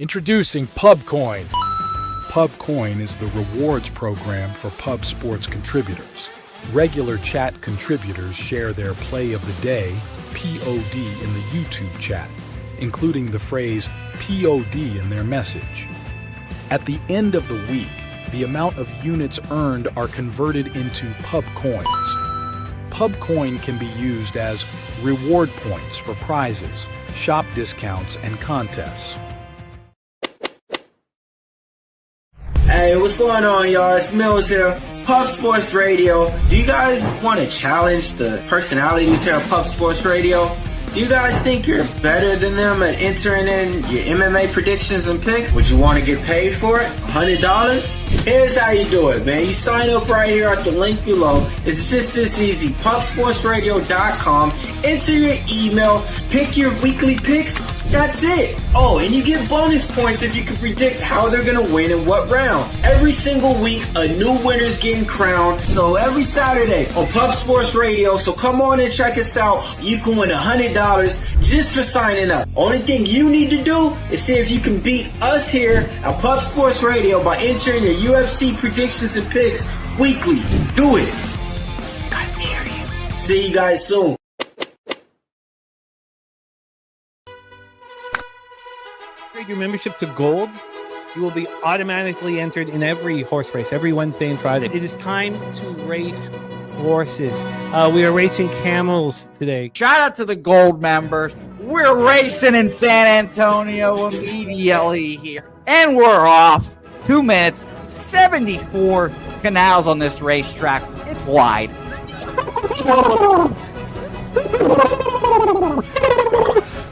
Introducing Pubcoin. Pubcoin is the rewards program for pub sports contributors. Regular chat contributors share their play of the day, POD, in the YouTube chat, including the phrase POD in their message. At the end of the week, the amount of units earned are converted into pub coins. Pubcoin can be used as reward points for prizes, shop discounts, and contests. Hey, what's going on, y'all? It's Mills here, Pub Sports Radio. Do you guys want to challenge the personalities here at Pub Sports Radio? Do you guys think you're better than them at entering in your MMA predictions and picks? Would you want to get paid for it? $100? Here's how you do it, man. You sign up right here at the link below. It's just this easy. PubSportsRadio.com. Enter your email. Pick your weekly picks. That's it. Oh, and you get bonus points if you can predict how they're going to win in what round. Every single week, a new winner's getting crowned. So every Saturday on Pub Sports Radio. So come on and check us out. You can win $100 just for signing up. Only thing you need to do is see if you can beat us here at Pub Sports Radio by entering your UFC predictions and picks weekly. Do it. I dare you. See you guys soon. Your membership to Gold, you will be automatically entered in every horse race, every Wednesday and Friday. It is time to race horses. We are racing camels today. Shout out to the Gold members. We're racing in San Antonio immediately here. And we're off. 2 minutes, 74 canals on this racetrack. It's wide.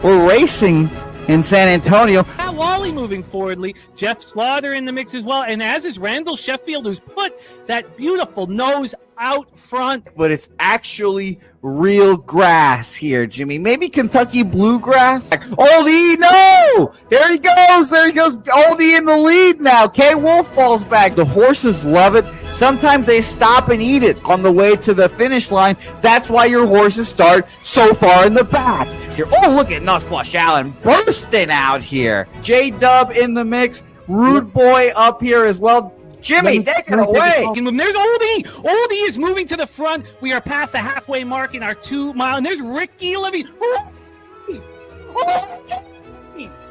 We're racing in San Antonio. Matt Wally moving forwardly. Jeff Slaughter in the mix as well. And as is Randall Sheffield, who's put that beautiful nose out front. But it's actually real grass here, Jimmy. Maybe Kentucky bluegrass. Oldie, no! There he goes. Oldie in the lead now. K. Wolf falls back. The horses love it. Sometimes they stop and eat it on the way to the finish line. That's why your horses start so far in the back. Here. Oh, look at Nuss Flush Allen bursting out here. J-Dub in the mix. Rude Boy up here as well. Jimmy, take it away. There's Oldie. Oldie is moving to the front. We are past the halfway mark in our 2 mile. And there's Ricky Levy.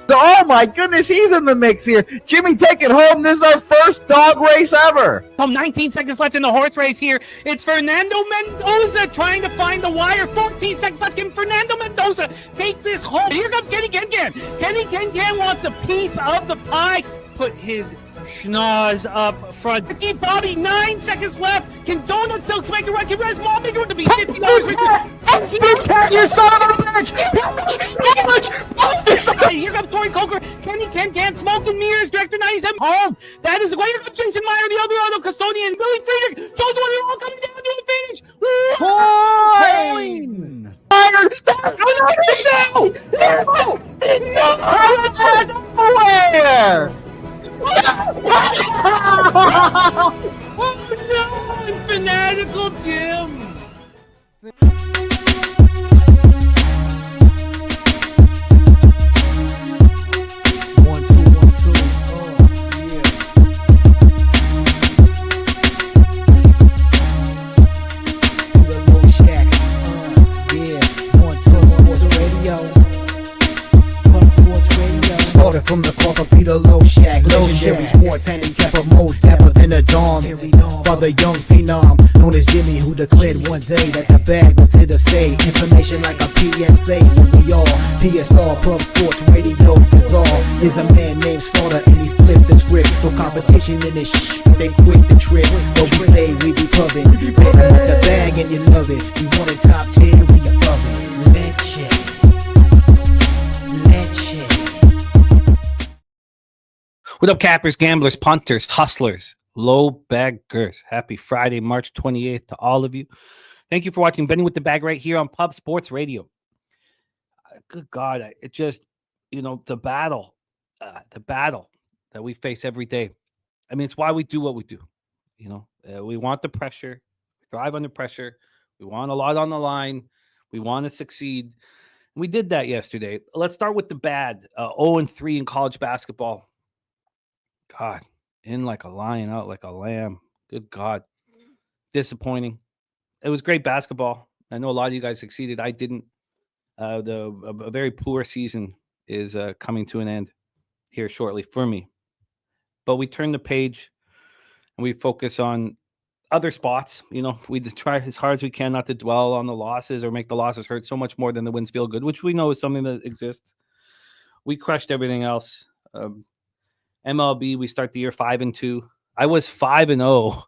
Oh my goodness, he's in the mix here. Jimmy, take it home. This is our first dog race ever. 19 seconds left in the horse race here. It's Fernando Mendoza trying to find the wire. 14 seconds left. Can Fernando Mendoza take this home? Here comes Kenny Kengan. Kenny Kengan wants a piece of the pie. Put his schnoz up front. Ricky Bobby, 9 seconds left. Can Donut Silks make a run? Can Res Mall make it to be $50? You son of a bitch! Here comes Tori Coker. Kenny Kengan, Smoke and Mirrors, Director 97 home. That is here comes Jason Meyer, the other auto custodian, Billy Friedrich, Joe's one, they're all coming down the finish. Coin! Nowhere! Oh no, Fanatical Jim. From the corporate Peter Low Shack, legendary sports handicapper, more dapper than a Dom. Father young phenom, known as Jimmy, who declared one day that the bag was here to stay. Information like a PSA, when we all PSR Pub Sports Radio bizarre. Is a man named Slaughter and he flipped the script. No competition in this they quit the trip. But we say we be pubbing, betting with the bag and you love it. We want a top 10, we above it. Let's check. What up, cappers, gamblers, punters, hustlers, low baggers? Happy Friday, March 28th to all of you. Thank you for watching Betting with the Bag right here on Pub Sports Radio. Good God, it just, the battle that we face every day. I mean, it's why we do what we do. We want the pressure, we thrive under pressure. We want a lot on the line. We want to succeed. We did that yesterday. Let's start with the bad. 0-3 in college basketball. God, in like a lion, out like a lamb. Good God. Disappointing. It was great basketball. I know a lot of you guys succeeded. I didn't. A very poor season is coming to an end here shortly for me. But we turn the page and we focus on other spots. We try as hard as we can not to dwell on the losses or make the losses hurt so much more than the wins feel good, which we know is something that exists. We crushed everything else. MLB, we start the year 5-2. I was 5-0. I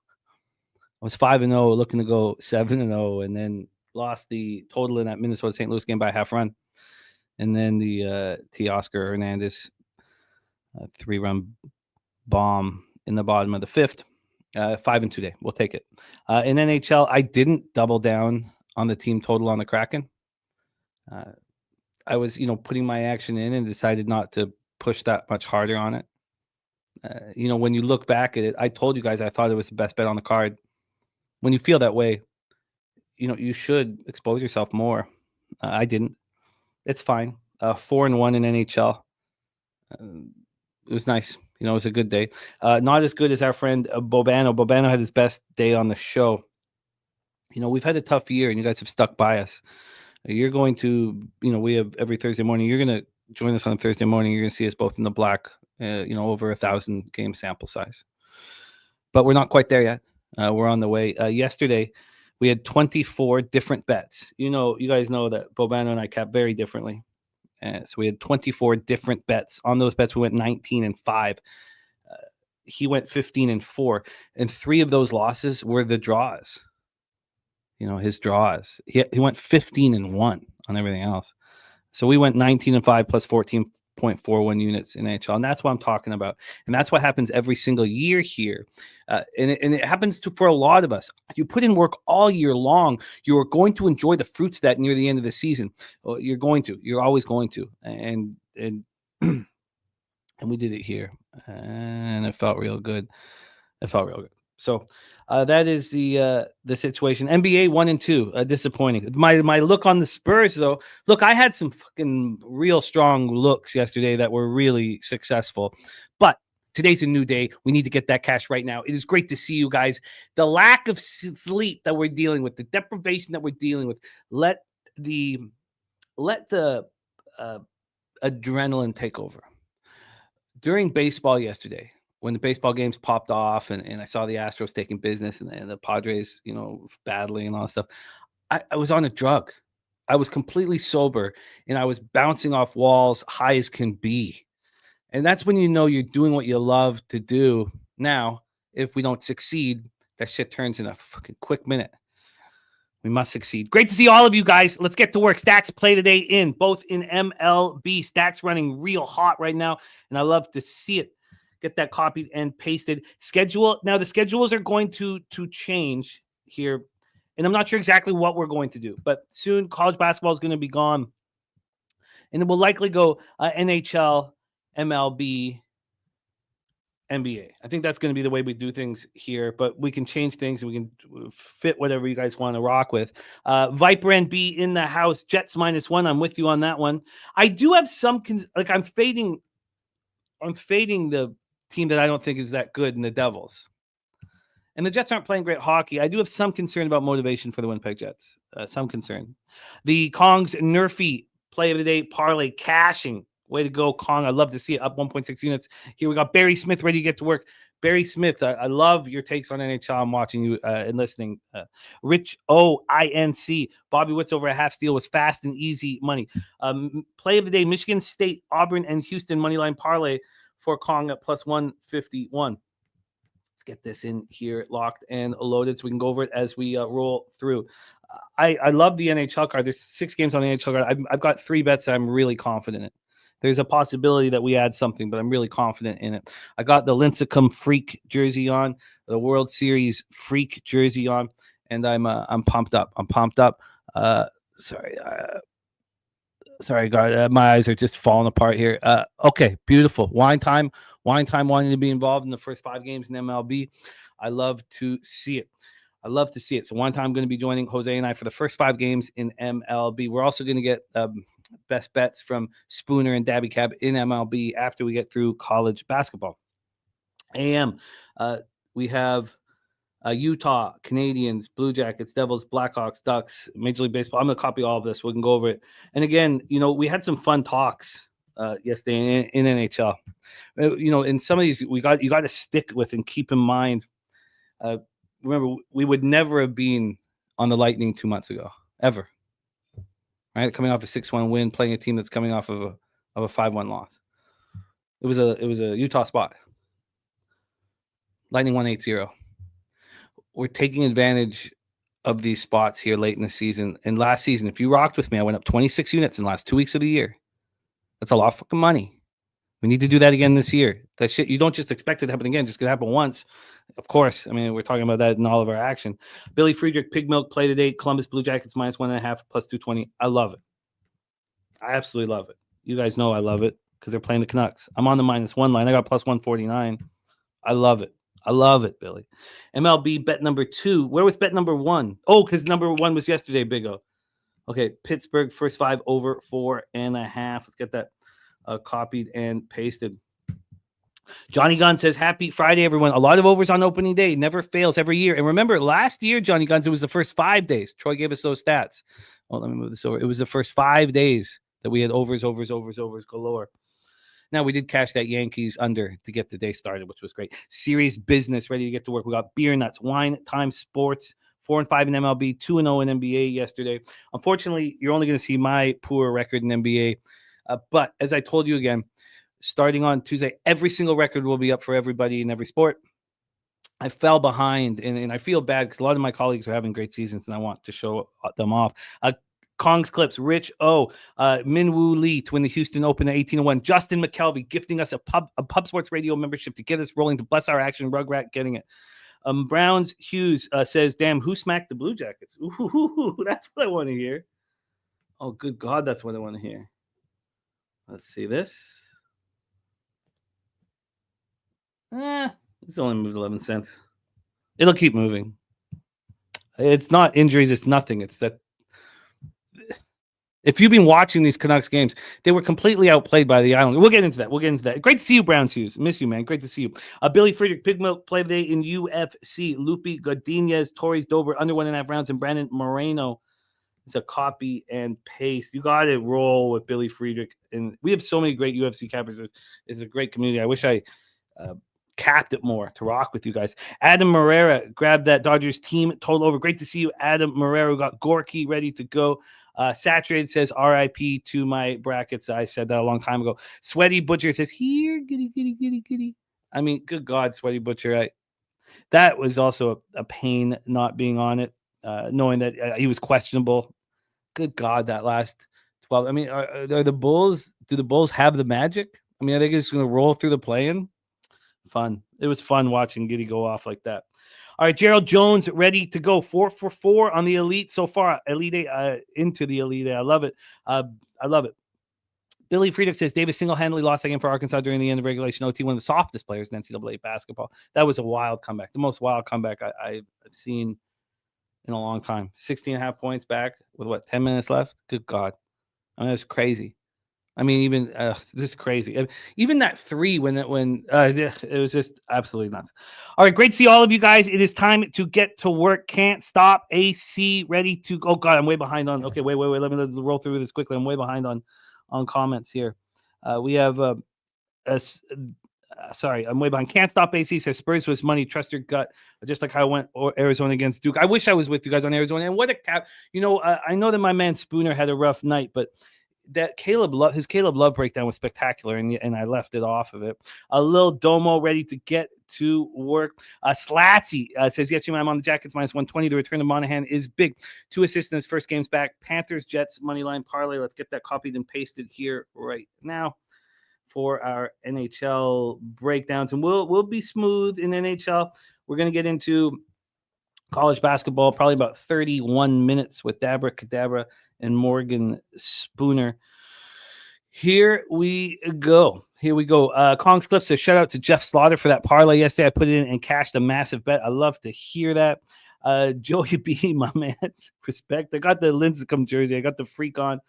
was 5-0, looking to go 7-0, and then lost the total in that Minnesota St. Louis game by a half run. And then the Teoscar Hernandez 3-run bomb in the bottom of the fifth. 5-2 day. We'll take it. In NHL, I didn't double down on the team total on the Kraken. I was, putting my action in and decided not to push that much harder on it. When you look back at it, I told you guys I thought it was the best bet on the card. When you feel that way, you should expose yourself more. I didn't. It's fine. 4-1 in NHL. It was nice. It was a good day. Not as good as our friend Bobano. Bobano had his best day on the show. We've had a tough year, and you guys have stuck by us. You're going to, we have every Thursday morning. You're going to join us on Thursday morning. You're going to see us both in the black, over 1,000 game sample size. But we're not quite there yet. We're on the way. Yesterday, we had 24 different bets. You guys know that Bobano and I cap very differently. So we had 24 different bets. On those bets, we went 19-5. He went 15-4. And 3 of those losses were the draws. His draws. He went 15-1 on everything else. So we went 19-5 plus 14.41 units in NHL. And that's what I'm talking about. And that's what happens every single year here. And it happens for a lot of us. You put in work all year long. You're going to enjoy the fruits of that near the end of the season. Well, you're going to. You're always going to. And and we did it here. And it felt real good. So that is the situation. NBA 1-2, disappointing. My look on the Spurs, though. Look, I had some fucking real strong looks yesterday that were really successful. But today's a new day. We need to get that cash right now. It is great to see you guys. The lack of sleep that we're dealing with, the deprivation that we're dealing with, let the adrenaline take over. During baseball yesterday, when the baseball games popped off and I saw the Astros taking business and the Padres, battling and all that stuff, I was on a drug. I was completely sober and I was bouncing off walls high as can be. And that's when you're doing what you love to do. Now, if we don't succeed, that shit turns in a fucking quick minute. We must succeed. Great to see all of you guys. Let's get to work. Stacks play today both in MLB. Stacks running real hot right now, and I love to see it. Get that copied and pasted. Schedule. Now, the schedules are going to change here, and I'm not sure exactly what we're going to do, but soon college basketball is going to be gone, and it will likely go NHL, MLB, NBA. I think that's going to be the way we do things here, but we can change things and we can fit whatever you guys want to rock with. Viper NB in the house, Jets -1. I'm with you on that one. I do have some, I'm fading the team that I don't think is that good in the Devils. And the Jets aren't playing great hockey. I do have some concern about motivation for the Winnipeg Jets. Some concern. The Kongs Nerfy play of the day parlay cashing. Way to go, Kong. I love to see it up 1.6 units. Here we got Barry Smith ready to get to work. Barry Smith, I love your takes on NHL. I'm watching you and listening. Rich OINC. Bobby Witt's over a half steal was fast and easy money. Play of the day, Michigan State, Auburn, and Houston moneyline parlay for Kong at plus 151. Let's get this in here locked and loaded so we can go over it as we roll through. I love the NHL card. There's 6 games on the NHL card. I've got 3 bets that I'm really confident in. There's a possibility that we add something, but I'm really confident in it. I got the Lincecum Freak jersey on, the World Series Freak jersey on, and I'm pumped up. Sorry, God, my eyes are just falling apart here. Okay, beautiful. Wine time wanting to be involved in the first 5 games in MLB. I love to see it. So Wine time going to be joining Jose and I for the first 5 games in MLB. We're also going to get best bets from Spooner and Daby Cab in MLB after we get through college basketball. AM, we have Utah, Canadians, Blue Jackets, Devils, Blackhawks, Ducks, Major League Baseball. I'm going to copy all of this. We can go over it. And again, we had some fun talks yesterday in NHL. In some of these, you got to stick with and keep in mind. Remember, we would never have been on the Lightning 2 months ago, ever. Right, coming off a 6-1 win, playing a team that's coming off of a 5-1 loss. It was a Utah spot. Lightning won 8-0. We're taking advantage of these spots here late in the season. And last season, if you rocked with me, I went up 26 units in the last 2 weeks of the year. That's a lot of fucking money. We need to do that again this year. That shit, you don't just expect it to happen again. Just gonna happen once. Of course. I mean, we're talking about that in all of our action. Billy Friedrich, Pig Milk, play today. Columbus Blue Jackets -1.5, plus 220. I love it. I absolutely love it. You guys know I love it because they're playing the Canucks. I'm on the -1 line. I got plus 149. I love it. I love it, Billy. MLB bet number 2. Where was bet number 1? Oh, because number 1 was yesterday, Big O. Okay, Pittsburgh, first 5 over 4.5. Let's get that copied and pasted. Johnny Gunn says, happy Friday, everyone. A lot of overs on opening day. Never fails every year. And remember, last year, Johnny Guns, it was the first 5 days. Troy gave us those stats. Oh, let me move this over. It was the first 5 days that we had overs galore. Now, we did cash that Yankees under to get the day started, which was great. Serious business, ready to get to work. We got Beer Nuts, Wine Time Sports, 4-5 in MLB, 2-0 in NBA yesterday. Unfortunately, you're only going to see my poor record in NBA. But as I told you again, starting on Tuesday, every single record will be up for everybody in every sport. I fell behind, and I feel bad because a lot of my colleagues are having great seasons, and I want to show them off. Kong's Clips, Rich O, Minwoo Lee to win the Houston Open at 18-1. Justin McKelvey gifting us a Pub Sports Radio membership to get us rolling, to bless our action. Rugrat getting it. Browns Hughes says, damn, who smacked the Blue Jackets? Ooh, that's what I want to hear. Oh, good God, that's what I want to hear. Let's see this. It's only moved 11 cents. It'll keep moving. It's not injuries. It's nothing. It's that if you've been watching these Canucks games, they were completely outplayed by the Islanders. We'll get into that. Great to see you, Browns Hughes. Miss you, man. Great to see you. Billy Friedrich, Pig Milk, play today in UFC. Lupi Godinez, Torres Dober, under 1.5 rounds, and Brandon Moreno. It's a copy and paste. You got to roll with Billy Friedrich. And we have so many great UFC cappers. It's a great community. I wish I capped it more to rock with you guys. Adam Marrera grabbed that Dodgers team total over. Great to see you, Adam Marrera. We got Gorky ready to go. Saturated says RIP to my brackets. I said that a long time ago. Sweaty Butcher says, here, giddy. I mean, good God, Sweaty Butcher. That was also a pain not being on it, knowing that he was questionable. Good God, that last 12. I mean, are the Bulls, do the Bulls have the magic? I mean, are they just going to roll through the play-in? Fun. It was fun watching Giddy go off like that. All right, Gerald Jones ready to go. 4 for 4 on the Elite so far. Elite into the Elite. I love it. I love it. Billy Friedrich says Davis single-handedly lost that game for Arkansas during the end of regulation OT, one of the softest players in NCAA basketball. That was a wild comeback. The most wild comeback I've seen in a long time. 16.5 points back with 10 minutes left? Good God. I mean, that's crazy. I mean, even this is crazy. Even that 3 when it was just absolutely nuts. All right, great to see all of you guys. It is time to get to work. Can't stop. AC ready to go. Oh God, I'm way behind on. Okay, wait. Let me roll through this quickly. I'm way behind on comments here. We have sorry, I'm way behind. Can't stop. AC says Spurs was money. Trust your gut. Just like how I went Arizona against Duke. I wish I was with you guys on Arizona. And what a cap. I know that my man Spooner had a rough night, but that Caleb Love breakdown was spectacular, and I left it off of it. A little Domo ready to get to work. Slatsy says, yes, I'm on the Jackets -120. The return of Monahan is big. 2 assists in his first games back. Panthers, Jets, moneyline parlay. Let's get that copied and pasted here right now for our NHL breakdowns. And we'll be smooth in NHL. We're going to get into college basketball, probably about 31 minutes with Dabra Cadabra and Morgan Spooner. Here we go. Kong's Clip says, shout out to Jeff Slaughter for that parlay yesterday. I put it in and cashed a massive bet. I love to hear that. Joey B, my man, respect. I got the Lincecum jersey. I got the freak on.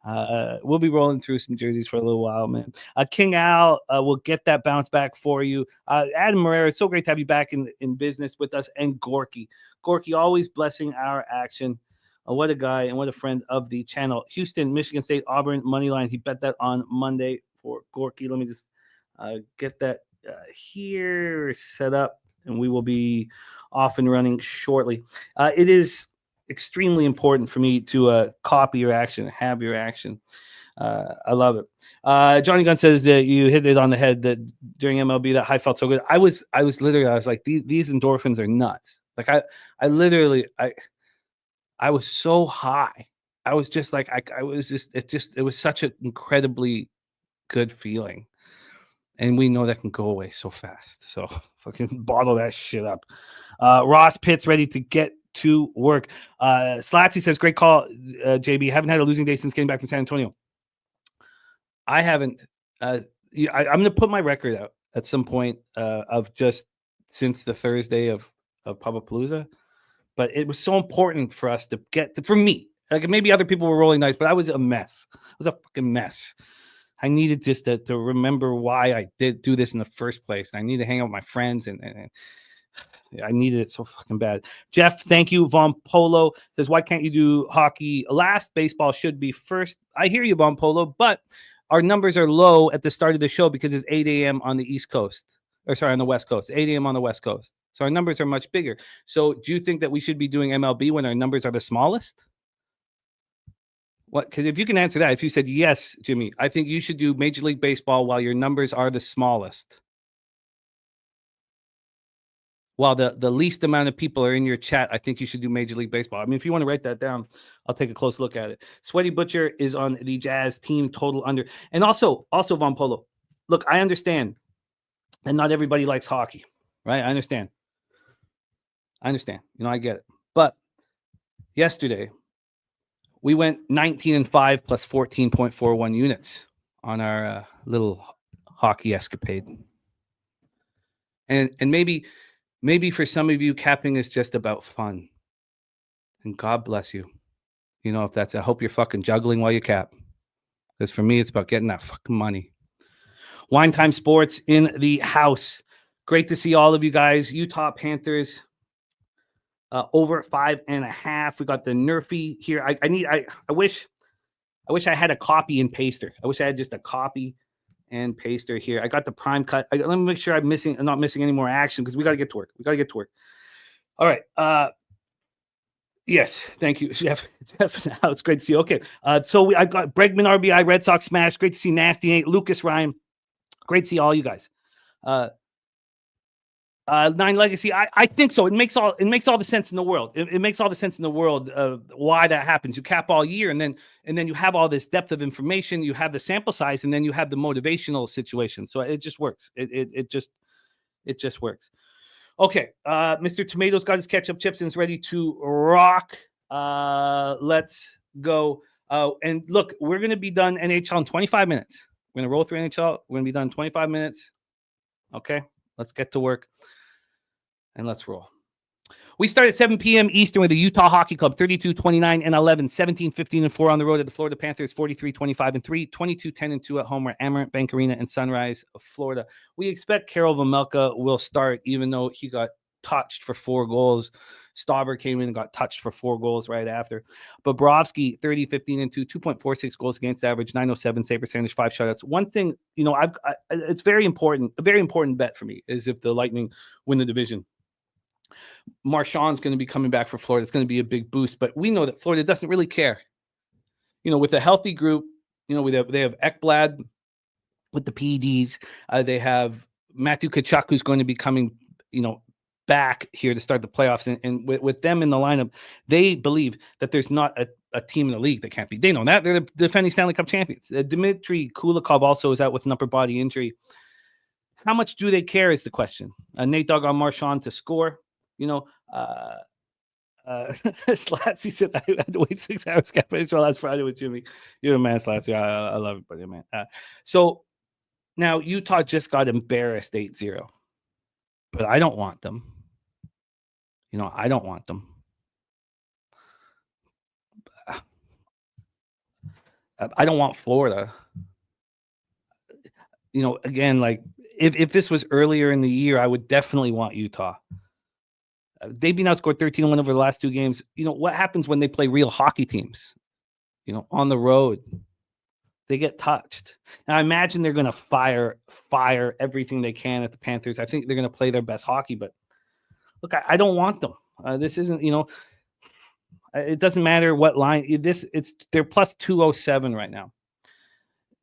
We'll be rolling through some jerseys for a little while, man. King Al will get that bounce back for you. Adam Morera, it's so great to have you back in business with us. And Gorky. Gorky always blessing our action. What a guy and what a friend of the channel. Houston, Michigan State, Auburn, money line. He bet that on Monday for Gorky. Let me just get that here set up, and we will be off and running shortly. It is extremely important for me to copy your action, have your action. I love it. Johnny Gunn says that you hit it on the head that during MLB that high felt so good. I was like, these endorphins are nuts. Like I literally was so high. I was just like, it was such an incredibly good feeling. And we know that can go away so fast. So fucking bottle that shit up. Ross Pitt's ready to get to work. Slatsy says, great call, JB. Haven't had a losing day since getting back from San Antonio. I haven't. I'm going to put my record out at some point of just since the Thursday of Pubapalooza. But it was so important for us to get for me. Like maybe other people were rolling dice, but I was a mess. I was a fucking mess. I needed just to remember why I did do this in the first place. And I needed to hang out with my friends and I needed it so fucking bad. Jeff, thank you. Von Polo says, why can't you do hockey last? Baseball should be first. I hear you, Von Polo, but our numbers are low at the start of the show because it's 8 a.m. on the East Coast. Or sorry, on the West Coast. 8 a.m. on the West Coast. So our numbers are much bigger. So do you think that we should be doing MLB when our numbers are the smallest? What? Because if you can answer that, if you said yes, Jimmy, I think you should do Major League Baseball while your numbers are the smallest. While the least amount of people are in your chat, I think you should do Major League Baseball. I mean, if you want to write that down, I'll take a close look at it. Sweaty Butcher is on the Jazz team total under. And also Von Polo, look, I understand. And not everybody likes hockey, right? I understand. You know, I get it. But yesterday, we went 19-5 plus 14.41 units on our little hockey escapade. And maybe for some of you, capping is just about fun. And God bless you. You know, if that's, I hope you're fucking juggling while you cap. Because for me, it's about getting that fucking money. Wine Time Sports in the house. Great to see all of you guys. Utah Panthers. Over 5.5. We got the Nerfy here. I wish I had a copy and paster. I wish I had just a copy and paster here. I got the prime cut. Let me make sure I'm not missing any more action because we got to get to work. All right. Yes, thank you, Jeff. Now it's great to see you. Okay. So I got Bregman RBI, Red Sox smash. Great to see Nasty Nate, Lucas Ryan. Great to see all you guys. Nine Legacy, I think so. It makes all the sense in the world. It makes all the sense in the world why that happens. You cap all year, and then you have all this depth of information. You have the sample size, and then you have the motivational situation. So it just works. It just works. Okay, Mr. Tomatoes got his ketchup chips and is ready to rock. Let's go. And look, we're gonna be done NHL in 25 minutes. We're gonna roll through NHL. We're gonna be done in 25 minutes. Okay, let's get to work. And let's roll. We start at 7 p.m. Eastern with the Utah Hockey Club, 32-29-11, 17-15-4 on the road at the Florida Panthers, 43-25-3, 22-10-2 at home at Amarant Bank Arena in Sunrise, Florida. We expect Karel Vejmelka will start, even though he got touched for 4 goals. Stauber came in and got touched for 4 goals right after. Bobrovsky, 30-15-2, 2.46 goals against average, 907 save percentage, 5 shutouts. One thing, you know, it's very important. A very important bet for me is if the Lightning win the division. Marchand's going to be coming back for Florida. It's going to be a big boost, but we know that Florida doesn't really care. You know, with a healthy group, you know, they have Ekblad with the PEDs. They have Matthew Tkachuk, who's going to be coming, you know, back here to start the playoffs. And with them in the lineup, they believe that there's not a team in the league that can't be. They know that. They're the defending Stanley Cup champions. Dmitry Kulikov also is out with an upper body injury. How much do they care is the question. Nate Dogg on Marchand to score. You know, Slatsy said I had to wait 6 hours to finish last Friday with Jimmy. You're a man, Slatsy. I love it, buddy, man. So now Utah just got embarrassed 8-0, but I don't want them. You know, I don't want them. I don't want Florida. Again, like if this was earlier in the year, I would definitely want Utah. They've been outscored 13-1 over the last 2 games. What happens when they play real hockey teams? On the road, they get touched. Now, I imagine they're going to fire everything they can at the Panthers. I think they're going to play their best hockey, but look, I don't want them. This isn't, it doesn't matter what line. They're plus 207 right now.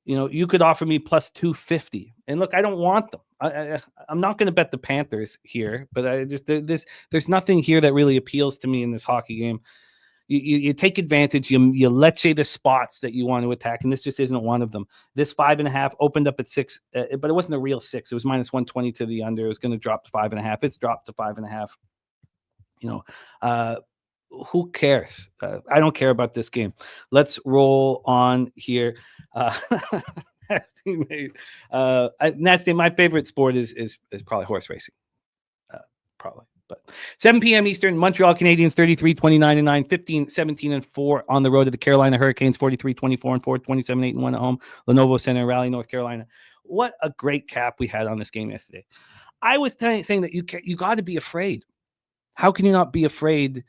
You could offer me plus 250, and look, I don't want them. I'm not going to bet the Panthers here, but there's nothing here that really appeals to me in this hockey game. You take advantage. You leche the spots that you want to attack, and this just isn't one of them. This 5.5 opened up at 6, but it wasn't a real 6. It was minus 120 to the under. It was going to drop to 5.5. It's dropped to 5.5. Who cares? I don't care about this game. Let's roll on here. Nasty, my favorite sport is probably horse racing. Probably. But 7 p.m. Eastern, Montreal Canadiens 33-29-9, 15-17-4 on the road to the Carolina Hurricanes 43-24-4, 27-8-1 at home. Lenovo Center, Raleigh, North Carolina. What a great cap we had on this game yesterday. I was saying that you got to be afraid. How can you not be afraid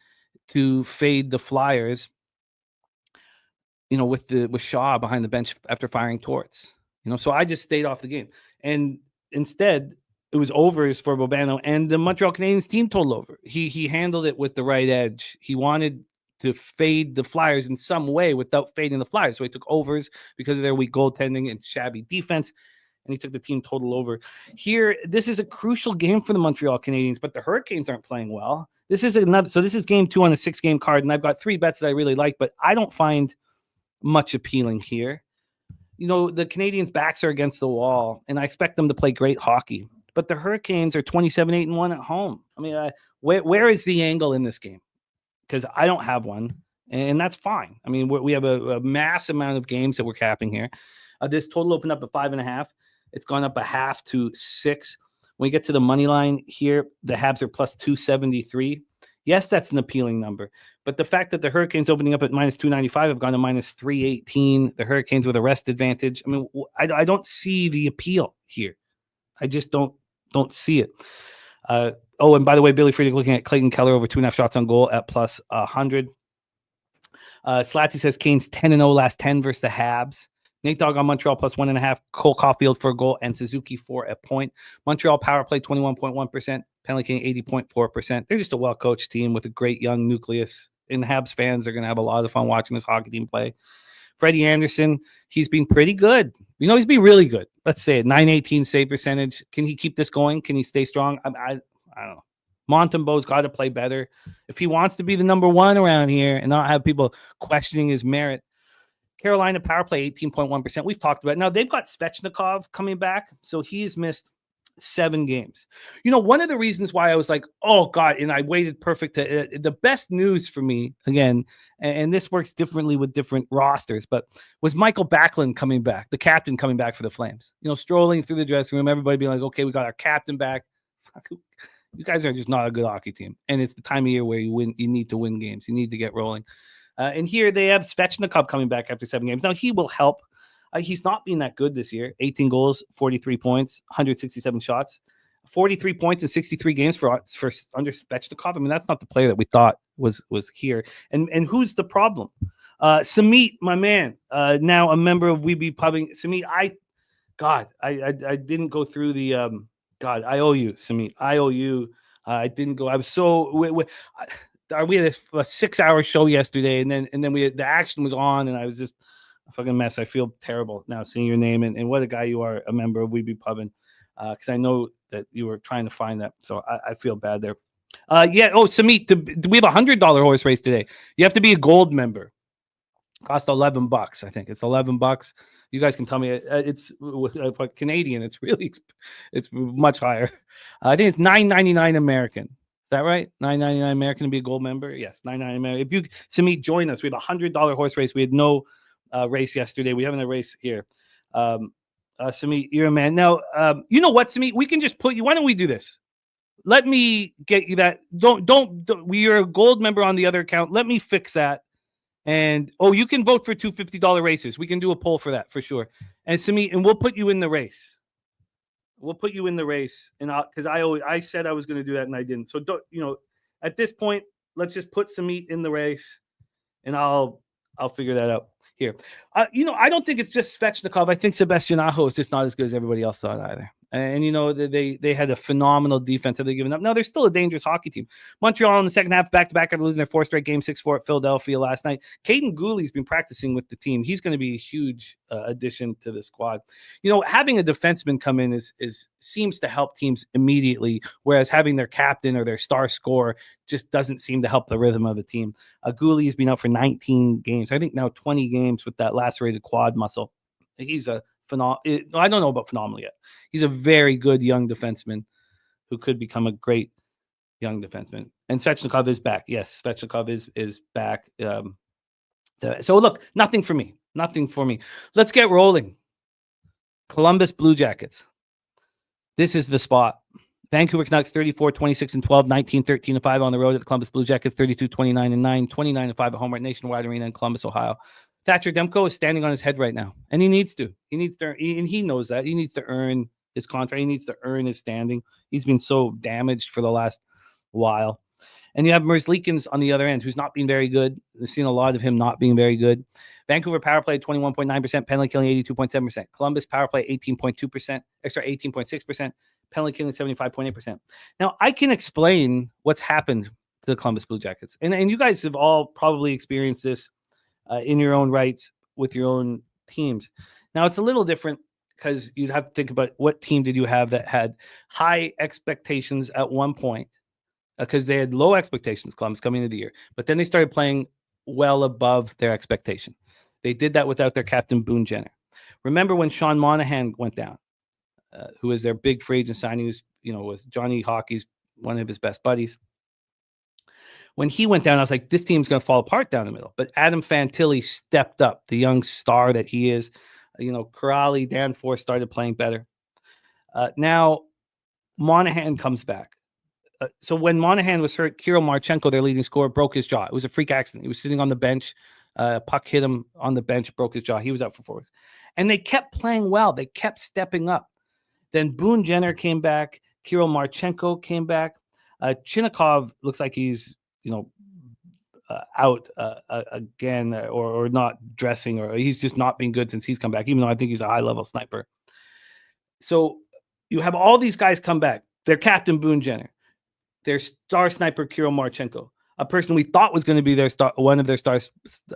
to fade the Flyers? With Shaw behind the bench after firing Torts. So I just stayed off the game, and instead it was overs for Bobano, and the Montreal Canadiens team total over. He handled it with the right edge. He wanted to fade the Flyers in some way without fading the Flyers. So he took overs because of their weak goaltending and shabby defense, and he took the team total over. Here, this is a crucial game for the Montreal Canadiens, but the Hurricanes aren't playing well. This is game 2 on a 6-game card, and I've got 3 bets that I really like, but I don't find much appealing here. The Canadiens' backs are against the wall, and I expect them to play great hockey. But the Hurricanes are 27-8-1 at home. I mean, where is the angle in this game? Because I don't have one, and that's fine. I mean, we have a mass amount of games that we're capping here. This total opened up at 5.5. It's gone up a half to 6. When we get to the money line here, the Habs are plus 273. Yes, that's an appealing number. But the fact that the Hurricanes opening up at minus 295 have gone to minus 318, the Hurricanes with a rest advantage. I mean, I don't see the appeal here. I just don't see it. And by the way, Billy Friedrich looking at Clayton Keller over 2.5 shots on goal at plus 100. Slatsy says Canes 10-0 last 10 versus the Habs. Nate Dogg on Montreal plus 1.5. Cole Caulfield for a goal and Suzuki for a point. Montreal power play 21.1%. Penalty King 80.4%. They're just a well-coached team with a great young nucleus. And the Habs fans are going to have a lot of fun watching this hockey team play. Freddie Anderson, he's been pretty good. He's been really good. Let's say it. 918 save percentage. Can he keep this going? Can he stay strong? I don't know. Montembeau's got to play better. If he wants to be the number 1 around here and not have people questioning his merit. Carolina power play 18.1%. We've talked about it. Now, they've got Svechnikov coming back, so he's missed 7 games. One of the reasons why I was like, oh, God, and I waited perfect. The best news for me, again, and this works differently with different rosters, but was Michael Backlund coming back, the captain coming back for the Flames. Strolling through the dressing room, everybody being like, okay, we got our captain back. You guys are just not a good hockey team. And it's the time of year where you need to win games. You need to get rolling. And here they have Svechnikov coming back after 7 games. Now, he will help. He's not been that good this year. 18 goals, 43 points, 167 shots, 43 points in 63 games for under Svechnikov. I mean, that's not the player that we thought was here. And who's the problem? Samit, my man, now a member of We Be Pubbing. Samit, I didn't go through the I owe you, Samit. I owe you. I didn't go. I was so. We had a 6-hour show yesterday, and then the action was on, and I was just a fucking mess. I feel terrible now seeing your name, and what a guy you are, a member of We Be Pubbing, because I know that you were trying to find that, so I feel bad there. Samit, we have $100 horse race today. You have to be a gold member. Cost $11. I think it's $11. You guys can tell me it's for Canadian. It's much higher. I think it's $9.99 American. Is that right? $9.99 American to be a gold member? Yes, $9.99 American. If you, Samit, join us. We have a $100 horse race. We had no race yesterday. We haven't a race here. Samit, you're a man. Now, you know what, Samit? We can just put you. Why don't we do this? Let me get you that. Don't. You're a gold member on the other account. Let me fix that. And you can vote for two $50 races. We can do a poll for that for sure. And Samit, and we'll put you in the race. We'll put you in the race, and because I said I was going to do that and I didn't. So don't, at this point, let's just put Samit in the race, and I'll figure that out here. I don't think it's just Svechnikov. I think Sebastian Aho is just not as good as everybody else thought either. And they had a phenomenal defense. Have they given up? No, they're still a dangerous hockey team. Montreal in the second half, back-to-back, after losing their 4th straight game, 6-4 at Philadelphia last night. Caden Gooley's been practicing with the team. He's going to be a huge addition to the squad. Having a defenseman come in seems to help teams immediately, whereas having their captain or their star scorer just doesn't seem to help the rhythm of the team. Gooley has been out for 19 games. I think now 20 games with that lacerated quad muscle. He's a phenomenal. I don't know about phenomenal yet. He's a very good young defenseman who could become a great young defenseman. And Svechnikov is back. Yes, Svechnikov is back. So look, nothing for me. Let's get rolling. Columbus Blue Jackets. This is the spot. Vancouver Canucks 34-26-12, 19-13-5 on the road at the Columbus Blue Jackets, 32-29-9, 29-5 at home at Nationwide Arena in Columbus, Ohio. Thatcher Demko is standing on his head right now, and he needs to. And he knows that. He needs to earn his contract. He needs to earn his standing. He's been so damaged for the last while. And you have Merzlikins on the other end, who's not been very good. We've seen a lot of him not being very good. Vancouver power play 21.9%, penalty killing 82.7%. Columbus power play 18.6%, penalty killing 75.8%. Now, I can explain what's happened to the Columbus Blue Jackets. And you guys have all probably experienced this in your own rights with your own teams. Now, it's a little different because you'd have to think about what team did you have that had high expectations at one point, because they had low expectations, Columbus, coming into the year. But then they started playing well above their expectation. They did that without their captain, Boone Jenner. Remember when Sean Monahan went down, who was their big free agent signing, was Johnny Hockey's one of his best buddies. When he went down, I was like, this team's going to fall apart down the middle. But Adam Fantilli stepped up, the young star that he is. Corrali, Danforth started playing better. Now, Monahan comes back. So when Monahan was hurt, Kirill Marchenko, their leading scorer, broke his jaw. It was a freak accident. He was sitting on the bench. Puck hit him on the bench, broke his jaw. He was out for 4 weeks. And they kept playing well. They kept stepping up. Then Boone Jenner came back. Kirill Marchenko came back. Chinnikov looks like he's out again or not dressing, or he's just not been good since he's come back, even though I think he's a high-level sniper. So you have all these guys come back. Their captain, Boone Jenner. Their star sniper, Kirill Marchenko. A person we thought was going to be one of their star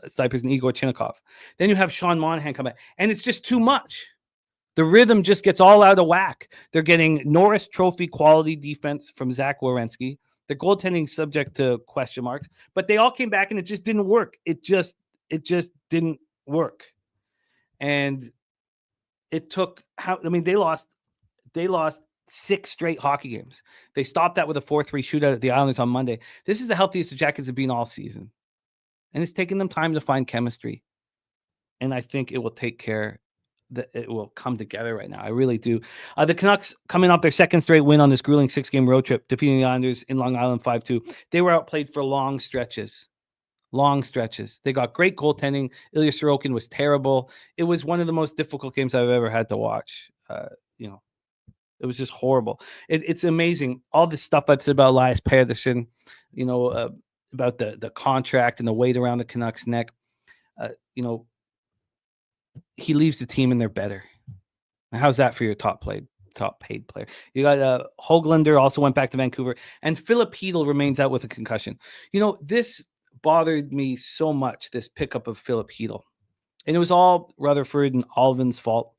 snipers, in Igor Chinnikov. Then you have Sean Monahan come back. And it's just too much. The rhythm just gets all out of whack. They're getting Norris Trophy quality defense from Zach Werenski. The goaltending subject to question marks, but they all came back and it just didn't work. It just didn't work. And it took they lost 6 straight hockey games. They stopped that with a 4-3 shootout at the Islanders on Monday. This is the healthiest the Jackets have been all season. And it's taken them time to find chemistry. And I think it will take care that it will come together right now. I really do. The Canucks coming off their 2nd straight win on this grueling 6-game road trip, defeating the Islanders in Long Island 5-2. They were outplayed for long stretches. They got great goaltending. Ilya Sorokin was terrible. It was one of the most difficult games I've ever had to watch. It was just horrible. It's amazing. All this stuff I've said about Elias Pettersson, about the contract and the weight around the Canucks' neck. He leaves the team and they're better. How's that for your top paid player? You got Höglander also went back to Vancouver, and Philip Hedl remains out with a concussion. This bothered me so much, this pickup of Philip Hedl. And it was all Rutherford and Alvin's fault.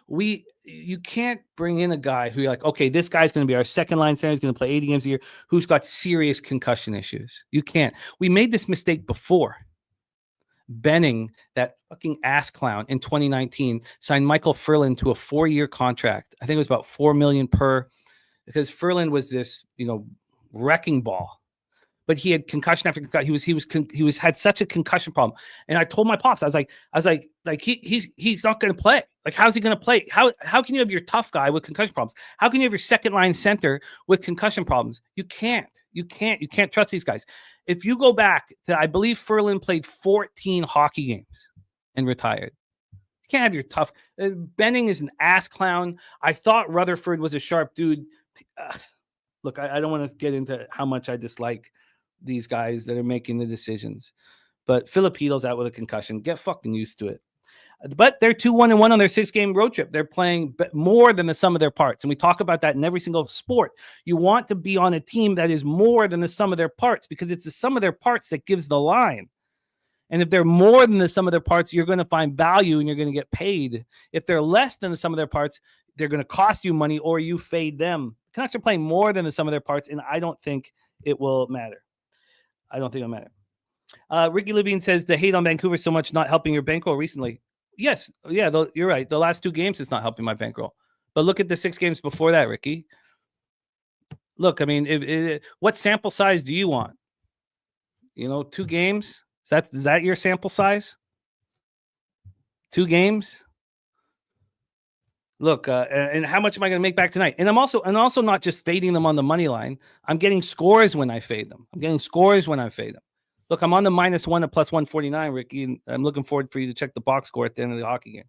You can't bring in a guy who you're like, okay, this guy's going to be our second line center. He's going to play 80 games a year, who's got serious concussion issues. You can't. We made this mistake before. Benning, that fucking ass clown, in 2019 signed Michael Ferland to a 4-year contract. I think it was about $4 million per, because Ferland was this, wrecking ball. But he had concussion after concussion. He was had such a concussion problem. And I told my pops, I was like he's not going to play. Like, how's he going to play? How can you have your tough guy with concussion problems? How can you have your second line center with concussion problems? You can't trust these guys. if you go back to, I believe Ferland played 14 hockey games and retired. You can't have your tough. Benning is an ass clown. I thought Rutherford was a sharp dude. Look, I don't want to get into how much I dislike these guys that are making the decisions. But Filipino's out with a concussion. Get fucking used to it. But they're 2-1-1 on their 6-game road trip. They're playing more than the sum of their parts. And we talk about that in every single sport. You want to be on a team that is more than the sum of their parts because it's the sum of their parts that gives the line. And if they're more than the sum of their parts, you're going to find value and you're going to get paid. If they're less than the sum of their parts, they're going to cost you money or you fade them. The Canucks are playing more than the sum of their parts, and I don't think it will matter. Ricky Levine says the hate on Vancouver so much not helping your bankroll recently. Yes. Yeah, you're right. The last 2 games is not helping my bankroll. But look at the 6 games before that, Ricky. Look, I mean, what sample size do you want? 2 games? Is that your sample size? 2 games? Look, and how much am I going to make back tonight? And I'm also not just fading them on the money line. I'm getting scores when I fade them. Look, I'm on the -1 at +149, Ricky, and I'm looking forward for you to check the box score at the end of the hockey game.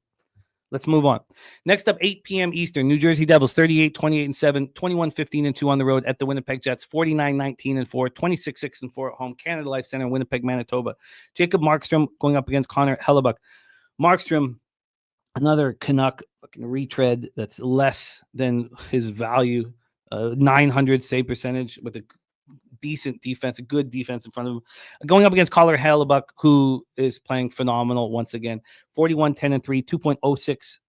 Let's move on. Next up, 8 p.m. Eastern, New Jersey Devils 38-28-7, 21-15-2 on the road at the Winnipeg Jets, 49-19-4, 26-6-4 at home, Canada Life Center, Winnipeg, Manitoba. Jacob Markstrom going up against Connor Hellebuck. Markstrom, another Canuck fucking retread that's less than his value, 900 save percentage with a decent defense, a good defense in front of him. Going up against Connor Hellebuck, who is playing phenomenal once again. 41-10-3, 2.06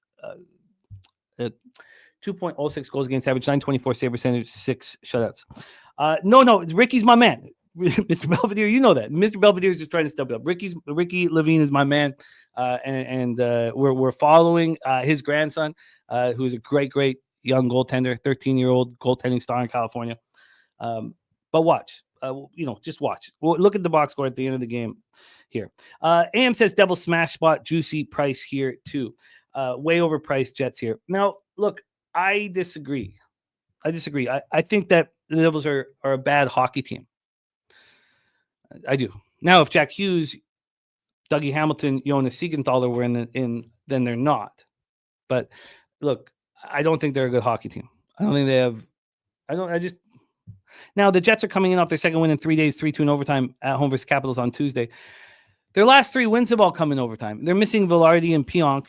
2.06 goals against average, 924 save percentage, 6 shutouts. No, Ricky's my man. Mr. Belvedere, you know that. Mr. Belvedere is just trying to step it up. Ricky Levine is my man, and we're following his grandson, who is a great young goaltender, 13-year-old goaltending star in California. But watch, just watch. Well, look at the box score at the end of the game here. AM says Devil smash spot, juicy price here too. Way overpriced Jets here. Now, look, I disagree. I think that the Devils are a bad hockey team. I do. Now, if Jack Hughes, Dougie Hamilton, Jonas Siegenthaler were in, then they're not. But look, I don't think they're a good hockey team. I don't think they have. Now, the Jets are coming in off their second win in 3 days, 3-2 in overtime at home versus Capitals on Tuesday. Their last 3 wins have all come in overtime. They're missing Velarde and Pionk.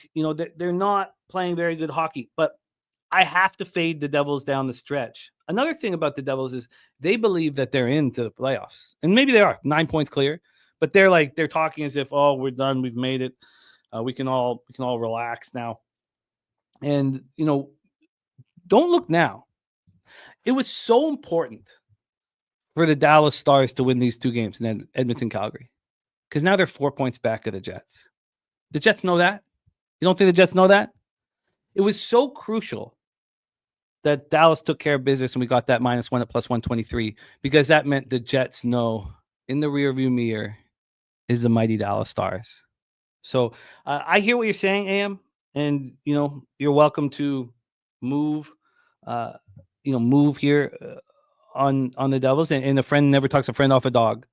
They're not playing very good hockey, but I have to fade the Devils down the stretch. Another thing about the Devils is they believe that they're into the playoffs, and maybe they are 9 points clear, but they're talking as if, oh, we're done, we've made it, we can all relax now. And don't look now. It was so important for the Dallas Stars to win these 2 games in Edmonton, Calgary, because now they're 4 points back of the Jets. The Jets know that. You don't think the Jets know that? It was so crucial that Dallas took care of business and we got that -1 at +123, because that meant the Jets know in the rearview mirror is the mighty Dallas Stars. So I hear what you're saying, AM, and you're welcome to move here on the Devils, and a friend never talks a friend off a dog.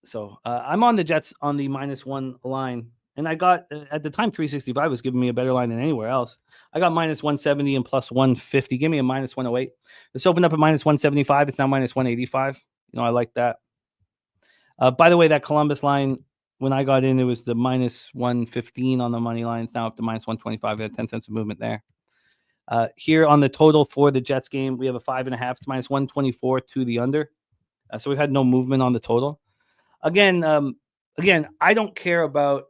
So I'm on the Jets on the -1 line. And I got, at the time, 365 was giving me a better line than anywhere else. I got -170 and +150. Give me a -108. This opened up at -175. It's now -185. I like that. By the way, that Columbus line, when I got in, it was the -115 on the money line. It's now up to -125. We had 10 cents of movement there. Here on the total for the Jets game, we have a 5.5. It's -124 to the under. So we've had no movement on the total. Again, I don't care about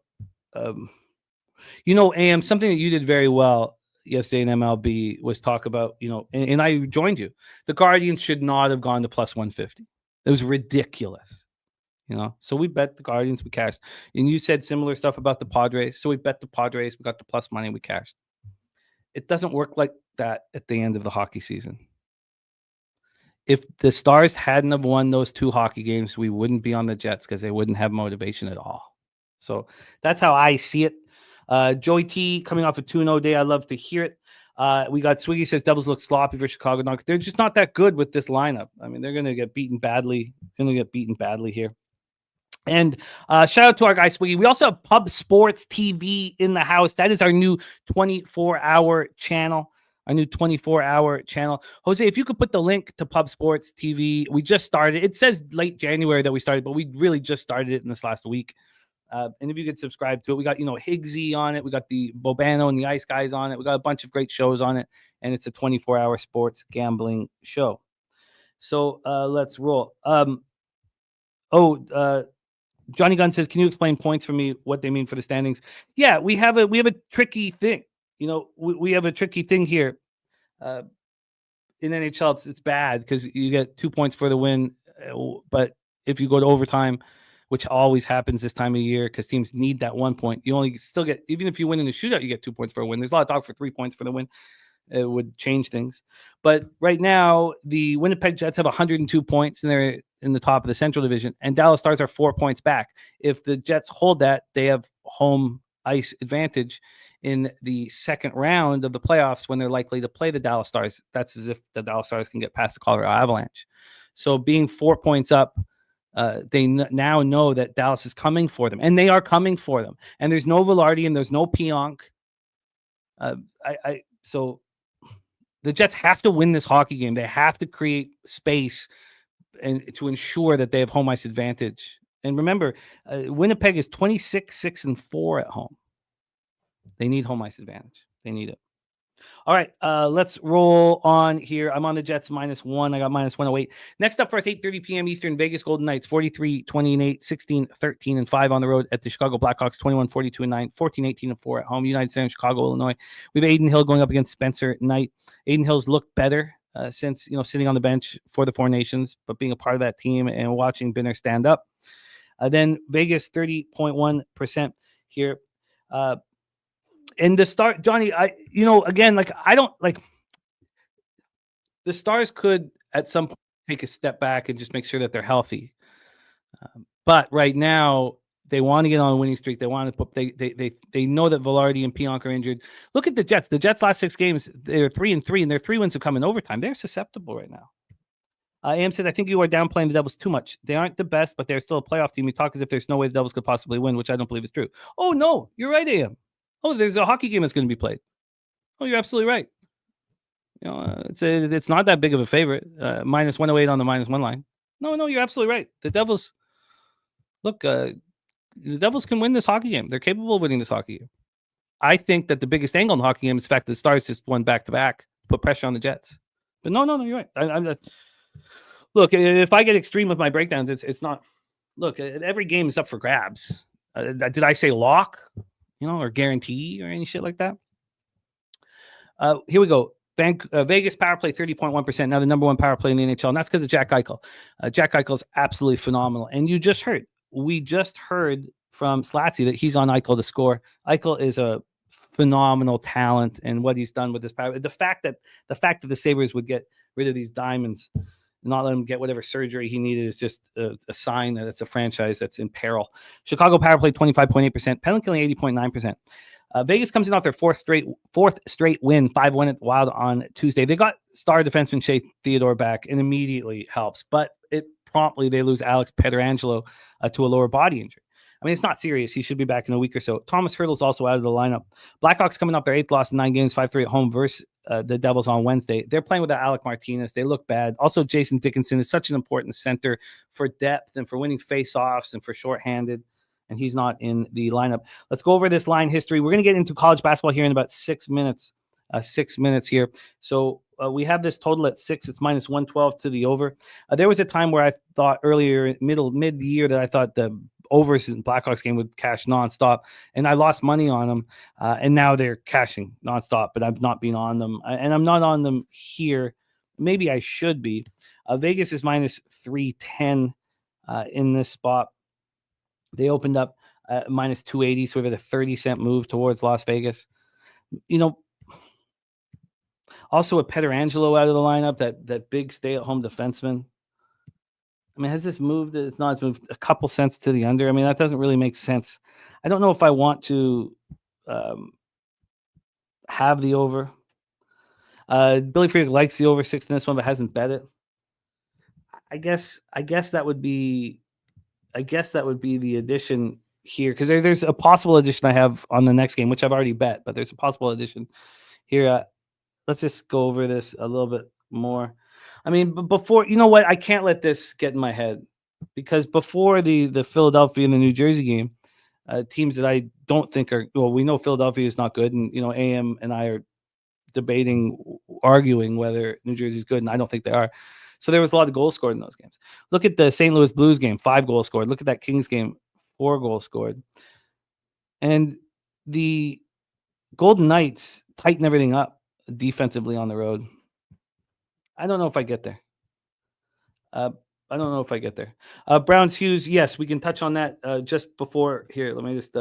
AM, something that you did very well yesterday in MLB was talk about, and I joined you. The Guardians should not have gone to +150. It was ridiculous, So we bet the Guardians, we cashed. And you said similar stuff about the Padres. So we bet the Padres, we got the plus money, we cashed. It doesn't work like that at the end of the hockey season. If the Stars hadn't have won those 2 hockey games, we wouldn't be on the Jets because they wouldn't have motivation at all. So that's how I see it. Joey T coming off a 2-0 day. I love to hear it. We got Swiggy says Devils look sloppy for Chicago. They're just not that good with this lineup. I mean, they're going to get beaten badly going to get beaten badly here. And shout out to our guy Swiggy. We also have Pub Sports TV in the house. That is our new 24-hour channel. Our new 24-hour channel. Jose, if you could put the link to Pub Sports TV. We just started. It says late January that we started, but we really just started it in this last week. And if you could subscribe to it, we got, Higgsy on it. We got the Bobano and the Ice Guys on it. We got a bunch of great shows on it. And it's a 24-hour sports gambling show. So let's roll. Johnny Gunn says, can you explain points for me, what they mean for the standings? Yeah, we have a tricky thing. We have a tricky thing here. In NHL, it's bad because you get 2 points for the win. But if you go to overtime, which always happens this time of year because teams need that 1 point, you only still get, even if you win in a shootout, you get 2 points for a win. There's a lot of talk for 3 points for the win. It would change things. But right now, the Winnipeg Jets have 102 points, and they're in the top of the Central Division, and Dallas Stars are 4 points back. If the Jets hold that, they have home ice advantage in the second round of the playoffs when they're likely to play the Dallas Stars. That's as if the Dallas Stars can get past the Colorado Avalanche. So being 4 points up, they now know that Dallas is coming for them, and they are coming for them. And there's no Velarde and there's no Pionk. So the Jets have to win this hockey game. They have to create space and to ensure that they have home ice advantage. And remember, Winnipeg is 26-6-4 at home. They need home ice advantage. They need it. All right, let's roll on here. I'm on the Jets -1. I got -108. Next up for us, 8:30 p.m. Eastern, Vegas Golden Knights, 43-28, 16-13-5 on the road at the Chicago Blackhawks, 21-42-9, 14-18-4 at home. United Center, Chicago, Illinois. We have Aiden Hill going up against Spencer Knight. Aiden Hill's looked better since sitting on the bench for the Four Nations, but being a part of that team and watching Binner stand up. Then Vegas 30.1% here. And the Star, Johnny, I don't like the Stars could at some point take a step back and just make sure that they're healthy. But right now they want to get on a winning streak. They want to put, they know that Velarde and Pionk are injured. Look at the Jets. The Jets last 6 games, they're 3-3, and their 3 wins have come in overtime. They're susceptible right now. Am says, I think you are downplaying the Devils too much. They aren't the best, but they're still a playoff team. You talk as if there's no way the Devils could possibly win, which I don't believe is true. Oh, no, you're right, Am. Oh, there's a hockey game that's going to be played. Oh, you're absolutely right. It's not that big of a favorite. -108 on the -1 line. No, you're absolutely right. The Devils, look, the Devils can win this hockey game. They're capable of winning this hockey game. I think that the biggest angle in the hockey game is the fact that the Stars just won back-to-back, put pressure on the Jets. But no, you're right. I'm look, if I get extreme with my breakdowns, it's not. Look, every game is up for grabs. Did I say lock? Or guarantee or any shit like that. Here we go. Vegas power play 30.1%. Now the number 1 power play in the NHL, and that's because of Jack Eichel. Jack Eichel is absolutely phenomenal. And we just heard from Slatsy that he's on Eichel to score. Eichel is a phenomenal talent, and what he's done with this power. The fact that the Sabres would get rid of these diamonds, not let him get whatever surgery he needed, is just a sign that it's a franchise that's in peril. Chicago power play 25.8%, penalty killing 80.9%. Vegas comes in off their fourth straight win, 5-1 at the Wild on Tuesday. They got star defenseman Shea Theodore back, and immediately helps, but promptly they lose Alex Pietrangelo to a lower body injury. I mean, it's not serious. He should be back in a week or so. Thomas Hurdle's also out of the lineup. Blackhawks coming off their 8th loss in 9 games, 5-3 at home versus the Devils on Wednesday. They're playing without Alec Martinez. They look bad. Also, Jason Dickinson is such an important center for depth and for winning face-offs and for shorthanded, and he's not in the lineup. Let's go over this line history. We're going to get into college basketball here in about 6 minutes. 6 minutes here. So we have this total at 6. It's -112 to the over. There was a time where I thought earlier, mid-year, that I thought the overs in Blackhawks game would cash nonstop, and I lost money on them. And now they're cashing nonstop, but I've not been on them, and I'm not on them here. Maybe I should be. Vegas is -310 in this spot. They opened up -280, so we have a 30-cent move towards Las Vegas. Also, a Pietrangelo out of the lineup, that big stay-at-home defenseman. I mean, has this moved? It's moved a couple cents to the under. I mean, that doesn't really make sense. I don't know if I want to have the over. Billy Freak likes the over 6 in this one, but hasn't bet it. I guess that would be the addition here, because there's a possible addition I have on the next game, which I've already bet, but there's a possible addition here. Let's just go over this a little bit more. I mean, before, you know what? I can't let this get in my head, because before the Philadelphia and the New Jersey game, teams that I don't think are, well, we know Philadelphia is not good, and AM and I are arguing whether New Jersey is good, and I don't think they are. So there was a lot of goals scored in those games. Look at the St. Louis Blues game, 5 goals scored. Look at that Kings game, 4 goals scored. And the Golden Knights tighten everything up defensively on the road. I don't know if I get there. Browns Hughes, yes, we can touch on that just before here. Let me just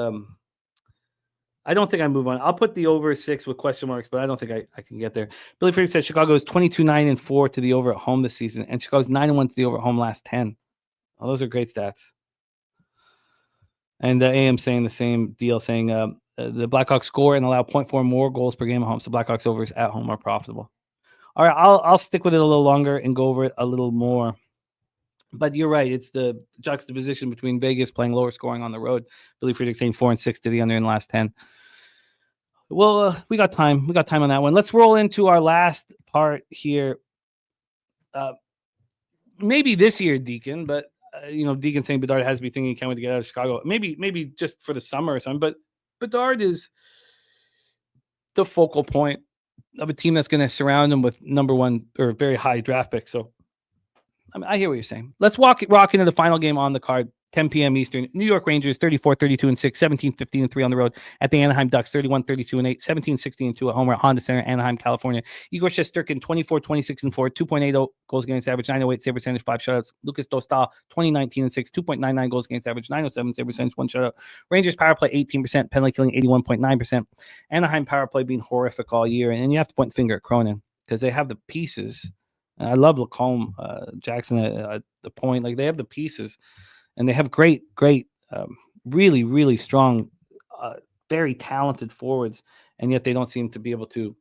I don't think I move on. I'll put the over 6 with question marks, but I don't think I can get there. Billy Freak says Chicago is 22-9-4 to the over at home this season, and Chicago's 9-1 to the over at home last 10. Oh, those are great stats. And AM saying the same deal, saying the Blackhawks score and allow 0.4 more goals per game at home. So Blackhawks overs at home are profitable. All right, I'll stick with it a little longer and go over it a little more. But you're right. It's the juxtaposition between Vegas playing lower scoring on the road. Billy Friedrich saying 4-6 to the under in the last 10. Well, we got time. We got time on that one. Let's roll into our last part here. Maybe this year, Deacon, but Deacon saying Bedard has to be thinking he can't wait to get out of Chicago. Maybe just for the summer or something. But Bedard is the focal point of a team that's going to surround him with number 1 or very high draft picks. So I hear what you're saying. Let's rock into the final game on the card. 10 p.m. Eastern. New York Rangers 34-32-6, 17-15-3 on the road at the Anaheim Ducks 31-32-8, 17-16-2 at home at Honda Center, Anaheim, California. Igor Shesterkin 24-26-4, 2.80 goals against average, 908 save percentage, 5 shutouts. Lucas Dostal 20-19-6, 2.99 goals against average, 907 save percentage, 1 shutout. Rangers power play 18%, penalty killing 81.9%. Anaheim power play being horrific all year, and you have to point the finger at Cronin because they have the pieces. I love Lacombe, Jackson at the point. Like, they have the pieces. And they have great, really, really strong, very talented forwards, and yet they don't seem to be able to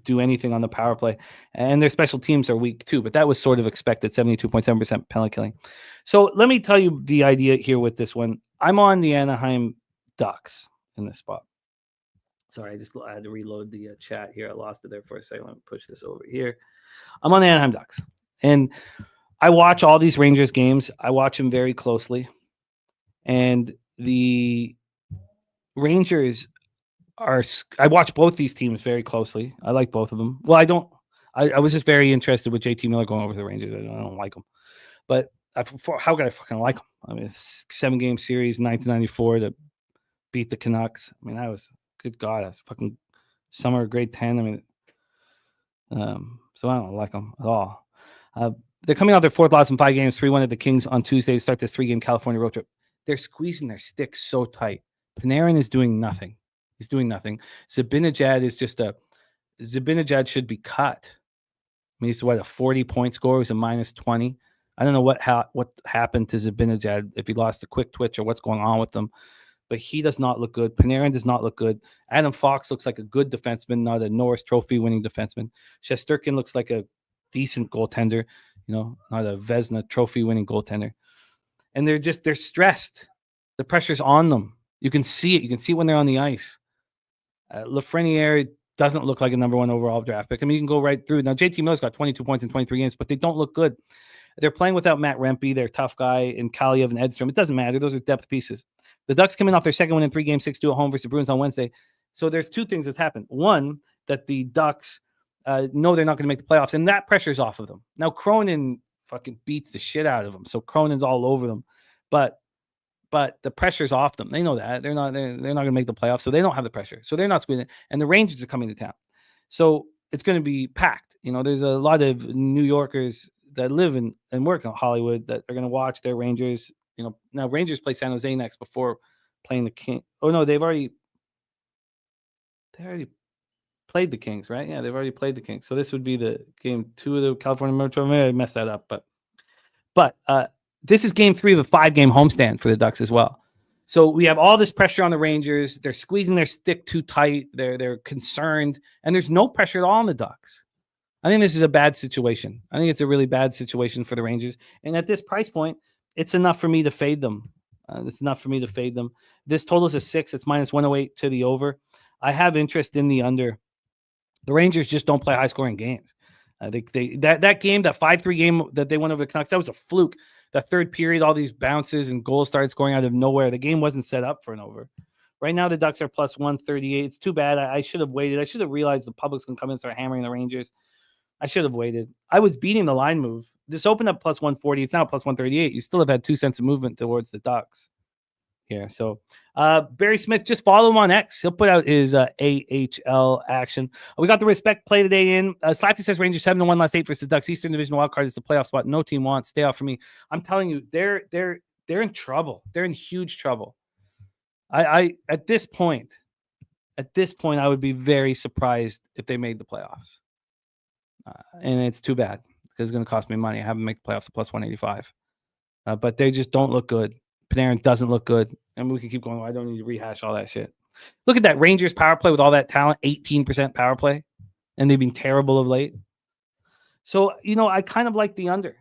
do anything on the power play. And their special teams are weak too, but that was sort of expected, 72.7% penalty killing. So let me tell you the idea here with this one. I'm on the Anaheim Ducks in this spot. Sorry, I had to reload the chat here. I lost it there for a second. Let me push this over here. I'm on the Anaheim Ducks. And I watch all these Rangers games. I watch them very closely. And the Rangers I watch both these teams very closely. I like both of them. Well, I was just very interested with JT Miller going over to the Rangers. I don't like them. But how could I fucking like them? I mean, 7-game series, 1994 to beat the Canucks. I mean, that was, good God, that's fucking summer of grade 10. I mean, so I don't like them at all. They're coming out their 4th loss in 5 games, 3-1 at the Kings on Tuesday to start this 3-game California road trip. They're squeezing their sticks so tight. Panarin is doing nothing. He's doing nothing. Zibanejad should be cut. I mean, he's a 40-point scorer. He's a -20. I don't know what happened to Zibanejad, if he lost a quick twitch or what's going on with him. But he does not look good. Panarin does not look good. Adam Fox looks like a good defenseman, not a Norris Trophy winning defenseman. Shesterkin looks like a decent goaltender, not a Vezina Trophy winning goaltender. And they're stressed. The pressure's on them. You can see it. You can see it when they're on the ice. Lafreniere doesn't look like a number 1 overall draft pick. I mean, you can go right through. Now, JT Miller's got 22 points in 23 games, but they don't look good. They're playing without Matt Rempe, their tough guy, and Kaliev and Edstrom. It doesn't matter. Those are depth pieces. The Ducks coming off their second win in 3 games, 6-2 at home versus the Bruins on Wednesday. So there's 2 things that's happened. One, that the Ducks know they're not going to make the playoffs, and that pressure's off of them. Now, Cronin fucking beats the shit out of them, so Cronin's all over them. But the pressure's off them. They know that. They're not going to make the playoffs, so they don't have the pressure. So they're not squeezing it. And the Rangers are coming to town. So it's going to be packed. There's a lot of New Yorkers that live and work in Hollywood that are going to watch their Rangers. Now Rangers play San Jose next before playing the Kings. Oh no, they already played the Kings, right? Yeah, they've already played the Kings. So this would be the game 2 of the California Metro. Maybe I messed that up, but this is game 3 of a 5-game homestand for the Ducks as well. So we have all this pressure on the Rangers. They're squeezing their stick too tight. They're concerned, and there's no pressure at all on the Ducks. I think this is a bad situation. I think it's a really bad situation for the Rangers. And at this price point, it's enough for me to fade them. It's enough for me to fade them. This total is a 6. It's minus 108 to the over. I have interest in the under. The Rangers just don't play high-scoring games. I think that game, that 5-3 game that they went over the Canucks, that was a fluke. That third period, all these bounces and goals started scoring out of nowhere. The game wasn't set up for an over. Right now, the Ducks are plus 138. It's too bad. I should have waited. I should have realized the public's going to come in and start hammering the Rangers. I should have waited. I was beating the line move. This opened up plus 140. It's now plus 138. You still have had 2 cents of movement towards the Ducks here. So Barry Smith, just follow him on X. He'll put out his AHL action. We got the respect play today in. Slatsy says Rangers 7-1 last 8 versus the Ducks. Eastern Division wildcard is the playoff spot. No team wants. Stay off for me. I'm telling you, they're in trouble. They're in huge trouble. I at this point, I would be very surprised if they made the playoffs. And it's too bad because it's going to cost me money. I haven't made the playoffs at plus 185. But they just don't look good. Panarin doesn't look good. And we can keep going. I don't need to rehash all that shit. Look at that Rangers power play with all that talent, 18% power play. And they've been terrible of late. So, I kind of like the under.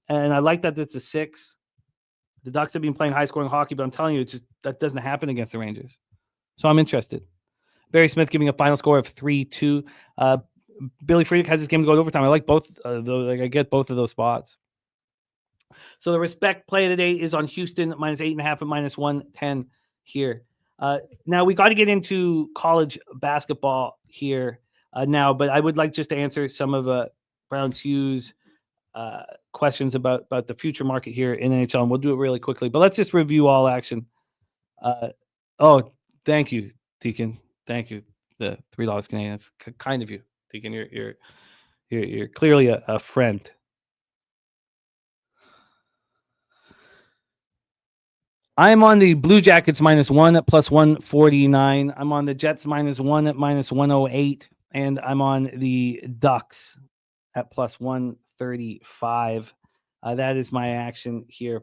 And I like that it's a 6. The Ducks have been playing high-scoring hockey, but I'm telling you, that doesn't happen against the Rangers. So I'm interested. Barry Smith giving a final score of 3-2. Billy Friedrich has this game to go to overtime. I like both of those. I get both of those spots. So the respect play today is on Houston minus 8.5 and minus 110 here. Now we got to get into college basketball here now, but I would like just to answer some of Browns Hughes questions about the future market here in NHL, and we'll do it really quickly. But let's just review all action. Thank you, Deacon. Thank you. The $3 Canadian. That's kind of you, Deacon. You're clearly a friend. I'm on the Blue Jackets -1 at plus 149. I'm on the Jets -1 at minus 108. And I'm on the Ducks at plus 135. That is my action here.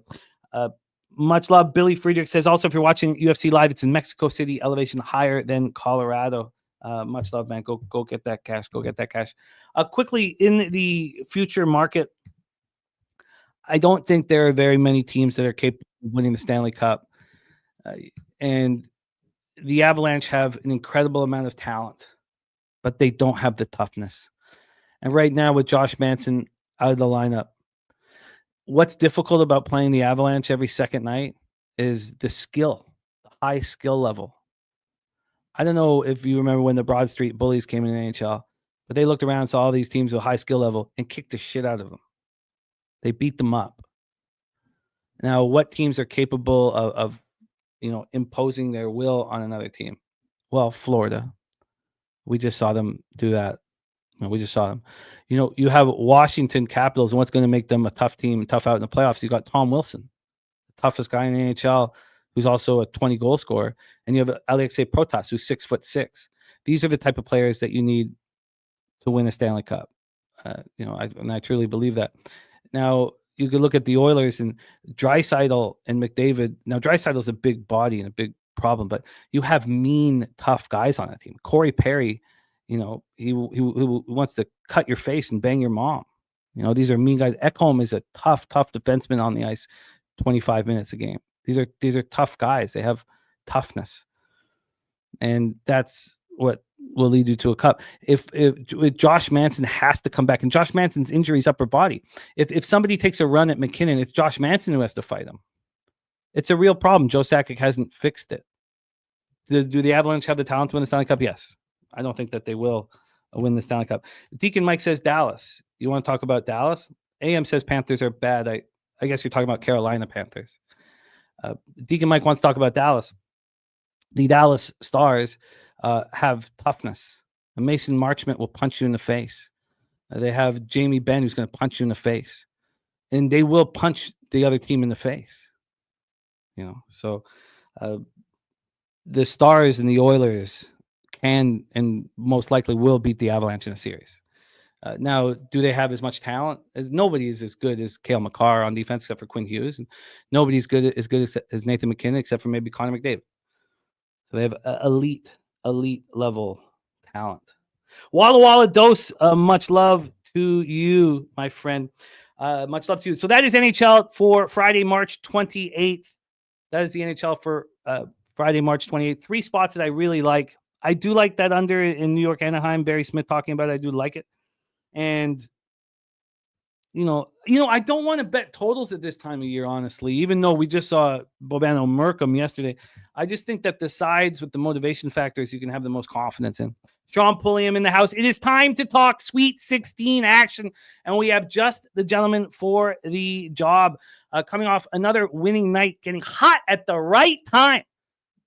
Much love. Billy Friedrich says, also, if you're watching UFC Live, it's in Mexico City, elevation higher than Colorado. Much love, man. Go get that cash. Go get that cash. Quickly, in the future market, I don't think there are very many teams that are capable of winning the Stanley Cup. And the Avalanche have an incredible amount of talent, but they don't have the toughness. And right now, with Josh Manson out of the lineup, what's difficult about playing the Avalanche every second night is the skill, the high skill level. I don't know if you remember when the Broad Street Bullies came in the NHL, but they looked around and saw all these teams with high skill level and kicked the shit out of them. They beat them up. Now, what teams are capable of imposing their will on another team? Well, Florida. We just saw them do that. We just saw them. You have Washington Capitals, and what's going to make them a tough team, tough out in the playoffs? You got Tom Wilson, the toughest guy in the NHL, who's also a 20-goal scorer, and you have Alexei Protas, who's 6'6". These are the type of players that you need to win a Stanley Cup. I truly believe that. Now, you could look at the Oilers and Draisaitl and McDavid. Now, Draisaitl's a big body and a big problem, but you have mean, tough guys on that team. Corey Perry, he wants to cut your face and bang your mom. These are mean guys. Ekholm is a tough defenseman on the ice, 25 minutes a game. These are tough guys. They have toughness, and that's what will lead you to a cup. If Josh Manson has to come back, and Josh Manson's injury is upper body. If somebody takes a run at McKinnon, it's Josh Manson who has to fight him. It's a real problem. Joe Sakic hasn't fixed it. Do the Avalanche have the talent to win the Stanley Cup? Yes. I don't think that they will win the Stanley Cup. Deacon Mike says Dallas. You want to talk about Dallas? AM says Panthers are bad. I guess you're talking about Carolina Panthers. Deacon Mike wants to talk about Dallas. The Dallas Stars have toughness. Mason Marchment will punch you in the face. They have Jamie Benn who's going to punch you in the face. And they will punch the other team in the face. So the Stars and the Oilers can and most likely will beat the Avalanche in a series. Now, do they have as much talent? Nobody is as good as Cale Makar on defense except for Quinn Hughes. And nobody's as good as Nathan McKinnon except for maybe Connor McDavid. So they have elite level talent. Walla Walla Dose, much love to you, my friend. Much love to you. So that is NHL for Friday, March 28th. That is the NHL for Friday, March 28th. 3 spots that I really like. I do like that under in New York, Anaheim. Barry Smith talking about it. I do like it. And, I don't want to bet totals at this time of year, honestly, even though we just saw Bobano Merkham yesterday. I just think that the sides with the motivation factors you can have the most confidence in. Sean Pulliam in the house. It is time to talk Sweet 16 action, and we have just the gentleman for the job. Coming off another winning night, getting hot at the right time.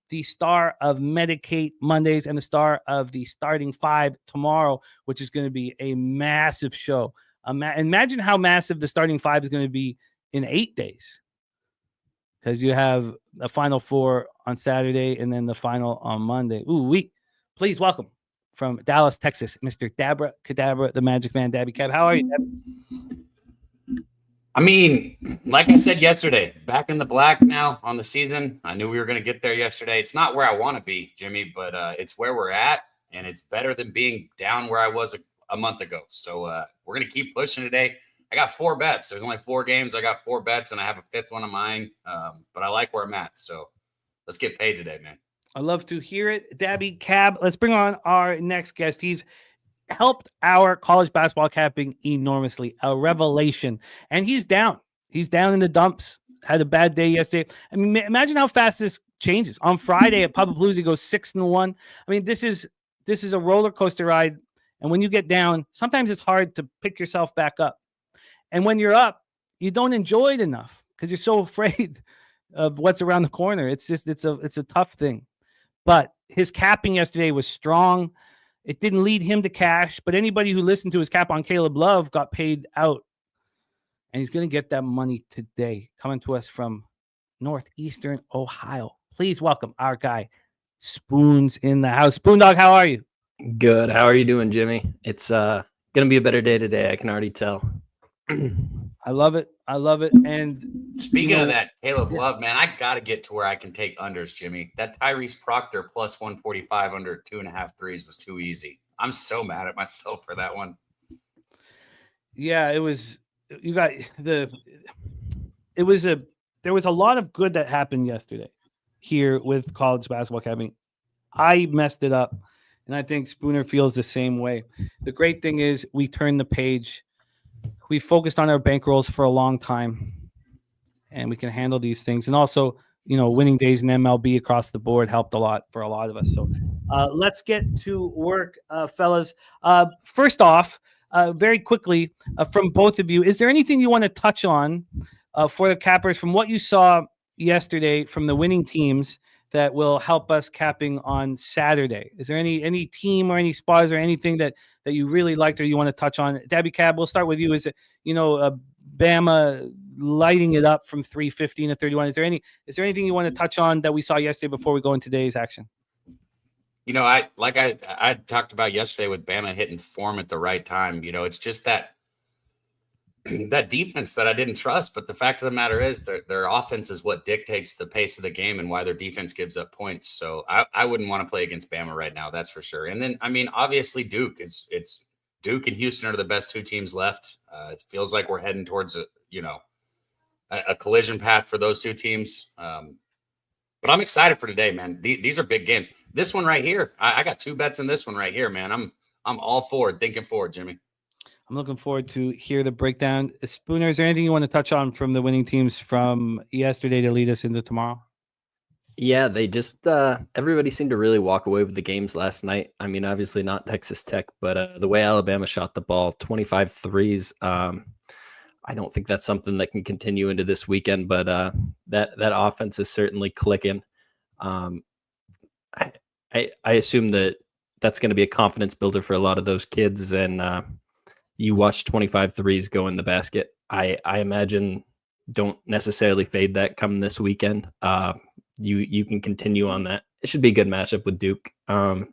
The star of Medicate Mondays and the star of the Starting 5 tomorrow, which is going to be a massive show. Imagine how massive the Starting 5 is going to be in 8 days, because you have a Final 4 on Saturday and then the final on Monday. Please welcome from Dallas, Texas, Mr. Dabra Cadabra, the Magic Man, Daby Cab. How are you, Dab? I mean, like I said yesterday, back in the black now on the season. I knew we were going to get there yesterday. It's not where I want to be, Jimmy, but it's where we're at, and it's better than being down where I was a month ago. So we're going to keep pushing today. I got 4 bets. There's only 4 games. I got 4 bets, and I have a 5th one of mine, but I like where I'm at. So let's get paid today, man. I love to hear it. Daby Cab, let's bring on our next guest. He's helped our college basketball capping enormously, a revelation. And he's down. He's down in the dumps. Had a bad day yesterday. I mean, imagine how fast this changes. On Friday at Pubcoin, he goes 6-1. I mean, this is a roller coaster ride. And when you get down, sometimes it's hard to pick yourself back up. And when you're up, you don't enjoy it enough because you're so afraid of what's around the corner. It's a tough thing. But his capping yesterday was strong. It didn't lead him to cash, but anybody who listened to his cap on Caleb Love got paid out. And he's going to get that money today. Coming to us from Northeastern Ohio. Please welcome our guy, Spoons in the house. Spoon Dog, how are you? Good. How are you doing, Jimmy? It's going to be a better day today. I can already tell. I love it. And speaking of that, Caleb Love, man, I got to get to where I can take unders, Jimmy. That Tyrese Proctor plus 145 under 2.5 threes was too easy. I'm so mad at myself for that one. Yeah, it was. There was a lot of good that happened yesterday here with college basketball capping. I messed it up, and I think Spooner feels the same way. The great thing is we turned the page. We focused on our bankrolls for a long time, and we can handle these things. And also, winning days in MLB across the board helped a lot for a lot of us. So let's get to work, fellas. First off, very quickly, from both of you, is there anything you want to touch on for the cappers from what you saw yesterday from the winning teams that will help us capping on Saturday? Is there any team or any spots or anything that you really liked or you want to touch on? Daby Cab, we'll start with you. Is it, Bama lighting it up from 315 to 31? Is there anything you want to touch on that we saw yesterday before we go into today's action? I talked about yesterday with Bama hitting form at the right time. It's just that defense that I didn't trust. But the fact of the matter is their offense is what dictates the pace of the game and why their defense gives up points. So I wouldn't want to play against Bama right now. That's for sure. And then, obviously Duke, it's Duke and Houston are the best 2 teams left. It feels like we're heading towards a collision path for those 2 teams. But I'm excited for today, man. These are big games. This one right here, I got 2 bets in this one right here, man. I'm all forward, thinking forward, Jimmy. I'm looking forward to hear the breakdown. Spooner, is there anything you want to touch on from the winning teams from yesterday to lead us into tomorrow? Yeah, they just everybody seemed to really walk away with the games last night. I mean, obviously not Texas Tech, but the way Alabama shot the ball, 25 threes. I don't think that's something that can continue into this weekend, but that offense is certainly clicking. I assume that's going to be a confidence builder for a lot of those kids, and you watch 25 threes go in the basket. I imagine don't necessarily fade that come this weekend. You can continue on that. It should be a good matchup with Duke. I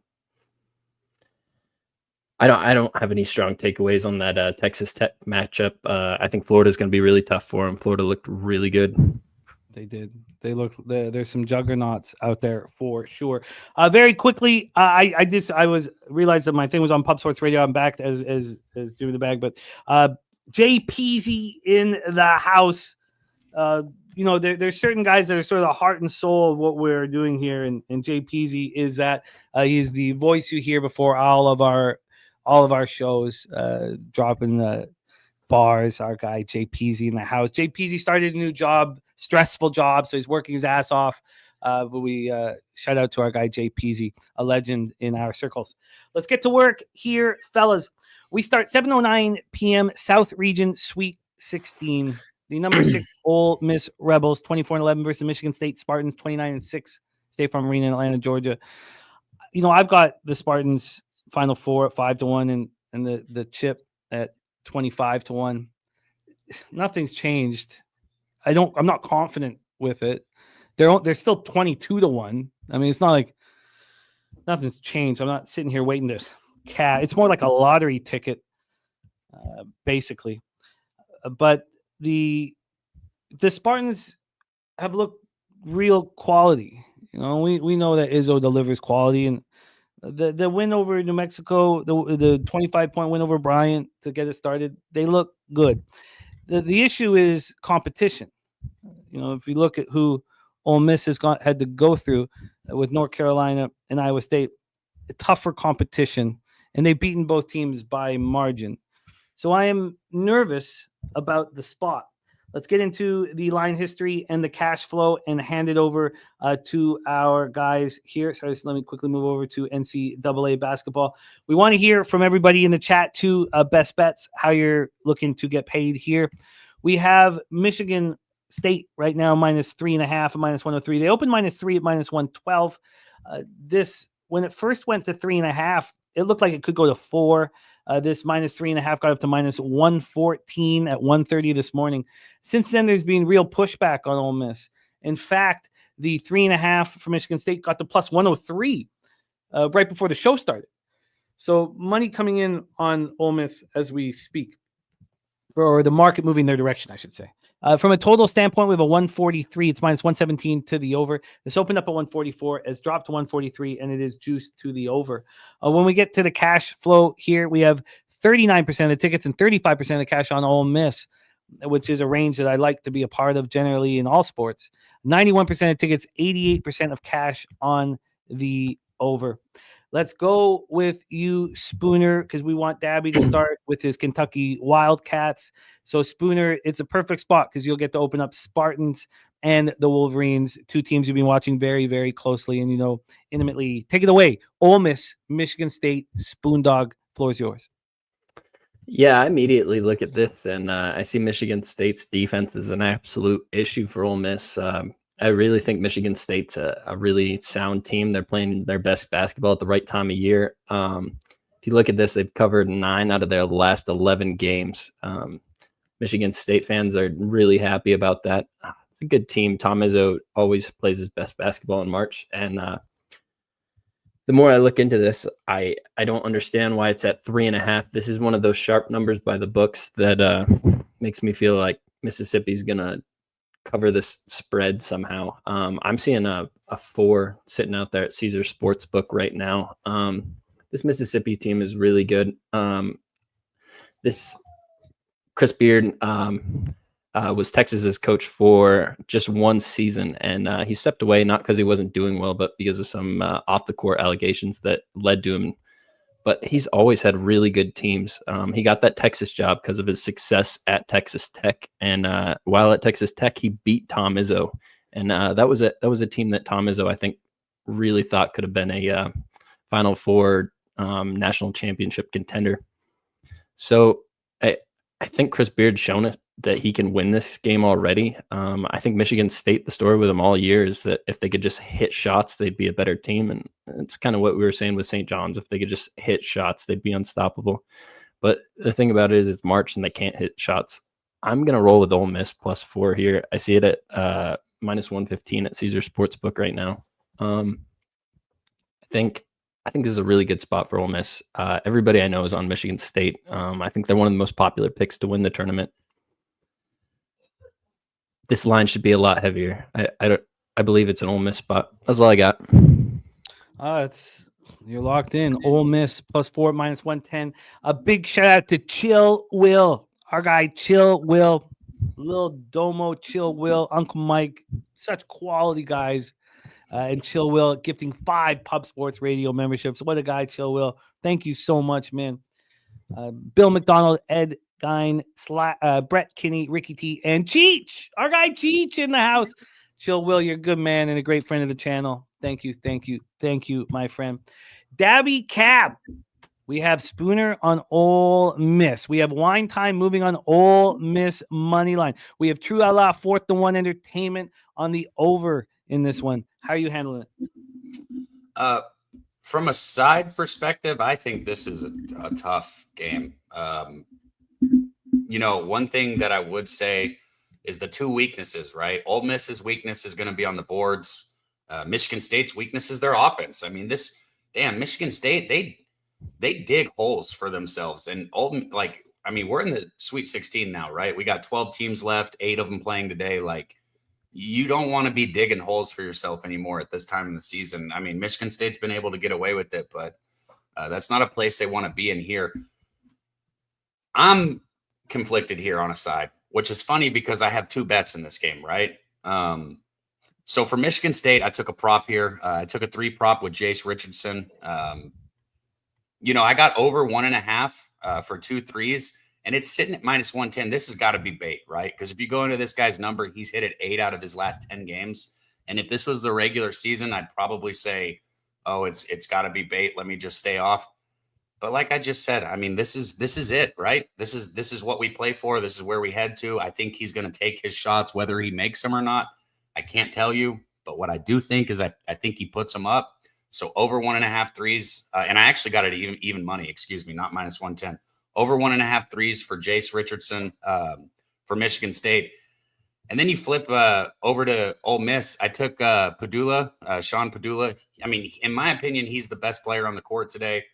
don't have any strong takeaways on that Texas Tech matchup. I think Florida's going to be really tough for them. Florida looked really good. They did. There's some juggernauts out there for sure. Very quickly, I realized that my thing was on Pub Sports Radio. I'm back as doing the bag, but Jay Peasy in the house. There's certain guys that are sort of the heart and soul of what we're doing here, and Jay Peasy is that. He's the voice you hear before all of our shows, dropping the bars. Our guy Jay Peasy in the house. Jay Peasy started a new job, stressful job, so he's working his ass off. But we shout out to our guy Jay Peasy, a legend in our circles. Let's get to work here, fellas. We start 7:09 p.m. South Region Sweet 16. The number 6 Ole Miss Rebels 24-11 versus Michigan State Spartans 29-6. State Farm Arena in Atlanta, Georgia. I've got the Spartans Final Four at 5-1 and the chip at 25-1. Nothing's changed. I'm not confident with it. They're still 22-1. I mean, it's not like nothing's changed. I'm not sitting here waiting to it's more like a lottery ticket, basically. But the Spartans have looked real quality. We know that Izzo delivers quality, and the win over New Mexico, the 25-point win over Bryant to get it started, they look good. The issue is competition. If you look at who Ole Miss had to go through with North Carolina and Iowa State, a tougher competition, and they've beaten both teams by margin. So I am nervous about the spot. Let's get into the line history and the cash flow and hand it over to our guys here. So let me quickly move over to NCAA basketball. We want to hear from everybody in the chat too, best bets, how you're looking to get paid here. We have Michigan State right now -3.5 at -103. They opened -3 at -112. When it first went to 3.5, it looked like it could go to 4. This -3.5 got up to -114 at 1:30 this morning. Since then, there's been real pushback on Ole Miss. In fact, the 3.5 for Michigan State got to +103 right before the show started. So money coming in on Ole Miss as we speak, or the market moving their direction, I should say. From a total standpoint, we have a 143. It's -117 to the over. This opened up at 144, has dropped to 143, and it is juiced to the over. When we get to the cash flow here, we have 39% of the tickets and 35% of the cash on Ole Miss, which is a range that I like to be a part of generally in all sports. 91% of tickets, 88% of cash on the over. Let's go with you, Spooner, because we want Daby to start with his Kentucky Wildcats. So, Spooner, it's a perfect spot because you'll get to open up Spartans and the Wolverines, two teams you've been watching very, very closely and intimately. Take it away. Ole Miss, Michigan State, Spoondog, floor is yours. Yeah, I immediately look at this and I see Michigan State's defense as an absolute issue for Ole Miss. I really think Michigan State's a really sound team. They're playing their best basketball at the right time of year. If you look at this, they've covered 9 out of their last 11 games. Michigan State fans are really happy about that. It's a good team. Tom Izzo always plays his best basketball in March. And the more I look into this, I don't understand why it's at 3.5. This is one of those sharp numbers by the books that makes me feel like Mississippi's going to cover this spread somehow. I'm seeing a 4 sitting out there at Caesars Sportsbook right now. This Mississippi team is really good. This Chris Beard was Texas's coach for just one season, and he stepped away not because he wasn't doing well, but because of some off the court allegations that led to him. But he's always had really good teams. He got that Texas job because of his success at Texas Tech, and while at Texas Tech, he beat Tom Izzo, and that was a team that Tom Izzo, I think, really thought could have been a Final Four national championship contender. So I think Chris Beard's shown it that he can win this game already. I think Michigan State, the story with them all year is that if they could just hit shots, they'd be a better team. And it's kind of what we were saying with St. John's. If they could just hit shots, they'd be unstoppable. But the thing about it is it's March and they can't hit shots. I'm going to roll with Ole Miss +4 here. I see it at -115 at Caesars Sportsbook right now. I think this is a really good spot for Ole Miss. Everybody I know is on Michigan State. I think they're one of the most popular picks to win the tournament. this line should be a lot heavier. I believe it's an Ole Miss spot. That's all I got. You're locked in. Ole Miss +4 -110. A big shout out to Chill Will, our guy Chill Will, Lil Domo, Chill Will, Uncle Mike, such quality guys. And Chill Will gifting 5 Pub Sports Radio memberships. What a guy, Chill Will. Thank you so much, man. Bill McDonald, Ed Gein, Brett Kinney, Ricky T, and Cheech, our guy Cheech in the house. Chill Will, you're a good man and a great friend of the channel. Thank you, my friend. Daby Cab. We have Spooner on Ole Miss. We have Wine Time moving on Ole Miss money line. We have True Allah 4-1 Entertainment on the over in this one. How are you handling it? From a side perspective, I think this is a tough game. One thing that I would say is the 2 weaknesses, right? Ole Miss's weakness is going to be on the boards. Michigan State's weakness is their offense. I mean, Michigan State, they dig holes for themselves. And we're in the Sweet 16 now, right? We got 12 teams left, 8 of them playing today. Like, you don't want to be digging holes for yourself anymore at this time in the season. I mean, Michigan State's been able to get away with it, but that's not a place they want to be in here. I'm conflicted here on a side, which is funny because I have 2 bets in this game, right? So for Michigan State, I took a prop here. I took a 3 prop with Jace Richardson. I got over 1.5 for 2 threes, and it's sitting at -110. This has got to be bait, right? Because if you go into this guy's number, he's hit it 8 out of his last 10 games. And if this was the regular season, I'd probably say, oh, it's got to be bait. Let me just stay off. But like I just said, I mean, this is it, right? This is what we play for. This is where we head to. I think he's going to take his shots, whether he makes them or not. I can't tell you, but what I do think is I think he puts them up. So over 1.5 threes, and I actually got it even money, not -110. Over 1.5 threes for Jace Richardson for Michigan State. And then you flip over to Ole Miss. I took Padula, Sean Padula. I mean, in my opinion, he's the best player on the court today.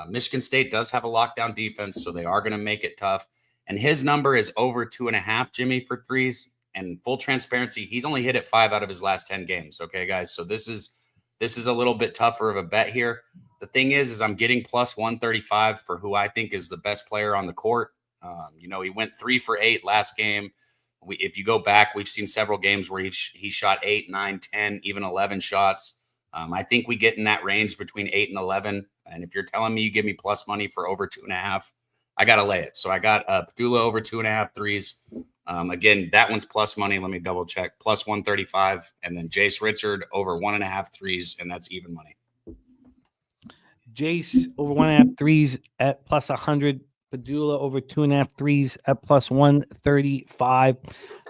Michigan State does have a lockdown defense, so they are going to make it tough. And his number is over 2.5, Jimmy, for threes. And full transparency, he's only hit it 5 out of his last 10 games. Okay, guys. So this is a little bit tougher of a bet here. The thing is I'm getting +135 for who I think is the best player on the court. He went 3 for 8 last game. If you go back, we've seen several games where he shot 8, 9, 10, even 11 shots. I think we get in that range between 8 and 11. And if you're telling me you give me plus money for over 2.5, I got to lay it. So I got Padula over 2.5 threes. Again, that one's plus money. Let me double check. +135. And then Jace Richard over 1.5 threes. And that's even money. Jace over 1.5 threes at +100. Padula over 2.5 threes at +135.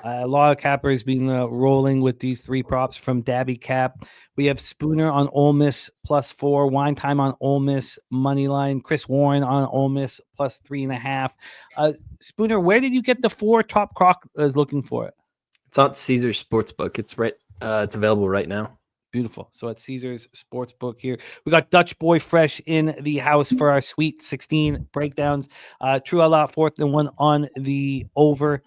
A lot of cappers been rolling with these 3 props from Daby Cab. We have Spooner on Ole Miss +4. Wine Time on Ole Miss money line. Chris Warren on Ole Miss +3.5. Spooner, where did you get the 4? Top Croc is looking for it. It's on Caesars Sportsbook. It's right. It's available right now. Beautiful. So at Caesars Sportsbook here, we got Dutch Boy Fresh in the house for our Sweet 16 breakdowns. True Allah 4-1 on the over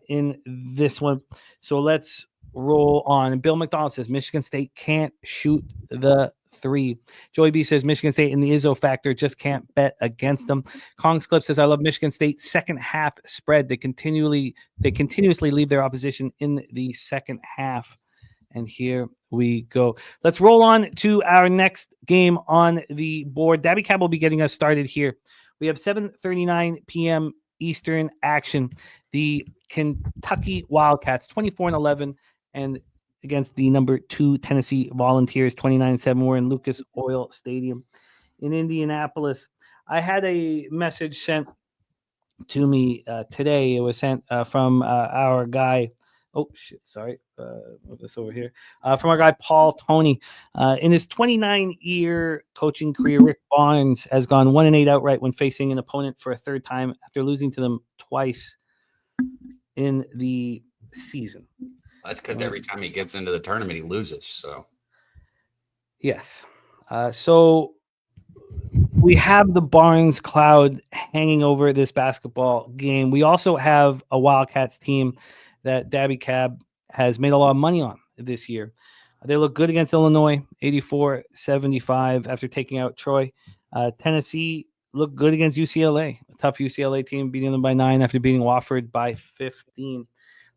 in this one. So let's roll on. Bill McDonald says Michigan State can't shoot the 3. Joey B says Michigan State in the Izzo factor, just can't bet against them. Kong's Clip says I love Michigan State second half spread. They continuously leave their opposition in the second half. And here we go. Let's roll on to our next game on the board. Daby Cab will be getting us started here. We have 7:39 p.m. Eastern action. The Kentucky Wildcats, 24-11, and against the number 2 Tennessee Volunteers, 29-7. We're in Lucas Oil Stadium in Indianapolis. I had a message sent to me today. It was sent from our guy. Oh, shit. Sorry. Move this over here. From our guy, Paul Toney. In his 29-year coaching career, Rick Barnes has gone 1-8 outright when facing an opponent for a third time after losing to them twice in the season. That's because every time he gets into the tournament, he loses. So, yes. So we have the Barnes cloud hanging over this basketball game. We also have a Wildcats team that Daby Cab has made a lot of money on this year. They look good against Illinois, 84-75 after taking out Troy. Tennessee looked good against UCLA, a tough UCLA team, beating them by 9 after beating Wofford by 15.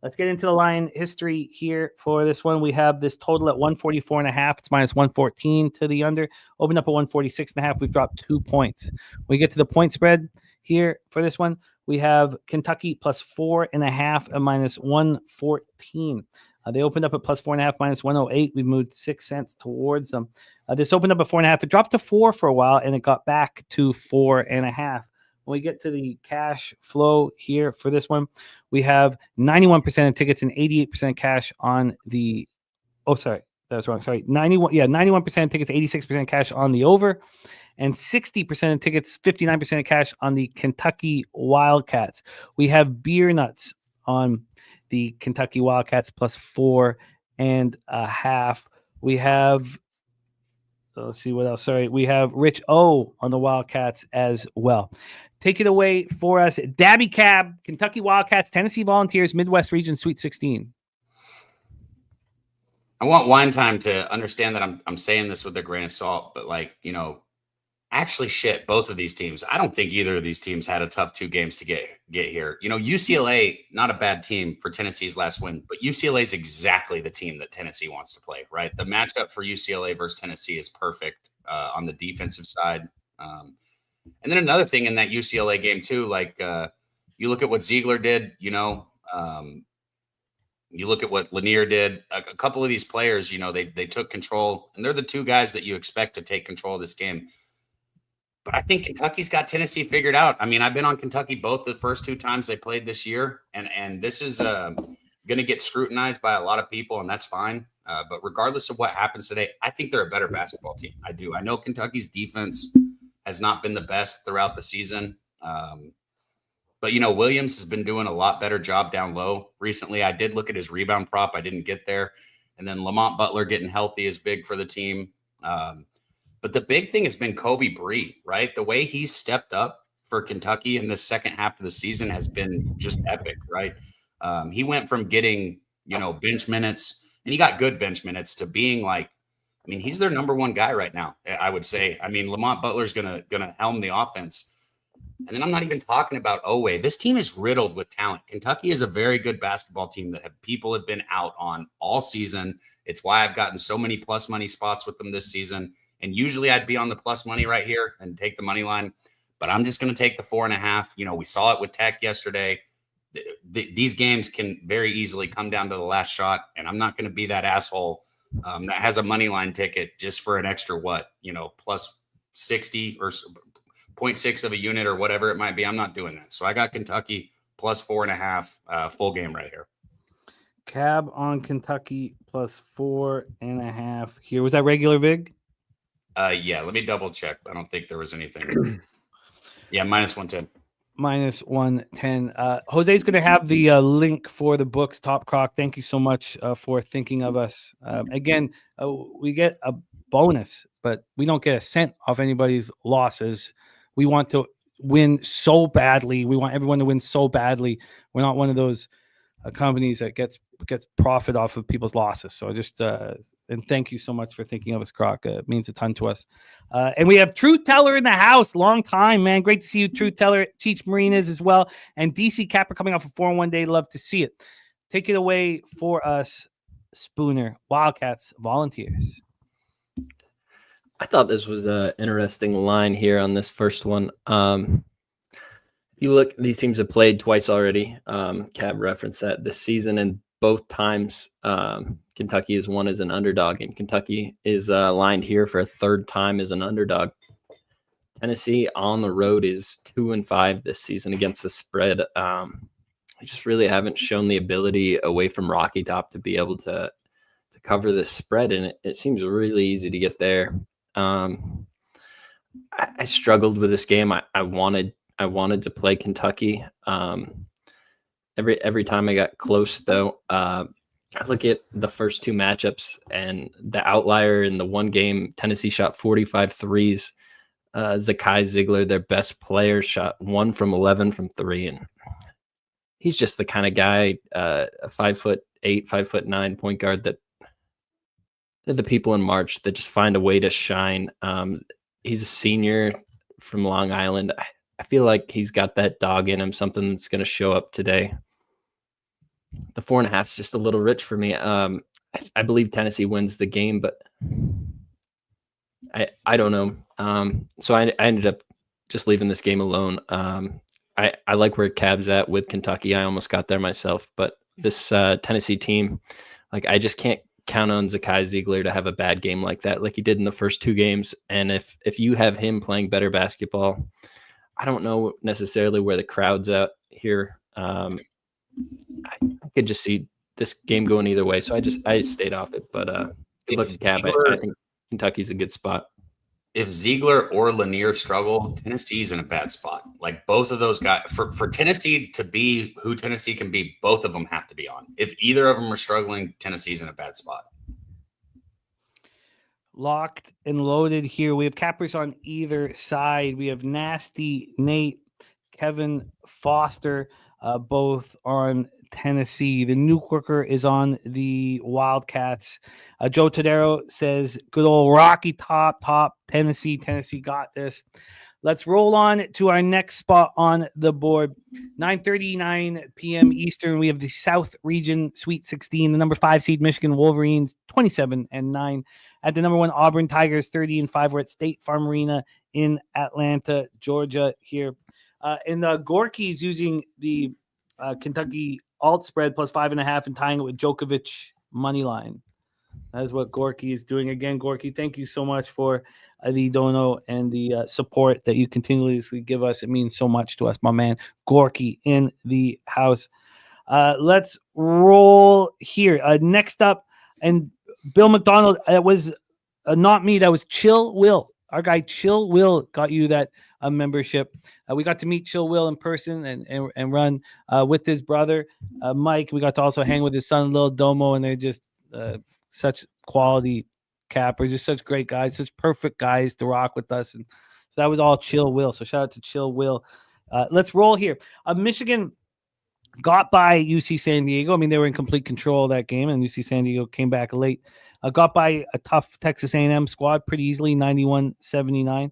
Let's get into the line history here for this one. We have this total at 144.5. It's minus 114 to the under. Opened up at 146.5. We've dropped 2 points. We get to the point spread here for this one. We have Kentucky plus 4.5 at minus 114. They opened up at plus 4.5, minus 108. We've moved 6 cents towards them. This opened up at 4.5. It dropped to 4 for a while, and it got back to 4.5. When we get to the cash flow here for this one, we have 91% of tickets and 88% cash on the. Oh, sorry, that was wrong. Sorry, 91% of tickets, 86% cash on the over, and 60% of tickets, 59% of cash on the Kentucky Wildcats. We have beer nuts on the Kentucky Wildcats plus 4.5. We have. Let's see what else. Sorry, we have Rich O on the Wildcats as well. Take it away for us, Daby Cab, Kentucky Wildcats, Tennessee Volunteers, Midwest Region, Sweet 16. I want Wine Time to understand that I'm saying this with a grain of salt, but actually both of these teams. I don't think either of these teams had a tough 2 games to get here. UCLA, not a bad team for Tennessee's last win, but UCLA is exactly the team that Tennessee wants to play, right? The matchup for UCLA versus Tennessee is perfect on the defensive side. And then another thing in that UCLA game too, you look at what Ziegler did, you look at what Lanier did. A couple of these players, they took control, and they're the 2 guys that you expect to take control of this game. But I think Kentucky's got Tennessee figured out. I mean, I've been on Kentucky both the first 2 times they played this year, and this is going to get scrutinized by a lot of people, and that's fine. But regardless of what happens today, I think they're a better basketball team. I do. I know Kentucky's defense has not been the best throughout the season. But, Williams has been doing a lot better job down low recently. I did look at his rebound prop. I didn't get there. And then Lamont Butler getting healthy is big for the team. But the big thing has been Kobe Bree, right? The way he's stepped up for Kentucky in the second half of the season has been just epic, right? He went from getting, bench minutes, and he got good bench minutes, to being he's their number 1 guy right now, I would say. I mean, Lamont Butler's gonna helm the offense. And then I'm not even talking about Oweh. This team is riddled with talent. Kentucky is a very good basketball team that people have been out on all season. It's why I've gotten so many plus money spots with them this season. And usually I'd be on the plus money right here and take the money line. But I'm just going to take the 4.5. We saw it with Tech yesterday. These games can very easily come down to the last shot. And I'm not going to be that asshole that has a money line ticket just for an extra plus 60 or 0.6 of a unit or whatever it might be. I'm not doing that. So I got Kentucky plus 4.5 full game right here. Cab on Kentucky plus 4.5 here. Was that regular vig? Yeah, let me double check. I don't think there was anything. Yeah, minus 110. Minus 110. Jose's going to have the link for the books, Top Croc. Thank you so much for thinking of us. Again, we get a bonus, but we don't get a cent off anybody's losses. We want to win so badly. We want everyone to win so badly. We're not one of those companies that gets profit off of people's losses. So just and thank you so much for thinking of us, Croc. It means a ton to us. And we have Truth Teller in the house. Long time, man. Great to see you, Truth Teller. Cheech Marinas as well. And DC Capper coming off a 4-1 day. Love to see it. Take it away for us, Spooner. Wildcats, Volunteers. I thought this was an interesting line here on this first one. You look, these teams have played twice already. Cab referenced that this season, and both times Kentucky has won as an underdog, and Kentucky is lined here for a 3rd time as an underdog. Tennessee on the road is 2-5 this season against the spread. I just really haven't shown the ability away from Rocky Top to be able to cover this spread, and it seems really easy to get there. I struggled with this game. I wanted to play Kentucky. Every time I got close, though, I look at the first 2 matchups, and the outlier in the one game, Tennessee shot 45 threes. Zakai Ziegler, their best player, shot 1 from 11 from 3. And he's just the kind of guy, a 5'8", 5'9" point guard that the people in March that just find a way to shine. He's a senior from Long Island. I feel like he's got that dog in him, something that's going to show up today. The 4.5 is just a little rich for me. I believe Tennessee wins the game, but I don't know. So I ended up just leaving this game alone. I like where Cab's at with Kentucky. I almost got there myself, but this Tennessee team, like, I just can't count on Zakai Ziegler to have a bad game like that, like he did in the first 2 games. And if you have him playing better basketball, I don't know necessarily where the crowd's at here. I could just see this game going either way. So I stayed off it, but good luck to Cab. I think Kentucky's a good spot. If Ziegler or Lanier struggle, Tennessee's in a bad spot. Like, both of those guys, for Tennessee to be who Tennessee can be, both of them have to be on. If either of them are struggling, Tennessee's in a bad spot. Locked and loaded here. We have cappers on either side. We have Nasty Nate, Kevin Foster, both on Tennessee. The New Quirker is on the Wildcats. Joe Tadero says, good old Rocky top, Tennessee. Tennessee got this. Let's roll on to our next spot on the board. 9:39 p.m. Eastern. We have the South Region Sweet 16. The number 5 seed Michigan Wolverines, 27-9. At the number 1 Auburn Tigers, 30-5. We're at State Farm Arena in Atlanta, Georgia. Here, and the Gorky's using the Kentucky alt spread plus 5.5 and tying it with Djokovic money line. That is what Gorky is doing. Again, Gorky, thank you so much for the dono and the support that you continuously give us. It means so much to us, my man. Gorky in the house. Let's roll here. Next up, and Bill McDonald, it was not me. That was Chill Will. Our guy Chill Will got you that membership. We got to meet Chill Will in person and run with his brother, Mike. We got to also hang with his son, Lil Domo, and they're just such quality cappers, just such great guys, such perfect guys to rock with us. And so that was all Chill Will. So shout out to Chill Will. Let's roll here. Michigan got by UC San Diego. I mean, they were in complete control of that game, and UC San Diego came back late. Got by a tough Texas A&M squad pretty easily, 91-79.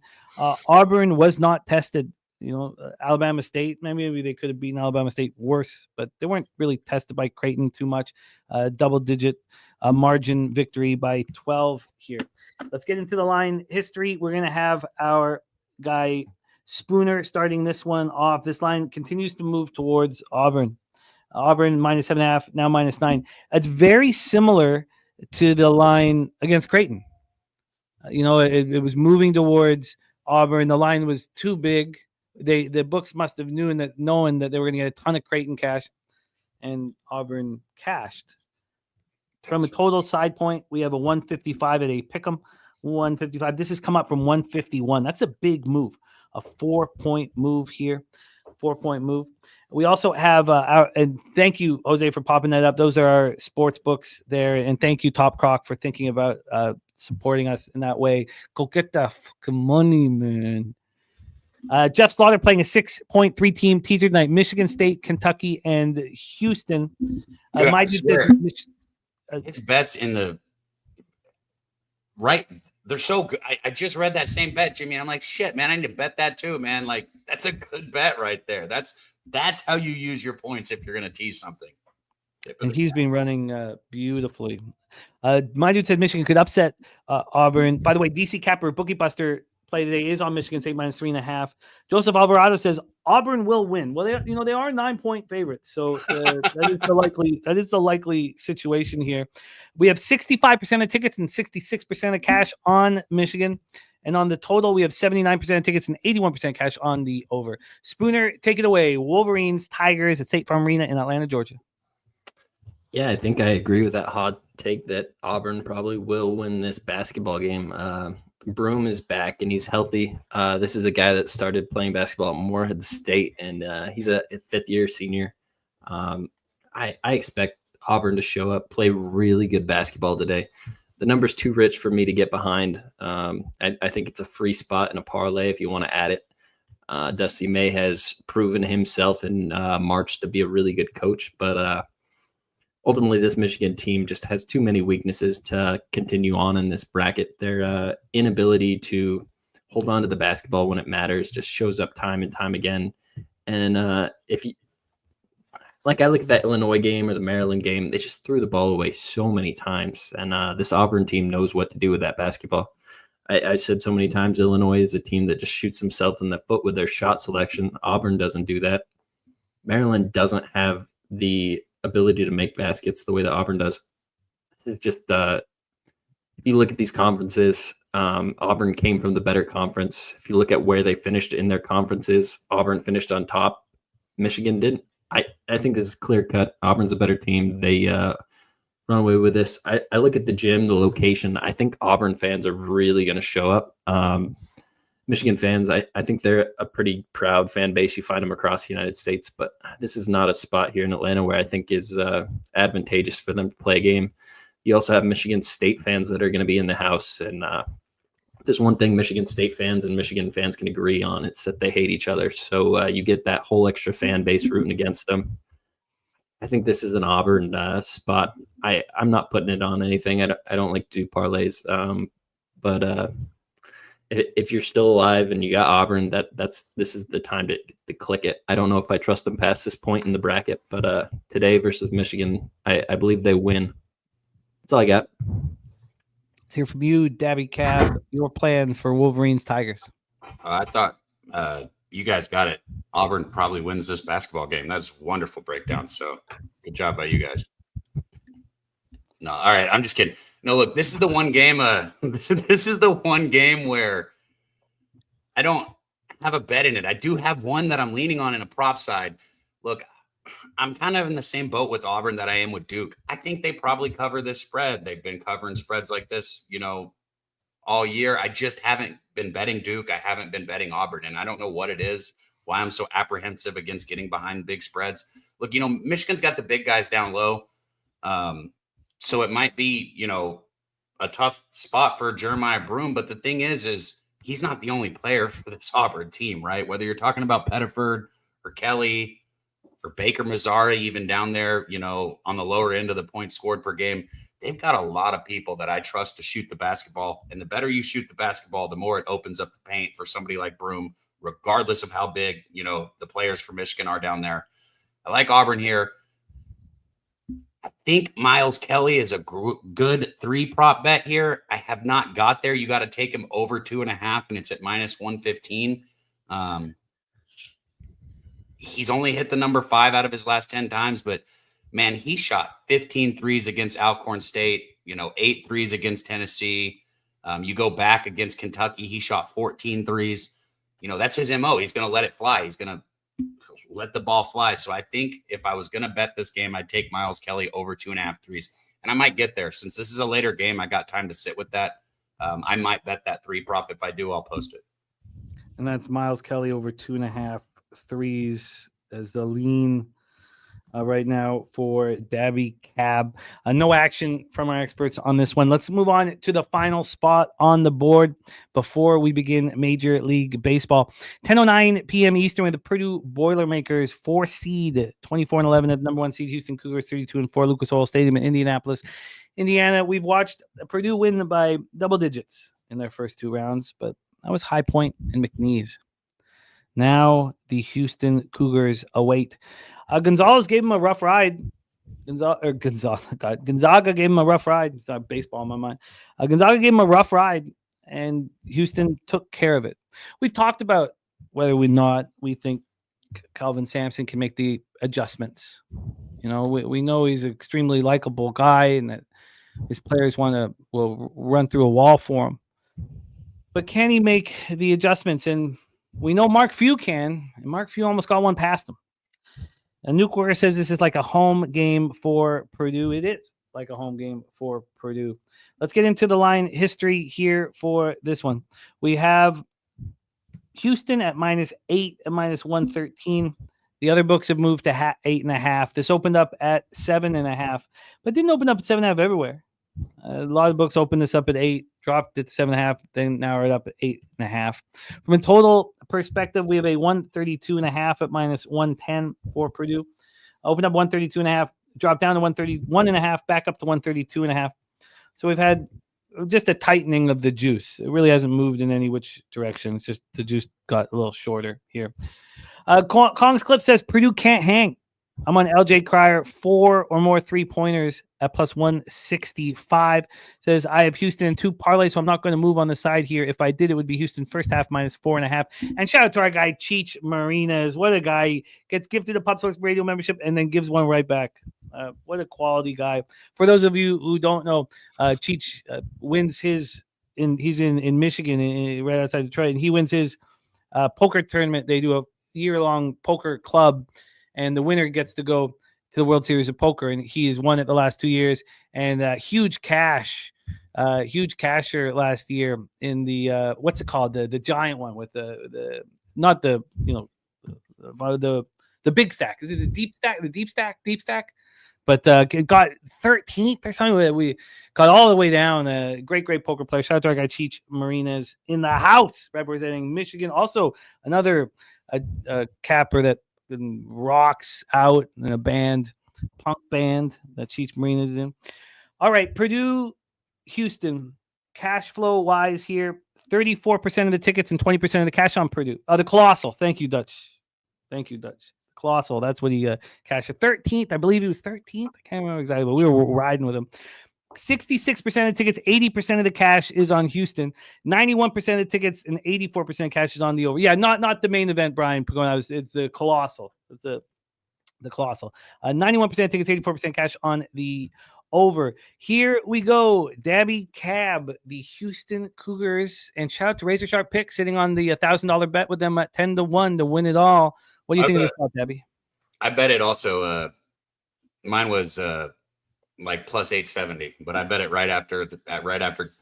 Auburn was not tested. You know, Alabama State, maybe they could have beaten Alabama State worse, but they weren't really tested by Creighton too much. Double-digit margin victory by 12 here. Let's get into the line history. We're going to have our guy Spooner starting this one off. This line continues to move towards Auburn. Auburn minus 7.5, now minus 9. It's very similar to the line against Creighton. It was moving towards Auburn. The line was too big. The books must have knowing that they were going to get a ton of Creighton cash, and Auburn cashed. From a total side point, we have a 155 at a pick'em. 155. This has come up from 151. That's a big move. A 4-point move here. 4-point move. We also have and thank you, Jose, for popping that up. Those are our sports books there. And thank you, Top Croc, for thinking about supporting us in that way. Go get that fucking money, man. Jeff Slaughter playing a 6.3 team teaser tonight. Michigan State, Kentucky, and Houston. It's bets in the right. They're so good. I just read that same bet, Jimmy, and I'm like, shit, man, I need to bet that too, man. Like, that's a good bet right there. That's how you use your points if you're going to tease something. And he's been running beautifully. My dude said Michigan could upset Auburn. By the way, DC Capper, Bookie Buster play today is on Michigan State minus 3.5. Joseph Alvarado says Auburn will win. Well, they are 9-point favorites, so that is the likely situation here. We have 65% of tickets and 66% of cash on Michigan, and on the total we have 79% of tickets and 81% cash on the over. Spooner, take it away. Wolverines, Tigers at State Farm Arena in Atlanta, Georgia. Yeah, I think I agree with that hot take that Auburn probably will win this basketball game. Broome is back and he's healthy. This is a guy that started playing basketball at Morehead State, and he's a fifth-year senior. I expect Auburn to show up, play really good basketball today. The number's too rich for me to get behind. I think it's a free spot in a parlay if you want to add it. Dusty May has proven himself in March to be a really good coach, but ultimately this Michigan team just has too many weaknesses to continue on in this bracket. Their inability to hold on to the basketball when it matters just shows up time and time again. And if you like, I look at that Illinois game or the Maryland game, they just threw the ball away so many times. And this Auburn team knows what to do with that basketball. I said so many times, Illinois is a team that just shoots themselves in the foot with their shot selection. Auburn doesn't do that. Maryland doesn't have the ability to make baskets the way that Auburn does. It's just, if you look at these conferences, Auburn came from the better conference. If you look at where they finished in their conferences, Auburn finished on top. Michigan didn't. I think this is clear cut. Auburn's a better team. They run away with this. I look at the gym, the location. I think Auburn fans are really going to show up. Michigan fans, I think they're a pretty proud fan base. You find them across the United States, but this is not a spot here in Atlanta where I think is advantageous for them to play a game. You also have Michigan State fans that are going to be in the house. And there's one thing Michigan State fans and Michigan fans can agree on. It's that they hate each other. So you get that whole extra fan base rooting against them. I think this is an Auburn spot. I'm not putting it on anything. I don't like to do parlays. But if you're still alive and you got Auburn, this is the time to click it. I don't know if I trust them past this point in the bracket, but today versus Michigan, I believe they win. That's all I got. Let's hear from you, Daby Cab. Your plan for Wolverines Tigers. I thought you guys got it. Auburn probably wins this basketball game. That's a wonderful breakdown. So good job by you guys. No, all right. I'm just kidding. No, look, this is the one game. This is the one game where I don't have a bet in it. I do have one that I'm leaning on in a prop side. Look, I'm kind of in the same boat with Auburn that I am with Duke. I think they probably cover this spread. They've been covering spreads like this, all year. I just haven't been betting Duke. I haven't been betting Auburn, and I don't know what it is, why I'm so apprehensive against getting behind big spreads. Look, Michigan's got the big guys down low. So it might be, a tough spot for Jeremiah Broome. But the thing is he's not the only player for this Auburn team, right? Whether you're talking about Pettiford or Kelly or Baker Mazzari, even down there, on the lower end of the points scored per game, they've got a lot of people that I trust to shoot the basketball. And the better you shoot the basketball, the more it opens up the paint for somebody like Broome, regardless of how big, the players from Michigan are down there. I like Auburn here. I think Miles Kelly is a good 3-prop bet here. I have not got there. You got to take him over 2.5, and it's at -115. He's only hit the number 5 out of his last 10 times, but man, he shot 15 threes against Alcorn State, 8 threes against Tennessee. You go back against Kentucky, he shot 14 threes. That's his MO. He's going to let it fly. He's going to let the ball fly. So I think if I was going to bet this game, I'd take Miles Kelly over 2.5 threes. And I might get there. Since this is a later game, I got time to sit with that. I might bet that 3-prop. If I do, I'll post it. And that's Miles Kelly over 2.5 threes as the lean right now for Daby Cab. No action from our experts on this one. Let's move on to the final spot on the board before we begin Major League Baseball. 10:09 p.m. Eastern with the Purdue Boilermakers 4 seed, 24-11 at number 1 seed Houston Cougars 32-4, Lucas Oil Stadium in Indianapolis, Indiana. We've watched Purdue win by double digits in their first 2 rounds, but that was High Point and McNeese. Now the Houston Cougars await. Gonzalez gave him a rough ride. Gonzaga gave him a rough ride. It's not baseball in my mind. Gonzaga gave him a rough ride, and Houston took care of it. We've talked about whether or not we think Calvin Sampson can make the adjustments. We know he's an extremely likable guy, and that his players will run through a wall for him. But can he make the adjustments? And we know Mark Few can, and Mark Few almost got one past him. And Newkwear says this is like a home game for Purdue. It is like a home game for Purdue. Let's get into the line history here for this one. We have Houston at -8 and -113. The other books have moved to 8.5. This opened up at 7.5, but didn't open up at 7.5 everywhere. A lot of books opened this up at 8. dropped it to 7.5, then now we're up at 8.5. From a total perspective, we have a 132.5 at minus 110 for Purdue. Opened up 132.5, dropped down to 131.5, back up to 132.5. So we've had just a tightening of the juice. It really hasn't moved in any which direction. It's just the juice got a little shorter here. Kong's Clip says Purdue can't hang. I'm on LJ Cryer, 4 or more 3-pointers at plus 165. Says I have Houston in 2 parlays, so I'm not going to move on the side here. If I did, it would be Houston first half minus 4.5. And shout out to our guy Cheech Marinas. What a guy. Gets gifted a Pub Sports Radio membership and then gives one right back. What a quality guy. For those of you who don't know, Cheech wins his he's in Michigan, right outside Detroit, and he wins his poker tournament. They do a year-long poker club, and the winner gets to go to the World Series of Poker, and he has won it the last 2 years. And huge casher last year in the what's it called, the giant one with the not the the big stack. Is it the deep stack? The deep stack. But it got 13th or something. We got all the way down. Great poker player. Shout out to our guy Cheech Marinas in the house representing Michigan. Also another capper that rocks out in a band, punk band that Cheech Marinas is in. All right, Purdue, Houston, cash flow wise here, 34% of the tickets and 20% of the cash on Purdue. The Colossal. Thank you, Dutch. Colossal. That's what he cashed at 13th. I believe he was 13th. I can't remember exactly, but we were riding with him. 66% of tickets, 80% of the cash is on Houston. 91% of the tickets and 84% cash is on the over. Yeah, not the main event, Brian Pagona. It's the Colossal. It's the Colossal. 91% tickets, 84% cash on the over. Here we go. Daby Cab, the Houston Cougars, and shout out to Razor Sharp Pick sitting on the $1,000 bet with them at 10-1 to win it all. What do you think of this, Debbie? I bet it also. Mine was like plus 870, but I bet it right after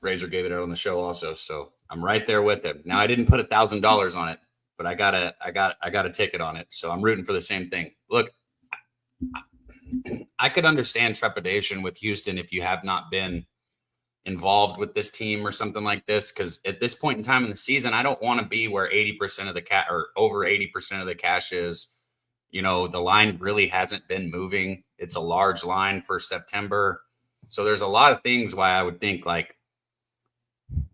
Razor gave it out on the show also. So I'm right there with him. Now I didn't put $1,000 on it, but I got a ticket on it. So I'm rooting for the same thing. Look, I could understand trepidation with Houston if you have not been involved with this team or something like this, because at this point in time in the season, I don't want to be where 80% of the cash or over 80% of the cash is. The line really hasn't been moving. It's a large line for September. So there's a lot of things why I would think like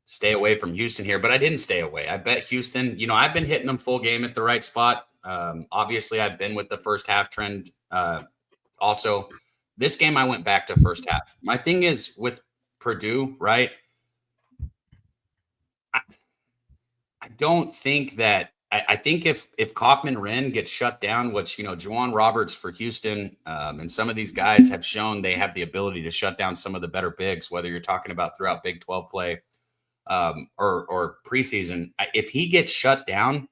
stay away from Houston here, but I didn't stay away. I bet Houston, I've been hitting them full game at the right spot. Obviously I've been with the first half trend. Also this game, I went back to first half. My thing is with Purdue, right? I don't think that I think if Kaufman-Wren gets shut down, which, Juwan Roberts for Houston and some of these guys have shown they have the ability to shut down some of the better bigs, whether you're talking about throughout Big 12 play or preseason. If he gets shut down,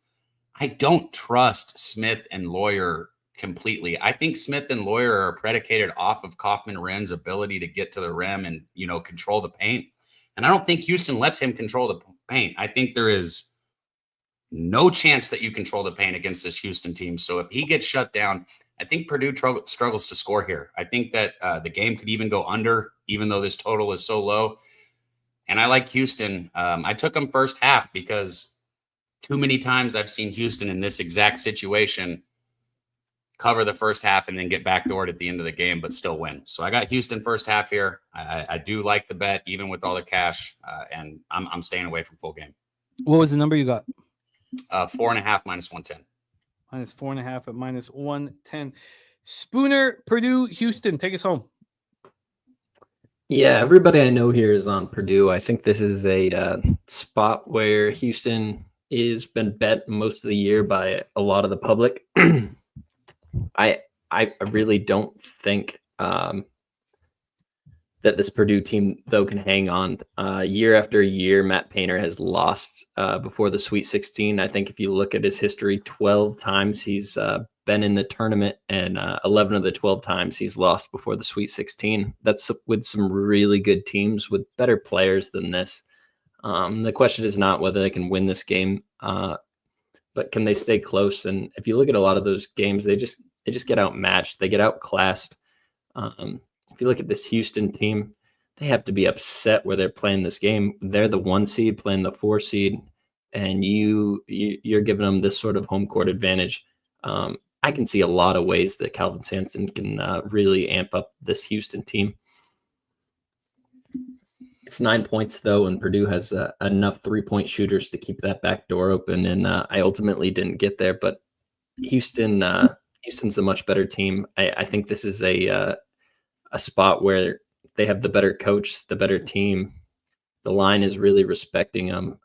I don't trust Smith and Lawyer completely. I think Smith and Lawyer are predicated off of Kaufman-Wren's ability to get to the rim and, control the paint. And I don't think Houston lets him control the paint. I think there is no chance that you control the paint against this Houston team. So if he gets shut down, I think Purdue struggles to score here. I think that the game could even go under, even though this total is so low. And I like Houston. I took them first half because too many times I've seen Houston in this exact situation cover the first half and then get backdoored at the end of the game, but still win. So I got Houston first half here. I do like the bet, even with all the cash, and I'm staying away from full game. What was the number you got? 4.5 minus 110. Minus 4.5 at minus 110. Spooner, Purdue, Houston. Take us home. Yeah, everybody I know here is on Purdue. I think this is a spot where Houston has been bet most of the year by a lot of the public. I really don't think that this Purdue team, though, can hang on. Year after year, Matt Painter has lost before the Sweet 16. I think if you look at his history, 12 times he's been in the tournament, and 11 of the 12 times he's lost before the Sweet 16. That's with some really good teams with better players than this. The question is not whether they can win this game, but can they stay close? And if you look at a lot of those games, they just get outmatched. They get outclassed. If you look at this Houston team, they have to be upset where they're playing this game. They're the 1 seed playing the 4 seed, and you're giving them this sort of home court advantage. I can see a lot of ways that Calvin Sampson can really amp up this Houston team. It's 9 points, though, and Purdue has enough three-point shooters to keep that back door open, and I ultimately didn't get there. But Houston's a much better team. I think this is a spot where they have the better coach, the better team. The line is really respecting them.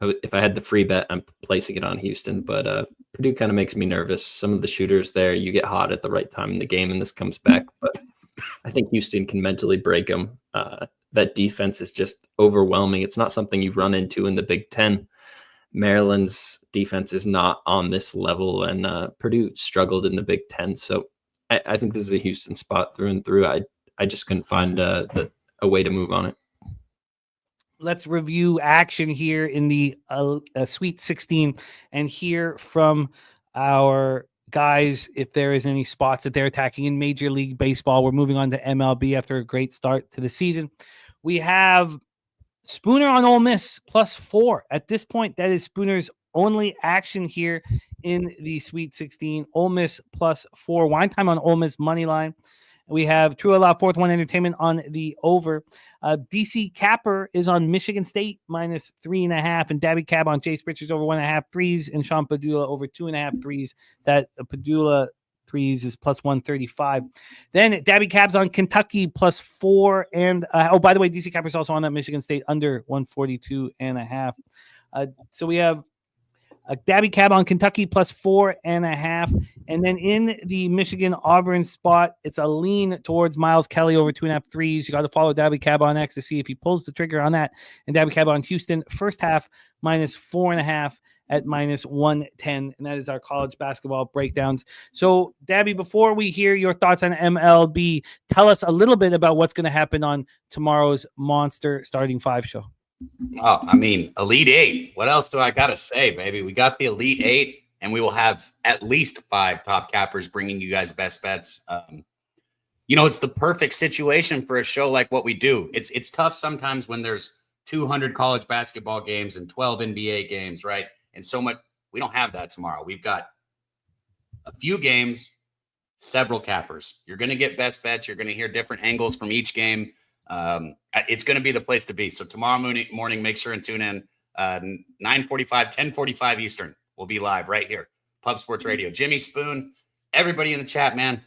If I had the free bet, I'm placing it on Houston, but Purdue kind of makes me nervous. Some of the shooters there, you get hot at the right time in the game, and this comes back. But I think Houston can mentally break them. That defense is just overwhelming. It's not something you run into in the Big Ten. Maryland's defense is not on this level, and Purdue struggled in the Big Ten. So I think this is a Houston spot through and through. I just couldn't find a way to move on it. Let's review action here in the Sweet 16 and hear from our guys if there is any spots that they're attacking in Major League Baseball. We're moving on to MLB after a great start to the season. We have Spooner on Ole Miss +4. At this point, that is Spooner's only action here in the Sweet 16. Ole Miss +4. Wine Time on Ole Miss money line. We have True Allow, Fourth One Entertainment on the over. DC Capper is on Michigan State -3.5, and Daby Cab on Chase Richards over 1.5 threes, and Sean Padula over 2.5 threes. That Padula threes is +135. Then Daby Cab's on Kentucky +4, and by the way, DC Capper's also on that Michigan State under 142.5. So we have Daby Cab on Kentucky +4.5. And then in the Michigan Auburn spot, it's a lean towards Miles Kelly over 2.5 threes. You got to follow Daby Cab on X to see if he pulls the trigger on that. And Daby Cab on Houston, first half -4.5 at -110. And that is our college basketball breakdowns. So, Daby, before we hear your thoughts on MLB, tell us a little bit about what's going to happen on tomorrow's Monster Starting Five show. Oh, I mean, Elite Eight. What else do I got to say, baby? We got the Elite Eight, and we will have at least 5 top cappers bringing you guys best bets. It's the perfect situation for a show like what we do. It's tough sometimes when there's 200 college basketball games and 12 NBA games, right? And so much. We don't have that tomorrow. We've got a few games, several cappers. You're going to get best bets. You're going to hear different angles from each game. It's going to be the place to be. So tomorrow morning, make sure and tune in. 9:45, 10:45 Eastern. We'll be live right here. Pub Sports Radio. Jimmy, Spoon, everybody in the chat, man.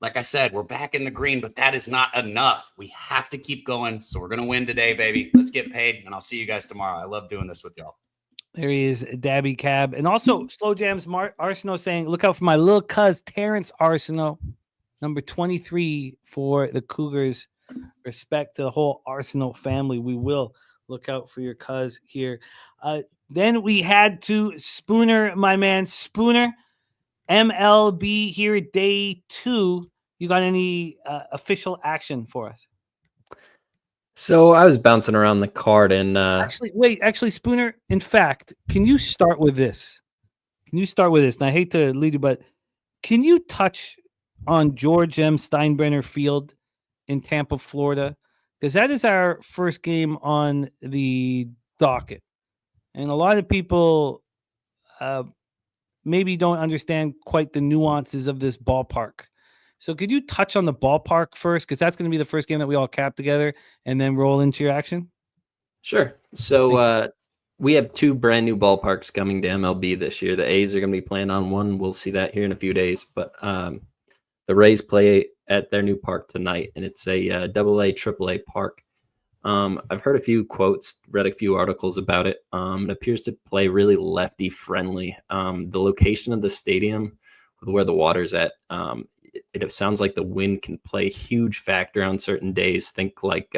Like I said, we're back in the green, but that is not enough. We have to keep going. So we're going to win today, baby. Let's get paid, and I'll see you guys tomorrow. I love doing this with y'all. There he is, Daby Cab. And also, Slow Jams Arsenault saying, look out for my little cuz, Terrence Arsenault, number 23 for the Cougars. Respect to the whole Arsenault family. We will look out for your cuz here. Then we had to Spooner, my man, Spooner. MLB here, day 2. You got any official action for us? So I was bouncing around the card and actually, Spooner, in fact, can you start with this? And I hate to lead you, but can you touch on George M. Steinbrenner Field in Tampa, Florida? Because that is our first game on the docket. And a lot of people maybe don't understand quite the nuances of this ballpark. So could you touch on the ballpark first? Because that's going to be the first game that we all cap together and then roll into your action. Sure. So we have 2 brand new ballparks coming to MLB this year. The A's are going to be playing on one. We'll see that here in a few days. But the Rays play at their new park tonight, and it's a AA, AAA park. I've heard a few quotes, read a few articles about it. It appears to play really lefty friendly. The location of the stadium, where the water's at, it sounds like the wind can play a huge factor on certain days. Think like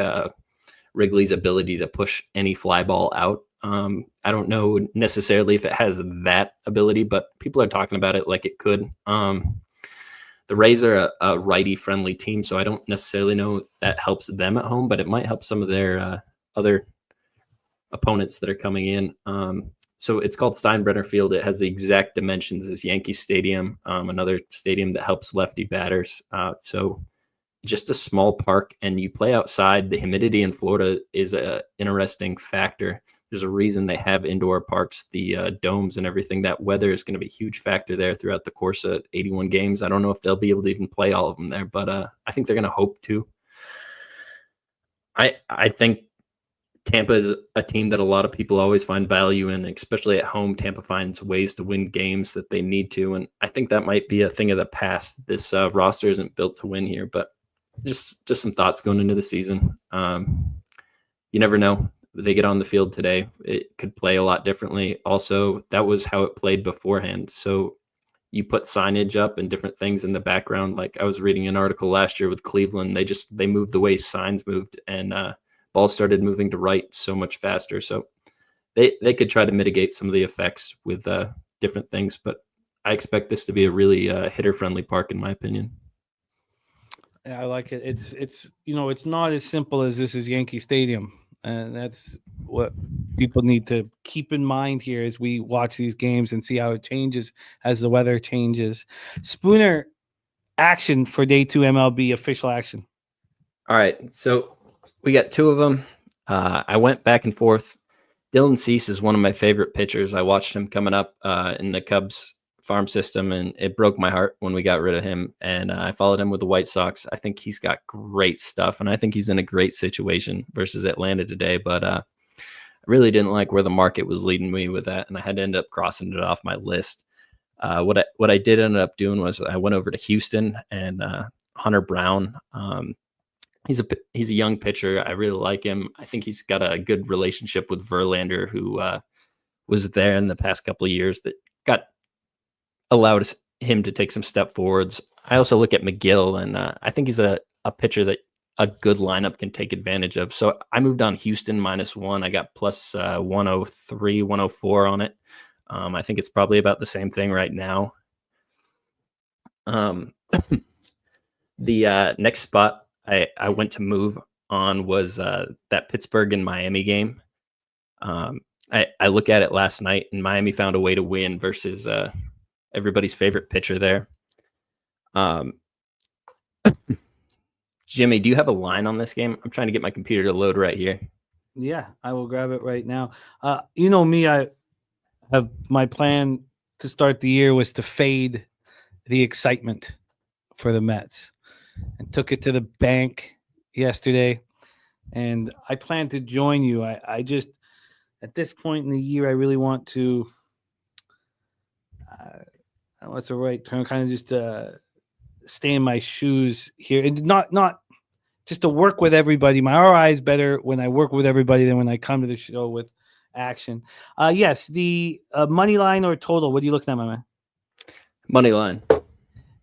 Wrigley's ability to push any fly ball out. I don't know necessarily if it has that ability, but people are talking about it like it could. The Rays are a righty-friendly team, so I don't necessarily know if that helps them at home, but it might help some of their other opponents that are coming in. So it's called Steinbrenner Field. It has the exact dimensions as Yankee Stadium, another stadium that helps lefty batters. So just a small park, and you play outside. The humidity in Florida is a interesting factor. There's a reason they have indoor parks, the domes and everything. That weather is going to be a huge factor there throughout the course of 81 games. I don't know if they'll be able to even play all of them there, but I think they're going to hope to. I think Tampa is a team that a lot of people always find value in, especially at home. Tampa finds ways to win games that they need to, and I think that might be a thing of the past. This roster isn't built to win here, but just some thoughts going into the season. You never know. If they get on the field today, it could play a lot differently. Also, that was how it played beforehand. So you put signage up and different things in the background. Like I was reading an article last year with Cleveland. They moved the way signs moved, and balls started moving to right so much faster. So they could try to mitigate some of the effects with different things, but I expect this to be a really hitter-friendly park, in my opinion. Yeah, I like it. It's it's not as simple as this is Yankee Stadium, and that's what people need to keep in mind here as we watch these games and see how it changes as the weather changes. Spooner, action for day 2 MLB official action. All right, so we got 2 of them. I went back and forth. Dylan Cease is one of my favorite pitchers. I watched him coming up in the Cubs farm system, and it broke my heart when we got rid of him. And I followed him with the White Sox. I think he's got great stuff, and I think he's in a great situation versus Atlanta today. But I really didn't like where the market was leading me with that, and I had to end up crossing it off my list. What I did end up doing was I went over to Houston and Hunter Brown. He's a young pitcher. I really like him. I think he's got a good relationship with Verlander, who was there in the past couple of years that allowed him to take some step forwards. I also look at McGill, and I think he's a pitcher that a good lineup can take advantage of. So I moved on Houston -1. I got plus 103, 104 on it. I think it's probably about the same thing right now. The next spot I went to move on was that Pittsburgh and Miami game. I look at it last night, and Miami found a way to win versus everybody's favorite pitcher there. Jimmy, do you have a line on this game? I'm trying to get my computer to load right here. Yeah, I will grab it right now. You know me, I have my plan to start the year was to fade the excitement for the Mets, and took it to the bank yesterday. And I plan to join you. I just, at this point in the year, I really want to, what's the right term? Kind of just stay in my shoes here, and not just to work with everybody. My ROI is better when I work with everybody than when I come to the show with action. Yes, the money line or total. What are you looking at, my man? Money line.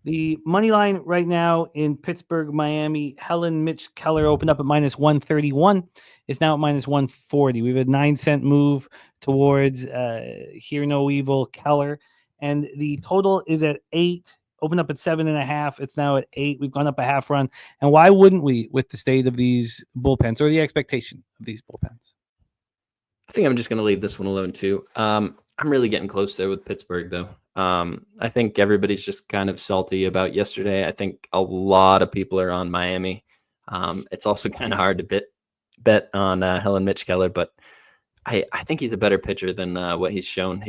The money line right now in Pittsburgh, Miami, Helen Mitch Keller opened up at -131. It's now at -140. We have a 9-cent move towards Hear No Evil Keller. And the total is at 8. Opened up at 7.5. It's now at 8. We've gone up a half run. And why wouldn't we with the state of these bullpens or the expectation of these bullpens? I think I'm just going to leave this one alone too. I'm really getting close there with Pittsburgh, though. I think everybody's just kind of salty about yesterday. I think a lot of people are on Miami. It's also kind of hard to bet on Helen Mitch Keller, but I think he's a better pitcher than what he's shown.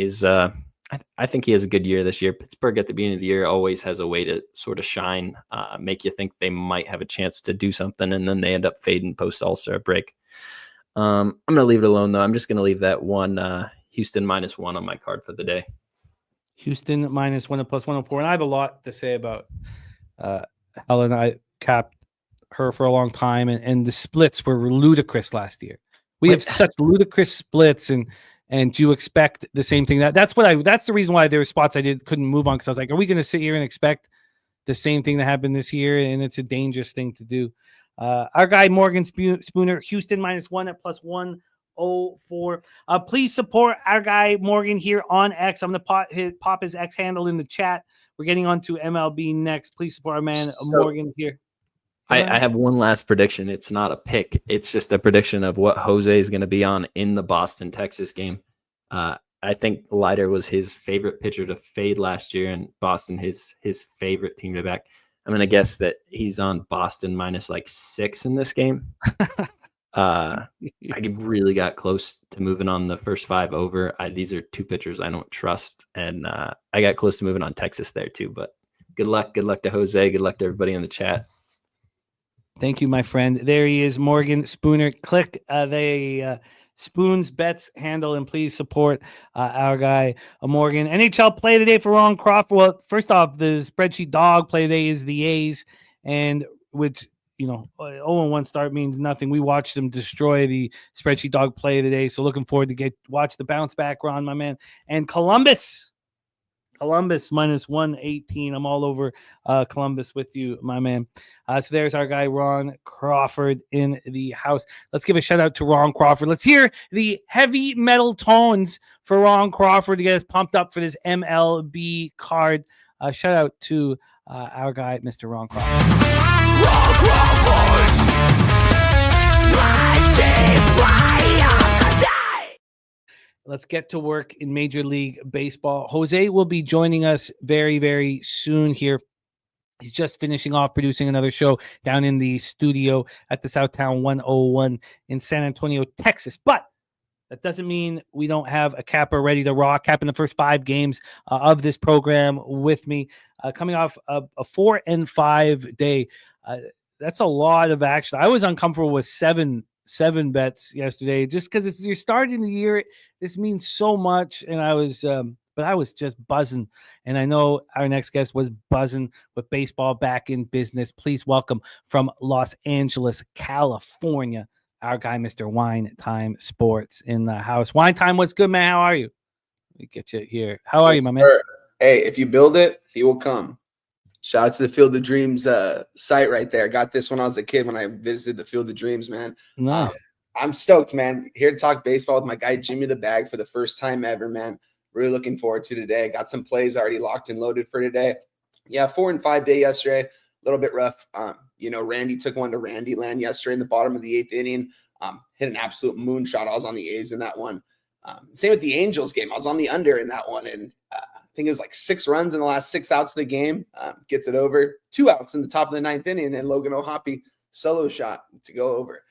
I think he has a good year this year. Pittsburgh at the beginning of the year always has a way to sort of shine, make you think they might have a chance to do something, and then they end up fading post All-Star break. I'm going to leave it alone, though. I'm just going to leave that one Houston -1 on my card for the day. Houston -1 at plus 104. And I have a lot to say about Helen. I capped her for a long time, and the splits were ludicrous last year. We have such ludicrous splits, and do you expect the same thing? That's the reason why there were spots I couldn't move on, because I was like, are we going to sit here and expect the same thing that happened this year? And it's a dangerous thing to do. Our guy Morgan Spooner, Houston -1 at plus 104. Please support our guy Morgan here on X. I'm going to pop his X handle in the chat. We're getting on to MLB next. Please support our man Morgan here. I have one last prediction. It's not a pick. It's just a prediction of what Jose is going to be on in the Boston, Texas game. I think Leiter was his favorite pitcher to fade last year, and Boston his favorite team to back. I'm gonna guess that he's on Boston minus like 6 in this game. I really got close to moving on the first 5 over. These are 2 pitchers I don't trust, and I got close to moving on Texas there too. But good luck to Jose. Good luck to everybody in the chat. Thank you, my friend. There he is, Morgan Spooner. Click the Spoons Bets handle and please support our guy, Morgan. NHL play today for Ron Crawford. Well, first off, the spreadsheet dog play today is the A's, and which, 0-1 start means nothing. We watched them destroy the spreadsheet dog play today, so looking forward to watch the bounce back, Ron, my man. And Columbus minus 118. I'm all over Columbus with you, my man. So there's our guy, Ron Crawford, in the house. Let's give a shout out to Ron Crawford. Let's hear the heavy metal tones for Ron Crawford to get us pumped up for this MLB card. Shout out to our guy, Mr. Ron Crawford. Ron Crawford! Let's get to work in Major League Baseball. Jose will be joining us very, very soon here. He's just finishing off producing another show down in the studio at the Southtown 101 in San Antonio, Texas. But that doesn't mean we don't have a capper ready to rock, capping the first 5 games of this program with me. Coming off a 4-5 day. That's a lot of action. I was uncomfortable with seven bets yesterday, just because you're starting the year. This means so much, and I was just buzzing. And I know our next guest was buzzing with baseball back in business. Please welcome from Los Angeles, California, our guy, Mr. Wine Time Sports, in the house. Wine Time, what's good, man? How are you? Let me get you here. How are you, my man? Hey, if you build it, he will come. Shout out to the Field of Dreams site right there. I got this when I was a kid when I visited the Field of Dreams, man. Nice. I'm stoked, man. Here to talk baseball with my guy, Jimmy the Bag, for the first time ever, man. Really looking forward to today. Got some plays already locked and loaded for today. Yeah, 4-5 day yesterday. A little bit rough. Randy took one to Randy land yesterday in the bottom of the 8th inning. Hit an absolute moonshot. I was on the A's in that one. Same with the Angels game. I was on the under in that one, and I think it was like 6 runs in the last 6 outs of the game. Gets it over. 2 outs in the top of the 9th inning, and Logan O'Hoppe solo shot to go over.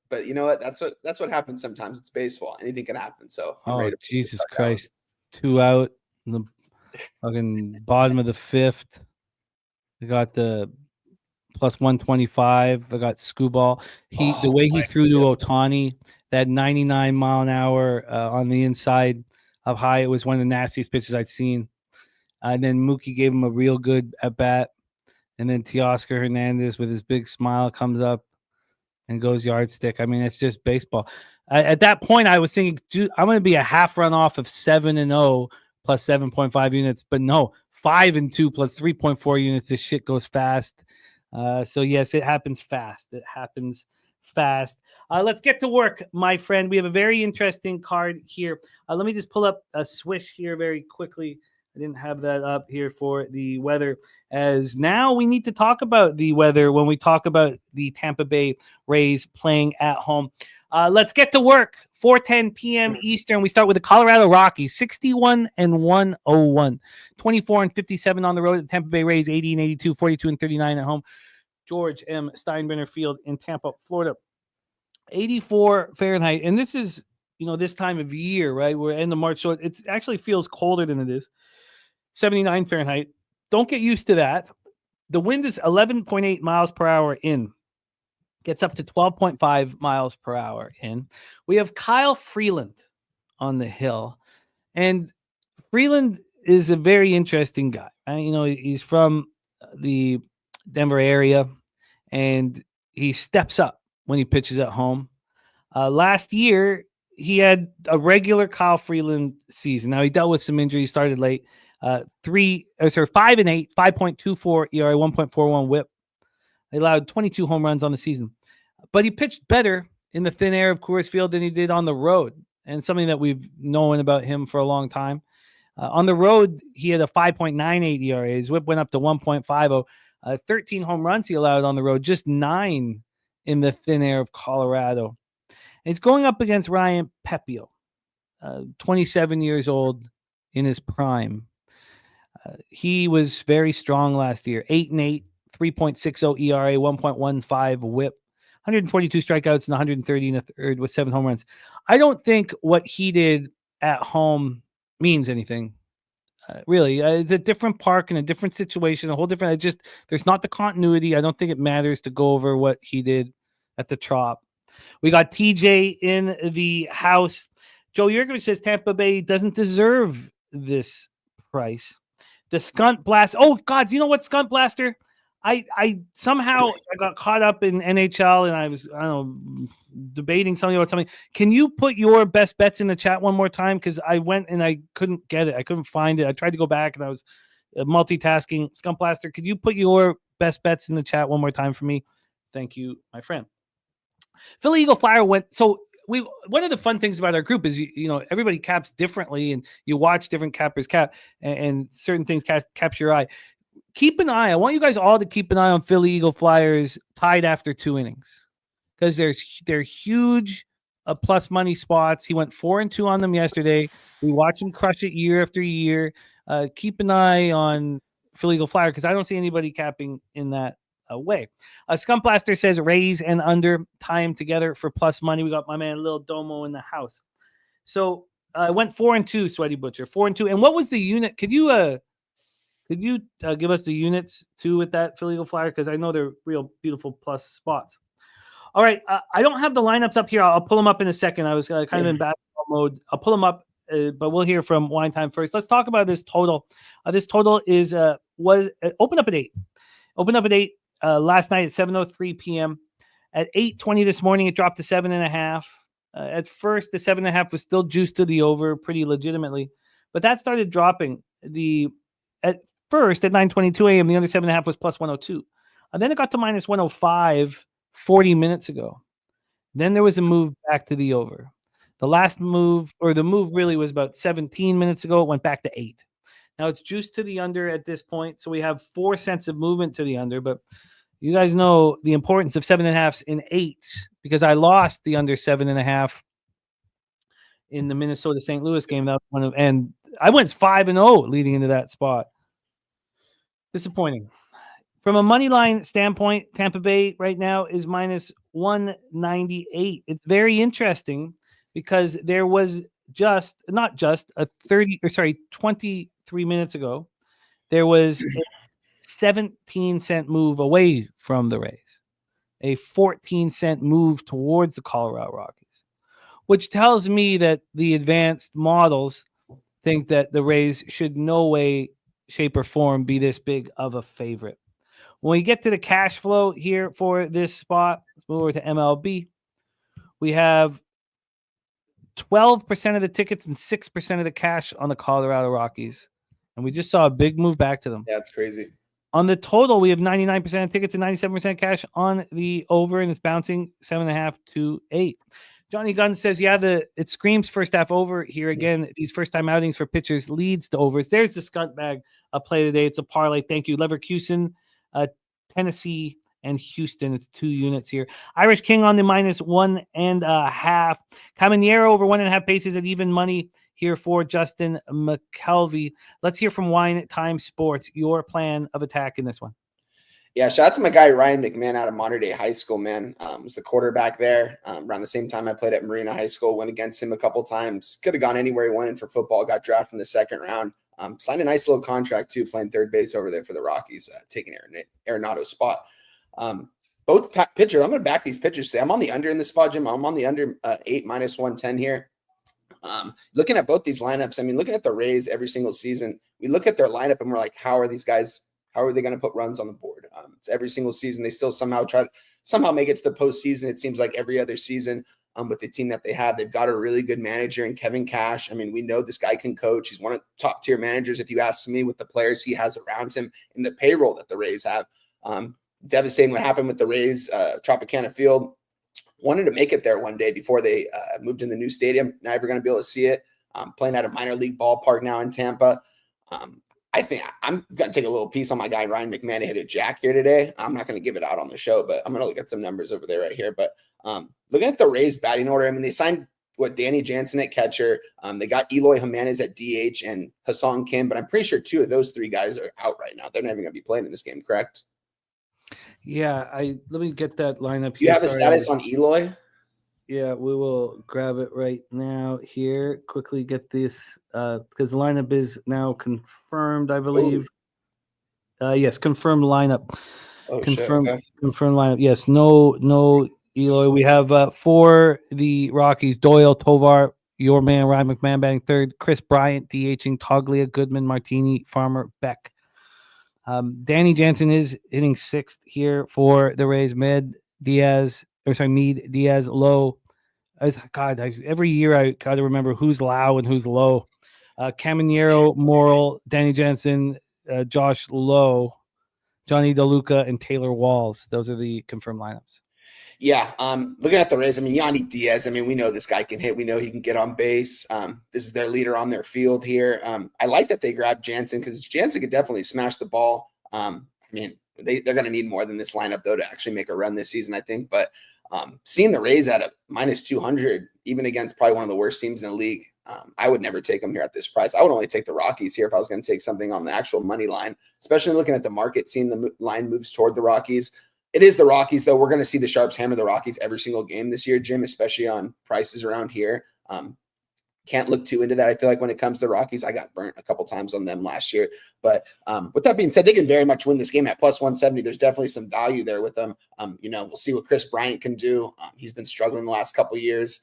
But you know what? That's what happens sometimes. It's baseball. Anything can happen. So Jesus Christ. 2 out in the fucking bottom of the 5th. I got the plus 125. I got Scooball. The way he threw to Ohtani, that 99 mile an hour on the inside of high, it was one of the nastiest pitches I'd seen. And then Mookie gave him a real good at bat. And then Teoscar Hernandez with his big smile comes up and goes yardstick. I mean, it's just baseball. At that point, I was thinking, dude, I'm going to be a half run off of 7-0 plus 7.5 units. But no, 5-2 plus 3.4 units. This shit goes fast. So, yes, it happens fast. It happens fast. Let's get to work, my friend. We have a very interesting card here. Let me just pull up a swish here very quickly. I didn't have that up here for the weather, as now we need to talk about the weather when we talk about the Tampa Bay Rays playing at home. Let's get to work. 4:10 p.m. Eastern. We start with the Colorado Rockies, 61-101, 24-57 on the road. The Tampa Bay Rays, 80-82, 42-39 at home. George M. Steinbrenner Field in Tampa, Florida. 84 Fahrenheit. And this is, this time of year, right? We're in the March, so it actually feels colder than it is. 79 Fahrenheit. Don't get used to that. The wind is 11.8 miles per hour in. Gets up to 12.5 miles per hour in. We have Kyle Freeland on the hill. And Freeland is a very interesting guy. Right? He's from the Denver area, and he steps up when he pitches at home. Last year, he had a regular Kyle Freeland season. Now, he dealt with some injuries, started late. 5-8, 5.24 ERA, 1.41 whip. He allowed 22 home runs on the season. But he pitched better in the thin air of Coors Field than he did on the road, and something that we've known about him for a long time. On the road, he had a 5.98 ERA. His whip went up to 1.50. 13 home runs he allowed on the road, just 9 in the thin air of Colorado. And he's going up against Ryan Pepio, 27 years old in his prime. He was very strong last year, 8-8, 3.60 ERA, 1.15 WHIP, 142 strikeouts, and 130 in the third with 7 home runs. I don't think what he did at home means anything. Really, it's a different park and a different situation, a whole different. There's not the continuity. I don't think it matters to go over what he did at the Trop. We got TJ in the house. Joe Yurkovich says Tampa Bay doesn't deserve this price. The Skunt Blast. Oh God, you know what, Skunt Blaster? I somehow got caught up in NHL and I was debating something about something. Can you put your best bets in the chat one more time? Because I went and I couldn't get it. I couldn't find it. I tried to go back and I was multitasking. Skunt Blaster, could you put your best bets in the chat one more time for me? Thank you, my friend. Philly Eagle Flyer went. So one of the fun things about our group is everybody caps differently and you watch different cappers cap and certain things catch your eye. Keep an eye. I want you guys all to keep an eye on Philly Eagle Flyers tied after 2 innings because they're huge plus money spots. He went 4-2 on them yesterday. We watch him crush it year after year. Keep an eye on Philly Eagle Flyer because I don't see anybody capping in that way. Scum Blaster says Rays and under time together for plus money. We got my man Lil Domo in the house. So I went 4-2, Sweaty Butcher, 4-2. And what was the unit? Could you give us the units too with that Philly Eagle Flyer? Because I know they're real beautiful plus spots. All right. I don't have the lineups up here. I'll pull them up in a second. I was kind of in basketball mode. I'll pull them up, but we'll hear from Wine Time first. Let's talk about this total. This total is was opened up at 8. Opened up at 8 last night at 7:03 p.m. At 8:20 this morning, it dropped to 7.5. At first, the 7.5 was still juiced to the over pretty legitimately, but that started dropping. At first, at 9:22 a.m., the under 7.5 was plus 102. And then it got to minus 105 40 minutes ago. Then there was a move back to the over. The last move, or the move really was about 17 minutes ago. It went back to 8. Now it's juiced to the under at this point. So we have 4 cents of movement to the under. But you guys know the importance of 7.5s in 8s because I lost the under 7.5 in the Minnesota St. Louis game. That was one of, and I went 5-0 leading into that spot. Disappointing. From a money line standpoint, Tampa Bay right now is minus 198. It's very interesting because there was 23 minutes ago, there was a 17-cent move away from the Rays, a 14-cent move towards the Colorado Rockies, which tells me that the advanced models think that the Rays should no way, shape, or form be this big of a favorite. When we get to the cash flow here for this spot, let's move over to MLB. We have 12% of the tickets and 6% of the cash on the Colorado Rockies. And we just saw a big move back to them. Yeah, it's crazy. On the total, we have 99% of tickets and 97% cash on the over, and it's bouncing 7.5 to 8. Johnny Gunn says, it screams first half over here again. These first-time outings for pitchers leads to overs. There's the Skunt Bag play today. It's a parlay. Thank you. Leverkusen, Tennessee, and Houston. It's 2 units here. Irish King on the minus 1.5. Caminero over 1.5 bases at even money here for Justin McKelvey. Let's hear from Wine Time Sports, your plan of attack in this one. Yeah, shout out to my guy Ryan McMahon out of Monterey Day High School, man. Was the quarterback there. Around the same time I played at Marina High School, went against him a couple times. Could have gone anywhere he wanted for football. Got drafted in the 2nd round. Signed a nice little contract, too, playing third base over there for the Rockies, taking Arenado's spot. Both pitchers, I'm going to back these pitchers today. I'm on the under in this spot, Jim. I'm on the under 8 minus 110 here. Looking at both these lineups, I mean, looking at the Rays every single season, we look at their lineup and we're like, how are these guys? How are they going to put runs on the board? It's every single season. They still somehow make it to the postseason. It seems like every other season with the team that they have. They've got a really good manager in Kevin Cash. I mean, we know this guy can coach. He's one of the top tier managers, if you ask me, with the players he has around him and the payroll that the Rays have. Devastating what happened with the Rays, Tropicana Field. Wanted to make it there one day before they moved in the new stadium. Never going to be able to see it. Playing at a minor league ballpark now in Tampa. I think I'm going to take a little piece on my guy, Ryan McMahon, to hit a jack here today. I'm not going to give it out on the show, but I'm going to look at some numbers over there right here. But looking at the Rays batting order, I mean, they signed Danny Jansen at catcher. They got Eloy Jimenez at DH and Hassan Kim, but I'm pretty sure 2 of those 3 guys are out right now. They're not even going to be playing in this game, correct? Yeah, let me get that lineup Do here. you have a Sorry, status on Eloy? Yeah, we will grab it right now here. Quickly get this because the lineup is now confirmed, I believe. Yes, confirmed lineup. Oh shit. Confirmed Okay. confirmed lineup. Yes, no Eloy. We have for the Rockies, Doyle, Tovar, your man, Ryan McMahon batting third, Chris Bryant DHing, Toglia, Goodman, Martini, Farmer, Beck. Danny Jansen is hitting sixth here for the Rays. Mead, Diaz, Low. Every year I got to remember who's Lau and who's Low. Caminero, Morrill, Danny Jansen, Josh Lowe, Johnny DeLuca, and Taylor Walls. Those are the confirmed lineups. Yeah, looking at the Rays, I mean, Yanni Diaz, I mean, we know this guy can hit. We know he can get on base. This is their leader on their field here. I like that they grabbed Jansen because Jansen could definitely smash the ball. I mean, they're going to need more than this lineup, though, to actually make a run this season, I think. But seeing the Rays at a minus 200, even against probably one of the worst teams in the league, I would never take them here at this price. I would only take the Rockies here if I was going to take something on the actual money line, especially looking at the market, seeing the line moves toward the Rockies. It is the Rockies, though. We're going to see the Sharps hammer the Rockies every single game this year, Jim, especially on prices around here. Can't look too into that. I feel like when it comes to the Rockies, I got burnt a couple times on them last year. But with that being said, they can very much win this game at plus 170. There's definitely some value there with them. We'll see what Chris Bryant can do. He's been struggling the last couple of years.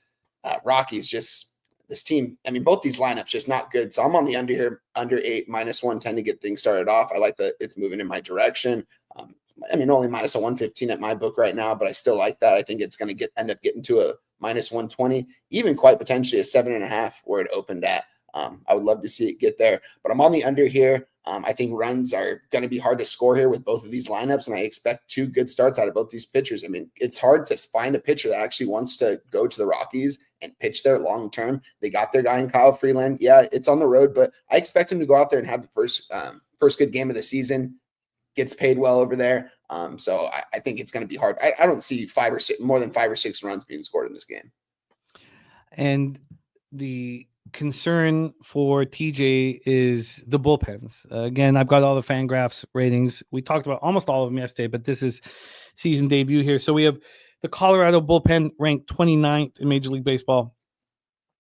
Rockies just this team. I mean, both these lineups just not good. So I'm on the under here, under 8, minus 110 to get things started off. I like that it's moving in my direction. Only minus a 115 at my book right now, but I still like that. I think it's going to end up getting to a minus 120, even quite potentially a 7.5 where it opened at. I would love to see it get there, but I'm on the under here. I think runs are going to be hard to score here with both of these lineups, and I expect 2 good starts out of both these pitchers. I mean, it's hard to find a pitcher that actually wants to go to the Rockies and pitch there long term. They got their guy in Kyle Freeland. Yeah, it's on the road, but I expect him to go out there and have the first good game of the season. Gets paid well over there. So I think it's going to be hard. I don't see more than 5 or 6 runs being scored in this game. And the concern for TJ is the bullpens. Again, I've got all the Fangraphs ratings. We talked about almost all of them yesterday, but this is season debut here. So we have the Colorado bullpen ranked 29th in Major League Baseball,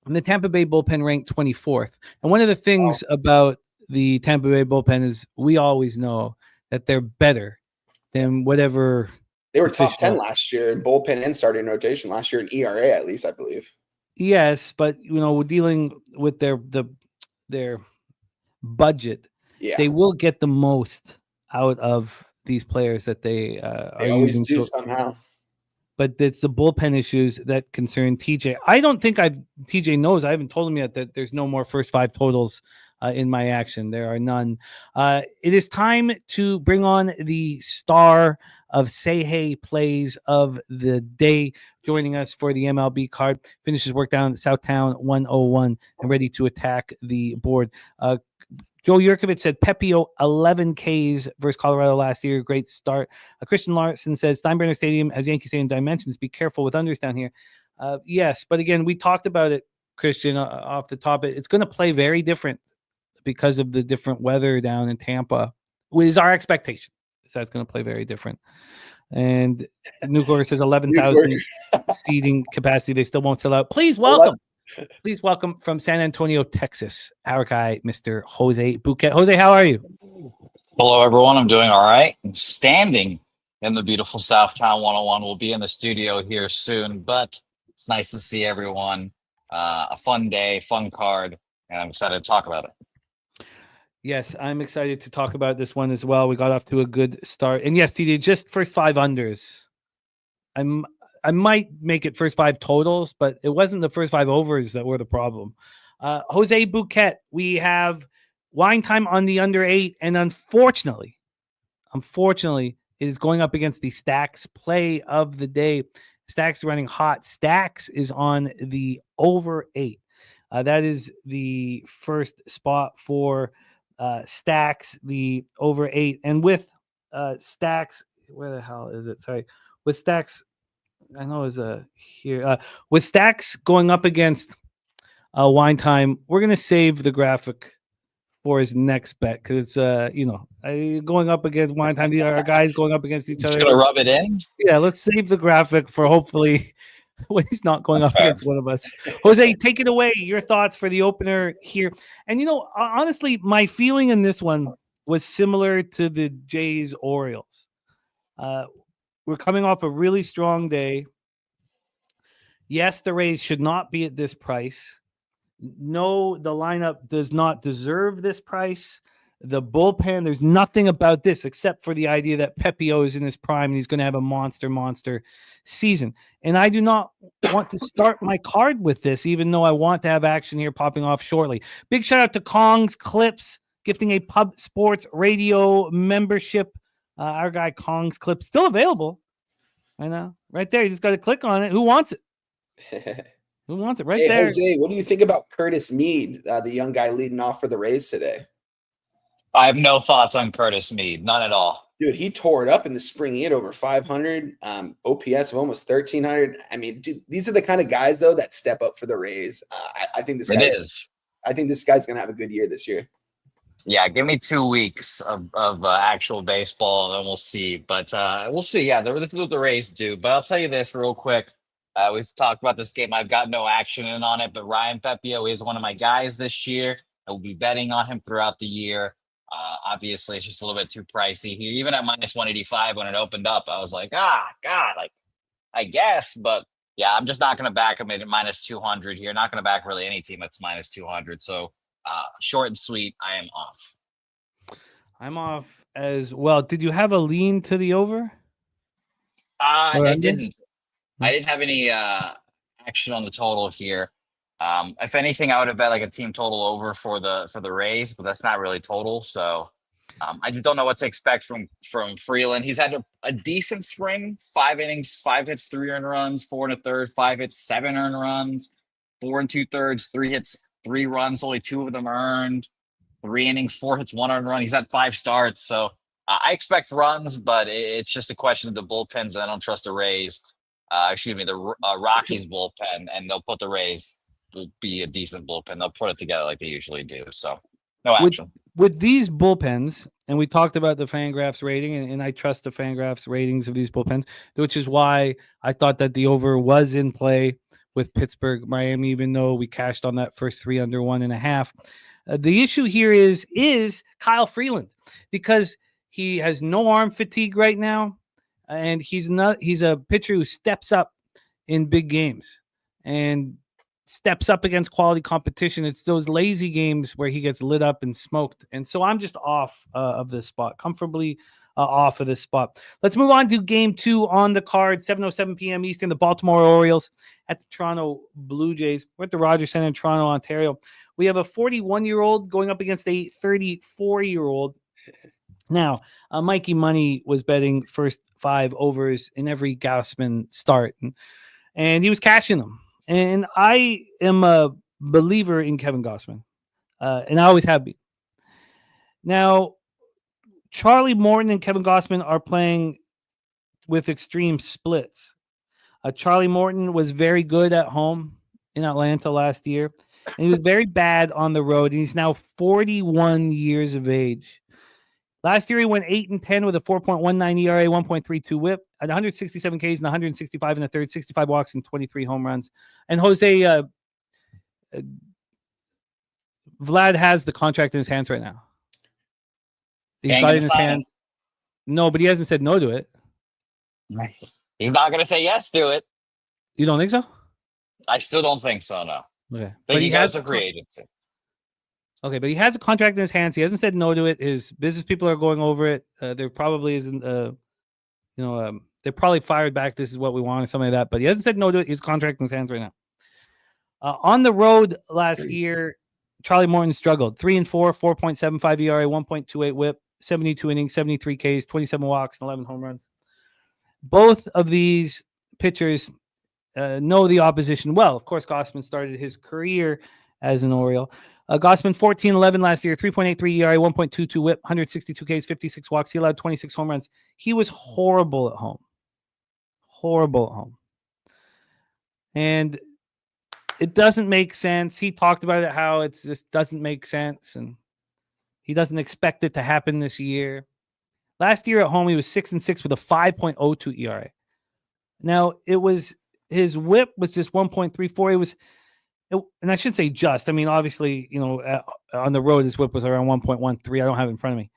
and the Tampa Bay bullpen ranked 24th. And one of the things about the Tampa Bay bullpen is we always know that they're better than whatever. They were top 10 last year in bullpen and starting rotation last year in ERA, at least, I believe. Yes, but we're dealing with their budget. Yeah. They will get the most out of these players that they are using somehow. But it's the bullpen issues that concern TJ. I don't think TJ knows. I haven't told him yet that there's no more first 5 totals in my action. There are none. It is time to bring on the star of Say Hey plays of the day, joining us for the MLB card. Finishes work down at Southtown 101 and ready to attack the board. Joe Yurkovich said Pepio 11 Ks versus Colorado last year. Great start. Christian Larson says Steinbrenner Stadium has Yankee Stadium dimensions. Be careful with unders down here. Yes, but again, we talked about it, Christian, off the top. It's going to play very different because of the different weather down in Tampa, which is our expectation. So it's going to play very different. And Newcomer says 11,000 seating capacity. They still won't sell out. Please welcome from San Antonio, Texas, our guy, Mr. Jose Bouquett. Jose, how are you? Hello, everyone. I'm doing all right. I'm standing in the beautiful Southtown 101. We'll be in the studio here soon, but it's nice to see everyone. A fun day, fun card, and I'm excited to talk about it. Yes, I'm excited to talk about this one as well. We got off to a good start. And yes, TD, just first 5 unders. I might make it first 5 totals, but it wasn't the first 5 overs that were the problem. Jose Bouquett, we have Wine Time on the under 8, and unfortunately, it is going up against the Stacks play of the day. Stacks running hot. Stacks is on the over 8. That is the first spot for Stacks, the over 8. And with Stacks, where the hell is it? Sorry. With Stacks, I know is here. With Stacks going up against Wine Time, we're going to save the graphic for his next bet because it's going up against Wine Time. Our guys going up against each Just other. gonna rub it in. Yeah, let's save the graphic for hopefully when he's not going That's up fair. against one of us. Jose, take it away. Your thoughts for the opener here. And honestly, my feeling in this one was similar to the Jays Orioles. We're coming off a really strong day. Yes, the Rays should not be at this price. No, the lineup does not deserve this price. The bullpen, there's nothing about this except for the idea that Pepio is in his prime and he's going to have a monster season. And I do not want to start my card with this, even though I want to have action here popping off shortly. Big shout out to Kong's Clips, gifting a Pub Sports Radio membership. Our guy Kong's Clips, still available. I know. Right there. You just got to click on it. Who wants it? Who wants it? Right there. Jose, what do you think about Curtis Mead, the young guy leading off for the Rays today? I have no thoughts on Curtis Mead. None at all. Dude, he tore it up in the spring. He had over 500, OPS of almost 1,300. I mean, dude, these are the kind of guys, though, that step up for the Rays. I think this guy's going to have a good year this year. Yeah, give me 2 weeks of actual baseball, and then we'll see. But we'll see. Yeah, this is what the Rays do. But I'll tell you this real quick. We've talked about this game. I've got no action in on it, but Ryan Pepio is one of my guys this year. I will be betting on him throughout the year. Obviously, it's just a little bit too pricey here. Even at minus 185 when it opened up, I was like, God, I guess. But yeah, I'm just not going to back him at minus 200 here. Not going to back really any team that's minus 200. So short and sweet, I am off. I'm off as well. Did you have a lean to the over? I didn't. I didn't have any action on the total here. If anything, I would have bet like a team total over for the Rays, but that's not really total. So I just don't know what to expect from Freeland. He's had a decent spring: 5 innings, 5 hits, 3 earned runs, 4 1/3, 5 hits, 7 earned runs, 4 2/3, 3 hits, 3 runs, only 2 of them earned. 3 innings, 4 hits, 1 earned run. He's had 5 starts, so I expect runs, but it's just a question of the bullpens, and I don't trust the Rays. The Rockies bullpen, and they'll put the Rays. Will be a decent bullpen. They'll put it together like they usually do. So no action. With these bullpens, and we talked about the Fangraphs rating, and I trust the Fangraphs ratings of these bullpens, which is why I thought that the over was in play with Pittsburgh, Miami, even though we cashed on that first 3 under 1.5. The issue here is Kyle Freeland, because he has no arm fatigue right now, and he's a pitcher who steps up in big games and steps up against quality competition. It's those lazy games where he gets lit up and smoked. And so I'm just off of this spot, comfortably off of this spot. Let's move on to game 2 on the card, 7:07 p.m. Eastern, the Baltimore Orioles at the Toronto Blue Jays. We're at the Rogers Center in Toronto, Ontario. We have a 41-year-old going up against a 34-year-old. Now, Mikey Money was betting first 5 overs in every Gausman start, and he was cashing them. And I am a believer in Kevin Gausman, and I always have been. Now, Charlie Morton and Kevin Gausman are playing with extreme splits. Charlie Morton was very good at home in Atlanta last year, and he was very bad on the road, and he's now 41 years of age. Last year, he went 8-10 with a 4.19 ERA, 1.32 WHIP, at 167 Ks and 165 in the third, 65 walks and 23 home runs. And Jose, Vlad has the contract in his hands right now. He's got it in his hands. No, but he hasn't said no to it. He's not going to say yes to it. You don't think so? I still don't think so, no. Okay. But he has a free agency. Okay, but he has a contract in his hands. He hasn't said no to it. His business people are going over it. There probably isn't, they're probably fired back. This is what we want or something like that. But he hasn't said no to it. His contract in his hands right now. On the road last year, Charlie Morton struggled. 3-4, 4.75 ERA, 1.28 WHIP, 72 innings, 73 Ks, 27 walks, and 11 home runs. Both of these pitchers know the opposition well. Of course, Gausman started his career as an Oriole. Gausman 14-11 last year, 3.83 ERA, 1.22 WHIP, 162 Ks, 56 walks. He allowed 26 home runs. He was horrible at home. Horrible at home. And it doesn't make sense. He talked about it, how it just doesn't make sense. And He doesn't expect it to happen this year. Last year at home, he was 6-6 with a 5.02 ERA. Now, his whip was just 1.34. And I shouldn't say just. I mean, obviously, on the road, his whip was around 1.13. I don't have it in front of me.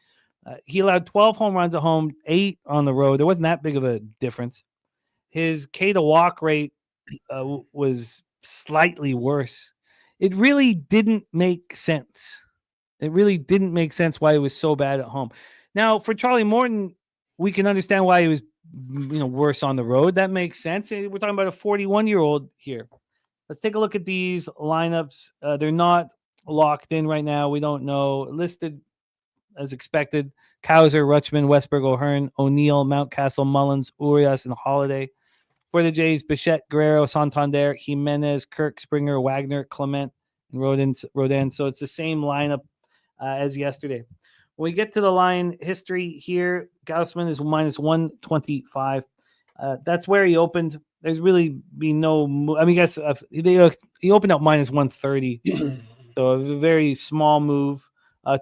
He allowed 12 home runs at home, 8 on the road. There wasn't that big of a difference. His K to walk rate was slightly worse. It really didn't make sense. It really didn't make sense why he was so bad at home. Now, for Charlie Morton, we can understand why he was, worse on the road. That makes sense. We're talking about a 41-year-old here. Let's take a look at these lineups. They're not locked in right now. We don't know. Listed as expected: Kauser, Rutschman, Westberg, O'Hearn, O'Neill, Mountcastle, Mullins, Urias, and Holiday. For the Jays, Bichette, Guerrero, Santander, Jimenez, Kirk, Springer, Wagner, Clement, and Rodin. So it's the same lineup as yesterday. When we get to the line history here, Gaussman is minus 125. That's where he opened. There's really been no. I mean, I guess he opened up minus 130, so a very small move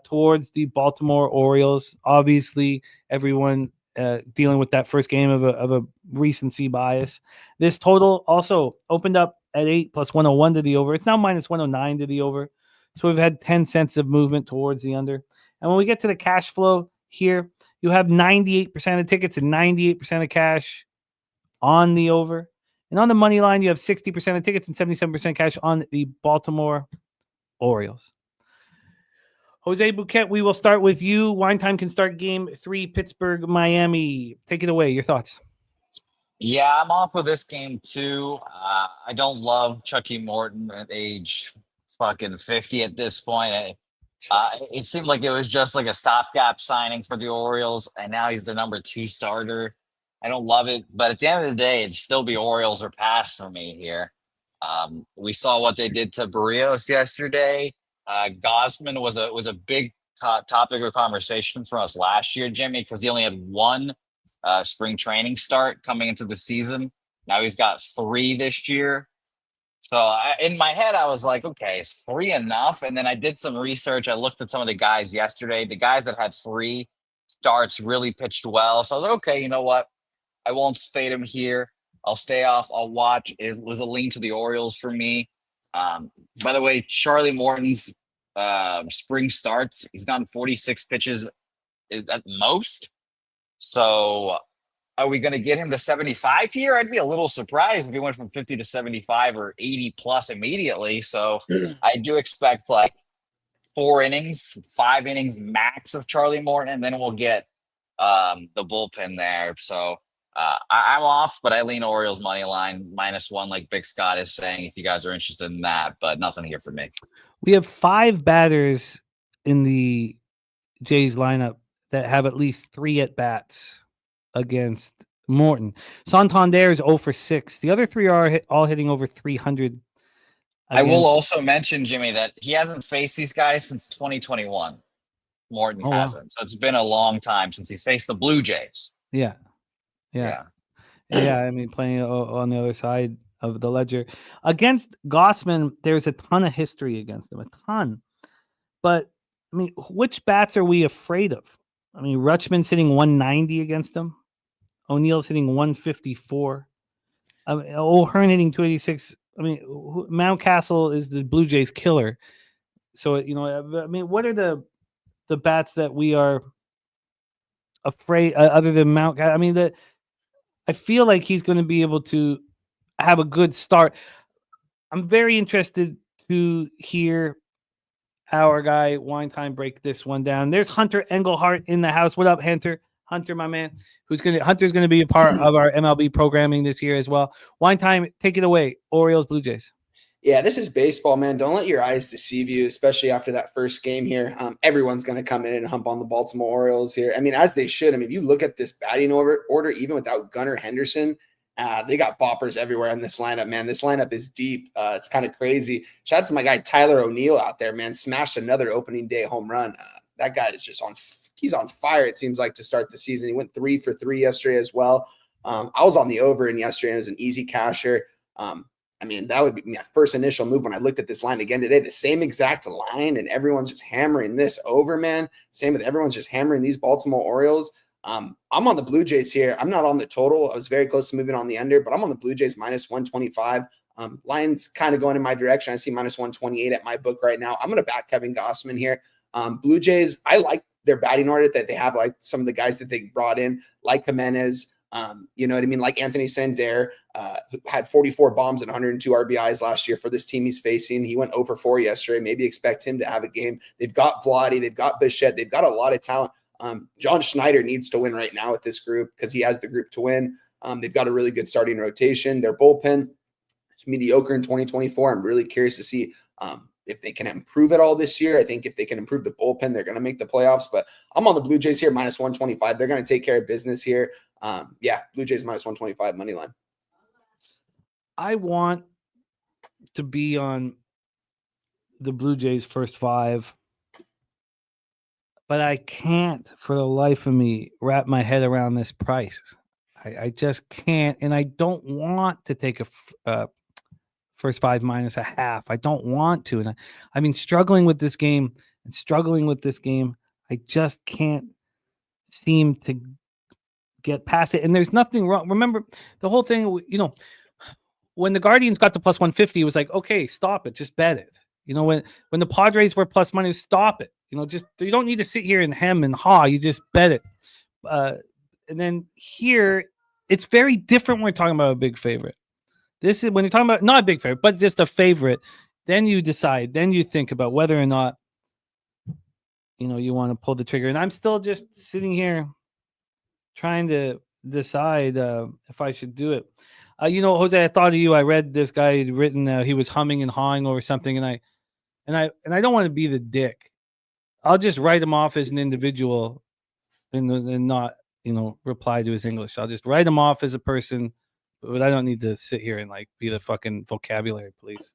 towards the Baltimore Orioles. Obviously, everyone dealing with that first game of a recency bias. This total also opened up at 8 plus 101 to the over. It's now minus 109 to the over. So we've had 10 cents of movement towards the under. And when we get to the cash flow here, you have 98% of tickets and 98% of cash on the over. And on the money line, you have 60% of tickets and 77% cash on the Baltimore Orioles. Jose Bouquett, we will start with you. Wine Time can start game 3, Pittsburgh, Miami. Take it away. Your thoughts? Yeah, I'm off with this game too. I don't love Chucky Morton at age fucking 50 at this point. It seemed like it was just like a stopgap signing for the Orioles, and now he's the number 2 starter. I don't love it, but at the end of the day, it'd still be Orioles or pass for me here. We saw what they did to Barrios yesterday. Gosman was a big topic of conversation for us last year, Jimmy, because he only had 1 spring training start coming into the season. Now he's got 3 this year. So in my head, I was like, okay, is 3 enough? And then I did some research. I looked at some of the guys yesterday. The guys that had 3 starts really pitched well. So I was like, okay, you know what? I won't fade him here. I'll stay off. I'll watch. It was a lean to the Orioles for me. By the way, Charlie Morton's spring starts, he's gotten 46 pitches at most. So are we going to get him to 75 here? I'd be a little surprised if he went from 50 to 75 or 80 plus immediately. So I do expect like 4 innings, 5 innings max of Charlie Morton, and then we'll get the bullpen there. So I'm off, but I lean Orioles money line -1, like Big Scott is saying, if you guys are interested in that, but nothing here for me. We have 5 batters in the Jays lineup that have at least 3 at-bats against Morton. Santander is 0 for 6. The other 3 are all hitting over 300. I will also mention, Jimmy, that he hasn't faced these guys since 2021. Morton hasn't. Wow. So it's been a long time since he's faced the Blue Jays. Yeah. I mean, playing on the other side of the ledger. Against Gosman, there's a ton of history against him, a ton. But, I mean, which bats are we afraid of? I mean, Rutschman's hitting 190 against him. O'Neill's hitting 154. O'Hearn hitting 286. I mean, Mountcastle is the Blue Jays killer. So, I mean, what are the bats that we are afraid other than Mount? I mean, I feel like he's going to be able to have a good start. I'm very interested to hear our guy Wine Time break this one down. There's Hunter Engelhart in the house. What up, Hunter? Hunter, my man. Hunter's going to be a part of our MLB programming this year as well. Wine Time, take it away. Orioles, Blue Jays. Yeah, this is baseball, man. Don't let your eyes deceive you, especially after that first game here. Everyone's going to come in and hump on the Baltimore Orioles here. I mean, as they should. I mean, if you look at this batting order, even without Gunnar Henderson, they got boppers everywhere in this lineup, man. This lineup is deep. It's kind of crazy. Shout out to my guy Tyler O'Neill out there, man. Smashed another opening day home run. That guy is just he's on fire, it seems like, to start the season. He went 3 for 3 yesterday as well. I was on the over in yesterday, and it was an easy casher. I mean, that would be my first initial move when I looked at this line again today. The same exact line, and everyone's just hammering this over, man. Same with everyone's just hammering these Baltimore Orioles. I'm on the Blue Jays here. I'm not on the total. I was very close to moving on the under, but I'm on the Blue Jays minus 125. Lions kind of going in my direction. I see minus 128 at my book right now. I'm going to back Kevin Gossman here. Blue Jays, I like their batting order that they have, like some of the guys that they brought in, like Jimenez, you know what I mean? Like Anthony Sandaire, who had 44 bombs and 102 RBIs last year for this team he's facing. He went over 4 yesterday. Maybe expect him to have a game. They've got Vladi. They've got Bichette. They've got a lot of talent. John Schneider needs to win right now with this group because he has the group to win. They've got a really good starting rotation. Their bullpen is mediocre in 2024. I'm really curious to see if they can improve it all this year. I think if they can improve the bullpen, they're going to make the playoffs. But I'm on the Blue Jays here, minus 125. They're going to take care of business here. Blue Jays minus 125 money line. I want to be on the Blue Jays first 5, but I can't for the life of me wrap my head around this price. I just can't, and I don't want to take a first 5 minus a half. I don't want to, and I've been struggling with this game. I just can't seem to get past it, and there's nothing wrong. Remember the whole thing, you know, when the Guardians got to plus 150, it was like, okay, stop it, just bet it. You know, when the Padres were plus money, stop it. You know, just you don't need to sit here and hem and haw. You just bet it. And then here, it's very different when we're talking about a big favorite. This is when you're talking about not a big favorite, but just a favorite. Then you decide. Then you think about whether or not, you know, you want to pull the trigger. And I'm still just sitting here trying to decide if I should do it. You know, Jose, I thought of you. I read this guy had written he was humming and hawing over something, and I don't want to be the dick. I'll just write him off as an individual and not, you know, reply to his English. I'll just write him off as a person, but I don't need to sit here and like be the fucking vocabulary police.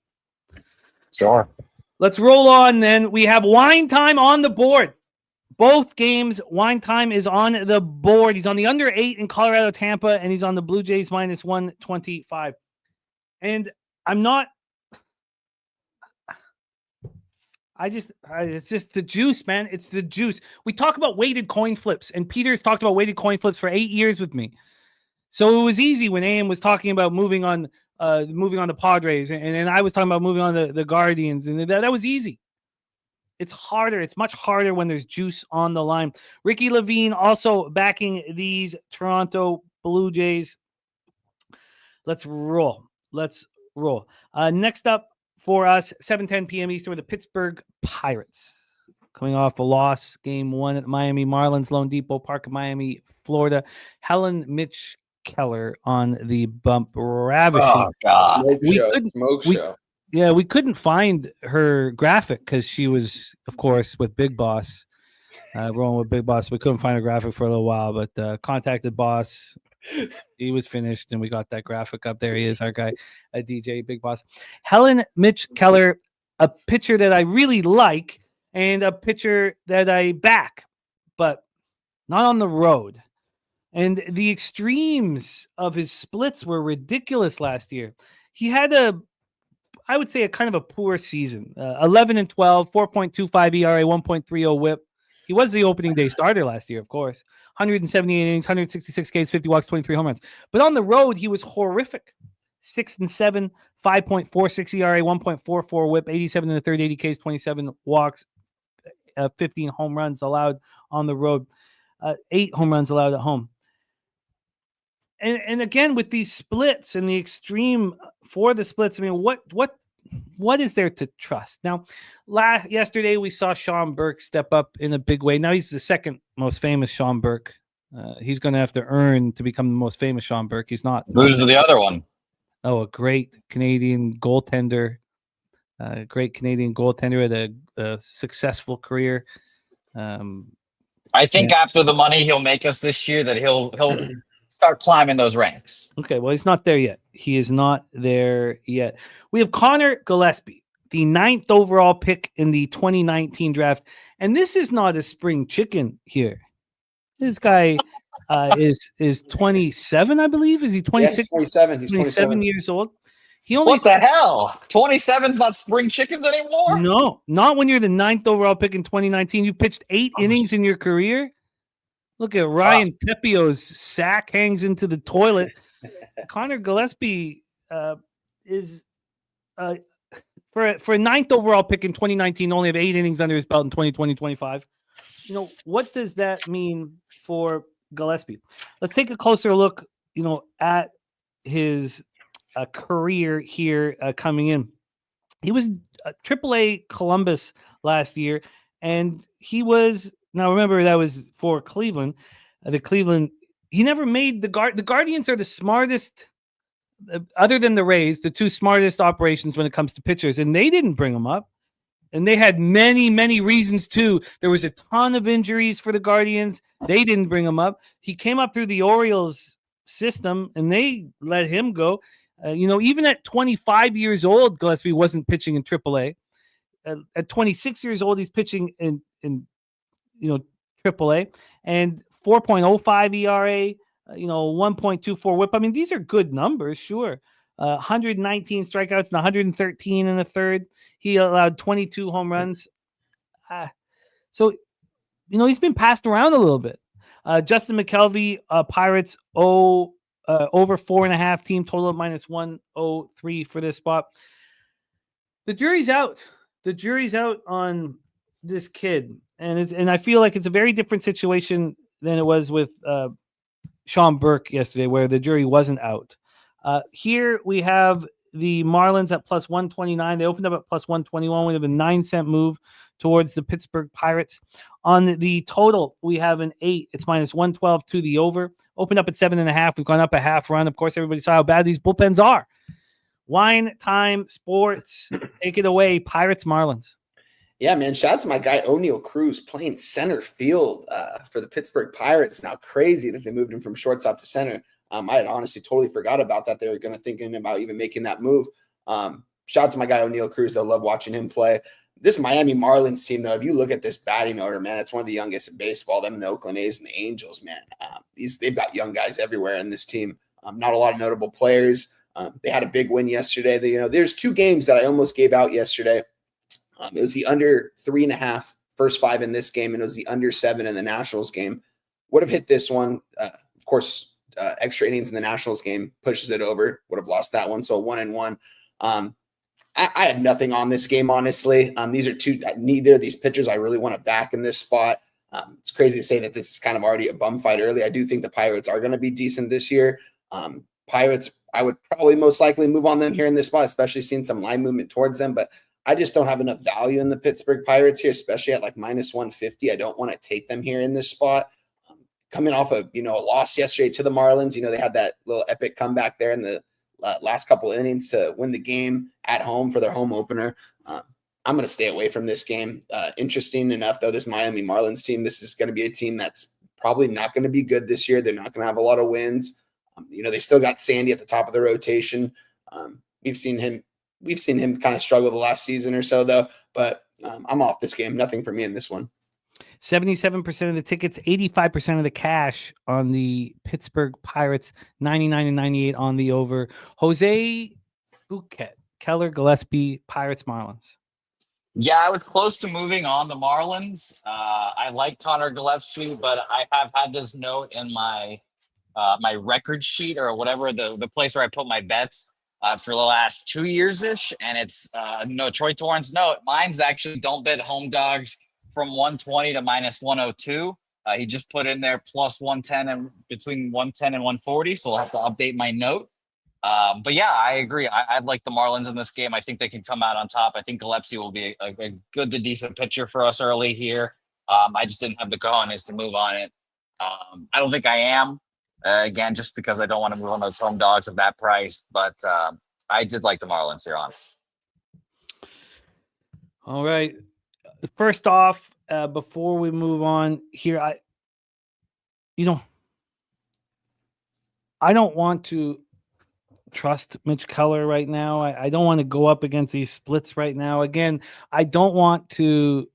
Sure. Let's roll on then. We have Wine Time on the board. Both games, Wine Time is on the board. He's on the under 8 in Colorado, Tampa, and he's on the Blue Jays minus 125. And I'm not. It's just the juice, man. It's the juice. We talk about weighted coin flips, and Peter's talked about weighted coin flips for 8 years with me. So it was easy when AM was talking about moving on the Padres, and I was talking about moving on the Guardians, and that was easy. It's harder. It's much harder when there's juice on the line. Ricky Levine also backing these Toronto Blue Jays. Let's roll. Next up for us, 7:10 p.m. Eastern with the Pittsburgh Pirates. Coming off a loss, game 1 at Miami Marlins, Lone Depot Park, Miami, Florida. Helen Mitch Keller on the bump. Ravishing. Oh, God. Smoke show. Yeah, we couldn't find her graphic because she was, of course, with Big Boss. Rolling with Big Boss. We couldn't find a graphic for a little while, but contacted Boss. He was finished, and we got that graphic up. There he is, our guy, a DJ, Big Boss. Helen Mitch Keller, a pitcher that I really like, and a pitcher that I back, but not on the road. And the extremes of his splits were ridiculous last year. He had I would say a kind of a poor season. 11-12, 4.25 ERA, 1.30 WHIP. He was the opening day starter last year, of course. 178 innings, 166 Ks, 50 walks, 23 home runs. But on the road, he was horrific. 6-7, 5.46 ERA, 1.44 WHIP, 87 in the third, 80 Ks, 27 walks, 15 home runs allowed on the road, 8 home runs allowed at home. And again, with these splits and the extreme for the splits, I mean, what is there to trust? Now, yesterday we saw Sean Burke step up in a big way. Now he's the second most famous Sean Burke. He's going to have to earn to become the most famous Sean Burke. He's not. Who's the other one? Oh, a great Canadian goaltender. Had a successful career. I think after the money he'll make us this year, that he'll start climbing those ranks. Okay, well, he's not there yet. He is not there yet. We have Connor Gillespie, the 9th overall pick in the 2019 draft. And this is not a spring chicken here. This guy is 27, I believe. Is he 26? Yes, 27. He's 27 years old. He only What the hell? 27's not spring chickens anymore? No, not when you're the 9th overall pick in 2019. You pitched 8 innings in your career. Look at Ryan Pepio's sack hangs into the toilet. Connor Gillespie is for a 9th overall pick in 2019, only have 8 innings under his belt in 2020-25. You know, what does that mean for Gillespie? Let's take a closer look, you know, at his career here coming in. He was AAA Columbus last year, and he was, now remember that was for Cleveland. He never made the Guardians are the smartest, other than the Rays, the 2 smartest operations when it comes to pitchers, and they didn't bring him up. And they had many, many reasons too. There was a ton of injuries for the Guardians. They didn't bring him up. He came up through the Orioles system, and they let him go. You know, even at 25 years old, Gillespie wasn't pitching in AAA. At 26 years old, he's pitching in AAA, and 4.05 ERA, 1.24 WHIP. I mean, these are good numbers, sure. 119 strikeouts and 113 in the third. He allowed 22 home runs. So, he's been passed around a little bit. Justin McKelvey, Pirates, over 4.5, team total of -103 for this spot. The jury's out. The jury's out on this kid. And I feel like it's a very different situation than it was with Sean Burke yesterday, where the jury wasn't out. Here we have the Marlins at +129. They opened up at +121. We have a 9-cent move towards the Pittsburgh Pirates. On the total, we have an 8. It's -112 to the over. Opened up at 7.5. We've gone up a half run. Of course, everybody saw how bad these bullpens are. Wine Time Sports. Take it away, Pirates, Marlins. Yeah, man. Shout out to my guy O'Neal Cruz playing center field for the Pittsburgh Pirates. Now, crazy that they moved him from shortstop to center. I had honestly totally forgot about that. They were going to thinking about even making that move. Shout out to my guy O'Neal Cruz. I love watching him play. This Miami Marlins team, though, if you look at this batting order, man, it's one of the youngest in baseball. Them and the Oakland A's and the Angels, man. They've got young guys everywhere in this team. Not a lot of notable players. They had a big win yesterday. There's 2 games that I almost gave out yesterday. It was the under 3.5 first 5 in this game, and it was the under 7 in the Nationals game. Would have hit this one. Of course, extra innings in the Nationals game pushes it over. Would have lost that one. So 1-1. I have nothing on this game, honestly. These are neither of these pitchers I really want to back in this spot. It's crazy to say that this is kind of already a bum fight early. I do think the Pirates are going to be decent this year. Pirates, I would probably most likely move on them here in this spot, especially seeing some line movement towards them. But I just don't have enough value in the Pittsburgh Pirates here, especially at like -150. I don't want to take them here in this spot. Coming off of, a loss yesterday to the Marlins, they had that little epic comeback there in the last couple innings to win the game at home for their home opener. I'm going to stay away from this game. Interesting enough, though, this Miami Marlins team, this is going to be a team that's probably not going to be good this year. They're not going to have a lot of wins. They still got Sandy at the top of the rotation. We've seen him kind of struggle the last season or so, though. But I'm off this game. Nothing for me in this one. 77% of the tickets, 85% of the cash on the Pittsburgh Pirates, 99 and 98 on the over. Jose Bouquett, Keller, Gillespie, Pirates, Marlins. Yeah, I was close to moving on the Marlins. I like Connor Gillespie, but I have had this note in my my record sheet or whatever, the place where I put my bets for the last 2 years-ish, and it's Troy Torrance note. Mine's actually don't bet home dogs from 120 to -102. He just put in there +110 and between 110 and 140, so I'll have to update my note. But yeah, I agree. I'd like the Marlins in this game. I think they can come out on top. I think Gillespie will be a good to decent pitcher for us early here. I just didn't have the cojones to move on it. I don't think I am. Again, just because I don't want to move on those home dogs at that price. But I did like the Marlins here on. All right. First off, before we move on here, I don't want to trust Mitch Keller right now. I don't want to go up against these splits right now. Again, I don't want to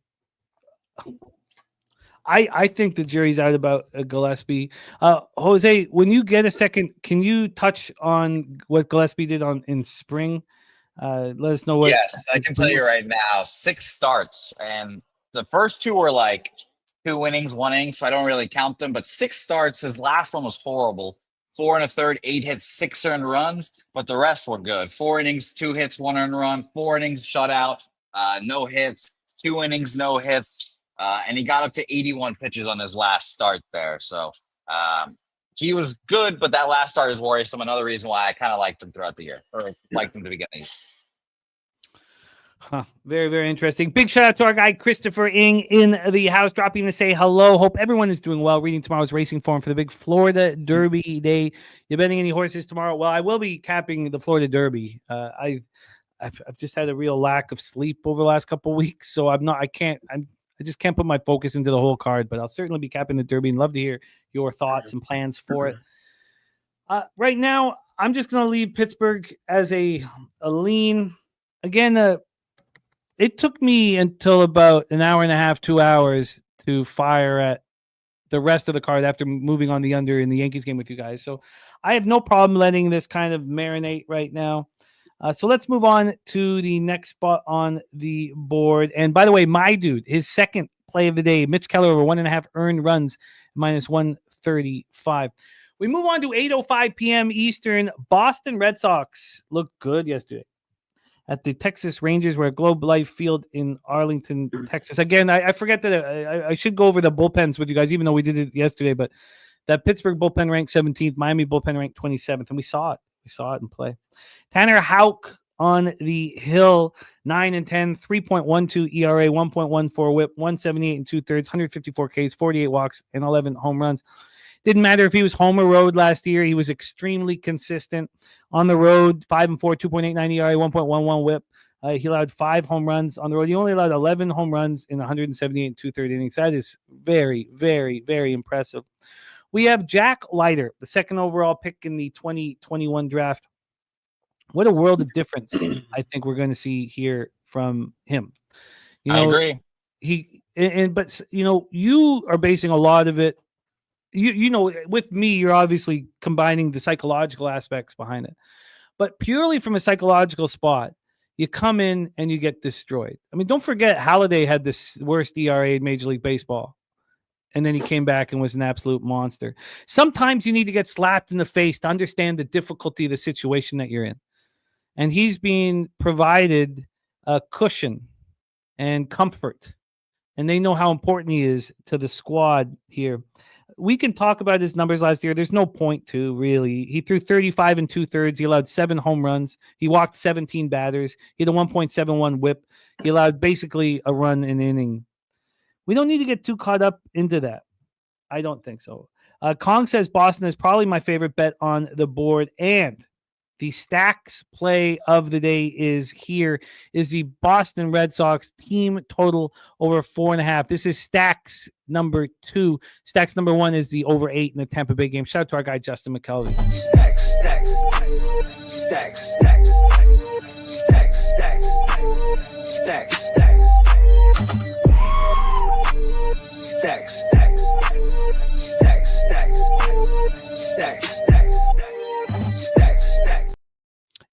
I think the jury's out about Gillespie. Jose, when you get a second, can you touch on what Gillespie did in spring? Let us know what. Yes, I can tell you right now, 6 starts, and the first 2 were like 2 innings, 1 inning, so I don't really count them. But 6 starts. His last one was horrible. 4 1/3, 8 hits, 6 earned runs, but the rest were good. 4 innings, 2 hits, 1 earned run. 4 innings, shutout, no hits. 2 innings, no hits, and he got up to 81 pitches on his last start there. So he was good, but that last start is worrisome. Another reason why I kind of liked him throughout the year, or liked him to begin the year. Huh. Very, very interesting. Big shout out to our guy Christopher Ing in the house, dropping to say hello. Hope everyone is doing well. Reading tomorrow's racing form for the big Florida Derby day. You betting any horses tomorrow? Well, I will be capping the Florida Derby. I've just had a real lack of sleep over the last couple of weeks, so I just can't put my focus into the whole card. But I'll certainly be capping the Derby and love to hear your thoughts and plans for it. Right now, I'm just going to leave Pittsburgh as a lean. Again, it took me until about an hour and a half, 2 hours to fire at the rest of the card after moving on the under in the Yankees game with you guys. So I have no problem letting this kind of marinate right now. So let's move on to the next spot on the board. And by the way, my dude, his second play of the day, Mitch Keller over 1.5 earned runs, minus 135. We move on to 8:05 p.m. Eastern. Boston Red Sox looked good yesterday at the Texas Rangers. We're at Globe Life Field in Arlington, Texas. Again, I forget that I should go over the bullpens with you guys, even though we did it yesterday. But that Pittsburgh bullpen ranked 17th, Miami bullpen ranked 27th, and we saw it. We saw it in play. Tanner Houck on the hill, 9-10, 3.12 ERA, 1.14 WHIP, 178 and 2/3, 154 Ks, 48 walks, and 11 home runs. Didn't matter if he was home or road last year. He was extremely consistent on the road. 5-4, 2.89 ERA, 1.11 WHIP. He allowed 5 home runs on the road. He only allowed 11 home runs in 178 and 2/3 innings. That is very, very, very impressive. We have Jack Leiter, the second overall pick in the 2021 draft. What a world of difference I think we're going to see here from him. I agree. But you are basing a lot of it. With me, you're obviously combining the psychological aspects behind it. But purely from a psychological spot, you come in and you get destroyed. I mean, don't forget, Halladay had the worst ERA in Major League Baseball. And then he came back and was an absolute monster. Sometimes you need to get slapped in the face to understand the difficulty of the situation that you're in. And he's being provided a cushion and comfort. And they know how important he is to the squad here. We can talk about his numbers last year. There's no point to, really. He threw 35 and 2/3. He allowed 7 home runs. He walked 17 batters. He had a 1.71 WHIP. He allowed basically a run an inning. We don't need to get too caught up into that. I don't think so. Kong says Boston is probably my favorite bet on the board. And the stacks play of the day is the Boston Red Sox team total over 4.5. This is stacks number 2. Stacks number 1 is the over 8 in the Tampa Bay game. Shout out to our guy, Justin McKelvey. Stacks.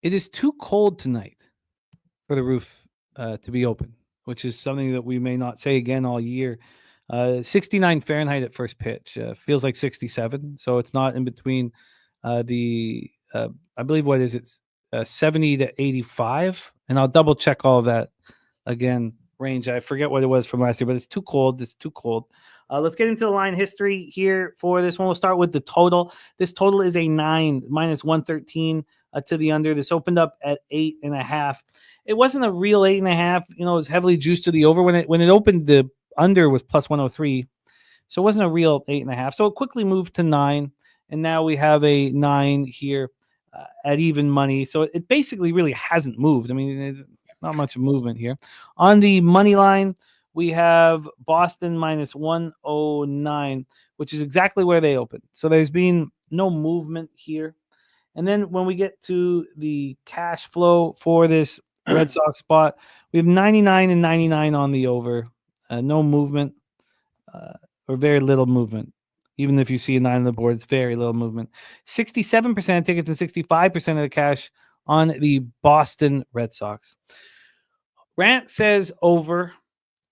It is too cold tonight for the roof to be open, which is something that we may not say again all year. 69 Fahrenheit at first pitch. Feels like 67, so it's not in between I believe, what is it, 70 to 85? And I'll double check all of that again. Range. I forget what it was from last year, but it's too cold. It's too cold. Let's get into the line history here for this one. We'll start with the total. This total is a 9, minus 113 to the under. This opened up at 8.5. It wasn't a real 8.5. It was heavily juiced to the over. When it opened, the under was plus 103. So it wasn't a real 8.5. So it quickly moved to 9. And now we have a 9 here at even money. So it basically really hasn't moved. I mean, not much of movement here. On the money line, we have Boston minus 109, which is exactly where they opened. So there's been no movement here. And then when we get to the cash flow for this Red Sox spot, we have 99 and 99 on the over. No movement. or very little movement. Even if you see a 9 on the board, it's very little movement. 67% of tickets and 65% of the cash on the Boston Red Sox. Rant says over.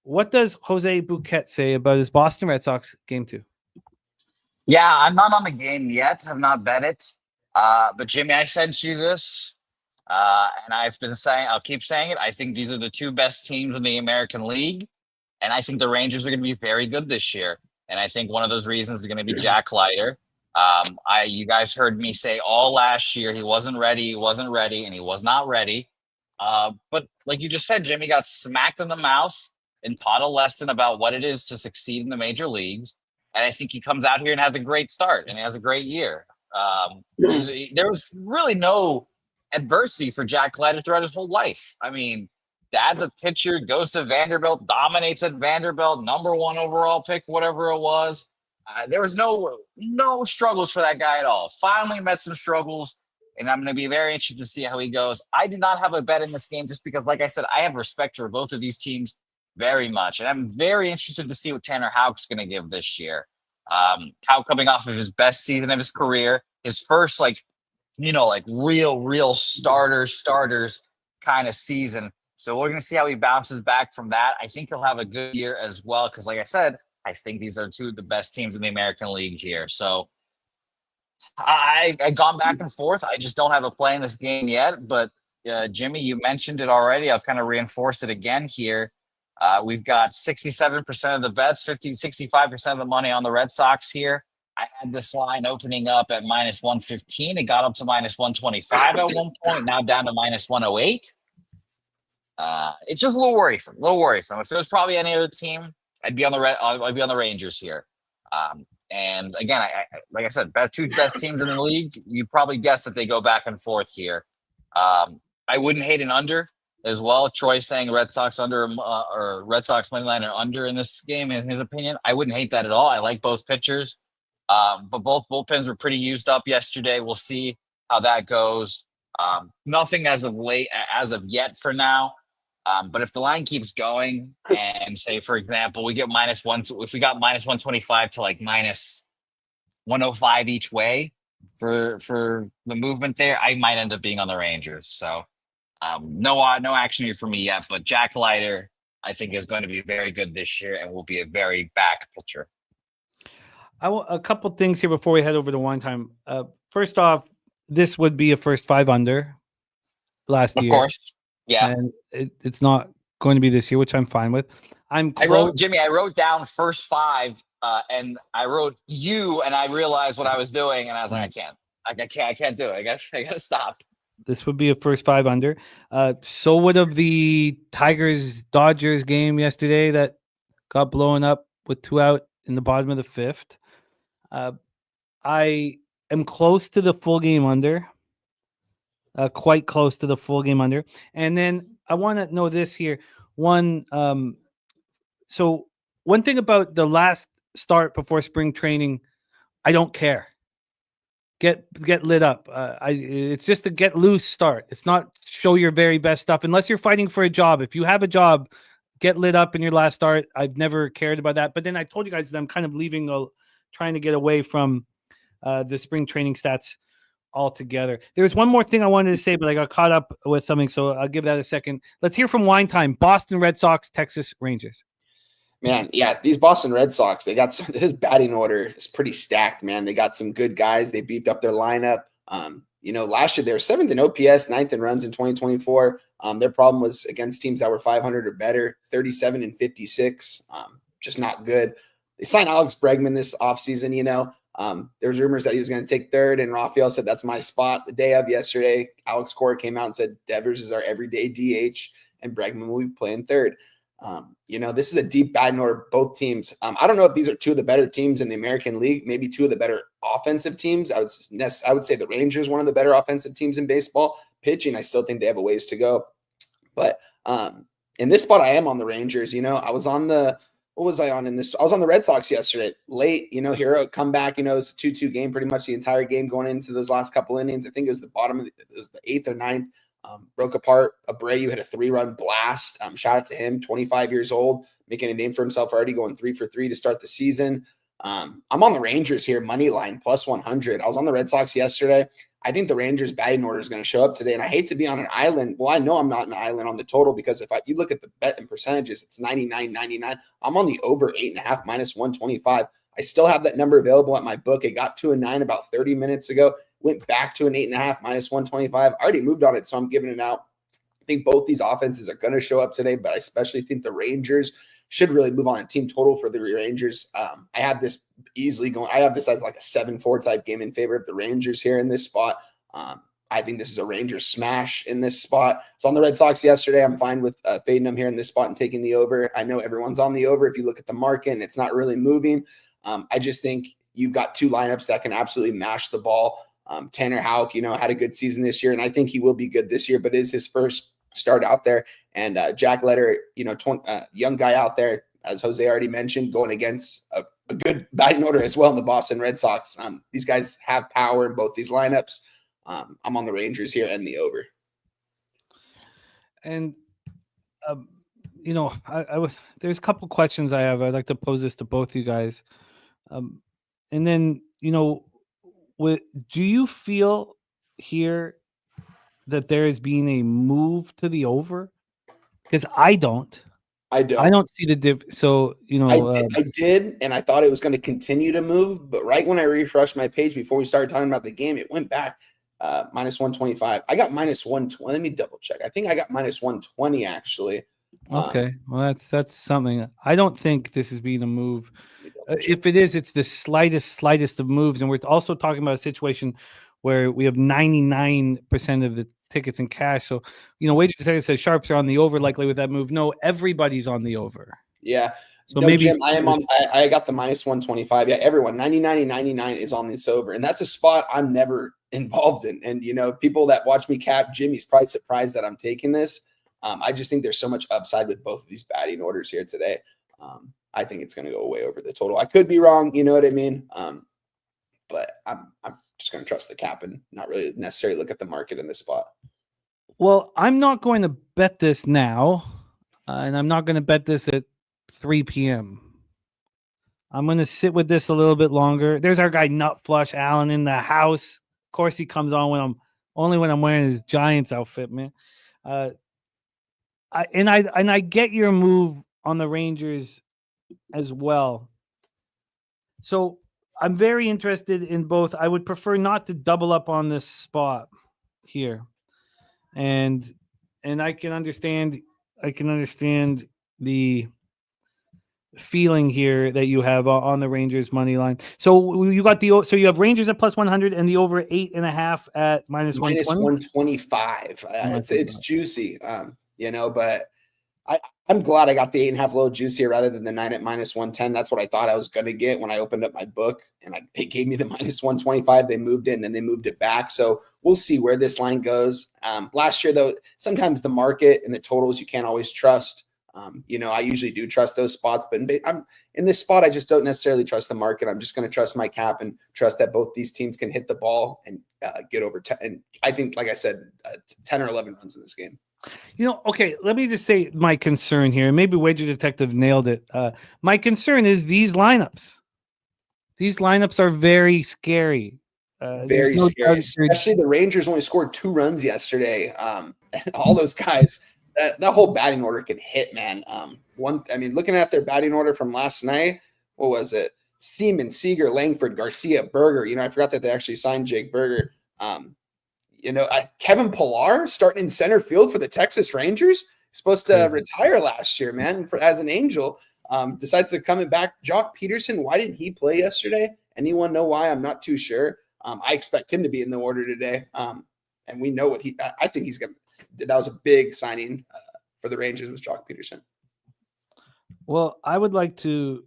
What does Jose Bouquett say about his Boston Red Sox game 2? Yeah, I'm not on the game yet. I've not bet it. But Jimmy, I sent you this. And I've been saying, I'll keep saying it. I think these are the two best teams in the American League. And I think the Rangers are going to be very good this year. And I think one of those reasons is going to be Jack Leiter. You guys heard me say all last year he wasn't ready, and he was not ready. But like you just said, Jimmy got smacked in the mouth and taught a lesson about what it is to succeed in the major leagues. And I think he comes out here and has a great start and he has a great year. There was really no adversity for Jack Leiter throughout his whole life. I mean, dad's a pitcher, goes to Vanderbilt, dominates at Vanderbilt, number 1 overall pick, whatever it was. There was no struggles for that guy at all. Finally met some struggles, and I'm going to be very interested to see how he goes. I do not have a bet in this game just because, like I said, I have respect for both of these teams very much, and I'm very interested to see what Tanner Houck's going to give this year. Houck coming off of his best season of his career, his first real starters kind of season. So we're going to see how he bounces back from that. I think he'll have a good year as well because, like I said, I think these are two of the best teams in the American League here. So I've gone back and forth. I just don't have a play in this game yet. But, Jimmy, you mentioned it already. I'll kind of reinforce it again here. We've got 67% of the bets, 65% of the money on the Red Sox here. I had this line opening up at minus 115. It got up to minus 125 at one point, now down to minus 108. It's just a little worrisome. If it was probably any other team, I'd be on the Rangers here. And again, like I said, two best teams in the league. You probably guessed that they go back and forth here. I wouldn't hate an under as well. Troy saying Red Sox under or Red Sox money line or under in this game, in his opinion. I wouldn't hate that at all. I like both pitchers, but both bullpens were pretty used up yesterday. We'll see how that goes. Nothing as of yet for now. But if the line keeps going and say, for example, we get if we got minus 125 to like minus 105 each way for the movement there, I might end up being on the Rangers. So no action here for me yet, but Jack Leiter, I think, is going to be very good this year and will be a very back pitcher. A couple things here before we head over to Wine Time. First off, this would be a first 5 under last year. Of course. Yeah. And it's not going to be this year, which I'm fine with. I wrote down first 5 and I wrote you, and I realized what I was doing, and I was like, I can't do it. I gotta stop. This would be a first 5 under. So would have the Tigers-Dodgers game yesterday that got blown up with 2 out in the bottom of the 5th. I am close to the full game under. Quite close to the full game under. And then I want to know this here. So one thing about the last start before spring training, I don't care. Get lit up. It's just a get loose start. It's not show your very best stuff unless you're fighting for a job. If you have a job, get lit up in your last start. I've never cared about that. But then I told you guys that I'm kind of trying to get away from the spring training stats altogether. There's one more thing I wanted to say, but I got caught up with something, so I'll give that a second. Let's hear from Wine Time. Boston Red Sox, Texas Rangers. Man, yeah, these Boston Red Sox, his batting order is pretty stacked, man. They got some good guys. They beefed up their lineup. Last year they were 7th in OPS, 9th in runs in 2024. Their problem was against teams that were 500 or better, 37 and 56. Just not good. They signed Alex Bregman this offseason, There's rumors that he was going to take 3rd, and Rafael said, that's my spot. The day of yesterday, Alex Cora came out and said, Devers is our everyday DH, and Bregman will be playing 3rd. This is a deep batting order, both teams. I don't know if these are 2 of the better teams in the American League, maybe 2 of the better offensive teams. I would say the Rangers, one of the better offensive teams in baseball. Pitching, I still think they have a ways to go. But in this spot, I am on the Rangers. I was on the what was I on in this? I was on the Red Sox yesterday, late, hero comeback, it was a 2-2 game, pretty much the entire game going into those last couple innings. I think it was the 8th or 9th. Broke apart. Abreu hit a 3-run blast. Shout out to him, 25 years old, making a name for himself already, going 3 for 3 to start the season. I'm on the Rangers here, money line, plus 100. I was on the Red Sox yesterday. I think the Rangers batting order is going to show up today, and I hate to be on an island. Well, I know I'm not an island on the total because if you look at the bet and percentages, it's 99.99. I'm on the over 8.5 minus 125. I still have that number available at my book. It got to a 9 about 30 minutes ago. Went back to an 8.5 minus 125. I already moved on it, so I'm giving it out. I think both these offenses are going to show up today, but I especially think the Rangers should really move on a team total for the Rangers. I have this easily going. I have this as like a 7-4 type game in favor of the Rangers here in this spot. I think this is a Rangers smash in this spot. So on the Red Sox yesterday, I'm fine with fading them here in this spot and taking the over. I know everyone's on the over if you look at the market and it's not really moving. I just think you've got two lineups that can absolutely mash the ball. Tanner Houck, had a good season this year, and I think he will be good this year, but is his first start out there. And Jack Letter, young guy out there, as Jose already mentioned, going against a good batting order as well in the Boston Red Sox. These guys have power in both these lineups. I'm on the Rangers here and the over. And there's a couple questions I have. I'd like to pose this to both of you guys. And then, do you feel here that there is being a move to the over? Because I don't see the diff. So, I did, and I thought it was going to continue to move, but right when I refreshed my page before we started talking about the game, it went back minus 125. I got minus 120. Let me double check. I think I got minus 120 actually. Okay, well that's something. I don't think this is being a move. If it is, it's the slightest of moves, and we're also talking about a situation where we have 99% of the tickets in cash. So, Wager Detective says sharps are on the over likely with that move. No, everybody's on the over. Yeah. So maybe Jim, I got the minus 125. Yeah, everyone 99 and 99 is on this over, and that's a spot I'm never involved in. And people that watch me cap Jimmy's probably surprised that I'm taking this. I just think there's so much upside with both of these batting orders here today. I think it's going to go way over the total. I could be wrong, you know what I mean? But I'm just going to trust the cap and not really necessarily look at the market in this spot. Well, I'm not going to bet this now, and I'm not going to bet this at 3 p.m. I'm going to sit with this a little bit longer. There's our guy Nut Flush Allen in the house. Of course, he comes on when I'm wearing his Giants outfit, man. I get your move on the Rangers as well. So I'm very interested in both. I would prefer not to double up on this spot here. And I can understand the feeling here that you have on the Rangers money line. So you have Rangers at plus 100 and the over 8.5 at minus 125. It's juicy, but I'm glad I got the 8.5 a little juicier rather than the 9 at minus 110. That's what I thought I was going to get when I opened up my book, and they gave me the minus 125. They moved it, and then they moved it back. So we'll see where this line goes. Last year, though, sometimes the market and the totals you can't always trust. I usually do trust those spots, but I'm in this spot. I just don't necessarily trust the market. I'm just going to trust my cap and trust that both these teams can hit the ball and get over 10. And I think, like I said, 10 or 11 runs in this game. Okay, let me just say my concern here. Maybe Wager Detective nailed it. My concern is these lineups. These lineups are very scary. Very scary, especially the Rangers only scored 2 runs yesterday. And all those guys, that whole batting order can hit, man. Looking at their batting order from last night, what was it? Seaman, Seager, Langford, Garcia, Berger. I forgot that they actually signed Jake Berger. Kevin Pillar starting in center field for the Texas Rangers. Supposed to retire last year, man, as an Angel. Decides to come back. Jock Peterson, why didn't he play yesterday? Anyone know why? I'm not too sure. I expect him to be in the order today. And we know what I think he's going to. That was a big signing for the Rangers was Jock Peterson. Well, I would like to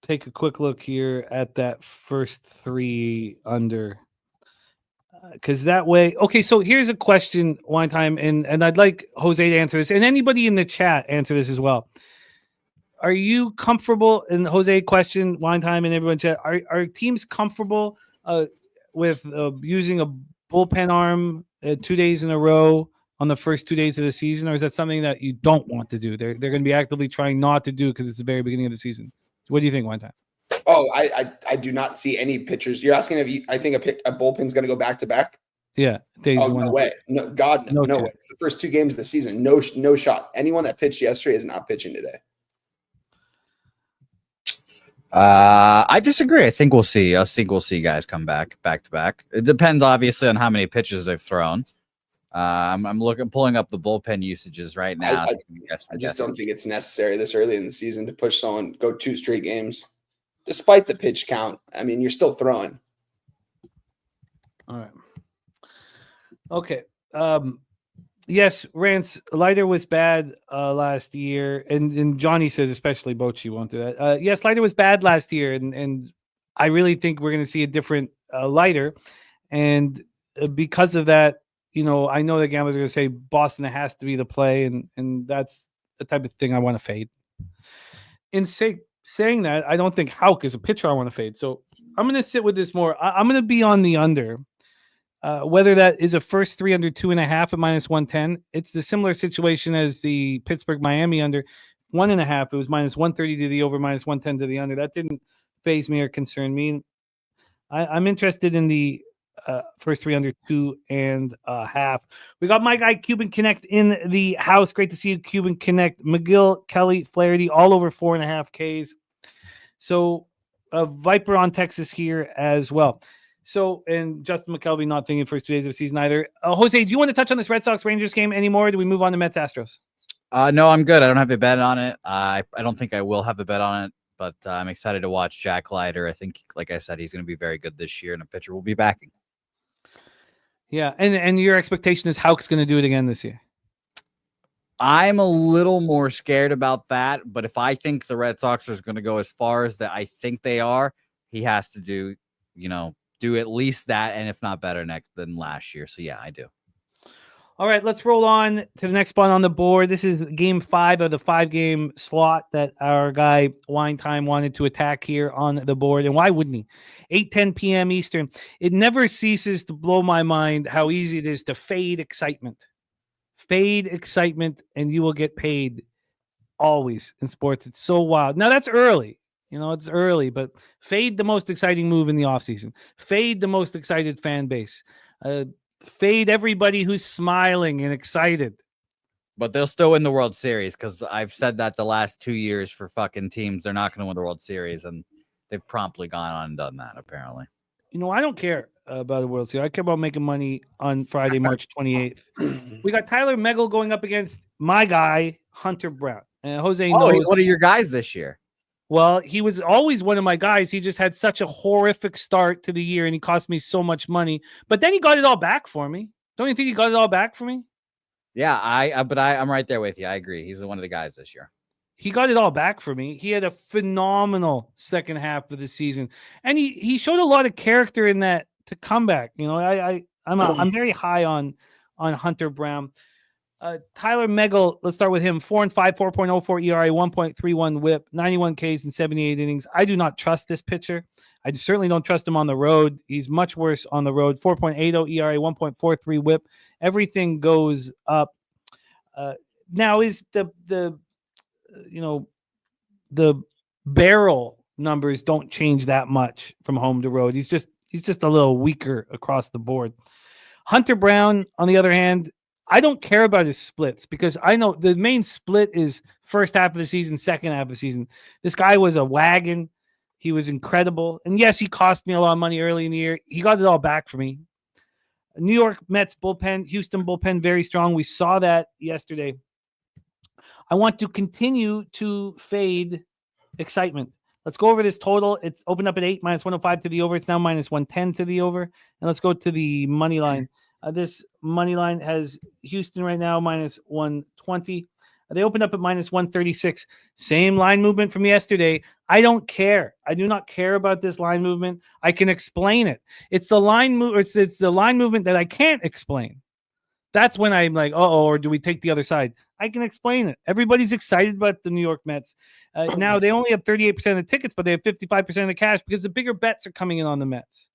take a quick look here at that first 3 under. Because that way, okay, so here's a question, Wine Time, and I'd like Jose to answer this, and anybody in the chat answer this as well. Are you comfortable, and Jose question, Wine Time, and everyone chat, are teams comfortable with using a bullpen arm 2 days in a row on the first 2 days of the season, or is that something that you don't want to do? They're going to be actively trying not to do because it's the very beginning of the season. What do you think, One Time? Oh, I do not see any pitchers. You're asking if I think a bullpen's going to go back to back. Yeah. Oh, no way. No, God, no way. It's the first 2 games of the season. No shot. Anyone that pitched yesterday is not pitching today. I disagree. I think we'll see. I think we'll see guys come back to back. It depends, obviously, on how many pitches they've thrown. I'm pulling up the bullpen usages right now. I just don't think it's necessary this early in the season to push someone go 2 straight games, despite the pitch count. I mean, you're still throwing. All right. Okay. Yes, Rance, Leiter was bad last year, and Johnny says especially Bochy won't do that. Yes, Leiter was bad last year, and I really think we're going to see a different Leiter, and because of that, I know the gamblers are going to say Boston has to be the play, and that's the type of thing I want to fade. In saying that, I don't think Houck is a pitcher I want to fade, so I'm going to sit with this more. I'm going to be on the under. Whether that is a first 3 under 2.5 at -110, it's the similar situation as the Pittsburgh Miami under 1.5. It was -130 to the over, -110 to the under. That didn't faze me or concern me. I'm interested in the first 3 under 2.5. We got my guy Cuban Connect in the house. Great to see you, Cuban Connect. McGill, Kelly, Flaherty, all over 4.5 Ks. So Viper on Texas here as well. So, and Justin McKelvey not thinking first 2 days of the season either. Jose, do you want to touch on this Red Sox Rangers game anymore? Or do we move on to Mets Astros? No, I'm good. I don't have a bet on it. I don't think I will have a bet on it, but I'm excited to watch Jack Leiter. I think, like I said, he's going to be very good this year, and a pitcher will be backing. Yeah, and your expectation is Houck's going to do it again this year? I'm a little more scared about that, but if I think the Red Sox are going to go as far as that I think they are, he has to do at least that, and if not better than last year. So yeah, I do. All right, let's roll on to the next spot on the board. This is game 5 of the 5-game slot that our guy Wine Time wanted to attack here on the board. And why wouldn't he? 8:10 p.m. Eastern. It never ceases to blow my mind how easy it is to fade excitement. Fade excitement, and you will get paid always in sports. It's so wild. Now, that's early. It's early, but fade the most exciting move in the offseason. Fade the most excited fan base. Fade everybody who's smiling and excited. But they'll still win the World Series because I've said that the last 2 years for fucking teams, they're not going to win the World Series, and they've promptly gone on and done that, apparently. I don't care about the World Series. I care about making money on Friday, March 28th. We got Tyler Megel going up against my guy, Hunter Brown. And Jose knows. What are your guys this year? Well, he was always one of my guys. He just had such a horrific start to the year, and he cost me so much money. But then he got it all back for me. Don't you think he got it all back for me? Yeah, I'm right there with you. I agree. He's one of the guys this year. He got it all back for me. He had a phenomenal second half of the season, and he showed a lot of character in that to come back. I'm very high on Hunter Brown. Tyler Megel, let's start with him. 4-5, 4.04 ERA, 1.31 WHIP, 91 Ks in 78 innings. I do not trust this pitcher. I certainly don't trust him on the road. He's much worse on the road. 4.80 ERA, 1.43 WHIP. Everything goes up. Now is the barrel numbers don't change that much from home to road. He's just a little weaker across the board. Hunter Brown, on the other hand, I don't care about his splits because I know the main split is first half of the season, second half of the season. This guy was a wagon. He was incredible. And yes, he cost me a lot of money early in the year. He got it all back for me. New York Mets bullpen, Houston bullpen, very strong. We saw that yesterday. I want to continue to fade excitement. Let's go over this total. It's opened up at 8, -105 to the over. It's now -110 to the over. And let's go to the money line. This money line has Houston right now -120. They opened up at -136. Same line movement from yesterday. I don't care. I do not care about this line movement. I can explain it. It's the line move. It's the line movement that I can't explain. That's when I'm like, or do we take the other side? I can explain it. Everybody's excited about the New York Mets. Now they only have 38% of the tickets, but they have 55% of the cash because the bigger bets are coming in on the Mets.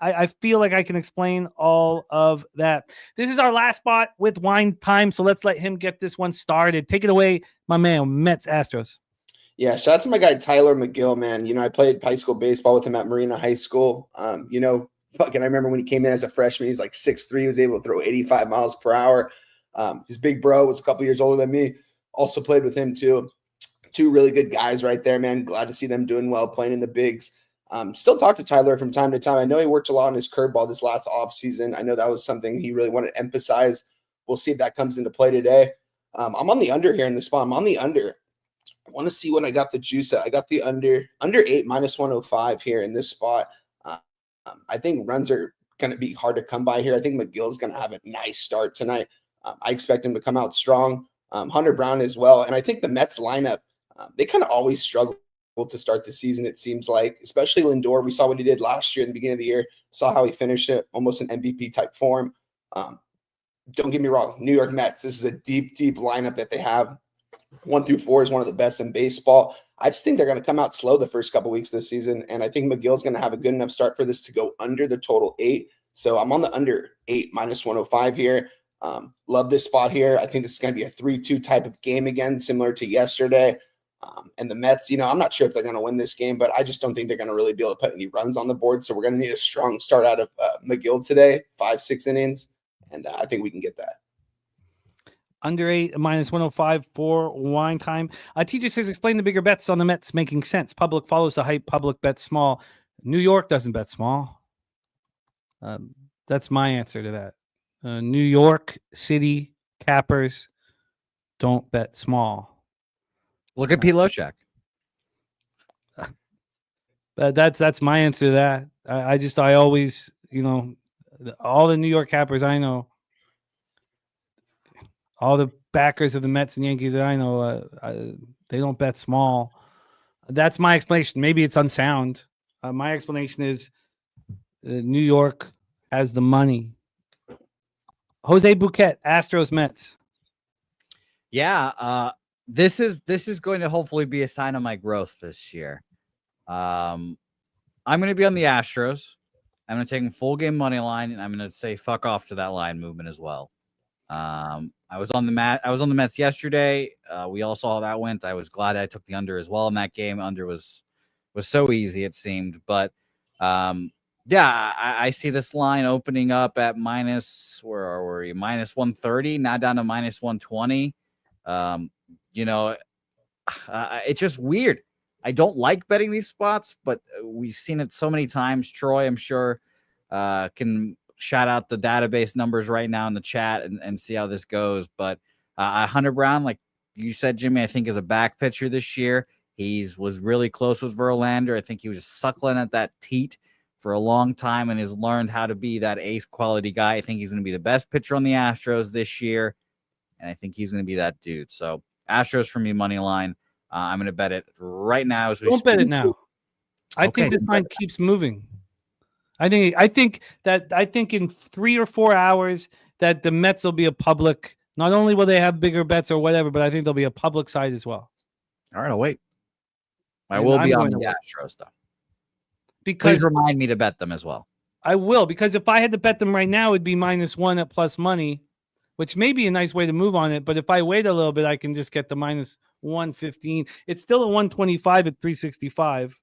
I feel like I can explain all of that. This is our last spot with Wine Time, so let's let him get this one started. Take it away, my man, Mets Astros. Yeah, shout out to my guy Tyler McGill, man. You know, I played high school baseball with him at Marina High School. You know, fucking I remember when he came in as a freshman, he's like 6'3", he was able to throw 85 miles per hour. His big bro was a couple years older than me. Also played with him too. Two really good guys right there, man. Glad to see them doing well, playing in the bigs. Still talk to Tyler from time to time. I know he worked a lot on his curveball this last offseason. I know that was something he really wanted to emphasize. We'll see if that comes into play today. I'm on the under here in the spot. I'm on the under. I want to see when I got the juice at. I got the under 8 minus 105 here in this spot. I think runs are going to be hard to come by here. I think McGill's going to have a nice start tonight. I expect him to come out strong. Hunter Brown as well. And I think the Mets lineup, they kind of always struggle to start the season, it seems like, especially Lindor. We saw what he did last year in the beginning of the year, saw how he finished it, almost an MVP type form. Don't get me wrong, New York Mets, this is a deep lineup that they have. 1 through 4 is one of the best in baseball. I just think they're going to come out slow the first couple weeks this season, and I think McGill's going to have a good enough start for this to go under the total 8. So I'm on the under 8 minus 105 here. Love this spot here. I think this is going to be a 3-2 type of game again, similar to yesterday. And the Mets, you know, I'm not sure if they're going to win this game, but I just don't think they're going to really be able to put any runs on the board. So we're going to need a strong start out of McGill today, 5-6 innings, and I think we can get that. Under 8 minus 105 for Wine Time. TJ says, explain the bigger bets on the Mets making sense. Public follows the hype. Public bets small. New York doesn't bet small. That's my answer to that. New York City Cappers don't bet small. Look at P. Lochak. That's my answer to that. I always, you know, all the New York Cappers I know, all the backers of the Mets and Yankees that I know, they don't bet small. That's my explanation. Maybe it's unsound. My explanation is New York has the money. Jose Bouquett, Astros, Mets. Yeah, this is going to hopefully be a sign of my growth this year. I'm going to be on the Astros. I'm going to take full game money line, and I'm going to say fuck off to that line movement as well. I was on the Mets yesterday. We all saw how that went. I was glad I took the under as well in that game. Under was so easy, it seemed. But yeah, I see this line opening up at minus, where are we? Minus 130, now down to minus 120. You know, it's just weird. I don't like betting these spots, but we've seen it so many times. Troy, I'm sure, can shout out the database numbers right now in the chat and see how this goes. But Hunter Brown, like you said, Jimmy, I think is a back pitcher this year. Was really close with Verlander. I think he was suckling at that teat for a long time and has learned how to be that ace quality guy. I think he's going to be the best pitcher on the Astros this year, and I think he's going to be that dude. So Astros for me, money line. I'm going to bet it right now. Don't bet it now. I think this line keeps moving. I think in 3 or 4 hours that the Mets will be a public. Not only will they have bigger bets or whatever, but I think they'll be a public side as well. All right, I'll wait. I will be on the Astros though. Because please remind me to bet them as well. I will, because if I had to bet them right now, it'd be -1 at plus money, which may be a nice way to move on it. But if I wait a little bit, I can just get the -115. It's still a 125 at 365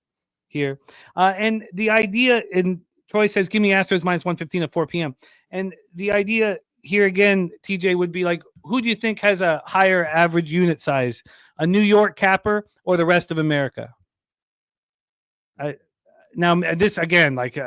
here. And the idea, and Troy says, give me Astros -115 at 4 p.m. And the idea here again, TJ, would be like, who do you think has a higher average unit size, a New York Capper or the rest of America? Now, this again, like,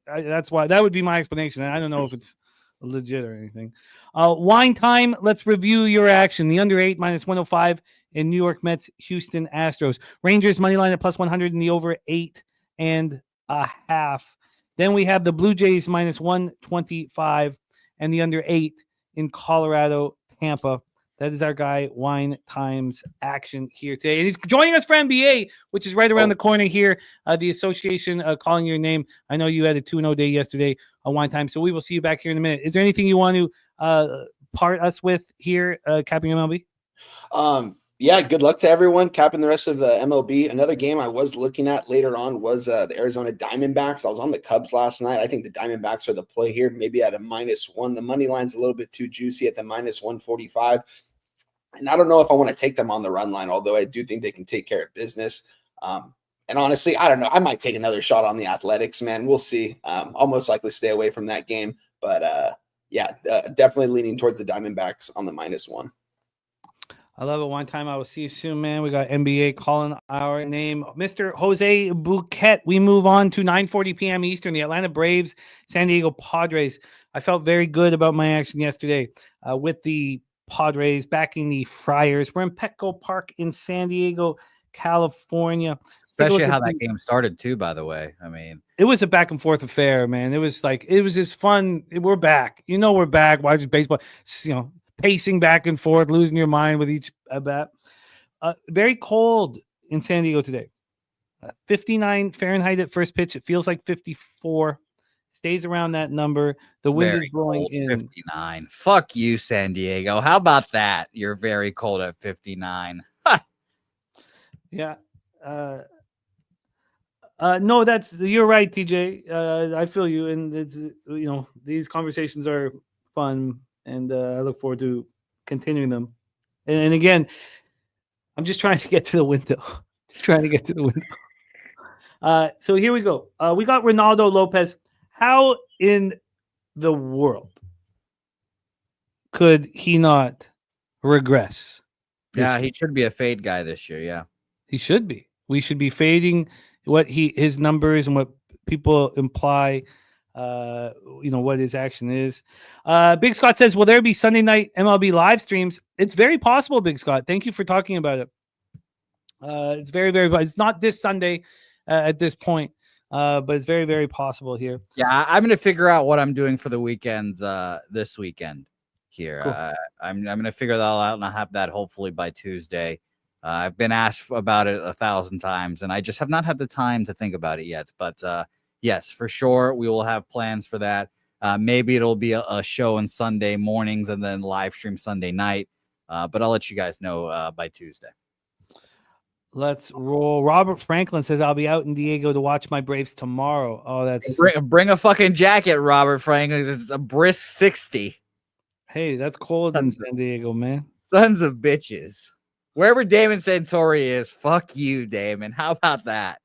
that's why that would be my explanation. I don't know if it's legit or anything. Wine Time. Let's review your action. The under 8 -105 in New York Mets, Houston Astros. Rangers money line at +100 in the over 8.5. Then we have the Blue Jays -125 and the under 8 in Colorado, Tampa. That is our guy, Wine Time's action here today. And he's joining us for NBA, which is right around the corner here. The association calling your name. I know you had a 2-0 day yesterday on Wine Time, so we will see you back here in a minute. Is there anything you want to part us with here, capping MLB? Yeah, good luck to everyone. Capping the rest of the MLB. Another game I was looking at later on was the Arizona Diamondbacks. I was on the Cubs last night. I think the Diamondbacks are the play here, maybe at a -1. The money line's a little bit too juicy at the -145. And I don't know if I want to take them on the run line, although I do think they can take care of business. And honestly, I don't know. I might take another shot on the Athletics, man. We'll see. I'll most likely stay away from that game. But definitely leaning towards the Diamondbacks on the -1. I love it. Wine Time. I will see you soon, man. We got NBA calling our name. Mr. Jose Bouquett. We move on to 9:40 p.m. Eastern. The Atlanta Braves, San Diego Padres. I felt very good about my action yesterday with the Padres backing the Friars. We're in Petco Park in San Diego, California. Especially how that game started too, by the way. I mean, it was a back and forth affair, man. It was just fun. We're back. We're back. Watching baseball, pacing back and forth, losing your mind with each bat. Very cold in San Diego today. 59 Fahrenheit at first pitch. It feels like 54. Stays around that number. The wind is blowing in. 59. Fuck you, San Diego. How about that? You're very cold at 59. Yeah. No, you're right, TJ. I feel you, and it's these conversations are fun, and I look forward to continuing them. And again, I'm just trying to get to the window. So here we go. We got Ronaldo Lopez. How in the world could he not regress? Yeah, he should be a fade guy this year. Yeah, he should be. We should be fading what his numbers and what people imply. What his action is. Big Scott says, will there be Sunday night MLB live streams? It's very possible, Big Scott. Thank you for talking about it. It's very, very, it's not this Sunday at this point, but it's very, very possible here. Yeah, I'm going to figure out what I'm doing for the weekends this weekend here. Cool. I'm going to figure that all out, and I'll have that hopefully by Tuesday. I've been asked about it 1,000 times, and I just have not had the time to think about it yet. But yes, for sure, we will have plans for that. Maybe it'll be a show on Sunday mornings and then live stream Sunday night. But I'll let you guys know by Tuesday. Let's roll. Robert Franklin says, I'll be out in Diego to watch my Braves tomorrow. Oh, that's... Bring a fucking jacket, Robert Franklin. It's a brisk 60. Hey, that's cold in San Diego, man. Sons of bitches. Wherever Damon Santori is, fuck you, Damon. How about that?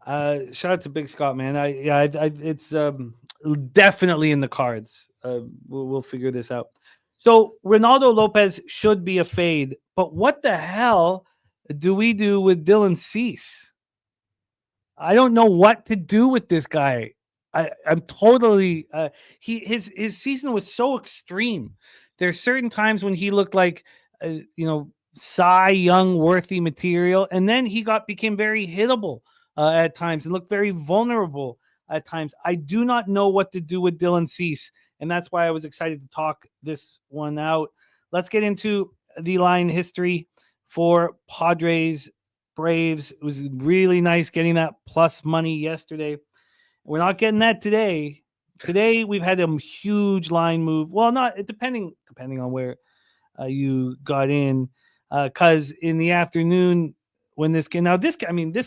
Shout out to Big Scott, man. It's definitely in the cards. We'll figure this out. So Ronaldo Lopez should be a fade, but what the hell do we do with Dylan Cease? I don't know what to do with this guy. I'm totally his season was so extreme. There's certain times when he looked like Cy Young worthy material, and then he became very hittable at times and looked very vulnerable at times. I do not know what to do with Dylan Cease, and that's why I was excited to talk this one out. Let's get into the line history for Padres Braves. It was really nice getting that plus money yesterday. We're not getting that today. Today we've had a huge line move. Well, not depending on where you got in, because in the afternoon when this came out, this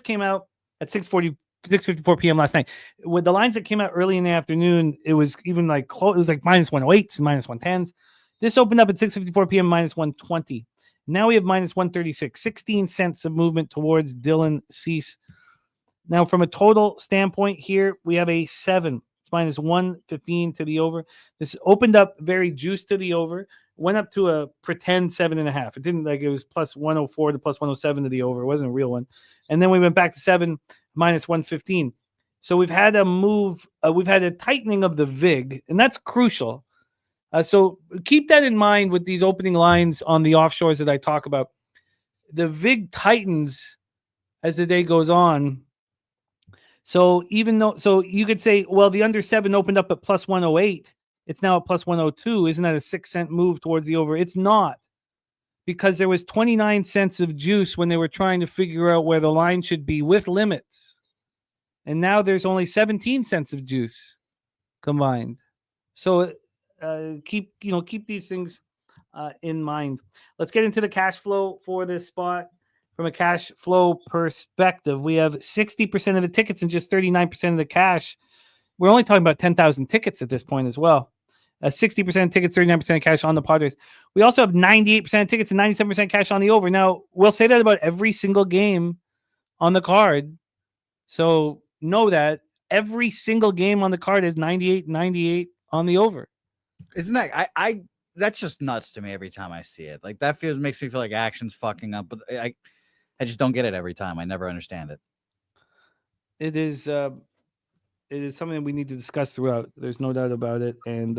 came out at 6:54 p.m. last night. With the lines that came out early in the afternoon, it was even like close. It was like -108s and -110s. This opened up at 6:54 p.m. -120. Now we have -136, 16 cents of movement towards Dylan Cease. Now, from a total standpoint here, we have a 7. It's -115 to the over. This opened up very juiced to the over, went up to a pretend 7.5. It didn't it was +104 to +107 to the over. It wasn't a real one. And then we went back to 7, -115. So we've had a move. We've had a tightening of the VIG, and that's crucial. So keep that in mind with these opening lines on the offshores that I talk about. The VIG tightens as the day goes on. So you could say, well, the under 7 opened up at +108. It's now at +102. Isn't that a 6-cent move towards the over? It's not, because there was 29 cents of juice when they were trying to figure out where the line should be with limits. And now there's only 17 cents of juice combined. So keep these things in mind. Let's get into the cash flow for this spot. From a cash flow perspective, we have 60% of the tickets and just 39% of the cash. We're only talking about 10,000 tickets at this point as well. 60% of tickets, 39% of cash on the Padres. We also have 98% of tickets and 97% cash on the over. Now, we'll say that about every single game on the card. So know that every single game on the card is 98 on the over. Isn't that I that's just nuts to me every time I see it. Like that makes me feel like action's fucking up, but I just don't get it every time. I never understand it. It is something we need to discuss throughout. There's no doubt about it. And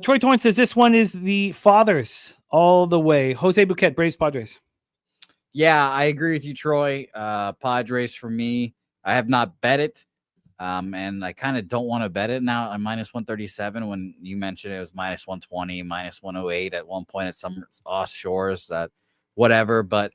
Troy Torrance says this one is the fathers all the way. Jose Bouquett, Braves, Padres. Yeah, I agree with you, Troy. Padres for me. I have not bet it. And I kind of don't want to bet it now. I'm minus 137 when you mentioned it was minus 120, minus 108 at one point at some offshores, that whatever. But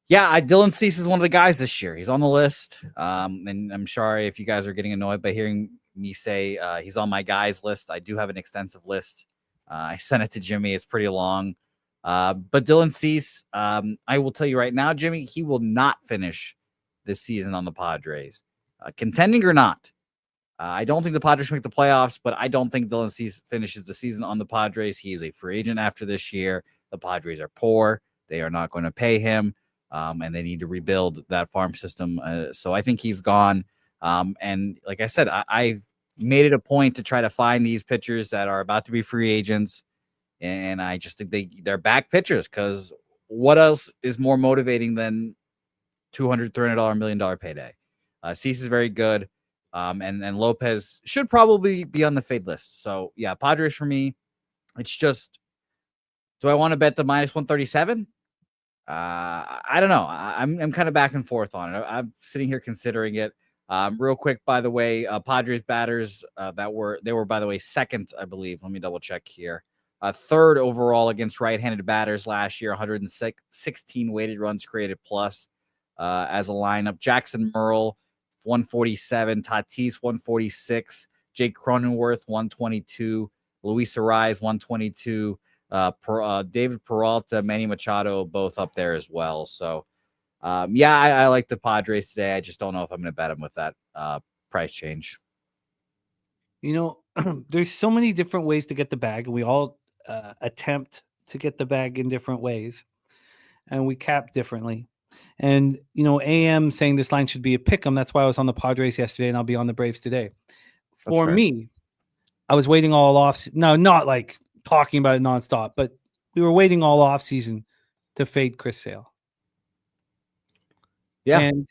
yeah, Dylan Cease is one of the guys this year. He's on the list. And I'm sorry if you guys are getting annoyed by hearing me say he's on my guys list. I do have an extensive list. I sent it to Jimmy. It's pretty long. But Dylan Cease, I will tell you right now, Jimmy, he will not finish this season on the Padres. Contending or not. I don't think the Padres make the playoffs, but I don't think Dylan Cease finishes the season on the Padres. He is a free agent after this year. The Padres are poor. They are not going to pay him, and they need to rebuild that farm system. So I think he's gone. And like I said, I've made it a point to try to find these pitchers that are about to be free agents, and I just think they're back pitchers because what else is more motivating than $200, $300 million payday? Cease is very good. And Lopez should probably be on the fade list. So yeah, Padres for me. It's just, do I want to bet the minus 137? I don't know. I'm kind of back and forth on it. I'm sitting here considering it. Real quick, by the way, Padres batters they were by the way second, I believe. Let me double check here. Third overall against right-handed batters last year. 116 weighted runs created plus as a lineup. Jackson Merle 147, Tatis 146, Jake Cronenworth 122, Luis Ariz 122, David Peralta, Manny Machado both up there as well. So yeah, I like the Padres today. I just don't know if I'm going to bet them with that price change. You know, there's so many different ways to get the bag, and we all attempt to get the bag in different ways, and we cap differently. And, you know, AM saying this line should be a pick 'em. That's why I was on the Padres yesterday, and I'll be on the Braves today. For me, I was waiting all off. No, not like talking about it nonstop, but we were waiting all off season to fade Chris Sale. Yeah. And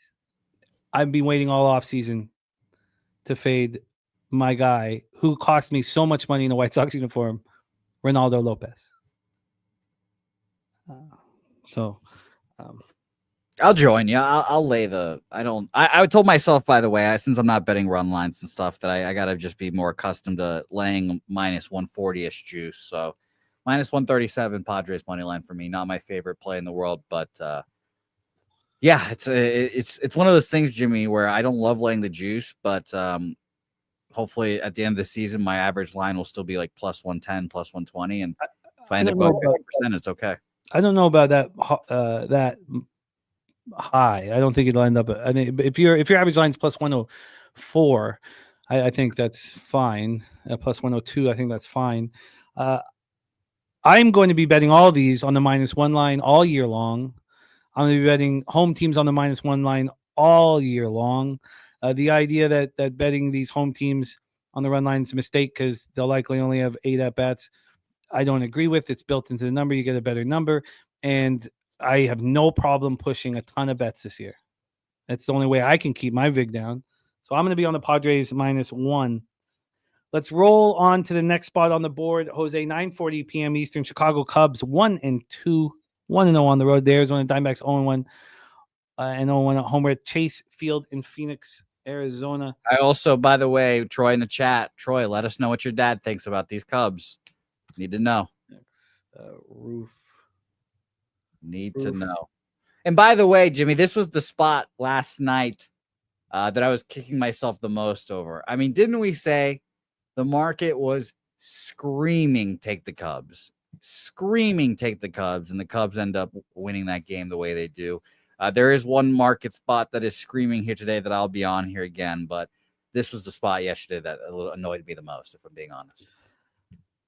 I've been waiting all off season to fade my guy who cost me so much money in a White Sox uniform, Ronaldo Lopez. I'll join you. I'll lay the. I told myself, by the way, since I'm not betting run lines and stuff, that I gotta just be more accustomed to laying minus 140-ish juice. So minus 137 Padres money line for me. Not my favorite play in the world, but yeah, it's one of those things, Jimmy, where I don't love laying the juice, but hopefully at the end of the season, my average line will still be like plus 110, plus 120, and if I end up going 50%, it's okay. I don't know about that high. I don't think it'll end up. I mean, if your average line is plus 104, I think that's fine. Plus 102, I think that's fine. I'm going to be betting all these on the -1 line all year long. I'm going to be betting home teams on the -1 line all year long. The idea that betting these home teams on the run line is a mistake because they'll likely only have 8 at bats, I don't agree with. It's built into the number. You get a better number, and I have no problem pushing a ton of bets this year. That's the only way I can keep my VIG down. So I'm going to be on the Padres -1. Let's roll on to the next spot on the board. Jose, 9:40 p.m. Eastern. Chicago Cubs 1-2, 1-0 on the road. There's one of Diamondbacks 0-1, and 0-1 at home. We're at Chase Field in Phoenix, Arizona. I also, by the way, Troy in the chat. Troy, let us know what your dad thinks about these Cubs. Need to know. Roof. Need to know. And by the way, Jimmy, this was the spot last night that I was kicking myself the most over. I mean, didn't we say the market was screaming take the Cubs, and the Cubs end up winning that game the way they do. There is one market spot that is screaming here today that I'll be on here again, but this was the spot yesterday that annoyed me the most, if I'm being honest.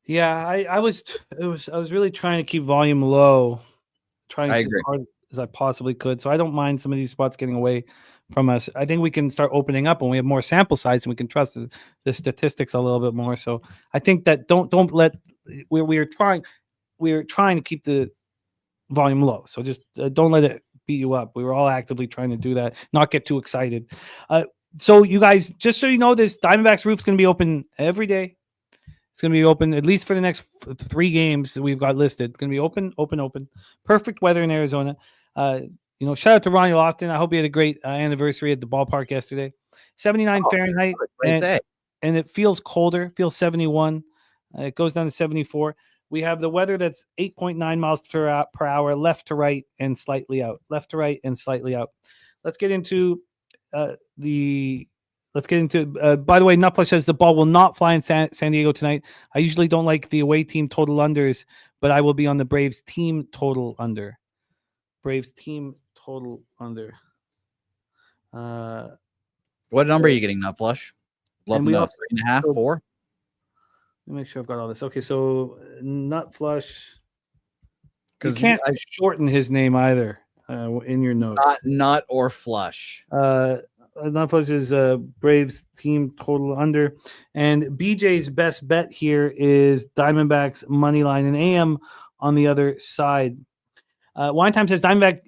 Yeah, I was really trying to keep volume low, trying as hard as I possibly could. So I don't mind some of these spots getting away from us. I think we can start opening up when we have more sample size and we can trust the statistics a little bit more. So I think that don't let we're trying to keep the volume low. So just don't let it beat you up. We were all actively trying to do that, not get too excited. So you guys, just so you know, this Diamondbacks roof is going to be open every day. It's going to be open at least for the next 3 games that we've got listed. It's going to be open. Perfect weather in Arizona. Shout out to Ronnie Lofton. I hope he had a great anniversary at the ballpark yesterday. 79 Fahrenheit. And it feels colder. Feels 71. It goes down to 74. We have the weather that's 8.9 miles per hour, left to right and slightly out. By the way, Nutflush says the ball will not fly in San Diego tonight. I usually don't like the away team total unders, but I will be on the Braves team total under. What number are you getting, Nutflush? Love 3.5, 4. Let me make sure I've got all this. Okay, so Nutflush. You can't shorten his name either in your notes. Nut or Flush. Nutflush is Braves team total under. And BJ's best bet here is Diamondbacks money line and AM on the other side. Wine Time says Diamondback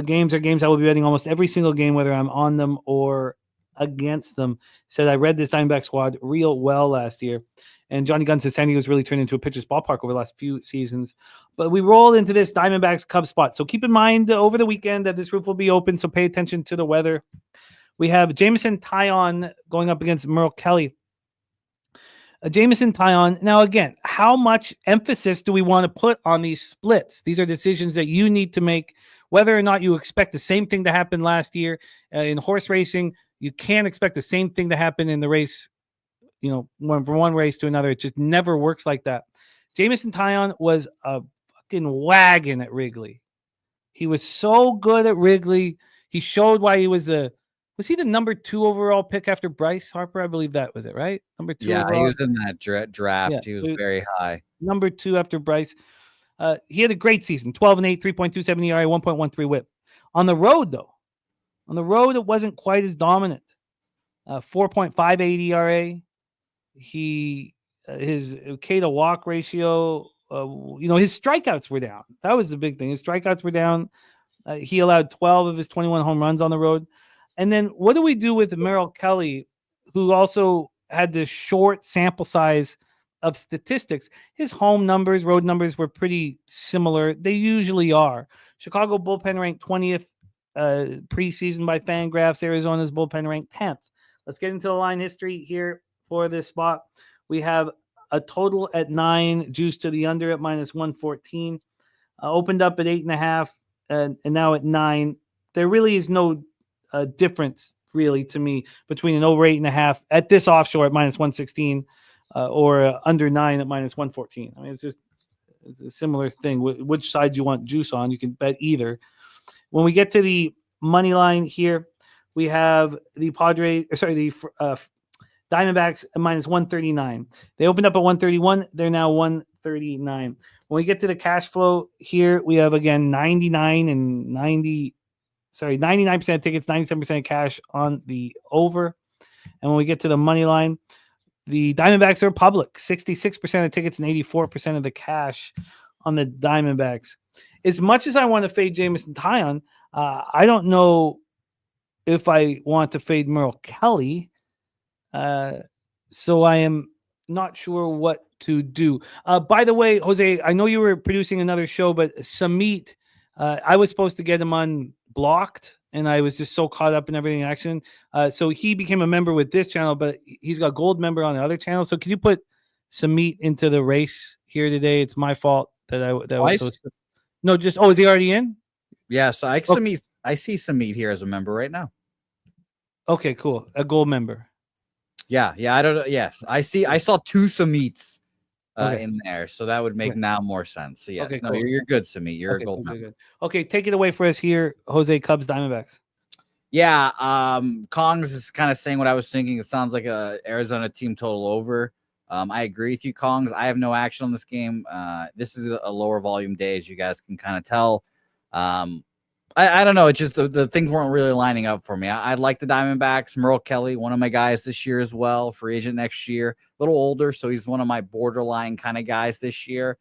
games are games I will be betting almost every single game, whether I'm on them or against them. Said I read this Diamondback squad real well last year. And Johnny Gunn says San Diego's really turned into a pitcher's ballpark over the last few seasons. But we rolled into this Diamondbacks Cubs spot. So keep in mind over the weekend that this roof will be open. So pay attention to the weather. We have Jameson Taillon going up against Merrill Kelly. Jameson Taillon. Now, again, how much emphasis do we want to put on these splits? These are decisions that you need to make, whether or not you expect the same thing to happen last year. In horse racing, you can't expect the same thing to happen in the race. From one race to another. It just never works like that. Jameson Taillon was a fucking wagon at Wrigley. He was so good at Wrigley. He showed why he was the number 2 overall pick after Bryce Harper? I believe that was it, right? Number 2. Yeah, overall. He was in that draft. Yeah, he was very high. Number 2 after Bryce. He had a great season. 12-8, 3.27 ERA, 1.13 WHIP. On the road, though, it wasn't quite as dominant. 4.58 ERA. His K to walk ratio, his strikeouts were down. That was the big thing. His strikeouts were down. He allowed 12 of his 21 home runs on the road. And then what do we do with Merrill Kelly, who also had this short sample size of statistics? His home numbers, road numbers were pretty similar. They usually are. Chicago bullpen ranked 20th preseason by Fangraphs. Arizona's bullpen ranked 10th. Let's get into the line history here. For this spot, we have a total at 9, juice to the under at -114. Opened up at 8.5, and now at 9. There really is no difference, really, to me, between an over 8.5 at this offshore at -116 or under 9 at -114. I mean, it's a similar thing. Which side you want juice on, you can bet either. When we get to the money line here, we have the Diamondbacks at -139. They opened up at 131. They're now 139. When we get to the cash flow here, we have, again, 99% of tickets, 97% cash on the over. And when we get to the money line, the Diamondbacks are public. 66% of tickets and 84% of the cash on the Diamondbacks. As much as I want to fade Jameson Taillon, I don't know if I want to fade Merrill Kelly. So I am not sure what to do. By the way, Jose, I know you were producing another show, but Samit, I was supposed to get him unblocked, and I was just so caught up in everything in action. So he became a member with this channel, but he's got gold member on the other channel. So can you put Samit into the race here today? It's my fault that No, just is he already in? Yes, I see Samit here as a member right now. Okay, cool. A gold member. Yeah. I don't know. Yes, I saw two Samits Okay. in there, so that would make Okay. now more sense. So yes, Okay, no, cool. you're good, Samit. You're Okay, a gold good, member. good. Okay, take it away for us here, Jose. Cubs, Diamondbacks. Yeah, Kongs is kind of saying what I was thinking. It sounds like a Arizona team total over. I agree with you, Kongs. I have no action on this game. This is a lower volume day, as you guys can kind of tell. I don't know. It's just the things weren't really lining up for me. I like the Diamondbacks. Merle Kelly, one of my guys this year as well, free agent next year. A little older, so he's one of my borderline kind of guys this year.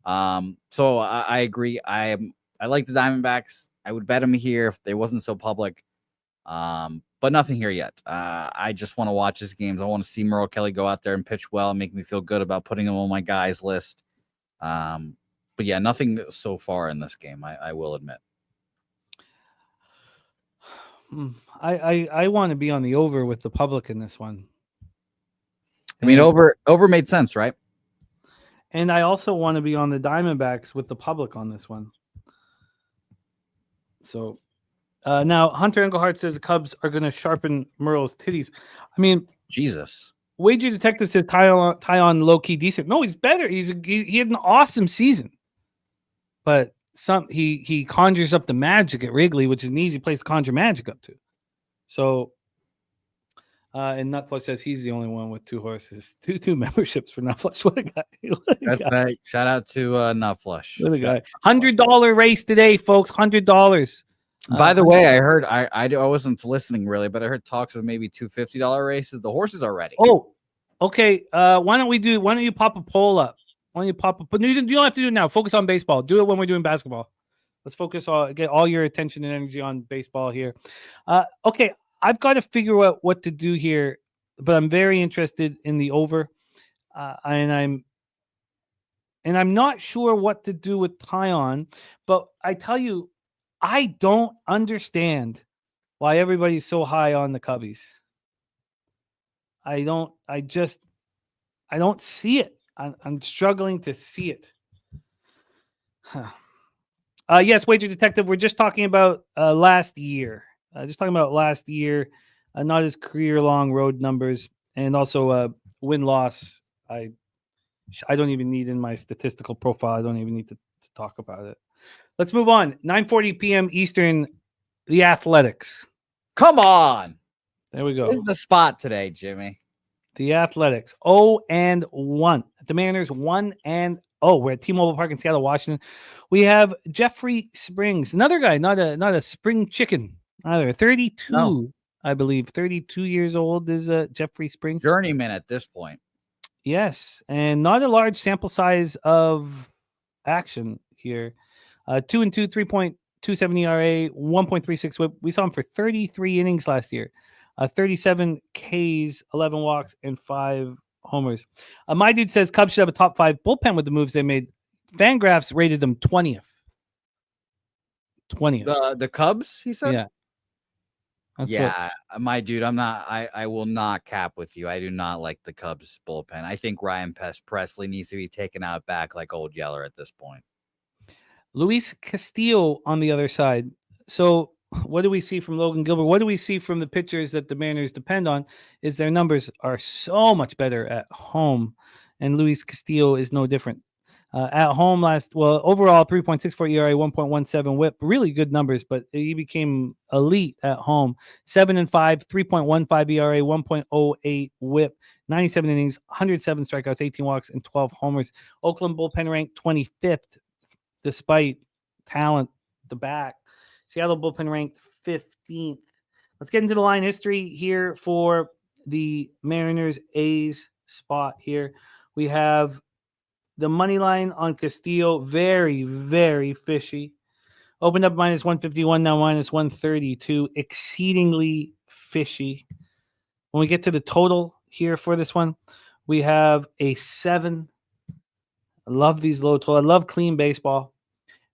So I agree. I like the Diamondbacks. I would bet them here if they wasn't so public. But nothing here yet. I just want to watch his games. I want to see Merle Kelly go out there and pitch well and make me feel good about putting him on my guys list. But yeah, nothing so far in this game, I will admit. I want to be on the over with the public in this one. I mean, over made sense, right? And I also want to be on the Diamondbacks with the public on this one. So now Hunter Engelhardt says the Cubs are going to sharpen Merle's titties. I mean, Jesus. Wager Detective says Tyon low key decent. No, he's better. He had an awesome season, but he conjures up the magic at Wrigley, which is an easy place to conjure magic up to. So, and Nutflush says he's the only one with two horses, two memberships for Nutflush. What a guy! That's right. Shout out to Nutflush. What a guy! $100 race today, folks. $100. By the way, I heard I wasn't listening really, but I heard talks of maybe $250 races. The horses are ready. Oh, okay. Why don't you pop a poll up? Why don't you pop up? But you don't have to do it now. Focus on baseball. Do it when we're doing basketball. Let's focus on get all your attention and energy on baseball here. Okay, I've got to figure out what to do here, but I'm very interested in the over, and I'm not sure what to do with Tyon. But I tell you, I don't understand why everybody's so high on the Cubbies. I don't see it. I'm struggling to see it. Yes, Wager Detective. We're just talking about last year. Not his career-long road numbers, and also win-loss. I don't even need in my statistical profile. I don't even need to talk about it. Let's move on. 9:40 p.m. Eastern. The Athletics. Come on. There we go. This is the spot today, Jimmy. The Athletics 0-1. The Mariners 1-0. We're at T-Mobile Park in Seattle, Washington. We have Jeffrey Springs, another guy, not a spring chicken either. 32, no. I believe. 32 years old is Jeffrey Springs. Journeyman at this point. Yes, and not a large sample size of action here. 2-2, 3.27 ERA, 1.36 WHIP. We saw him for 33 innings last year. 37 Ks, 11 walks, and 5 homers. My dude says Cubs should have a top 5 bullpen with the moves they made. Fangraphs rated them 20th. 20th. The Cubs, he said? Yeah. My dude, I will not cap with you. I do not like the Cubs bullpen. I think Ryan Presley needs to be taken out back like Old Yeller at this point. Luis Castillo on the other side. So what do we see from Logan Gilbert? What do we see from the pitchers that the Mariners depend on is their numbers are so much better at home. And Luis Castillo is no different. At home overall 3.64 ERA, 1.17 WHIP, really good numbers, but he became elite at home. 7-5, 3.15 ERA, 1.08 WHIP, 97 innings, 107 strikeouts, 18 walks, and 12 homers. Oakland bullpen ranked 25th, despite talent at the back. Seattle bullpen ranked 15th. Let's get into the line history here for the Mariners A's spot here. We have the money line on Castillo, very, very fishy. Opened up minus 151, now minus 132. Exceedingly fishy. When we get to the total here for this one, we have a 7. I love these low total. I love clean baseball.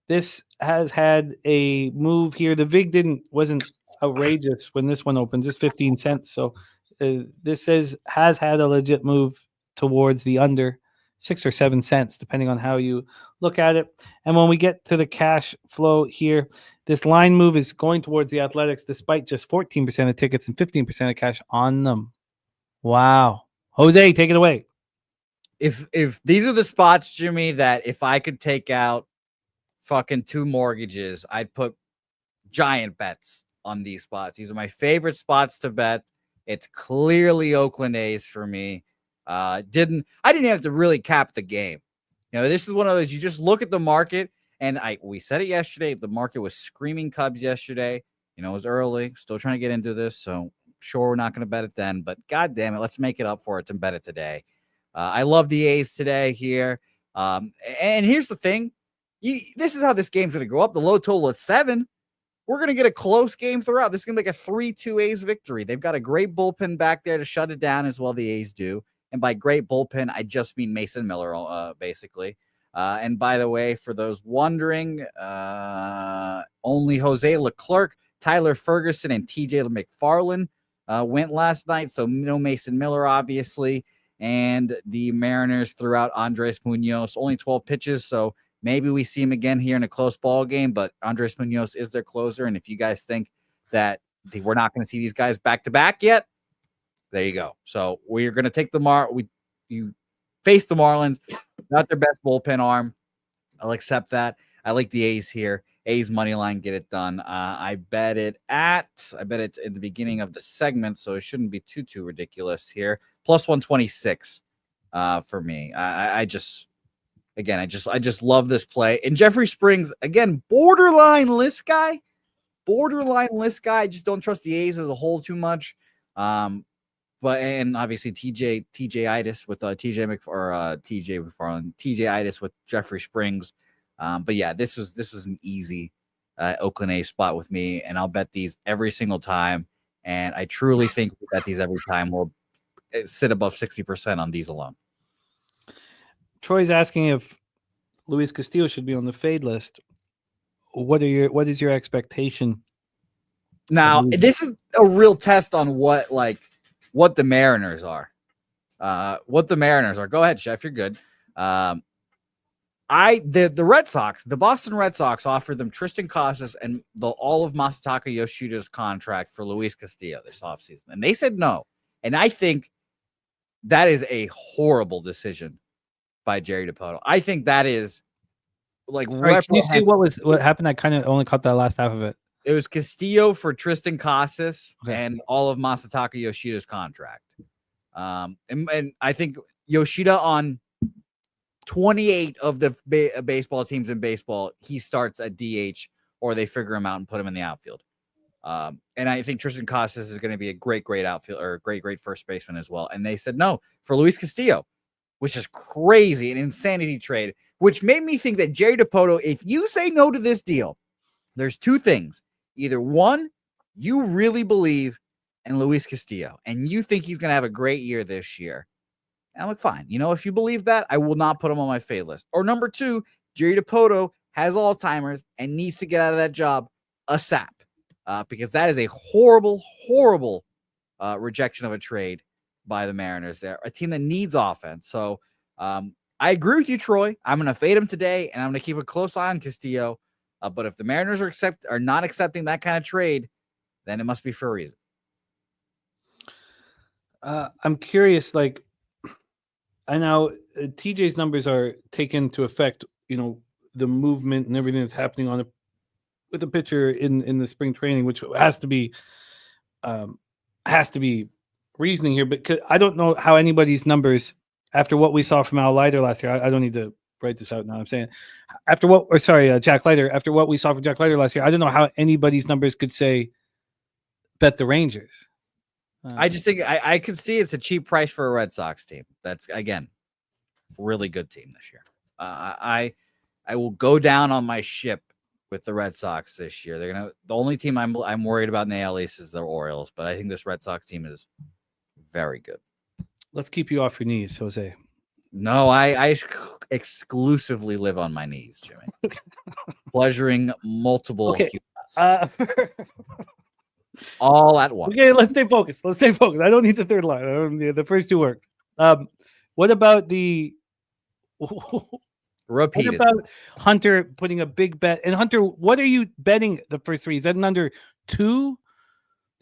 This has had a move here. The VIG wasn't outrageous when this one opened, just 15 cents. So this has had a legit move towards the under 6 or 7 cents, depending on how you look at it. And when we get to the cash flow here, this line move is going towards the Athletics, despite just 14% of tickets and 15% of cash on them. Wow. Jose, take it away. If these are the spots, Jimmy, that if I could take out fucking 2 mortgages, I'd put giant bets on these spots. These are my favorite spots to bet. It's clearly Oakland A's for me. I didn't have to really cap the game. This is one of those, you just look at the market, and we said it yesterday. The market was screaming Cubs yesterday. It was early, still trying to get into this, so sure we're not going to bet it then, but god damn it, let's make it up for it and bet it today. I love the A's today here. And here's the thing. This is how this game's going to go up. The low total at 7. We're going to get a close game throughout. This is going to be like a 3-2 A's victory. They've got a great bullpen back there to shut it down as well, the A's do. And by great bullpen, I just mean Mason Miller, basically. And by the way, for those wondering, only Jose Leclerc, Tyler Ferguson, and TJ McFarland went last night. So no Mason Miller, obviously. And the Mariners threw out Andres Munoz, only 12 pitches. So maybe we see him again here in a close ball game, but Andres Munoz is their closer. And if you guys think that we're not going to see these guys back to back yet, there you go. So we're going to take you face the Marlins, not their best bullpen arm. I'll accept that. I like the A's here. A's money line, get it done. I bet it in the beginning of the segment, so it shouldn't be too ridiculous here. Plus 126 for me. I just love this play. And Jeffrey Springs, again, borderline list guy. I just don't trust the A's as a whole too much. And obviously TJ-itis with TJ McFarland, TJ-itis with Jeffrey Springs. But yeah, this was an easy Oakland A's spot with me, and I'll bet these every single time. And I truly think we bet these every time. We'll sit above 60% on these alone. Troy's asking if Luis Castillo should be on the fade list. What is your expectation? Now, this is a real test on what the Mariners are. Go ahead, Chef. You're good. The Red Sox, the Boston Red Sox offered them Tristan Casas and all of Masataka Yoshida's contract for Luis Castillo this offseason. And they said no. And I think that is a horrible decision by Jerry Dipoto. I think that is Sorry, can you say what happened? I kind of only caught that last half of it. It was Castillo for Tristan Casas and all of Masataka Yoshida's contract. And I think Yoshida on 28 of the baseball teams in baseball, he starts at DH or they figure him out and put him in the outfield. And I think Tristan Casas is going to be a great outfield or great first baseman as well. And they said no for Luis Castillo, which is crazy, an insanity trade, which made me think that Jerry Dipoto, if you say no to this deal, there's 2 things. Either one, you really believe in Luis Castillo and you think he's going to have a great year this year. And I'm like, fine. If you believe that, I will not put him on my fade list. Or number 2, Jerry Dipoto has Alzheimer's and needs to get out of that job ASAP. Because that is a horrible rejection of a trade by the Mariners there. A team that needs offense. So I agree with you, Troy. I'm going to fade him today, and I'm going to keep a close eye on Castillo. But if the Mariners are not accepting that kind of trade, then it must be for a reason. I'm curious, I know TJ's numbers are taken to effect, the movement and everything that's happening with a pitcher in the spring training, which has to be reasoning here. But I don't know how anybody's numbers after what we saw from Al Leiter last year. I don't need to write this out now. I'm saying Jack Leiter. After what we saw from Jack Leiter last year, I don't know how anybody's numbers could say bet the Rangers. I just think I could see it's a cheap price for a Red Sox team. That's, again, really good team this year. I will go down on my ship with the Red Sox this year. The only team I'm worried about in the AL East is the Orioles, but I think this Red Sox team is very good. Let's keep you off your knees, Jose. No, I exclusively live on my knees, Jimmy. Pleasuring multiple humans. All at once. Okay, let's stay focused. I don't need the third line. The first 2 worked. What about Repeated. What about Hunter putting a big bet? And Hunter, what are you betting the first 3? Is that an under 2?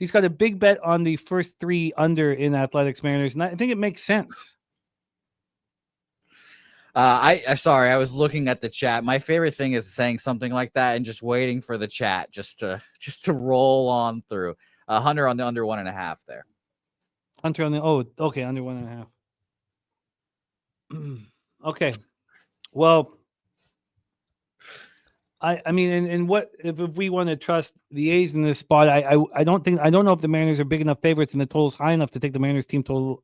He's got a big bet on the first 3 under in Athletics Mariners, and I think it makes sense. Sorry, I was looking at the chat. My favorite thing is saying something like that and just waiting for the chat just to roll on through. Hunter on the under 1.5 there. Hunter on the okay, under 1.5. Okay, well, I mean, and what if we want to trust the A's in this spot? I don't know if the Mariners are big enough favorites and the total's high enough to take the Mariners team total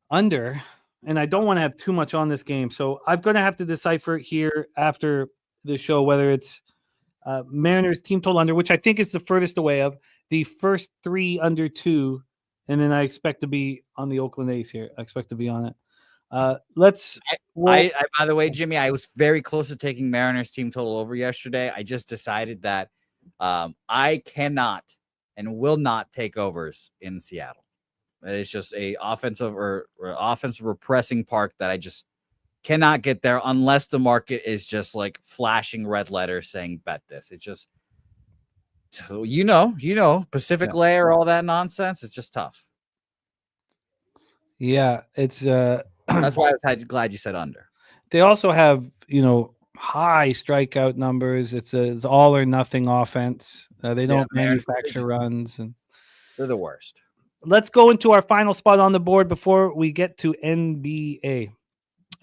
under. And I don't want to have too much on this game, so I'm going to have to decipher here after the show whether it's Mariners team total under, which I think is the furthest away of the first 3 under 2, and then I expect to be on the Oakland A's here. I expect to be on it. By the way, Jimmy, I was very close to taking Mariners team total over yesterday. I just decided that I cannot and will not take overs in Seattle. It's just a offensive or offensive repressing park that I just cannot get there unless the market is just like flashing red letters saying bet this. It's just, Pacific layer, all that nonsense. It's just tough. Yeah, it's that's why I was glad you said under. They also have, high strikeout numbers. It's all or nothing offense. They don't manufacture runs, and they're the worst. Let's go into our final spot on the board before we get to NBA.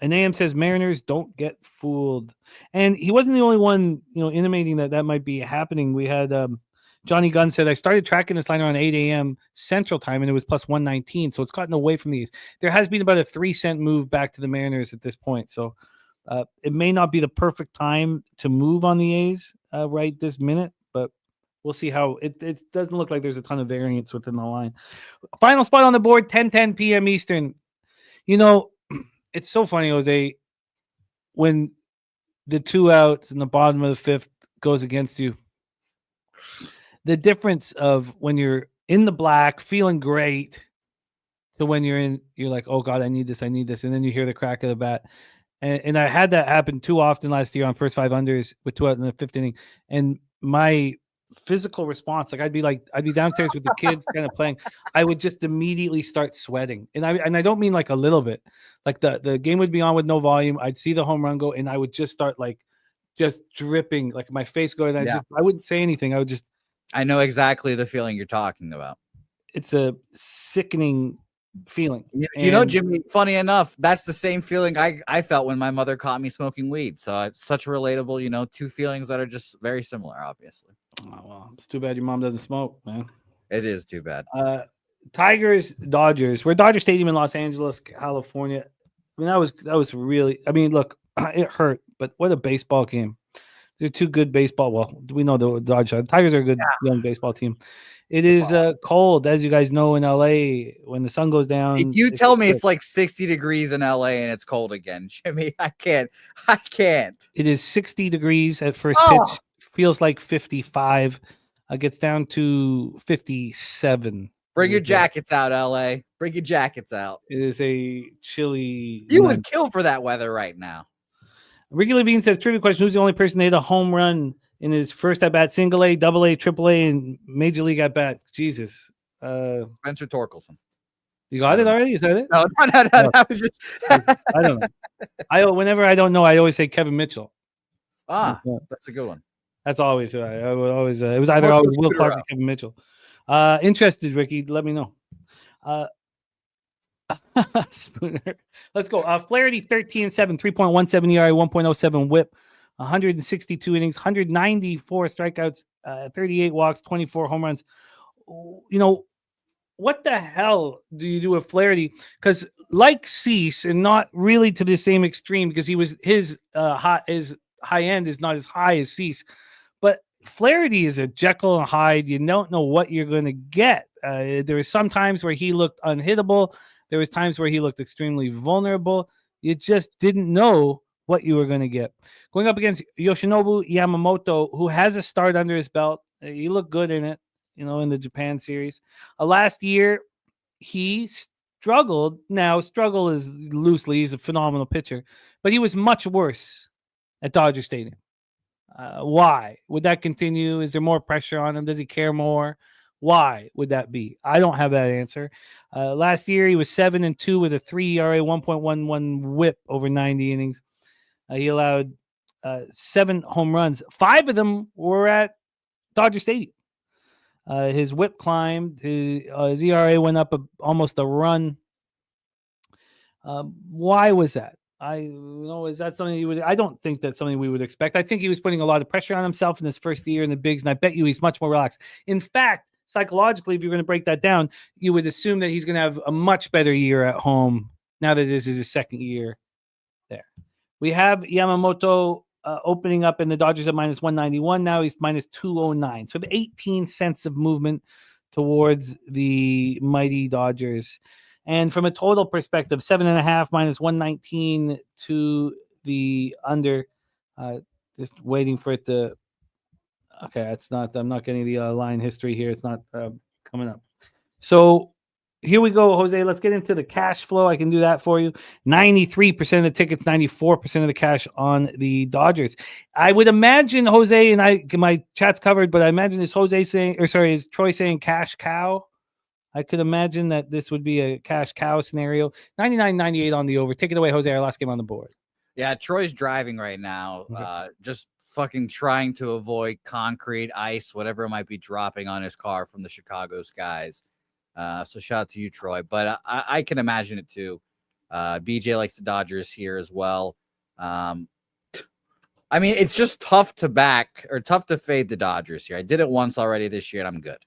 And AM says Mariners don't get fooled. And he wasn't the only one, intimating that might be happening. We had Johnny Gunn said, I started tracking this line around 8 a.m. Central Time, and it was plus 119. So it's gotten away from these. There has been about a 3-cent move back to the Mariners at this point. So it may not be the perfect time to move on the A's right this minute, but we'll see how it doesn't look like there's a ton of variance within the line. Final spot on the board, 10:10 p.m. Eastern. It's so funny, Jose, when the 2 outs in the bottom of the 5th goes against you. The difference of when you're in the black, feeling great, to when you're like, oh God, I need this, and then you hear the crack of the bat. And I had that happen too often last year on first 5 unders with 2 out in the 5th inning. And my physical response, like I'd be downstairs with the kids kind of playing, I would just immediately start sweating. And I don't mean like a little bit. Like the game would be on with no volume. I'd see the home run go, and I would just start just dripping, like my face going. I wouldn't say anything. I know exactly the feeling you're talking about. It's a sickening feeling. Jimmy, funny enough, that's the same feeling I felt when my mother caught me smoking weed. So it's such relatable, 2 feelings that are just very similar, obviously. Oh, well, it's too bad your mom doesn't smoke, man. It is too bad. Tigers, Dodgers. We're at Dodger Stadium in Los Angeles, California. I mean, that was really, look, it hurt, but what a baseball game. They're 2 good baseball. Well, we know the Tigers are a good young baseball team. It is cold, as you guys know, in LA when the sun goes down. If you tell me it's like 60 degrees in LA and it's cold again, Jimmy, I can't. It is 60 degrees at first pitch. Feels like 55. Gets down to 57. Bring your jackets out, LA. Bring your jackets out. It is a chilly. You would kill for that weather right now. Ricky Levine says, trivia question, who's the only person that hit a home run in his first at-bat, single A, double A, triple A, and major league at-bat? Jesus. Spencer Torkelson. You got it already? Is that it? No. That was just... I don't know. Whenever I don't know, I always say Kevin Mitchell. That's a good one. That's always, I would always, it was either always Will Clark or Kevin Mitchell. Interested, Ricky, let me know. Spooner. Let's go. Flaherty 13-7, 3.17 ERA, 1.07 whip, 162 innings, 194 strikeouts, 38 walks, 24 home runs. What the hell do you do with Flaherty? Because like Cease, and not really to the same extreme, because his high end is not as high as Cease, but Flaherty is a Jekyll and Hyde. You don't know what you're going to get. There were some times where he looked unhittable. There was times where he looked extremely vulnerable. You just didn't know what you were going to get. Going up against Yoshinobu Yamamoto, who has a start under his belt. He looked good in it, in the Japan series. Last year, he struggled. Now, struggle is loosely. He's a phenomenal pitcher. But he was much worse at Dodger Stadium. Why would that continue? Is there more pressure on him? Does he care more? Why would that be? I don't have that answer. Last year, he was 7-2 with a 3 ERA, 1.11 WHIP over 90 innings. He allowed 7 home runs. 5 of them were at Dodger Stadium. His WHIP climbed. His ERA went up almost a run. Why was that? Is that something you would? I don't think that's something we would expect. I think he was putting a lot of pressure on himself in his first year in the bigs, and I bet you he's much more relaxed. In fact, psychologically, if you're going to break that down, you would assume that he's going to have a much better year at home now that this is his second year there. We have Yamamoto opening up in the Dodgers at minus 191. Now he's minus 209. So 18 cents of movement towards the mighty Dodgers. And from a total perspective, 7.5 minus 119 to the under. Just waiting for it to. Okay, it's not. I'm not getting the line history here. It's not coming up. So here we go, Jose. Let's get into the cash flow. I can do that for you. 93% of the tickets, 94% of the cash on the Dodgers. I would imagine Jose and my chat's covered, but I imagine is Troy saying cash cow? I could imagine that this would be a cash cow scenario. 99.98 on the over. Take it away, Jose. Our last game on the board. Yeah, Troy's driving right now. Okay. Just fucking trying to avoid concrete, ice, whatever might be dropping on his car from the Chicago skies. So shout out to you, Troy. But I can imagine it too. BJ likes the Dodgers here as well. I mean, it's just tough to fade the Dodgers here. I did it once already this year, and I'm good.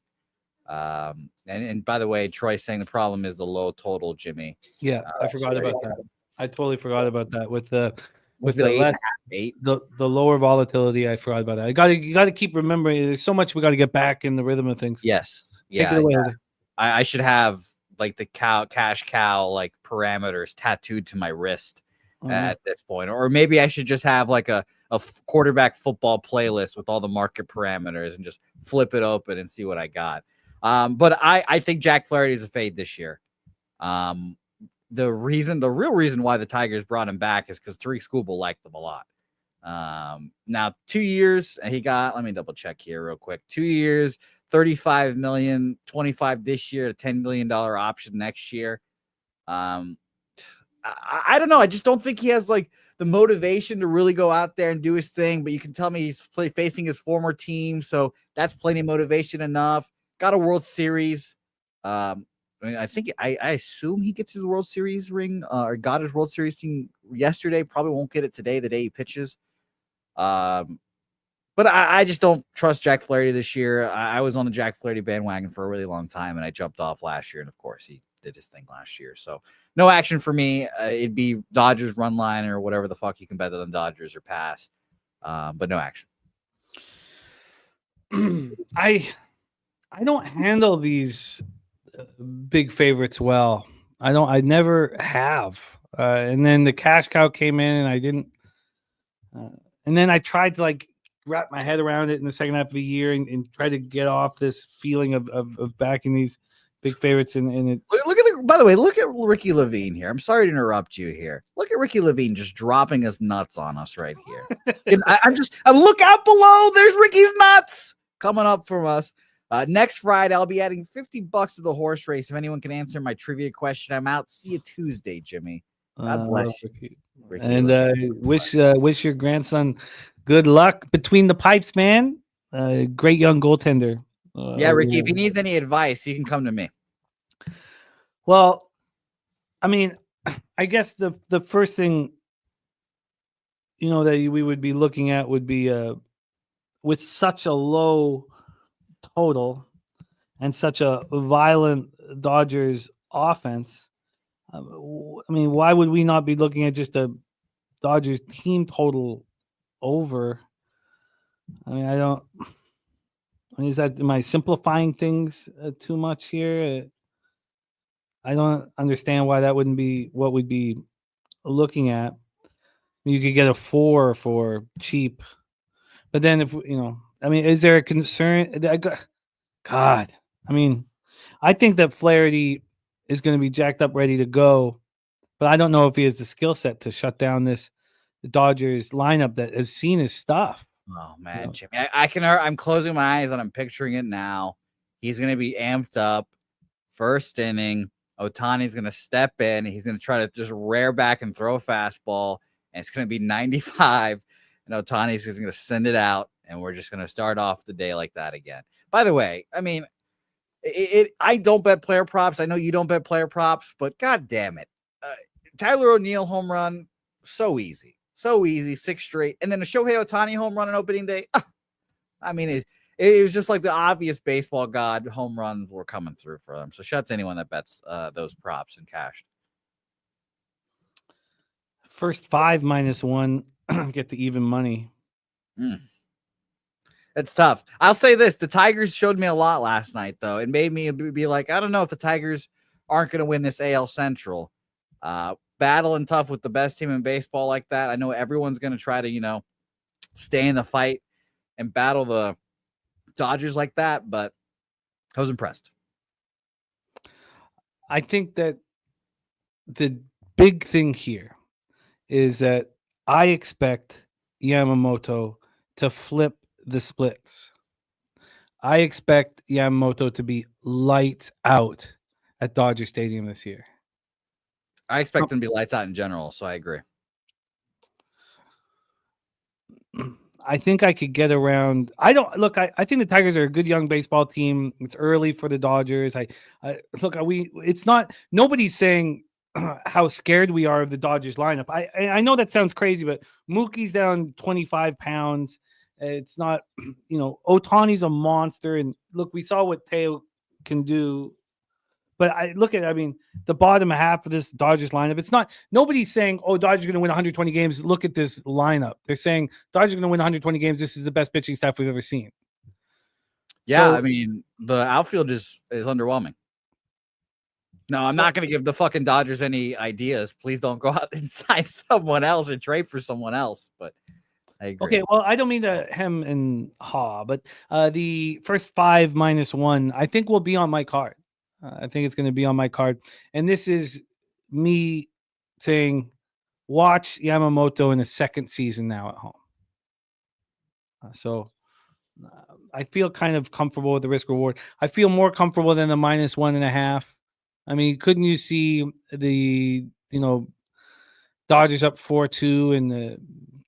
And by the way, Troy's saying the problem is the low total, Jimmy. Yeah, I forgot about that. I totally forgot about that with the eight. The lower volatility. I forgot about that. You got to keep remembering. There's so much we got to get back in the rhythm of things. Yes. Take it away. Yeah. I should have like the cash cow like parameters tattooed to my wrist at this point, or maybe I should just have like a quarterback football playlist with all the market parameters and just flip it open and see what I got. But I think Jack Flaherty is a fade this year. The real reason why the Tigers brought him back is because Tariq Skubal liked them a lot. Now 2 years he got, let me double check here real quick. 2 years, 35 million, 25 this year, a $10 million option next year. I don't know. I just don't think he has like the motivation to really go out there and do his thing, but you can tell me he's facing his former team. So that's plenty of motivation enough. Got a World Series. I mean, I assume he gets his World Series ring or got his World Series team yesterday. Probably won't get it today, the day he pitches. But I just don't trust Jack Flaherty this year. I was on the Jack Flaherty bandwagon for a really long time, and I jumped off last year. And, of course, he did his thing last year. So no action for me. It'd be Dodgers run line or whatever the fuck you can bet on Dodgers or pass. But no action. I don't handle these big favorites well. I never have. And then the cash cow came in and I didn't. And then I tried to like wrap my head around it in the second half of the year and try to get off this feeling of backing these big favorites. And it. By the way, look at Ricky Levine here. I'm sorry to interrupt you here. Look at Ricky Levine just dropping his nuts on us right here. I look out below. There's Ricky's nuts coming up from us. Next Friday, I'll be adding $50 to the horse race. If anyone can answer my trivia question, I'm out. See you Tuesday, Jimmy. God bless you. Ricky and wish your grandson good luck between the pipes, man. Great young goaltender. Yeah, Ricky, if he needs any advice, you can come to me. Well, I mean, I guess the first thing, that we would be looking at would be with such a low total and such a violent Dodgers offense. I mean, why would we not be looking at just a Dodgers team total over? I mean, am I simplifying things too much here? I don't understand why that wouldn't be what we'd be looking at. You could get a 4 for cheap, but then is there a concern? God, I mean, I think that Flaherty is going to be jacked up, ready to go, but I don't know if he has the skill set to shut down the Dodgers lineup that has seen his stuff. Oh man, Jimmy, I'm closing my eyes and I'm picturing it now. He's gonna be amped up. First inning, Otani's gonna step in. He's gonna try to just rear back and throw a fastball, and it's gonna be 95. And Otani's just gonna send it out, and we're just gonna start off the day like that again. By the way, I mean, I don't bet player props. I know you don't bet player props, but god damn it, Tyler O'Neill home run, so easy, 6 straight, and then a Shohei Otani home run on opening day. I mean, it was just like the obvious baseball god home runs were coming through for them. So shout out to anyone that bets those props and cash. First 5 -1, get the even money. It's tough. I'll say this. The Tigers showed me a lot last night, though. It made me be like, I don't know if the Tigers aren't going to win this AL Central. Battling tough with the best team in baseball like that. I know everyone's going to try to, stay in the fight and battle the Dodgers like that, but I was impressed. I think that the big thing here is that I expect Yamamoto to flip the splits. I expect Yamamoto to be lights out at Dodger Stadium this year. I expect him to be lights out in general, so I agree. I think I could get around. I think the Tigers are a good young baseball team. It's early for the Dodgers. It's not, nobody's saying how scared we are of the Dodgers lineup. I know that sounds crazy, but Mookie's down 25 pounds. It's not, Otani's a monster. And look, we saw what Teo can do. But the bottom half of this Dodgers lineup, it's not, nobody's saying, oh, Dodgers are going to win 120 games. Look at this lineup. They're saying Dodgers are going to win 120 games. This is the best pitching staff we've ever seen. Yeah, so, the outfield is underwhelming. No, I'm not going to give the fucking Dodgers any ideas. Please don't go out and sign someone else and trade for someone else. But I agree. Okay, well, I don't mean to hem and haw, but the first 5 -1, I think will be on my card. I think it's going to be on my card. And this is me saying, watch Yamamoto in the second season now at home. So I feel kind of comfortable with the risk reward. I feel more comfortable than the -1.5. I mean, couldn't you see the, Dodgers up 4-2 and the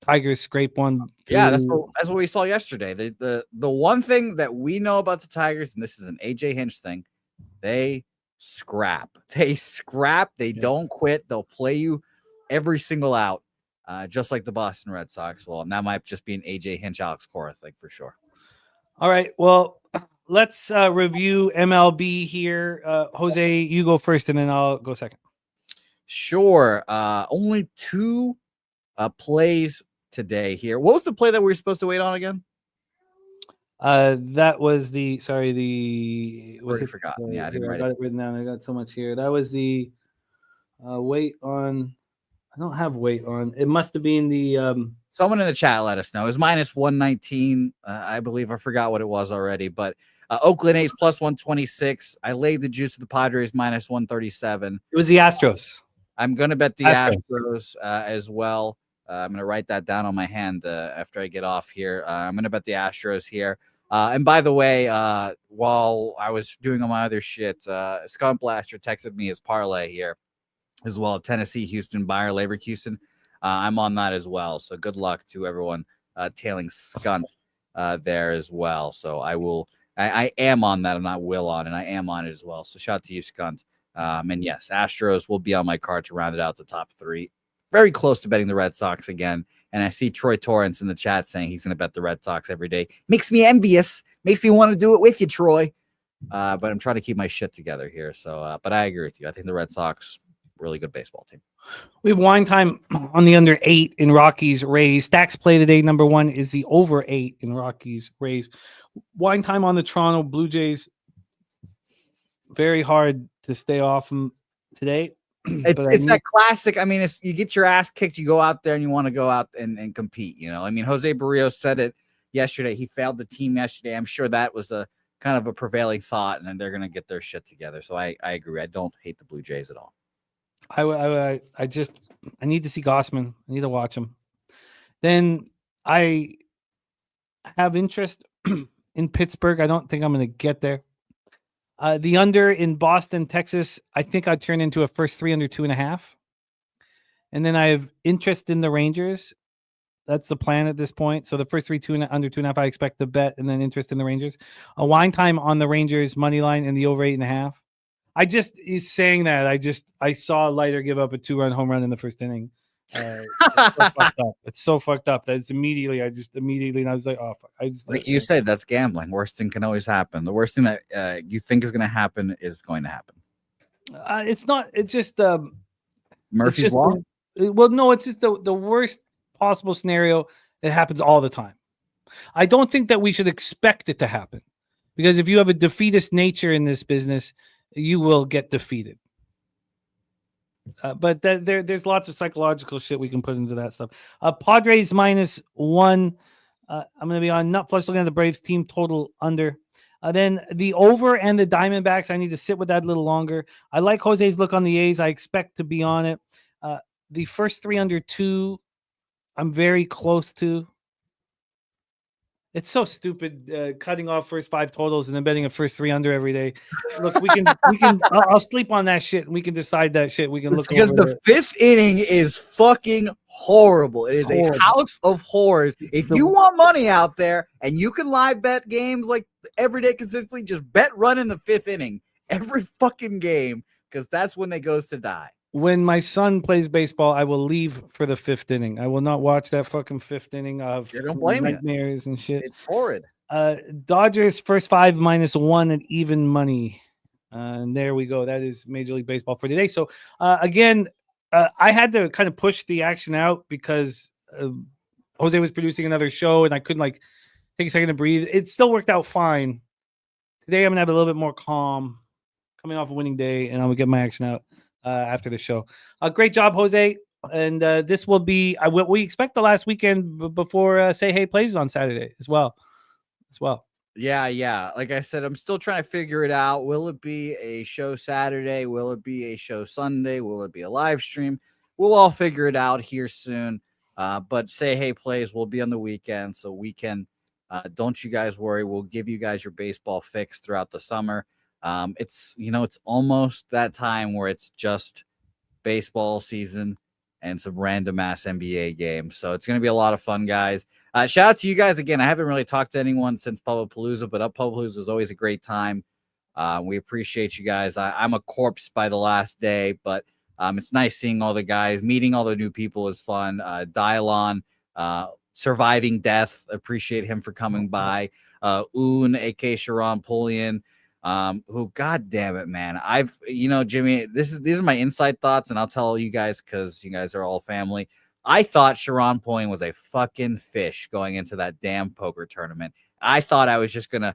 Tigers scrape one? Yeah, that's what we saw yesterday. The one thing that we know about the Tigers, and this is an AJ Hinch thing, they scrap. They don't quit. They'll play you every single out, just like the Boston Red Sox. Well, and that might just be an AJ Hinch, Alex Cora thing for sure. All right. Well, let's review MLB here. Jose, you go first, and then I'll go second. Sure. Only 2 plays today here. What was the play that we were supposed to wait on again? That was the I forgot. Yeah, I didn't write it written down. I got so much here. That was the wait on. I don't have wait on. It must have been the someone in the chat let us know. It was -119, I believe. I forgot what it was already, but Oakland A's +126. I laid the juice to the Padres -137. It was the Astros. I'm gonna bet the Astros as well. I'm gonna write that down on my hand after I get off here. I'm gonna bet the Astros here. And by the way, while I was doing all my other shit, Scott Blaster texted me his parlay here as well. Tennessee, Houston, Bayer, Leverkusen. I'm on that as well. So good luck to everyone tailing Skunt there as well. So I am on that. I'm not will on, and I am on it as well. So shout out to you, Skunt. And yes, Astros will be on my card to round it out the top 3. Very close to betting the Red Sox again. And I see Troy Torrance in the chat saying he's going to bet the Red Sox every day. Makes me envious. Makes me want to do it with you, Troy. But I'm trying to keep my shit together here. So, but I agree with you. I think the Red Sox, really good baseball team. We have Wine Time on the under 8 in Rockies Rays. Stacks play today. Number 1 is the over 8 in Rockies Rays. Wine Time on the Toronto Blue Jays. Very hard to stay off them today. It's that classic. I mean, you get your ass kicked, you go out there and you want to go out and compete. I mean, Jose Barrios said it yesterday. He failed the team yesterday. I'm sure that was a kind of a prevailing thought, and they're going to get their shit together. So I agree. I don't hate the Blue Jays at all. I need to see Gossman. I need to watch him. Then I have interest in Pittsburgh. I don't think I'm going to get there. The under in Boston, Texas, I think I'd turn into a first 3 under 2.5. And then I have interest in the Rangers. That's the plan at this point. So the first 3 under 2.5, I expect to bet, and then interest in the Rangers. A wine time on the Rangers money line and the over 8.5. I just is saying that. I saw Leiter give up a 2-run home run in the first inning. It's so fucked up that it's immediately. I was like, oh fuck. Like you said, that's gambling. Worst thing can always happen. The worst thing that you think is going to happen is going to happen. It's not. It's just Murphy's Law. Well, no, it's just the worst possible scenario. It happens all the time. I don't think that we should expect it to happen, because if you have a defeatist nature in this business, you will get defeated. But there's lots of psychological shit we can put into that stuff. Padres -1. I'm going to be on nut flush looking at the Braves team total under. Then the over and the Diamondbacks, I need to sit with that a little longer. I like Jose's look on the A's. I expect to be on it. The first 3 under 2, I'm very close to. It's so stupid cutting off first 5 totals and then betting a first 3 under every day. Look, we can. I'll sleep on that shit and we can decide that shit. We can look because the 5th inning is fucking horrible. It is horrible. A house of horrors. If you want money out there and you can live bet games like every day consistently, just bet run in the 5th inning every fucking game, because that's when they goes to die. When my son plays baseball, I will leave for the 5th inning. I will not watch that fucking 5th inning of nightmares and shit. It's horrid. Dodgers first 5 -1 at even money. And there we go. That is Major League Baseball for today. So again, I had to kind of push the action out because Jose was producing another show and I couldn't take a second to breathe. It still worked out fine. Today I'm gonna have a little bit more calm, coming off a winning day, and I'm gonna get my action out after the show. Great job, Jose. And this will be what we expect the last weekend before Say Hey plays on Saturday as well. Yeah. Like I said, I'm still trying to figure it out. Will it be a show Saturday? Will it be a show Sunday? Will it be a live stream? We'll all figure it out here soon. But Say Hey plays will be on the weekend, so we can. Don't you guys worry. We'll give you guys your baseball fix throughout the summer. It's almost that time where it's just baseball season and some random ass NBA games. So it's going to be a lot of fun, guys. Shout out to you guys again. I haven't really talked to anyone since Pubapalooza, but Pubapalooza is always a great time. We appreciate you guys. I'm a corpse by the last day, but it's nice seeing all the guys. Meeting all the new people is fun. Dylon, surviving death. Appreciate him for coming by. Un, aka Sharon Pullian. Who, god damn it, man. Jimmy, these are my inside thoughts, and I'll tell you guys because you guys are all family. I thought Sharon Pullian was a fucking fish going into that damn poker tournament. I thought I was just gonna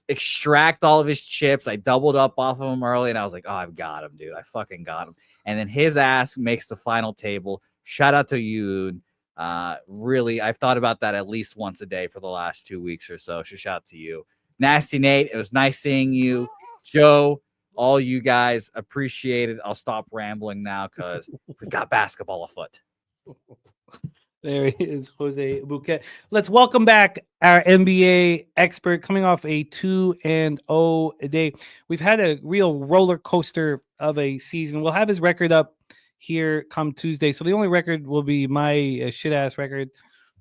extract all of his chips. I doubled up off of him early, and I was like, oh, I've got him, dude. I fucking got him. And then his ass makes the final table. Shout out to you. Really, I've thought about that at least once a day for the last 2 weeks or so. Shout out to you. Nasty Nate, it was nice seeing you. Joe, all you guys, appreciate it. I'll stop rambling now because we've got basketball afoot. There he is, Jose Bouquett. Let's welcome back our NBA expert coming off a 2-0 day. We've had a real roller coaster of a season. We'll have his record up here come Tuesday. So the only record will be my shit ass record.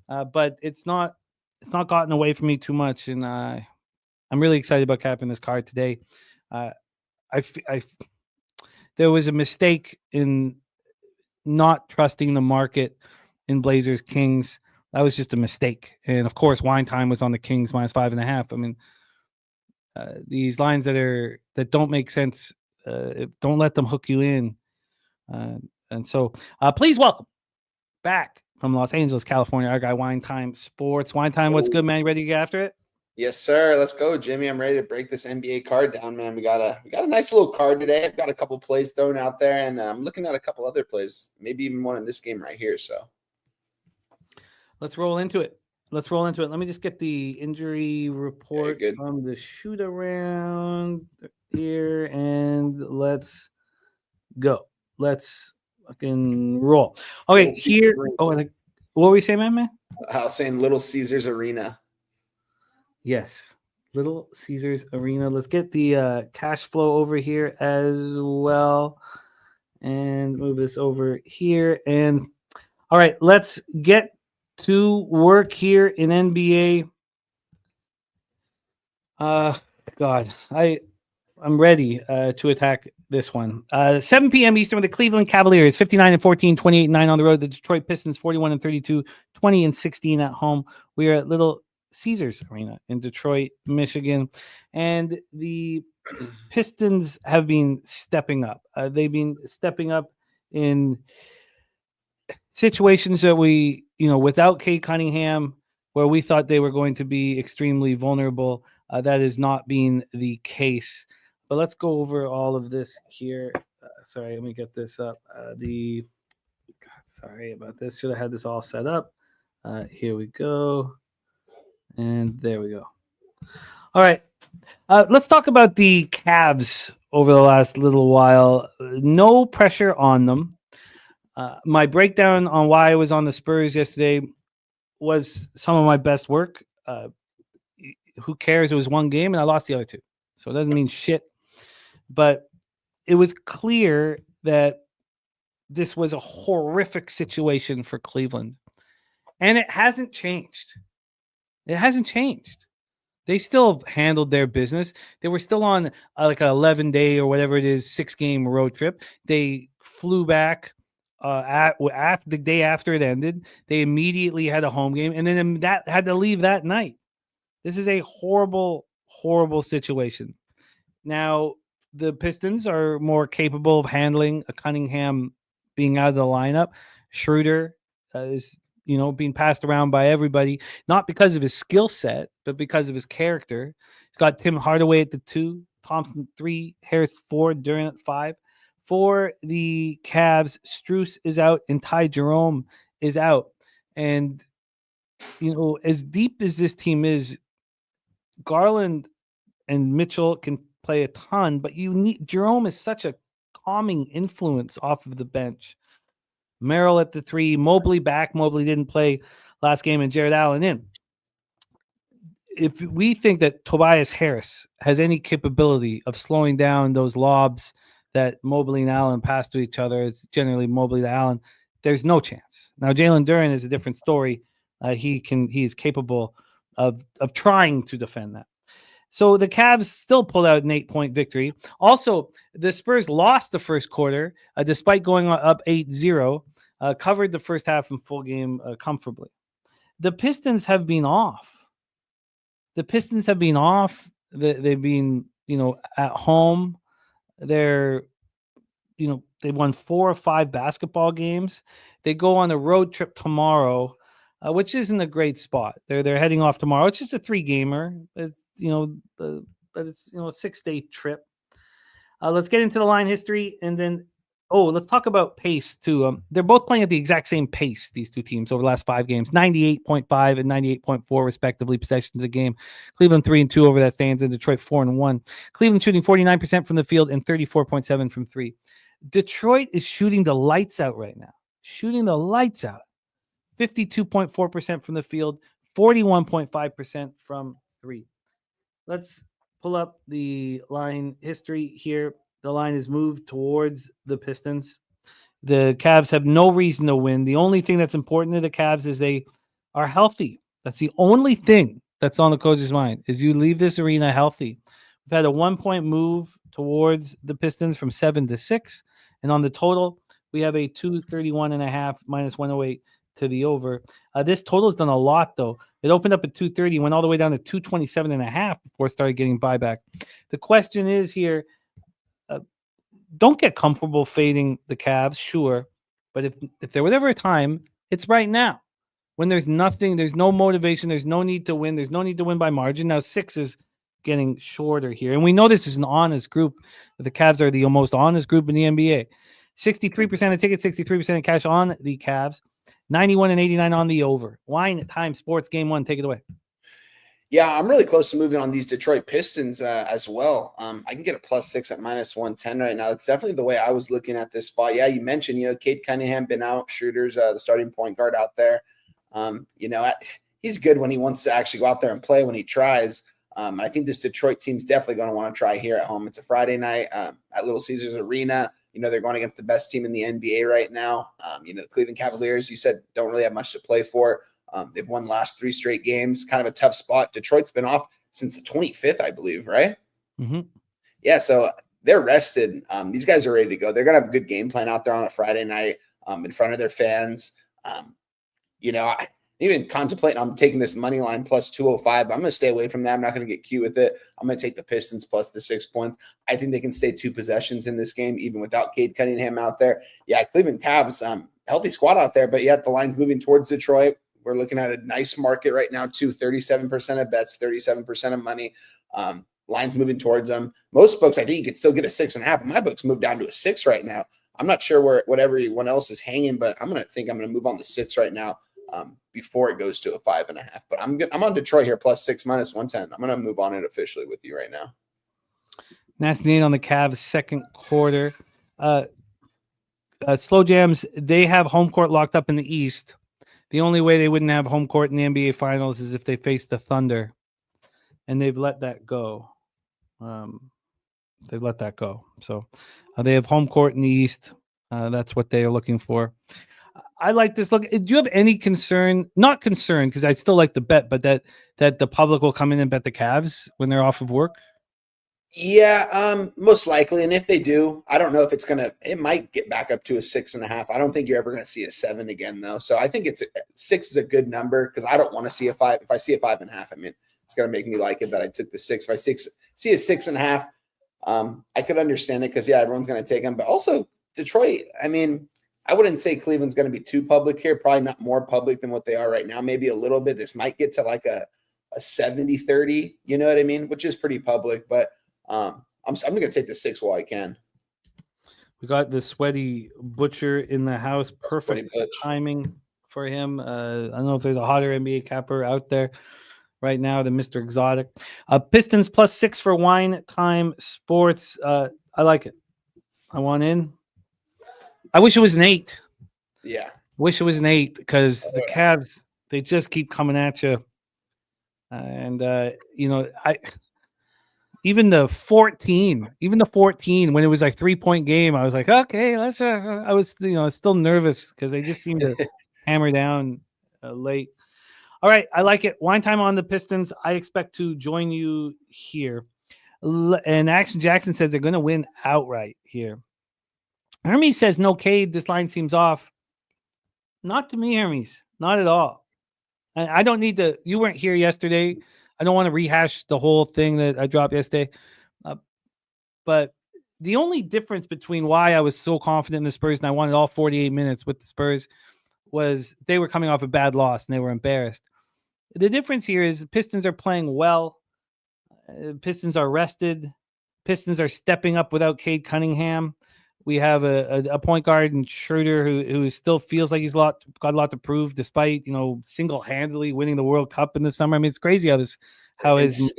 But it's not gotten away from me too much. And I'm really excited about capping this card today. There was a mistake in not trusting the market in Blazers Kings. That was just a mistake. And of course, Wine Time was on the Kings -5.5. I mean, these lines that don't make sense, don't let them hook you in. And so please welcome back from Los Angeles, California, our guy Wine Time Sports. Wine Time, what's good, man? You ready to get after it? Yes, sir. Let's go, Jimmy. I'm ready to break this NBA card down, man. We got a nice little card today. I've got a couple plays thrown out there, and I'm looking at a couple other plays, maybe even one in this game right here. So let's roll into it. Let me just get the injury report from the shoot around here, and let's go. Let's fucking roll. Okay, here. Oh, what were you saying, man? I was saying Little Caesars Arena. Yes. Little Caesars Arena. Let's get the cash flow over here as well. And move this over here. And all right, let's get to work here in NBA. God, I'm ready to attack this one. 7 p.m. Eastern with the Cleveland Cavaliers, 59-14, 28-9 on the road. The Detroit Pistons, 41-32, 20-16 at home. We are at Little Caesars Arena in Detroit, Michigan, and the Pistons have been stepping up. They've been stepping up in situations that we, without Kate Cunningham, where we thought they were going to be extremely vulnerable. That is not being the case. But let's go over all of this here. Sorry, let me get this up. Sorry about this. Should have had this all set up. Here we go. And there we go. All right. Let's talk about the Cavs over the last little while. No pressure on them. My breakdown on why I was on the Spurs yesterday was some of my best work. Who cares? It was one game and I lost the other two. So it doesn't mean shit. But it was clear that this was a horrific situation for Cleveland. And it hasn't changed. It hasn't changed. They still handled their business. They were still on like an 11-day or whatever it is, 6-game road trip. They flew back after the day after it ended. They immediately had a home game, and then that had to leave that night. This is a horrible, horrible situation. Now, the Pistons are more capable of handling a Cunningham being out of the lineup. Schroeder is being passed around by everybody, not because of his skill set, but because of his character. He's got Tim Hardaway at the 2, Thompson 3, Harris 4, Durant at 5. For the Cavs, Strus is out and Ty Jerome is out. And, as deep as this team is, Garland and Mitchell can play a ton, but Jerome is such a calming influence off of the bench. Merrill at the 3, Mobley back. Mobley didn't play last game, and Jared Allen in. If we think that Tobias Harris has any capability of slowing down those lobs that Mobley and Allen pass to each other, it's generally Mobley to Allen, there's no chance. Now, Jalen Duren is a different story. He is capable of trying to defend that. So the Cavs still pulled out an 8-point victory. Also, the Spurs lost the first quarter, despite going up 8-0, covered the first half in full game comfortably. The Pistons have been off. They've been, at home. They're, they won 4 or 5 basketball games. They go on a road trip tomorrow, which isn't a great spot. They're heading off tomorrow. It's just a 3-gamer. It's but it's a 6-day trip. Let's get into the line history, and then let's talk about pace too. They're both playing at the exact same pace. These two teams over the last 5 games, 98.5 and 98.4 respectively possessions a game. Cleveland 3-2 over that stands, in Detroit 4-1. Cleveland shooting 49% from the field and 34.7 from 3. Detroit is shooting the lights out right now. 52.4% from the field, 41.5% from 3. Let's pull up the line history here. The line is moved towards the Pistons. The Cavs have no reason to win. The only thing that's important to the Cavs is they are healthy. That's the only thing that's on the coach's mind, is you leave this arena healthy. We've had a 1-point move towards the Pistons from 7 to 6. And on the total, we have a 231.5 minus 108 to the over. This total has done a lot, though. It opened up at 230, went all the way down to 227.5 before it started getting buyback. The question is here, don't get comfortable fading the Cavs, sure. But if there was ever a time, it's right now. When there's nothing, there's no motivation, there's no need to win. There's no need to win by margin. Now 6 is getting shorter here. And we know this is an honest group. The Cavs are the most honest group in the NBA. 63% of tickets, 63% of cash on the Cavs. 91 and 89 on the over. Wine Time Sports Game 1. Take it away. Yeah, I'm really close to moving on these Detroit Pistons as well. I can get a +6 at minus 110 right now. It's definitely the way I was looking at this spot. Yeah, you mentioned, Cade Cunningham been out. Schroeder's the starting point guard out there. he's good when he wants to actually go out there and play when he tries. I think this Detroit team's definitely going to want to try here at home. It's a Friday night at Little Caesars Arena. They're going against the best team in the NBA right now. The Cleveland Cavaliers, you said, don't really have much to play for. They've won the last 3 straight games. Kind of a tough spot. Detroit's been off since the 25th, I believe, right? Mm-hmm. Yeah, so they're rested. These guys are ready to go. They're going to have a good game plan out there on a Friday night in front of their fans. I even contemplating on taking this money line plus 205. I'm going to stay away from that. I'm not going to get cute with it. I'm going to take the Pistons plus the 6 points. I think they can stay 2 possessions in this game, even without Cade Cunningham out there. Yeah, Cleveland Cavs, healthy squad out there, but yet the line's moving towards Detroit. We're looking at a nice market right now, too. 37% of bets, 37% of money. Line's moving towards them. Most books, I think you could still get a 6.5. My books moved down to a 6 right now. I'm not sure what everyone else is hanging, but I'm going to move on the 6 right now. Before it goes to a 5.5, but I'm on Detroit here plus 6 minus 110. I'm going to move on it officially with you right now. That's the on the Cavs second quarter. Slow Jams, they have home court locked up in the East. The only way they wouldn't have home court in the NBA Finals is if they face the Thunder, and they've let that go. So they have home court in the East. That's what they are looking for. I like this look. Do you have any concern? Not concern, because I still like the bet, but that the public will come in and bet the Cavs when they're off of work? Yeah, most likely. And if they do, I don't know if it might get back up to a 6.5. I don't think you're ever going to see a 7 again, though. So I think 6 is a good number because I don't want to see a 5. If I see a 5.5, it's going to make me like it that I took the 6. If I see a 6.5, I could understand it because, everyone's going to take them. But also, Detroit, I wouldn't say Cleveland's going to be too public here. Probably not more public than what they are right now. Maybe a little bit. This might get to like a 70-30, you know what I mean? Which is pretty public. But I'm going to take the 6 while I can. We got the sweaty Butcher in the house. Perfect timing for him. I don't know if there's a hotter NBA capper out there right now than Mr. Exotic. Pistons plus 6 for Wine Time Sports. I like it. I want in. I wish it was an 8. Yeah. Wish it was an 8 because the Cavs, they just keep coming at you. And, even the 14, when it was like 3-point game, I was like, okay, let's, I was, still nervous because they just seemed to hammer down late. All right. I like it. Wine Time on the Pistons. I expect to join you here. And Action Jackson says they're going to win outright here. Hermes says, no, Cade, this line seems off. Not to me, Hermes. Not at all. I don't need to. You weren't here yesterday. I don't want to rehash the whole thing that I dropped yesterday. But the only difference between why I was so confident in the Spurs and I wanted all 48 minutes with the Spurs was they were coming off a bad loss and they were embarrassed. The difference here is the Pistons are playing well. Pistons are rested. Pistons are stepping up without Cade Cunningham. We have a point guard in Schroeder who still feels like he's got a lot to prove, despite single-handedly winning the World Cup in the summer. It's crazy how his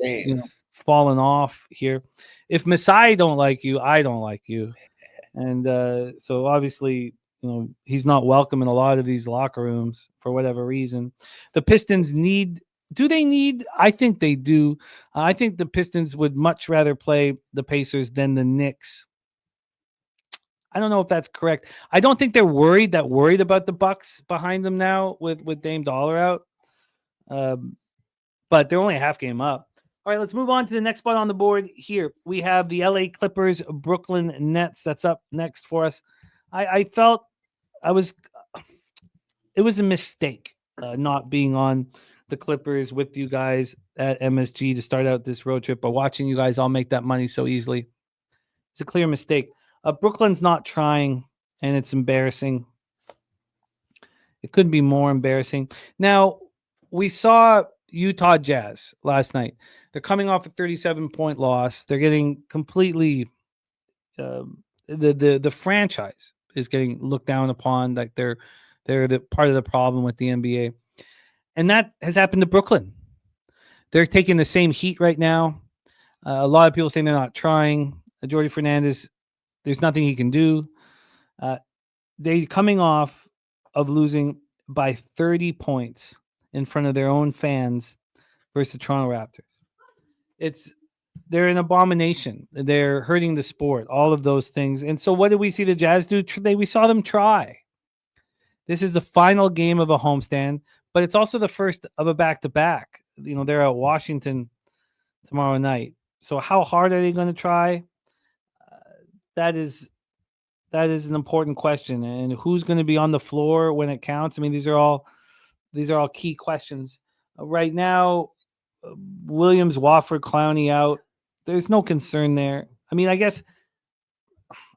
fallen off here. If Masai don't like you, I don't like you, and so obviously he's not welcome in a lot of these locker rooms for whatever reason. The Pistons need. Do they need? I think they do. I think the Pistons would much rather play the Pacers than the Knicks. I don't know if that's correct. I don't think they're worried about the Bucks behind them now with Dame Dollar out. But they're only a half game up. All right, let's move on to the next spot on the board here. We have the LA Clippers, Brooklyn Nets. That's up next for us. I felt it was a mistake not being on the Clippers with you guys at MSG to start out this road trip, but watching you guys all make that money so easily. It's a clear mistake. Brooklyn's not trying, and it's embarrassing. It couldn't be more embarrassing. Now, we saw Utah Jazz last night. They're coming off a 37-point loss. They're getting completely the franchise is getting looked down upon, like they're the part of the problem with the NBA. And that has happened to Brooklyn. They're taking the same heat right now. A lot of people saying they're not trying. Jordi Fernandez, there's nothing he can do. They coming off of losing by 30 points in front of their own fans versus the Toronto Raptors. They're an abomination. They're hurting the sport, all of those things. And so what did we see the Jazz do? We saw them try. This is the final game of a homestand, but it's also the first of a back-to-back. They're at Washington tomorrow night. So how hard are they going to try? That is an important question. And who's going to be on the floor when it counts? I mean, these are all key questions. Right now, Williams, Wofford, Clowney out. There's no concern there. I mean, I guess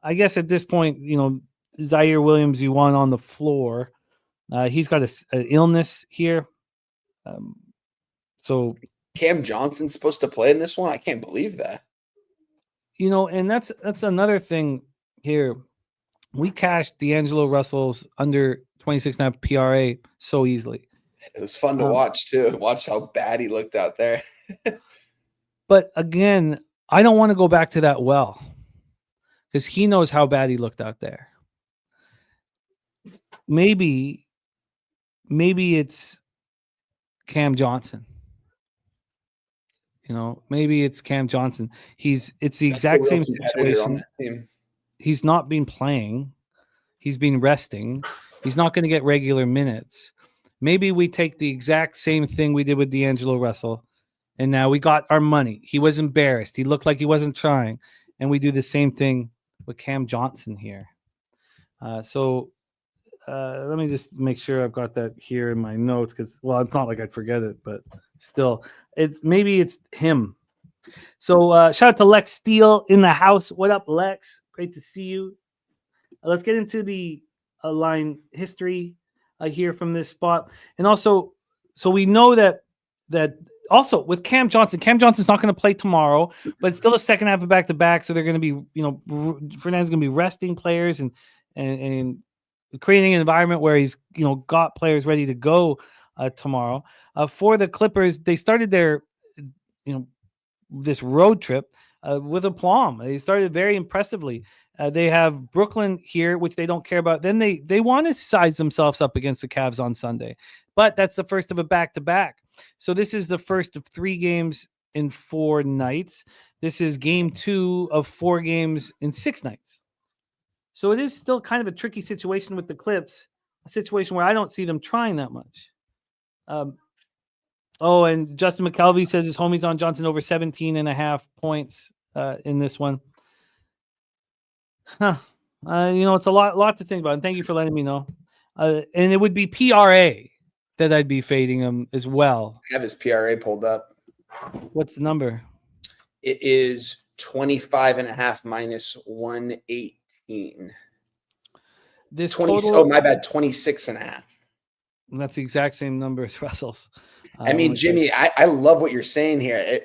at this point, Zaire Williams, you want on the floor. He's got an illness here. So Cam Johnson's supposed to play in this one? I can't believe that. And that's another thing here. We cashed D'Angelo Russell's under 26.5 PRA so easily. It was fun to watch, too. Watch how bad he looked out there. But again, I don't want to go back to that well because he knows how bad he looked out there. Maybe it's Cam Johnson. Maybe it's Cam Johnson. It's the exact same situation. He's not been playing. He's been resting. He's not going to get regular minutes. Maybe we take the exact same thing we did with D'Angelo Russell, and now we got our money. He was embarrassed. He looked like he wasn't trying, and we do the same thing with Cam Johnson here. So let me just make sure I've got that here in my notes because, well, it's not like I'd forget it, but still, maybe it's him. So shout out to Lex Steele in the house. What up, Lex? Great to see you. Let's get into the line history here from this spot. And also, so we know that also with Cam Johnson's not going to play tomorrow, but it's still a second half of back-to-back. So they're going to be, Fernand's going to be resting players and creating an environment where he's, got players ready to go tomorrow. For the Clippers, they started their, this road trip with aplomb. They started very impressively. They have Brooklyn here, which they don't care about. Then they want to size themselves up against the Cavs on Sunday. But that's the first of a back-to-back. So this is the first of 3 games in 4 nights. This is game 2 of 4 games in 6 nights. So it is still kind of a tricky situation with the Clips, a situation where I don't see them trying that much. And Justin McKelvey says his homie's on Johnson over 17.5 points in this one. It's a lot to think about. And thank you for letting me know. And it would be PRA that I'd be fading him as well. I have his PRA pulled up. What's the number? It is 25.5 minus 118. This 20. total, oh, my bad. 26.5. That's the exact same number as Russell's. I mean, Jimmy, I love what you're saying here.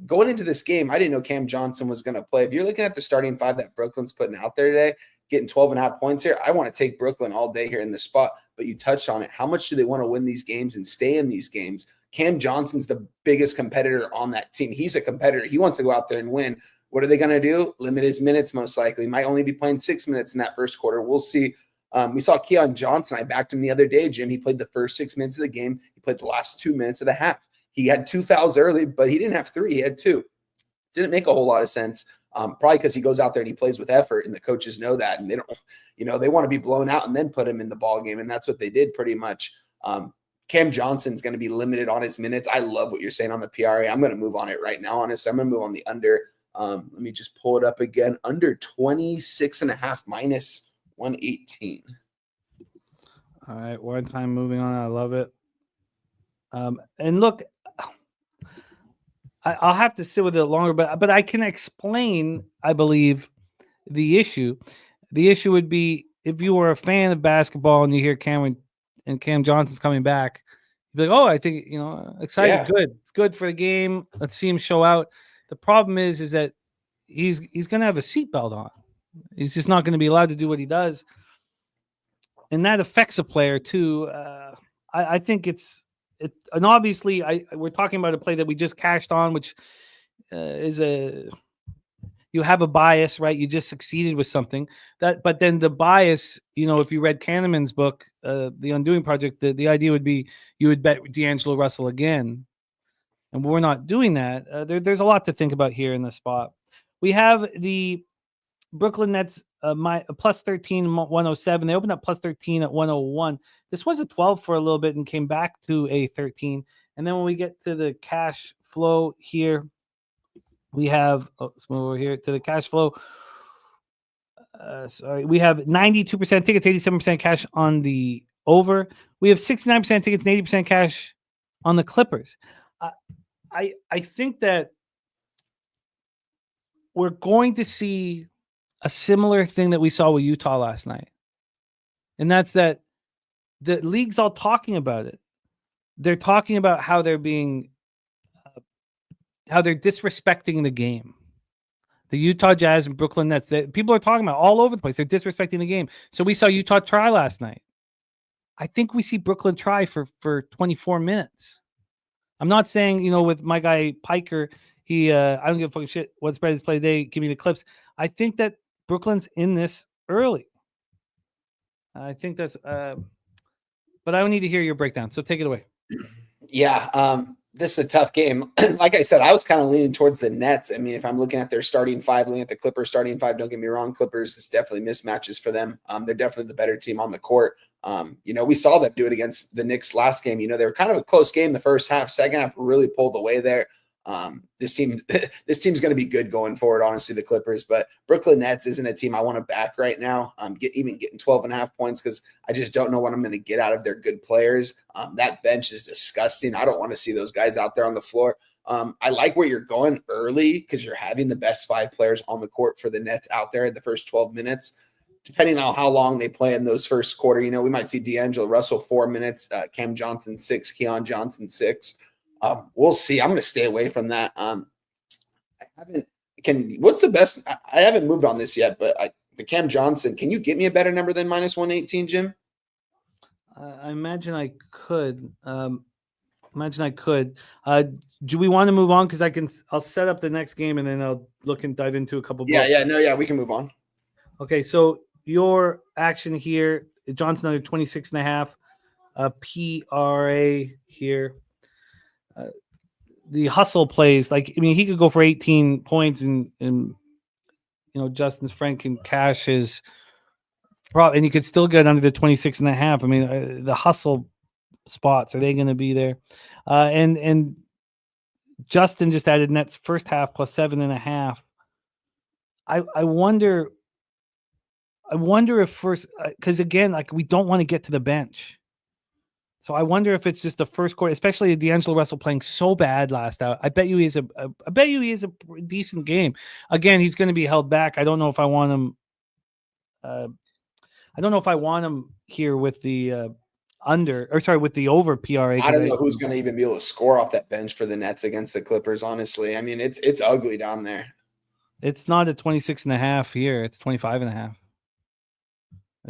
Going into this game, I didn't know Cam Johnson was going to play. If you're looking at the starting 5 that Brooklyn's putting out there today, getting 12.5 points here, I want to take Brooklyn all day here in the spot. But you touched on it. How much do they want to win these games and stay in these games? Cam Johnson's the biggest competitor on that team. He's a competitor. He wants to go out there and win. What are they going to do? Limit his minutes, most likely. Might only be playing 6 minutes in that first quarter. We'll see. We saw Keon Johnson. I backed him the other day, Jim. He played the first 6 minutes of the game. He played the last 2 minutes of the half. He had 2 fouls early, but he didn't have 3. He had 2. Didn't make a whole lot of sense. Probably because he goes out there and he plays with effort, and the coaches know that, and they don't, they want to be blown out and then put him in the ball game, and that's what they did pretty much. Cam Johnson's going to be limited on his minutes. I love what you're saying on the PRA. I'm going to move on it right now. Honestly, I'm going to move on the under. Let me just pull it up again. Under 26.5 minus 118. All right, Wine Time moving on. I love it. And look, I'll have to sit with it longer, but I can explain, I believe, the issue. The issue would be if you were a fan of basketball and you hear Cam Johnson's coming back, you'd be like, oh, I think, excited, yeah. Good. It's good for the game. Let's see him show out. The problem is that he's going to have a seatbelt on. He's just not going to be allowed to do what he does. And that affects a player too. I think and obviously we're talking about a play that we just cashed on, which is you have a bias, right? You just succeeded with something but then the bias, if you read Kahneman's book, The Undoing Project, the idea would be you would bet D'Angelo Russell again. And we're not doing that. There's a lot to think about here in this spot. We have the Brooklyn Nets plus 13, 107. They opened up plus 13 at 101. This was a 12 for a little bit and came back to a 13. And then when we get to the cash flow here, we have, let's move over here to the cash flow. We have 92% tickets, 87% cash on the over. We have 69% tickets, and 80% cash on the Clippers. I think that we're going to see a similar thing that we saw with Utah last night. And that's that the league's all talking about it. They're talking about how they're being, how they're disrespecting the game. The Utah Jazz and Brooklyn Nets, people are talking about all over the place. They're disrespecting the game. So we saw Utah try last night. I think we see Brooklyn try for 24 minutes. I'm not saying, with my guy Piker, I don't give a fucking shit what spread is play today. Give me the Clips. I think that Brooklyn's in this early. I think that's, but I need to hear your breakdown. So take it away. Yeah. This is a tough game. Like I said, I was kind of leaning towards the Nets. I mean, if I'm looking at their starting five, looking at the Clippers starting five, don't get me wrong, Clippers is definitely mismatches for them. They're definitely the better team on the court. We saw them do it against the Knicks last game. They were kind of a close game the first half. Second half really pulled away there. This team's going to be good going forward, honestly, the Clippers, but Brooklyn Nets isn't a team I want to back right now. Getting 12.5 points because I just don't know what I'm going to get out of their good players. That bench is disgusting. I don't want to see those guys out there on the floor. I like where you're going early because you're having the best 5 players on the court for the Nets out there in the first 12 minutes. Depending on how long they play in those first quarter, we might see D'Angelo Russell 4 minutes, Cam Johnson 6, Keon Johnson 6. We'll see. I'm going to stay away from that. What's the best? I haven't moved on this yet, but the Cam Johnson, can you get me a better number than minus 118, Jim? I imagine I could. Do we want to move on? Because I'll set up the next game and then I'll look and dive into a couple. We can move on. Okay, so your action here, Johnson under 26.5, PRA here. The hustle plays, he could go for 18 points and Justin's Frank can cash his and you could still get under the 26.5. I mean, the hustle spots, are they going to be there? And Justin just added Nets first half plus 7.5. I wonder if first, because again, we don't want to get to the bench. So I wonder if it's just the first quarter, especially D'Angelo Russell playing so bad last out. I bet you he is a decent game. Again, he's going to be held back. I don't know if I want him. I don't know if I want him here with the with the over PRA. I don't know who's going to even be able to score off that bench for the Nets against the Clippers. Honestly, I mean it's ugly down there. It's not a 26.5 here. It's 25.5.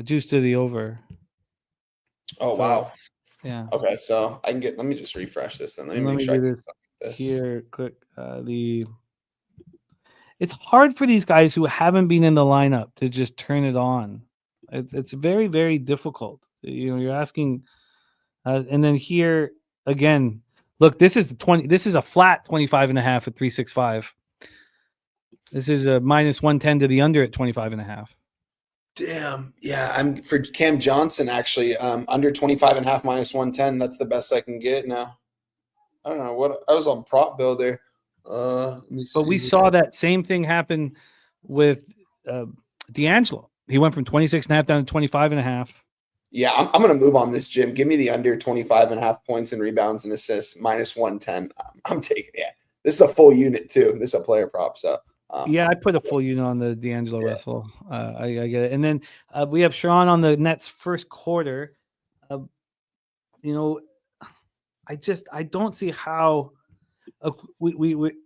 Juice to the over. Oh wow. Yeah. Okay, so I can let me just refresh this then. Let me make sure I do can this here. Click It's hard for these guys who haven't been in the lineup to just turn it on. It's very, very difficult. You're asking, and then here again. Look, this is a flat 25.5 at 365. This is a minus 110 to the under at 25.5. Damn. Yeah, I'm for Cam Johnson actually under 25.5 minus 110. That's the best I can get now. I don't know what I was on prop builder. But we saw that same thing happen with D'Angelo. He went from 26.5 down to 25.5. Yeah, I'm going to move on this, Jim. Give me the under 25.5 points and rebounds and assists minus 110. I'm taking it. Yeah, this is a full unit too. This is a player prop. So. I put a full unit on the D'Angelo Russell. I get it. And then we have Sharon on the Nets first quarter. I don't see how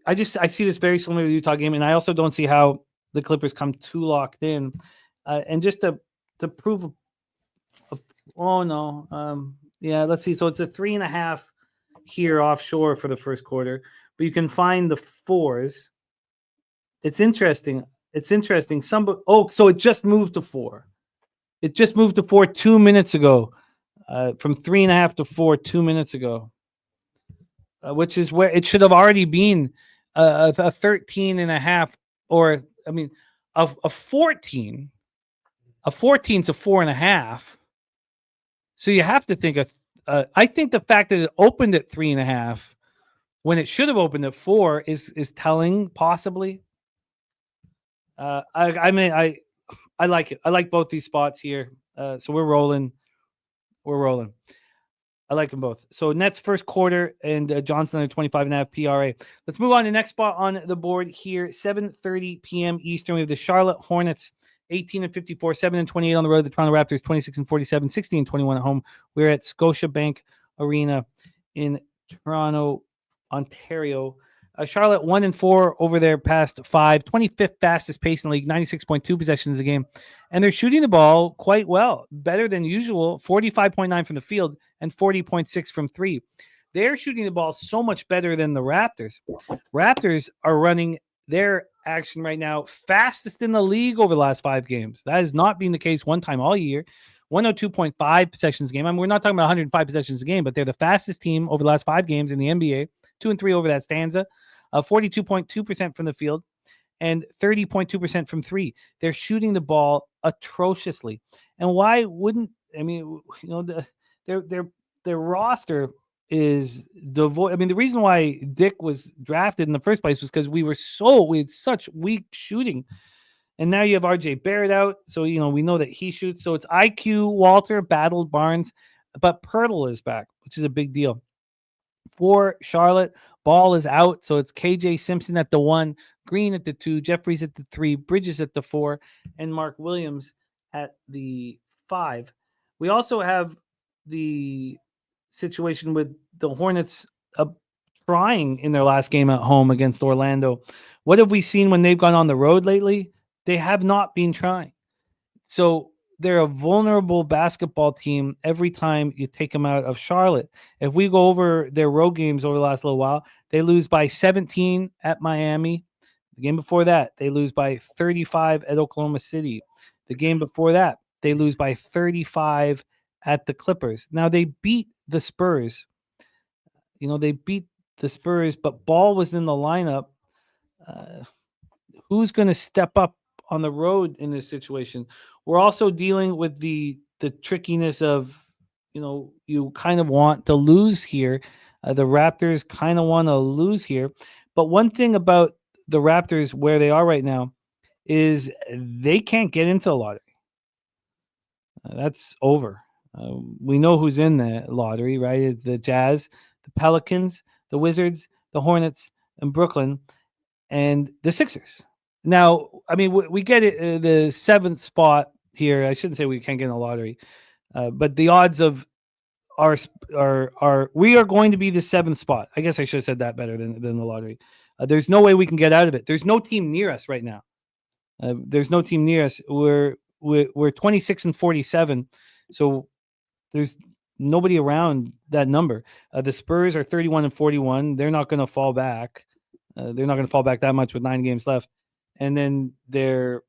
I see this very similar to the Utah game, and I also don't see how the Clippers come too locked in. And just to prove, let's see. So it's a 3.5 here offshore for the first quarter, but you can find the 4s. It's interesting. It's interesting. So it just moved to 4. It just moved to 4 2 minutes ago, from 3.5 to 4 2 minutes ago, which is where it should have already been a 13.5, or I mean, a 14. A 14's a 4.5. So you have to think of. I think the fact that it opened at 3.5 when it should have opened at 4 is telling, possibly. I mean, I like it. I like both these spots here. So we're rolling. We're rolling. I like them both. So Nets first quarter and Johnson under 25.5 PRA. Let's move on to the next spot on the board here. 7:30 p.m. Eastern. We have the Charlotte Hornets, 18-54, 7-28 on the road. The Toronto Raptors, 26-47, 16-21 at home. We're at Scotiabank Arena in Toronto, Ontario. Charlotte 1-4 over their past 5, 25th fastest pace in the league, 96.2 possessions a game. And they're shooting the ball quite well, better than usual, 45.9 from the field and 40.6 from 3. They're shooting the ball so much better than the Raptors. Raptors are running their action right now fastest in the league over the last 5 games. That has not been the case one time all year. 102.5 possessions a game. I mean, we're not talking about 105 possessions a game, but they're the fastest team over the last 5 games in the NBA. 2-3 over that stanza. 42.2% from the field and 30.2% from 3. They're shooting the ball atrociously. And why wouldn't, I mean, you know, their roster is devoid. I mean, the reason why Dick was drafted in the first place was because we had such weak shooting. And now you have RJ Barrett out. So, you know, we know that he shoots. So it's IQ, Walter, Battled, Barnes, but Pirtle is back, which is a big deal. For Charlotte, Ball is out, so it's KJ Simpson at the 1, Green at the 2, Jeffries at the 3, Bridges at the 4, and Mark Williams at the 5. We also have the situation with the Hornets trying in their last game at home against Orlando. What have we seen when they've gone on the road lately? They have not been trying. So they're a vulnerable basketball team every time you take them out of Charlotte. If we go over their road games over the last little while, they lose by 17 at Miami. The game before that, they lose by 35 at Oklahoma City. The game before that, they lose by 35 at the Clippers. Now, they beat the Spurs. You know, they beat the Spurs, but Ball was in the lineup. Who's going to step up on the road in this situation? We're also dealing with the trickiness of, you know, you kind of want to lose here. The Raptors kind of want to lose here. But one thing about the Raptors where they are right now is they can't get into the lottery. That's over. We know who's in the lottery, right? It's the Jazz, the Pelicans, the Wizards, the Hornets, and Brooklyn, and the Sixers. Now, I mean, we get it, the 7th spot here. I shouldn't say we can't get in the lottery, but the odds of we are going to be the 7th spot. I guess I should have said that better than the lottery. There's no way we can get out of it. There's no team near us right now. There's no team near us. We're 26-47, so there's nobody around that number. The Spurs are 31-41. They're not going to fall back. They're not going to fall back that much with 9 games left. And then the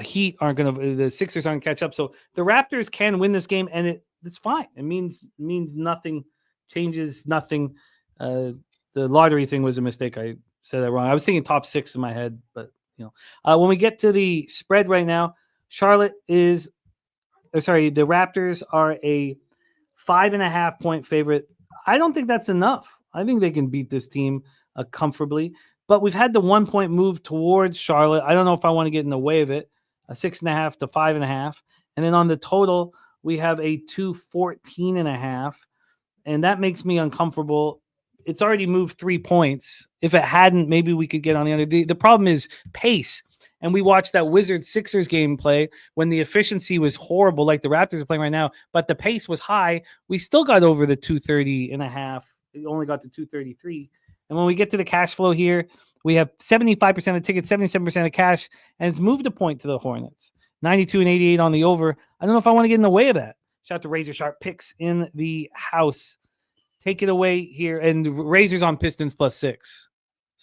Heat aren't going to, the Sixers aren't catch up. So the Raptors can win this game, and it's fine. It means nothing, changes nothing. The lottery thing was a mistake. I said that wrong. I was thinking top 6 in my head, but you know, when we get to the spread right now, the Raptors are a 5.5 point favorite. I don't think that's enough. I think they can beat this team comfortably. But we've had the 1 point move towards Charlotte. I don't know if I want to get in the way of it. A 6.5 to 5.5. And then on the total, we have a 214.5. And that makes me uncomfortable. It's already moved 3 points. If it hadn't, maybe we could get on the under. The problem is pace. And we watched that Wizards-Sixers game play when the efficiency was horrible, like the Raptors are playing right now, but the pace was high. We still got over the 230.5. It only got to 233. And when we get to the cash flow here, we have 75% of the tickets, 77% of cash, and it's moved a point to the Hornets. 92-88 on the over. I don't know if I want to get in the way of that. Shout out to Razor Sharp Picks in the house. Take it away here. And Razor's on Pistons +6.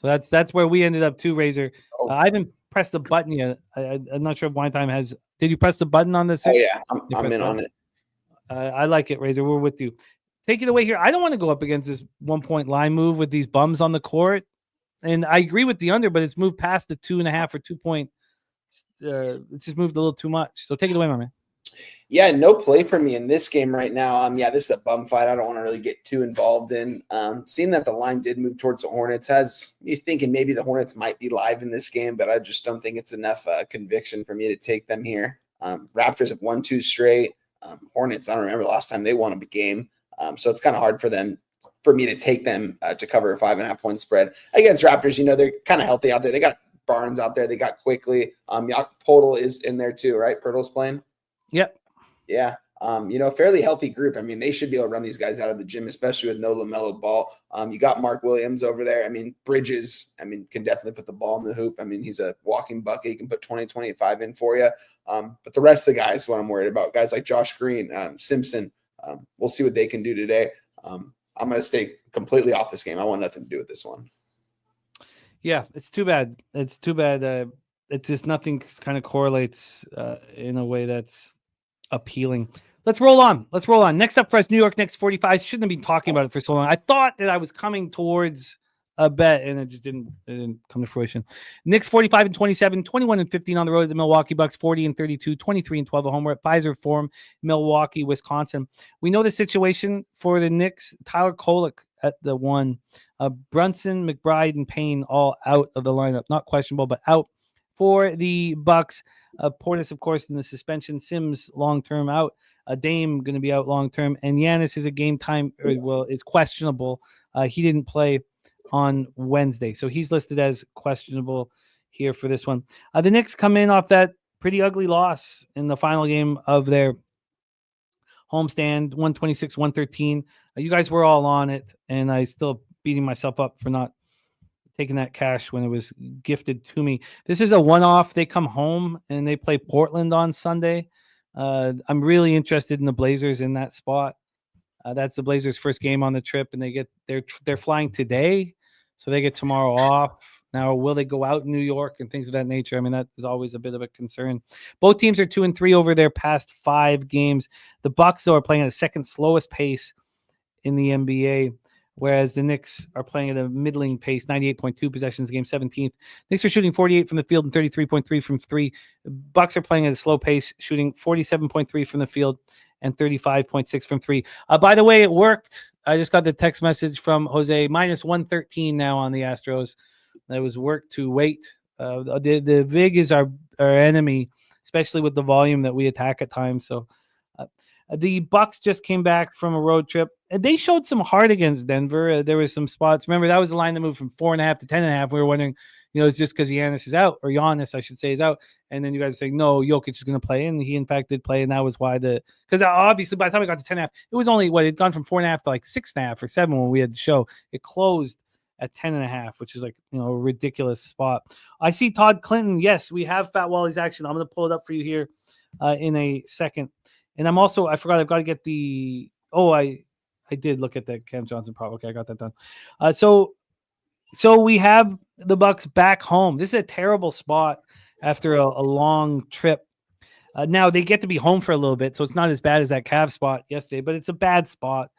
So that's where we ended up too, Razor. Oh. I haven't pressed the button yet. I'm not sure if Wine Time has. Did you press the button on this? Oh yeah, I'm in on it. I like it, Razor. We're with you. Take it away here. I don't want to go up against this 1 point line move with these bums on the court. And I agree with the under, but it's moved past the 2.5 or 2 point. It's just moved a little too much. So take it away, my man. Yeah, no play for me in this game right now. This is a bum fight. I don't want to really get too involved in. Seeing that the line did move towards the Hornets has me thinking maybe the Hornets might be live in this game, but I just don't think it's enough conviction for me to take them here. Raptors have won 2 straight. Hornets, I don't remember the last time they won a game. So it's kind of hard for me to take them to cover a 5.5 point spread against Raptors. They're kind of healthy out there. They got Barnes out there. They got Quickly. Podol is in there too, right? Pirtle's playing. Yep. Yeah. Fairly healthy group. They should be able to run these guys out of the gym, especially with no LaMelo Ball. You got Mark Williams over there. Bridges, can definitely put the ball in the hoop. He's a walking bucket. He can put 20, 25 in for you. But the rest of the guys, what I'm worried about, guys like Josh Green, Simpson, we'll see what they can do today. I'm going to stay completely off this game. I want nothing to do with this one. Yeah, it's too bad. It's too bad. It's just nothing kind of correlates in a way that's appealing. Let's roll on. Next up for us, New York Knicks 45. Shouldn't have been talking about it for so long. I thought that I was coming towards a bet, and it just didn't come to fruition. Knicks 45-27, 21-15 on the road at the Milwaukee Bucks, 40-32, 23-12 at home. We're at Pfizer Forum, Milwaukee, Wisconsin. We know the situation for the Knicks. Tyler Kolek at the 1. Brunson, McBride, and Payne all out of the lineup. Not questionable, but out for the Bucks. Portis, of course, in the suspension. Sims long-term out. Dame going to be out long-term. And Giannis is a game time, is questionable. He didn't play on Wednesday. So he's listed as questionable here for this one. The Knicks come in off that pretty ugly loss in the final game of their homestand, 126-113. You guys were all on it, and I still beating myself up for not taking that cash when it was gifted to me. This is a one-off. They come home, and they play Portland on Sunday. I'm really interested in the Blazers in that spot. That's the Blazers' first game on the trip, and they're flying today. So they get tomorrow off. Now, will they go out in New York and things of that nature? That is always a bit of a concern. Both teams are 2-3 over their past 5 games. The Bucks, though, are playing at the second slowest pace in the NBA, whereas the Knicks are playing at a middling pace, 98.2 possessions, game 17th. Knicks are shooting 48 from the field and 33.3 from 3. Bucks are playing at a slow pace, shooting 47.3 from the field and 35.6 from 3. By the way, it worked. I just got the text message from Jose, minus 113 now on the Astros. That was work to wait. The VIG is our enemy, especially with the volume that we attack at times. So the Bucks just came back from a road trip, and they showed some heart against Denver. There was some spots. Remember, that was the line that moved from 4.5 to 10.5. We were wondering, it's just because Giannis is out, or Giannis, I should say, is out. And then you guys are saying, no, Jokic is going to play. And he, in fact, did play. And that was why because obviously by the time we got to 10.5, it was only, it had gone from 4.5 to like 6.5 or 7 when we had the show. It closed at 10.5, which is like, a ridiculous spot. I see Todd Clinton. Yes, we have Fat Wally's action. I'm going to pull it up for you here in a second. And I'm also, I forgot, I've got to get I did look at that Cam Johnson prop. Okay, I got that done. So we have the Bucks back home. This is a terrible spot after a long trip. Now they get to be home for a little bit, so it's not as bad as that Cavs spot yesterday, but it's a bad spot.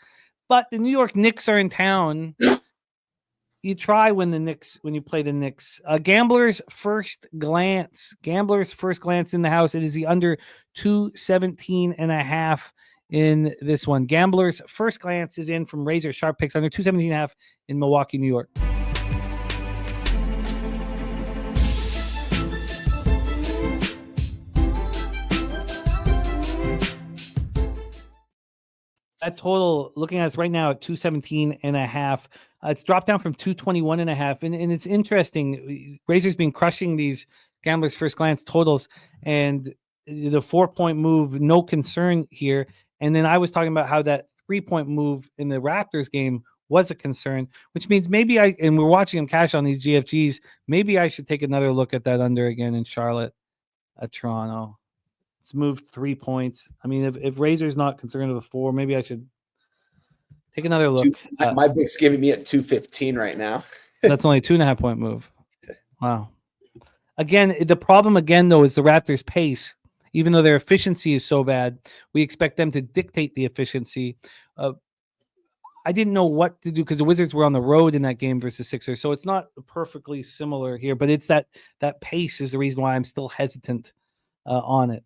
But the New York Knicks are in town. You try when you play the Knicks. Gambler's first glance in the house. It is the under 217.5 in this one. Gambler's first glance is in from Razor Sharp Picks under 217.5 in Milwaukee, New York. That total, looking at us right now at 217.5. It's dropped down from 221.5. And it's interesting. Razor's been crushing these Gambler's first glance totals, and the 4-point move, no concern here. And then I was talking about how that 3-point move in the Raptors game was a concern, which means maybe and we're watching him cash on these GFGs. Maybe I should take another look at that under again in Charlotte at Toronto. It's moved 3 points. If Razor's not concerned with the 4, maybe I should take another look. My big's giving me at 215 right now. That's only a 2.5 point move. Wow. Again, the problem again though is the Raptors' pace. Even though their efficiency is so bad, we expect them to dictate the efficiency. I didn't know what to do because the Wizards were on the road in that game versus Sixers, so it's not perfectly similar here. But it's that pace is the reason why I'm still hesitant on it,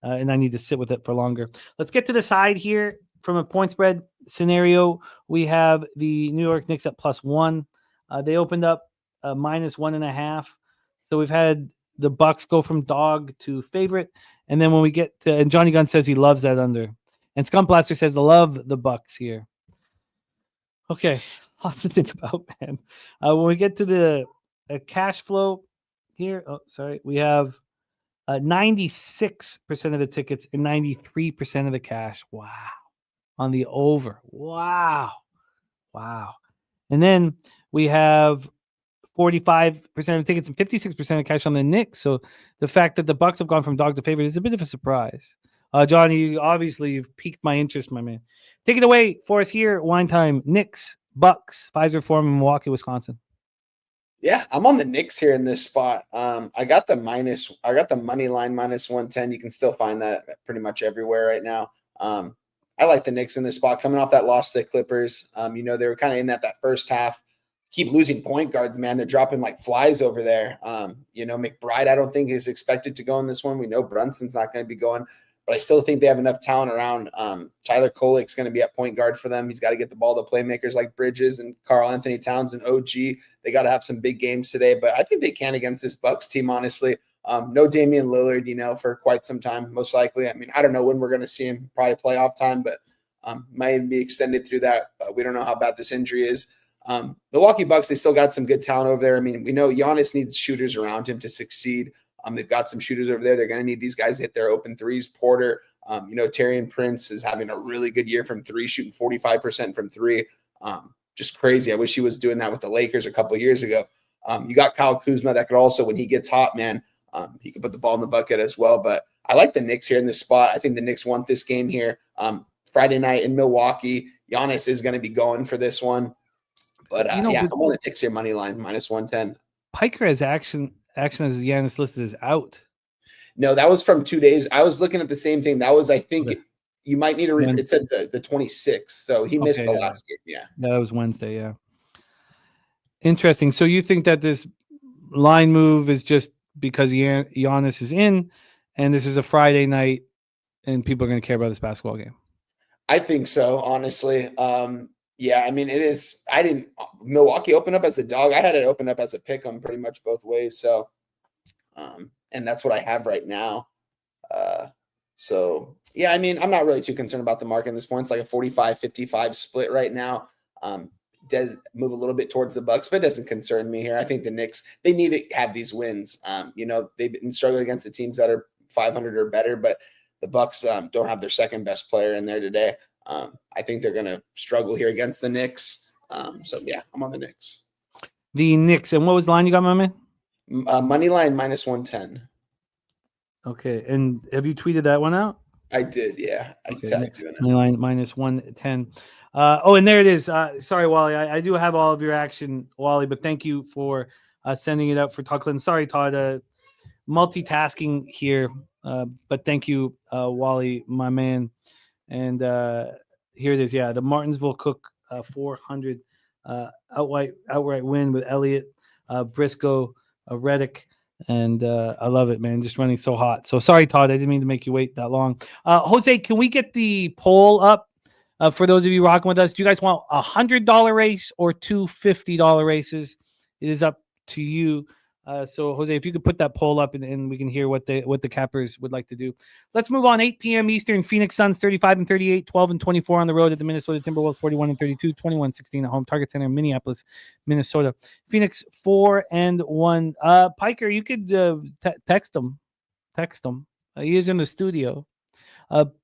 and I need to sit with it for longer. Let's get to the side here from a point spread scenario. We have the New York Knicks at +1. They opened up -1.5, so we've had the Bucks go from dog to favorite, and then when we get to, and Johnny Gunn says he loves that under, and Scum Blaster says love the Bucks here. Okay, lots to think about, man. When we get to the cash flow here, we have 96% of the tickets and 93% of the cash. Wow, on the over. Wow. And then we have 45% of the tickets and 56% of cash on the Knicks. So the fact that the Bucks have gone from dog to favorite is a bit of a surprise. Johnny, obviously you've piqued my interest, my man. Take it away for us here. Wine Time. Knicks, Bucks, Pfizer Forum in Milwaukee, Wisconsin. Yeah, I'm on the Knicks here in this spot. I got the money line -110. You can still find that pretty much everywhere right now. I like the Knicks in this spot coming off that loss to the Clippers. They were kind of in that first half. Keep losing point guards, man. They're dropping like flies over there. McBride, I don't think is expected to go in this one. We know Brunson's not going to be going, but I still think they have enough talent around. Tyler Kolek's going to be at point guard for them. He's got to get the ball to playmakers like Bridges and Karl Anthony Towns and OG. They got to have some big games today, but I think they can against this Bucks team, honestly. No Damian Lillard, for quite some time, most likely. I mean, I don't know when we're going to see him, probably playoff time, but might be extended through that. We don't know how bad this injury is. Milwaukee Bucks, they still got some good talent over there. I mean, we know Giannis needs shooters around him to succeed. They've got some shooters over there. They're going to need these guys to hit their open threes. Porter, Tarion Prince is having a really good year from three, shooting 45% from three. Just crazy. I wish he was doing that with the Lakers a couple of years ago. You got Kyle Kuzma that could also, when he gets hot, man, he can put the ball in the bucket as well. But I like the Knicks here in this spot. I think the Knicks want this game here. Friday night in Milwaukee. Giannis is going to be going for this one. But I'm on the Knicks here, money line, -110. Piker has action as Giannis listed as out. No, that was from 2 days. I was looking at the same thing. That was, I think, you might need to read. It said the 26th, so he missed the last game. Yeah, that was Wednesday. Yeah, interesting. So you think that this line move is just because Giannis is in, and this is a Friday night, and people are going to care about this basketball game? I think so, honestly. Yeah, I mean, it is. Milwaukee open up as a dog. I had it open up as a pick 'em pretty much both ways. So, and that's what I have right now. So yeah, I mean, I'm not really too concerned about the market at this point. It's like a 45-55 split right now. Does move a little bit towards the Bucks, but it doesn't concern me here. I think the Knicks, they need to have these wins. They've been struggling against the teams that are 500 or better, but the Bucks don't have their second best player in there today. I think they're going to struggle here against the Knicks. So yeah, I'm on the Knicks. The Knicks. And what was the line you got, my man? Money line -110. Okay. And have you tweeted that one out? I did. Yeah. Money line -110. And there it is. Sorry, Wally. I do have all of your action, Wally, but thank you for sending it up for Tuckland. Sorry, Todd. Multitasking here. But thank you, Wally, my man. And here it is. Yeah, the Martinsville Cook 400 outright win with Elliott, Briscoe, Reddick. And I love it, man. Just running so hot. So sorry, Todd. I didn't mean to make you wait that long. Jose, can we get the poll up for those of you rocking with us? Do you guys want a $100 race or two $50 races? It is up to you. So Jose, if you could put that poll up and we can hear what the cappers would like to do. Let's move on. 8 p.m. Eastern. Phoenix Suns 35-38, 12-24 on the road at the Minnesota Timberwolves 41-32, 21-16 at home. Target Center, Minneapolis, Minnesota. Phoenix 4-1. Piker, you could text him. He is in the studio.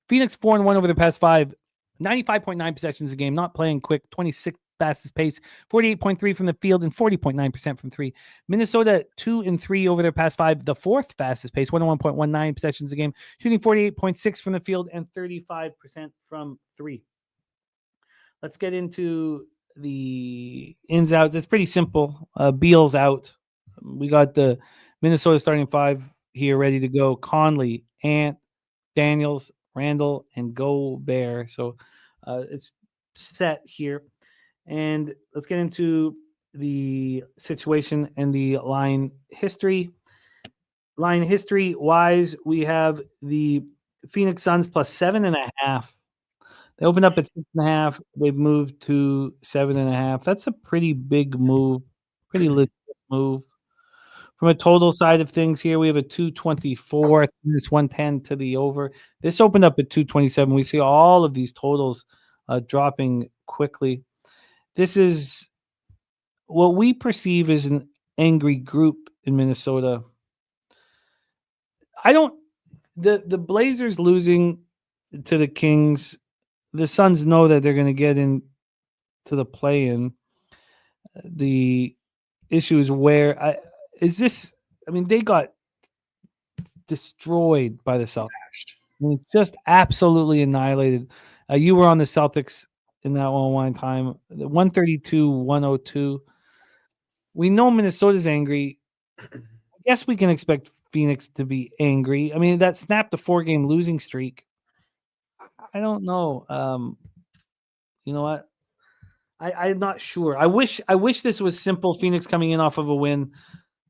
Phoenix 4-1 over the past 5. 95.9 possessions a game. Not playing quick. 26 fastest pace, 48.3 from the field and 40.9% from three. Minnesota 2-3 over their past 5, the 4th fastest pace, 101.19 possessions a game, shooting 48.6 from the field and 35% from three. Let's get into the ins outs. It's pretty simple. Beal's out. We got the Minnesota starting five here ready to go. Conley, Ant, Daniels, Randall, and Gobert. So it's set here. And let's get into the situation and the line history. Line history wise, we have the Phoenix Suns plus 7.5. They opened up at 6.5. They've moved to 7.5. That's a pretty big move, pretty legit move. From a total side of things here, we have a 224. This 110 to the over. This opened up at 227. We see all of these totals dropping quickly. This is what we perceive as an angry group in Minnesota. The Blazers losing to the Kings, the Suns know that they're going to get into the play-in. The issue is they got destroyed by the Celtics. Just absolutely annihilated. You were on the Celtics in that one time. 132-102. We know Minnesota's angry. I guess we can expect Phoenix to be angry. I mean, that snapped a 4-game losing streak. I don't know. You know what? I'm not sure. I wish this was simple. Phoenix coming in off of a win.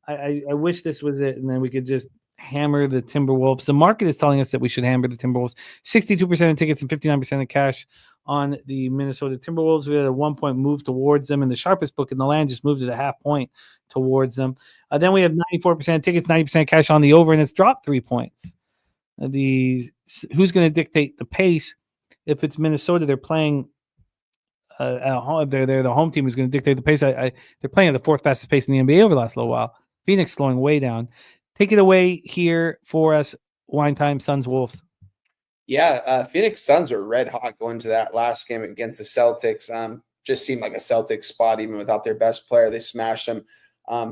I wish this was it, and then we could just hammer the Timberwolves. The market is telling us that we should hammer the Timberwolves. 62% of tickets and 59% of cash on the Minnesota Timberwolves. We had a 1-point move towards them, and the sharpest book in the land just moved it a half point towards them. Then we have 94% of tickets, 90% cash on the over, and it's dropped 3 points. Who's going to dictate the pace? If it's Minnesota, they're playing at home. They're the home team who's going to dictate the pace. They're playing at the fourth fastest pace in the NBA over the last little while. Phoenix slowing way down. Take it away here for us. Wine Time, Suns, Wolves. Yeah, Phoenix Suns were red hot going to that last game against the Celtics. Just seemed like a Celtics spot even without their best player. They smashed them.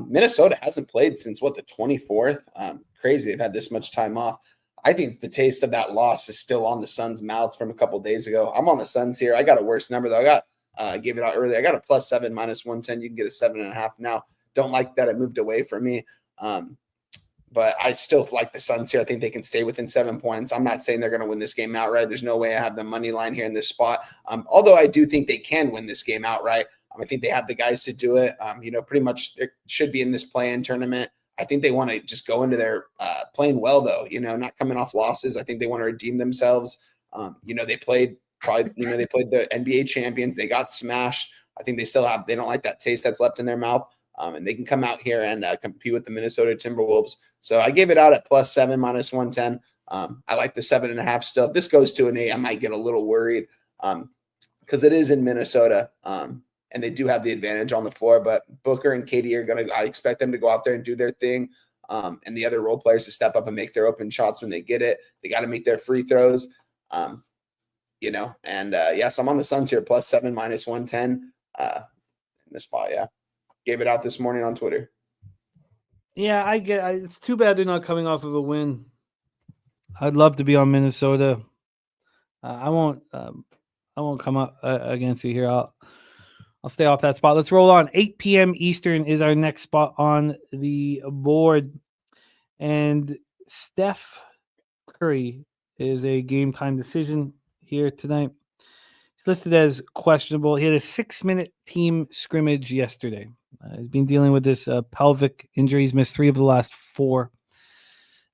Minnesota hasn't played since the 24th. Crazy they've had this much time off. I think the taste of that loss is still on the Suns' mouths from a couple days ago. I'm on the Suns here. I got a worse number though. I gave it out earlier. I got a +7 -110. You can get a 7.5 now. Don't like that it moved away from me. But I still like the Suns here. I think they can stay within 7 points. I'm not saying they're going to win this game outright. There's no way I have the money line here in this spot. Although I do think they can win this game outright. I think they have the guys to do it. Pretty much it should be in this play-in tournament. I think they want to just go into their playing well, though, not coming off losses. I think they want to redeem themselves. They played the NBA champions. They got smashed. I think they don't like that taste that's left in their mouth. And they can come out here and compete with the Minnesota Timberwolves. So I gave it out at +7 -110. I like the 7.5 still. If this goes to an 8, I might get a little worried because it is in Minnesota. And they do have the advantage on the floor, but Booker and KD I expect them to go out there and do their thing. And the other role players to step up and make their open shots when they get it. They got to make their free throws, so I'm on the Suns here, +7 -110 in this spot. Yeah. Gave it out this morning on Twitter. Yeah, it's too bad they're not coming off of a win. I'd love to be on Minnesota. I won't come up against you here. I'll stay off that spot. Let's roll on. 8 p.m. Eastern is our next spot on the board. And Steph Curry is a game time decision here tonight. He's listed as questionable. He had a 6-minute team scrimmage yesterday. He's been dealing with this pelvic injury. He's missed 3 of the last 4.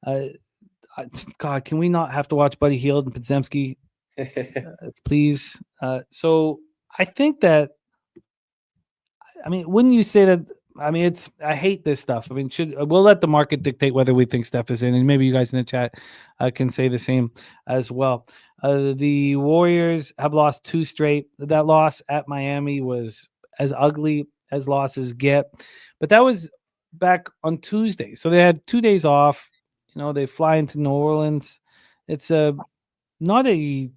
God, can we not have to watch Buddy Hield and Podziemski? Please. So I think that, wouldn't you say that? I hate this stuff. We'll let the market dictate whether we think Steph is in, and maybe you guys in the chat can say the same as well. The Warriors have lost 2 straight. That loss at Miami was as ugly as losses get, but that was back on Tuesday. So they had 2 days off. They fly into New Orleans. It's not a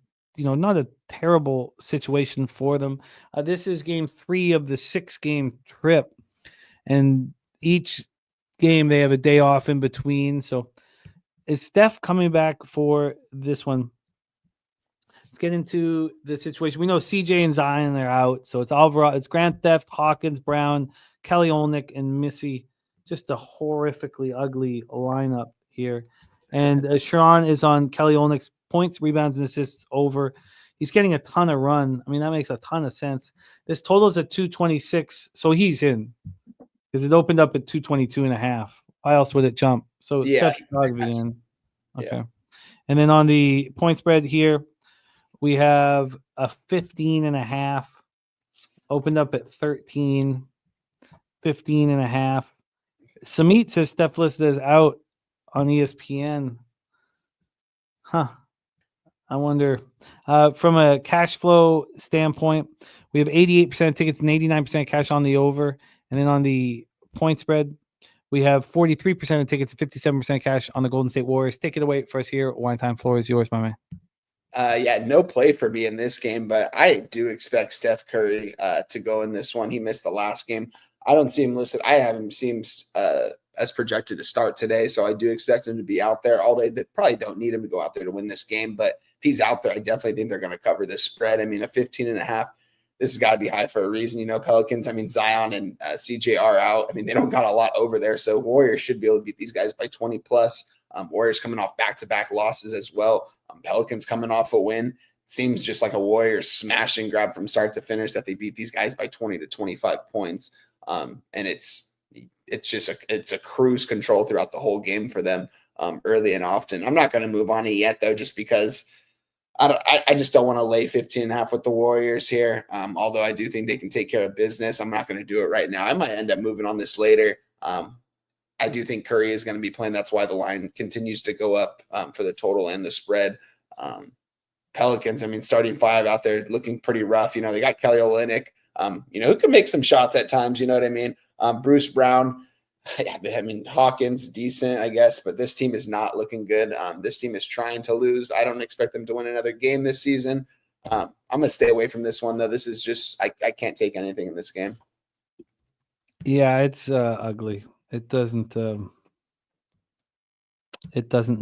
terrible situation for them. This is game 3 of the 6-game trip, and each game they have a day off in between. So is Steph coming back for this one? Let's get into the situation. We know CJ and Zion are out, so it's Grant Theft, Hawkins, Brown, Kelly Olynyk, and Missy. Just a horrifically ugly lineup here. And Sharon is on Kelly Olynyk's points, rebounds, and assists over. He's getting a ton of run. I mean, that makes a ton of sense. This total is at 226, so he's in because it opened up at 222.5. Why else would it jump? So Yeah. Steph's got to be in. Okay. Yeah. And then on the point spread here, we have a 15.5. Opened up at 13, 15.5. Samit says Steph listed as out on ESPN. Huh. I wonder. From a cash flow standpoint, we have 88% tickets and 89% cash on the over. And then on the point spread, we have 43% of tickets and 57% cash on the Golden State Warriors. Take it away for us here. Wine Time, floor is yours, my man. Yeah, no play for me in this game, but I do expect Steph Curry to go in this one. He missed the last game. I don't see him listed. I have him seems as projected to start today, so I do expect him to be out there. Although they probably don't need him to go out there to win this game, but if he's out there, I definitely think they're going to cover this spread. I mean, a 15.5. This has got to be high for a reason. You know, Pelicans, I mean, Zion and CJ are out. I mean, they don't got a lot over there, so Warriors should be able to beat these guys by 20 plus. Warriors coming off back-to-back losses as well. Pelicans coming off a win. Seems just like a Warriors smash and grab from start to finish that they beat these guys by 20 to 25 points. And it's a cruise control throughout the whole game for them early and often. I'm not going to move on it yet, though, just because I just don't want to lay 15.5 with the Warriors here. Although I do think they can take care of business. I'm not going to do it right now. I might end up moving on this later. I do think Curry is going to be playing. That's why the line continues to go up for the total and the spread. Pelicans, I mean, starting five out there looking pretty rough. You know, they got Kelly Olynyk, who can make some shots at times. You know what I mean? Bruce Brown, I mean, Hawkins, decent, I guess, but this team is not looking good. This team is trying to lose. I don't expect them to win another game this season. I'm going to stay away from this one, though. This is just, I can't take anything in this game. Yeah, it's ugly. It doesn't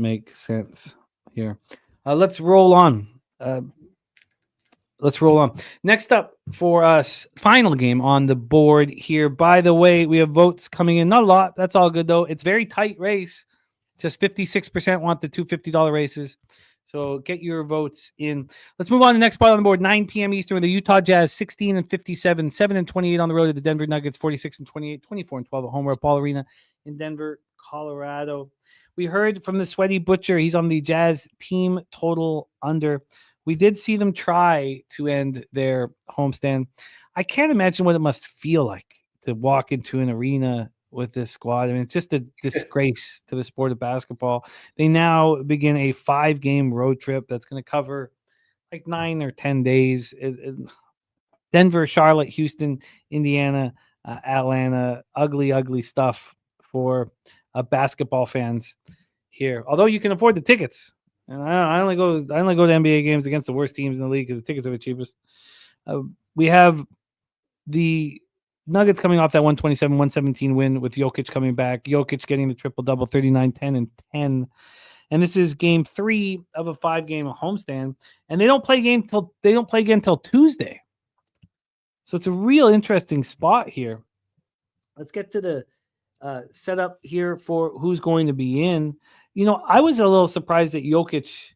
make sense here. Let's roll on. Next up for us, final game on the board here. By the way, we have votes coming in. Not a lot. That's all good, though. It's very tight race. Just 56% want the $250 races. So get your votes in. Let's move on to the next spot on the board. 9 p.m. Eastern with the Utah Jazz 16-57, 7-28 on the road to the Denver Nuggets 46-28, 24-12 at home at Ball Arena in Denver, Colorado. We heard from the Sweaty Butcher. He's on the Jazz team total under. We did see them try to end their homestand. I can't imagine what it must feel like to walk into an arena with this squad. I mean, it's just a disgrace to the sport of basketball. They now begin a 5-game road trip that's going to cover like 9 or 10 days. Denver, Charlotte, Houston, Indiana, Atlanta. Ugly, ugly stuff for basketball fans here. Although you can afford the tickets. And I only go to NBA games against the worst teams in the league because the tickets are the cheapest. We have the Nuggets coming off that 127-117 win with Jokic coming back. Jokic getting the triple-double, 39, 10, and 10. And this is game 3 of a 5-game homestand. And they don't play again until Tuesday. So it's a real interesting spot here. Let's get to the setup here for who's going to be in. You know, I was a little surprised that Jokic.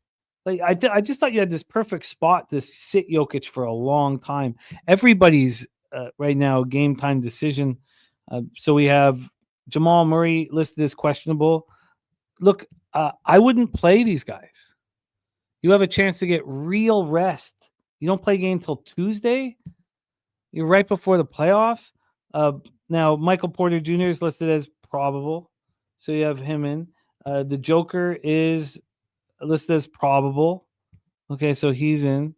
Like I just thought you had this perfect spot to sit Jokic for a long time. Everybody's right now game time decision. So we have Jamal Murray listed as questionable. Look, I wouldn't play these guys. You have a chance to get real rest. You don't play a game till Tuesday. You're right before the playoffs. Now Michael Porter Jr. is listed as probable, so you have him in. The Joker is listed as probable. Okay, so he's in.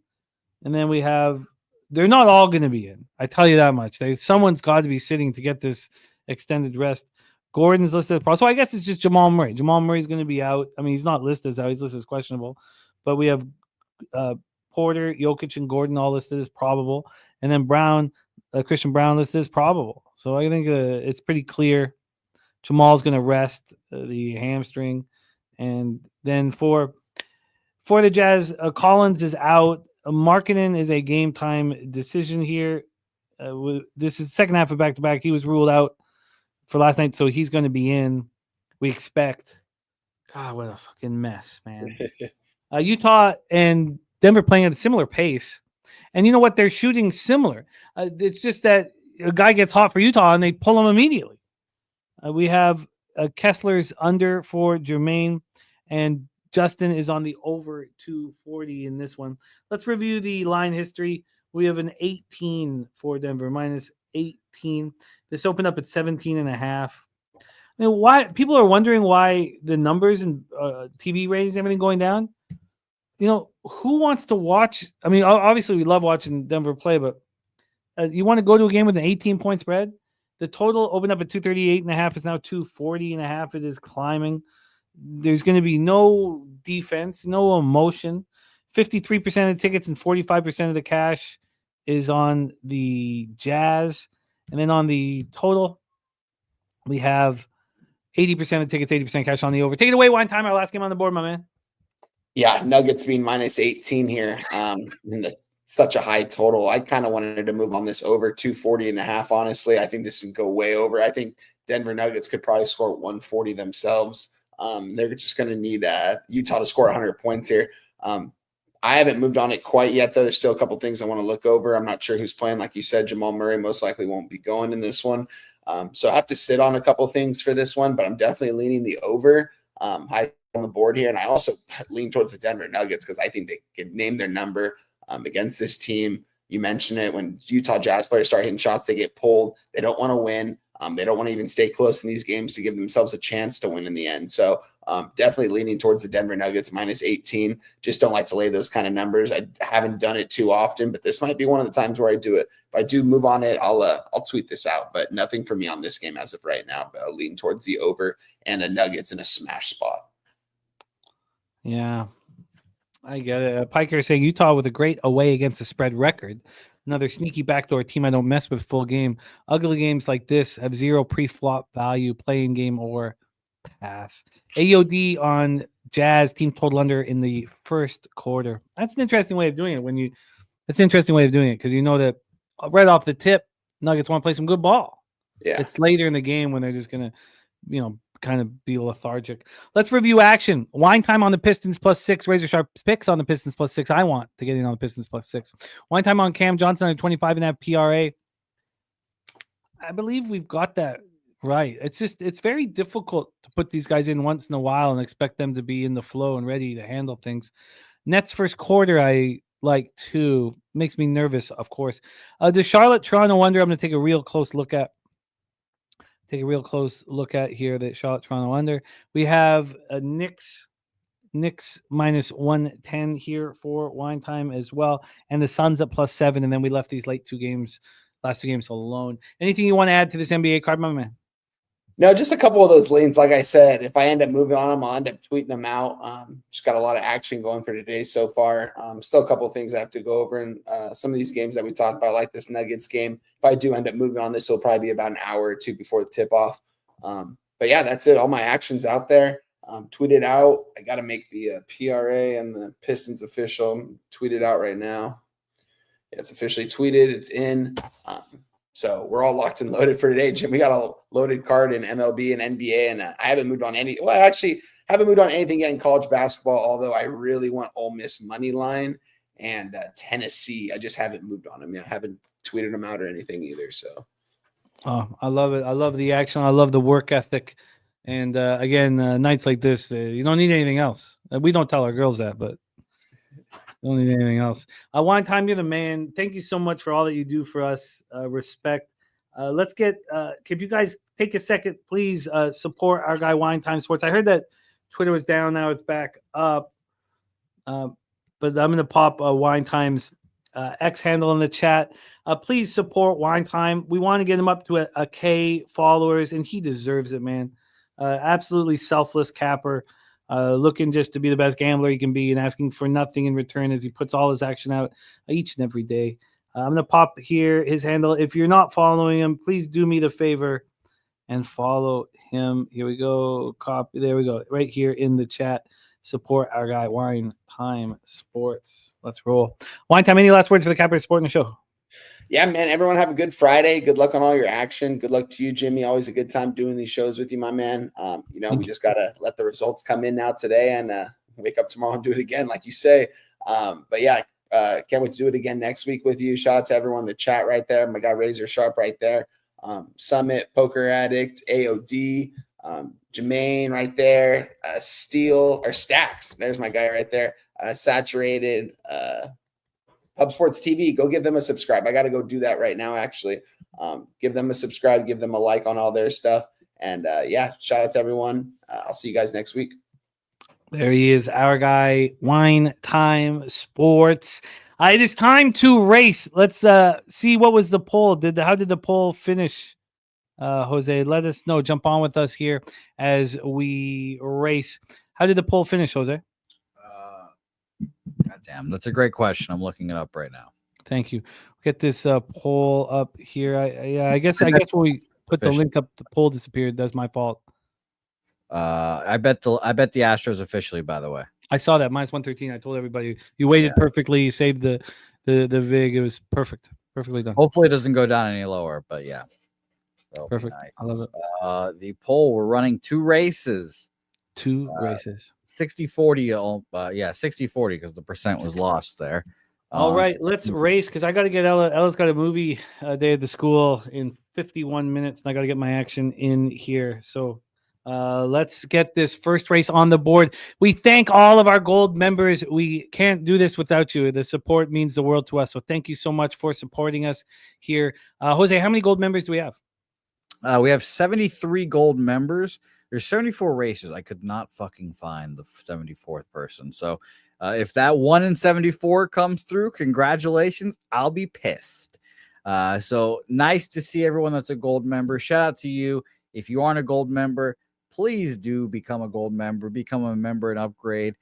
And then we have, they're not all going to be in. I tell you that much. Someone's got to be sitting to get this extended rest. Gordon's listed as probable. So I guess it's just Jamal Murray. Jamal Murray's going to be out. I mean, he's not listed as out. He's listed as questionable. But we have Porter, Jokic, and Gordon all listed as probable. And then Brown, Christian Brown listed as probable. So I think it's pretty clear. Jamal's going to rest the hamstring. And then for For the Jazz, Collins is out. Markkanen is a game time decision here. This is second half of back-to-back. He was ruled out for last night, so he's going to be in. We expect. God, what a fucking mess, man. Utah and Denver playing at a similar pace. And you know what? They're shooting similar. It's just that a guy gets hot for Utah and they pull him immediately. We have Kessler's under for Jermaine, and Justin is on the over 240 in this one. Let's review the line history. We have an 18 for Denver, minus 18. This opened up at 17.5. I mean, why people are wondering why the numbers and TV ratings, everything going down. You know, who wants to watch? I mean, obviously we love watching Denver play, but you want to go to a game with an 18-point spread? The total opened up at 238.5 is now 240.5. It is climbing. There's going to be no defense, no emotion. 53% of the tickets and 45% of the cash is on the Jazz. And then on the total, we have 80% of the tickets, 80% cash on the over. Take it away, Wine Time, our last game on the board, my man. Yeah, Nuggets being minus 18 here. Such a high total. I kind of wanted to move on this over 240.5. Honestly, I think this would go way over. I think Denver Nuggets could probably score 140 themselves. They're just going to need Utah to score 100 points here. I haven't moved on it quite yet, though. There's still a couple things I want to look over. I'm not sure who's playing. Like you said, Jamal Murray most likely won't be going in this one. So I have to sit on a couple things for this one, but I'm definitely leaning the over. High on the board here, and I also lean towards the Denver Nuggets because I think they can name their number against this team. You mentioned it, when Utah Jazz players start hitting shots, they get pulled. They don't want to win. They don't want to even stay close in these games to give themselves a chance to win in the end. So definitely leaning towards the Denver Nuggets minus 18. Just don't like to lay those kind of numbers. I haven't done it too often, but this might be one of the times where I do it. If I do move on it, I'll tweet this out, but nothing for me on this game as of right now. But I'll lean towards the over and the Nuggets in a smash spot. Yeah, I get it. Piker saying Utah with a great away against the spread record. Another sneaky backdoor team I don't mess with full game. Ugly games like this have zero pre-flop value, playing game or pass. AOD on Jazz team total under in the first quarter. That's an interesting way of doing it. That's an interesting way of doing it because you know that right off the tip, Nuggets want to play some good ball. Yeah, it's later in the game when they're just gonna, kind of be lethargic. Let's review action. Wine Time on the Pistons +6. Razor Sharp picks on the Pistons +6. I want to get in on the Pistons +6. Wine Time on Cam Johnson at 25.5 PRA. I believe we've got that right. It's very difficult to put these guys in once in a while and expect them to be in the flow and ready to handle things. Nets first quarter, I like too. Makes me nervous, of course. The Charlotte Toronto under, I'm going to take a real close look at. Here, the Charlotte Toronto under. We have a Knicks minus 110 here for Wine Time as well, and the Suns at +7. And then we left these last two games alone. Anything you want to add to this NBA card, my man? No, just a couple of those leans. Like I said, if I end up moving on them, I'll end up tweeting them out. Just got a lot of action going for today so far. Still a couple of things I have to go over. And some of these games that we talked about, like this Nuggets game, if I do end up moving on this, it'll probably be about an hour or two before the tip-off. But yeah, that's it. All my actions out there. Tweeted out. I got to make the PRA and the Pistons official. Tweeted out right now. Yeah, it's officially tweeted. It's in. So we're all locked and loaded for today, Jim. We got a loaded card in MLB and NBA, and I haven't moved on any. Well, actually, haven't moved on anything yet in college basketball. Although I really want Ole Miss money line and Tennessee. I just haven't moved on them. I haven't tweeted them out or anything either. So, I love it. I love the action. I love the work ethic. And again, nights like this, you don't need anything else. We don't tell our girls that, but. Don't need anything else. Wine Time, you're the man. Thank you so much for all that you do for us. Respect. Let's get, if you guys take a second, please support our guy Wine Time Sports. I heard that Twitter was down. Now it's back up. But I'm going to pop Wine Time's X handle in the chat. Please support Wine Time. We want to get him up to a K followers, and he deserves it, man. Absolutely selfless capper. Looking just to be the best gambler he can be and asking for nothing in return as he puts all his action out each and every day. I'm going to pop here his handle. If you're not following him, please do me the favor and follow him. Here we go. Copy. There we go. Right here in the chat. support our guy Wine Time Sports. Let's roll. Wine Time, any last words for the Capper Sport in the show? Yeah, man, everyone have a good Friday. Good luck on all your action. Good luck to you, Jimmy. Always a good time doing these shows with you, my man. We just got to let the results come in now today and wake up tomorrow and do it again, like you say. Can't wait to do it again next week with you. Shout out to everyone in the chat right there. My guy Razor Sharp right there. Summit, Poker Addict, AOD, Jermaine right there. Steel or Stacks. There's my guy right there. Saturated, Pub Sports TV, go give them a subscribe. I got to go do that right now, actually. Give them a subscribe, give them a like on all their stuff. And shout out to everyone. I'll see you guys next week. There he is, our guy, Wine Time Sports. It is time to race. Let's see what was the poll. How did the poll finish? Jose, let us know. Jump on with us here as we race. How did the poll finish, Jose? Goddamn, that's a great question. I'm looking it up right now. Thank you. Get this poll up here. I guess when we put the link up, the poll disappeared. That's my fault. I bet the Astros officially, by the way. I saw that -113. I told everybody you waited perfectly. You saved the vig. It was perfect. Perfectly done. Hopefully it doesn't go down any lower, but yeah. Perfect. Nice. I love it. The poll, we're running 2 races. 2 races. 60-40. 60-40 because the percent was lost there. All right, let's race because I got to get Ella. Ella's got a movie day at the school in 51 minutes, and I got to get my action in here. So let's get this first race on the board. We thank all of our gold members. We can't do this without you. The support means the world to us. So thank you so much for supporting us here. Jose, how many gold members do we have? We have 73 gold members. There's 74 races. I could not fucking find the 74th person. So if that 1 in 74 comes through, congratulations. I'll be pissed. So nice to see everyone that's a gold member. Shout out to you. If you aren't a gold member, please do become a gold member. Become a member and upgrade.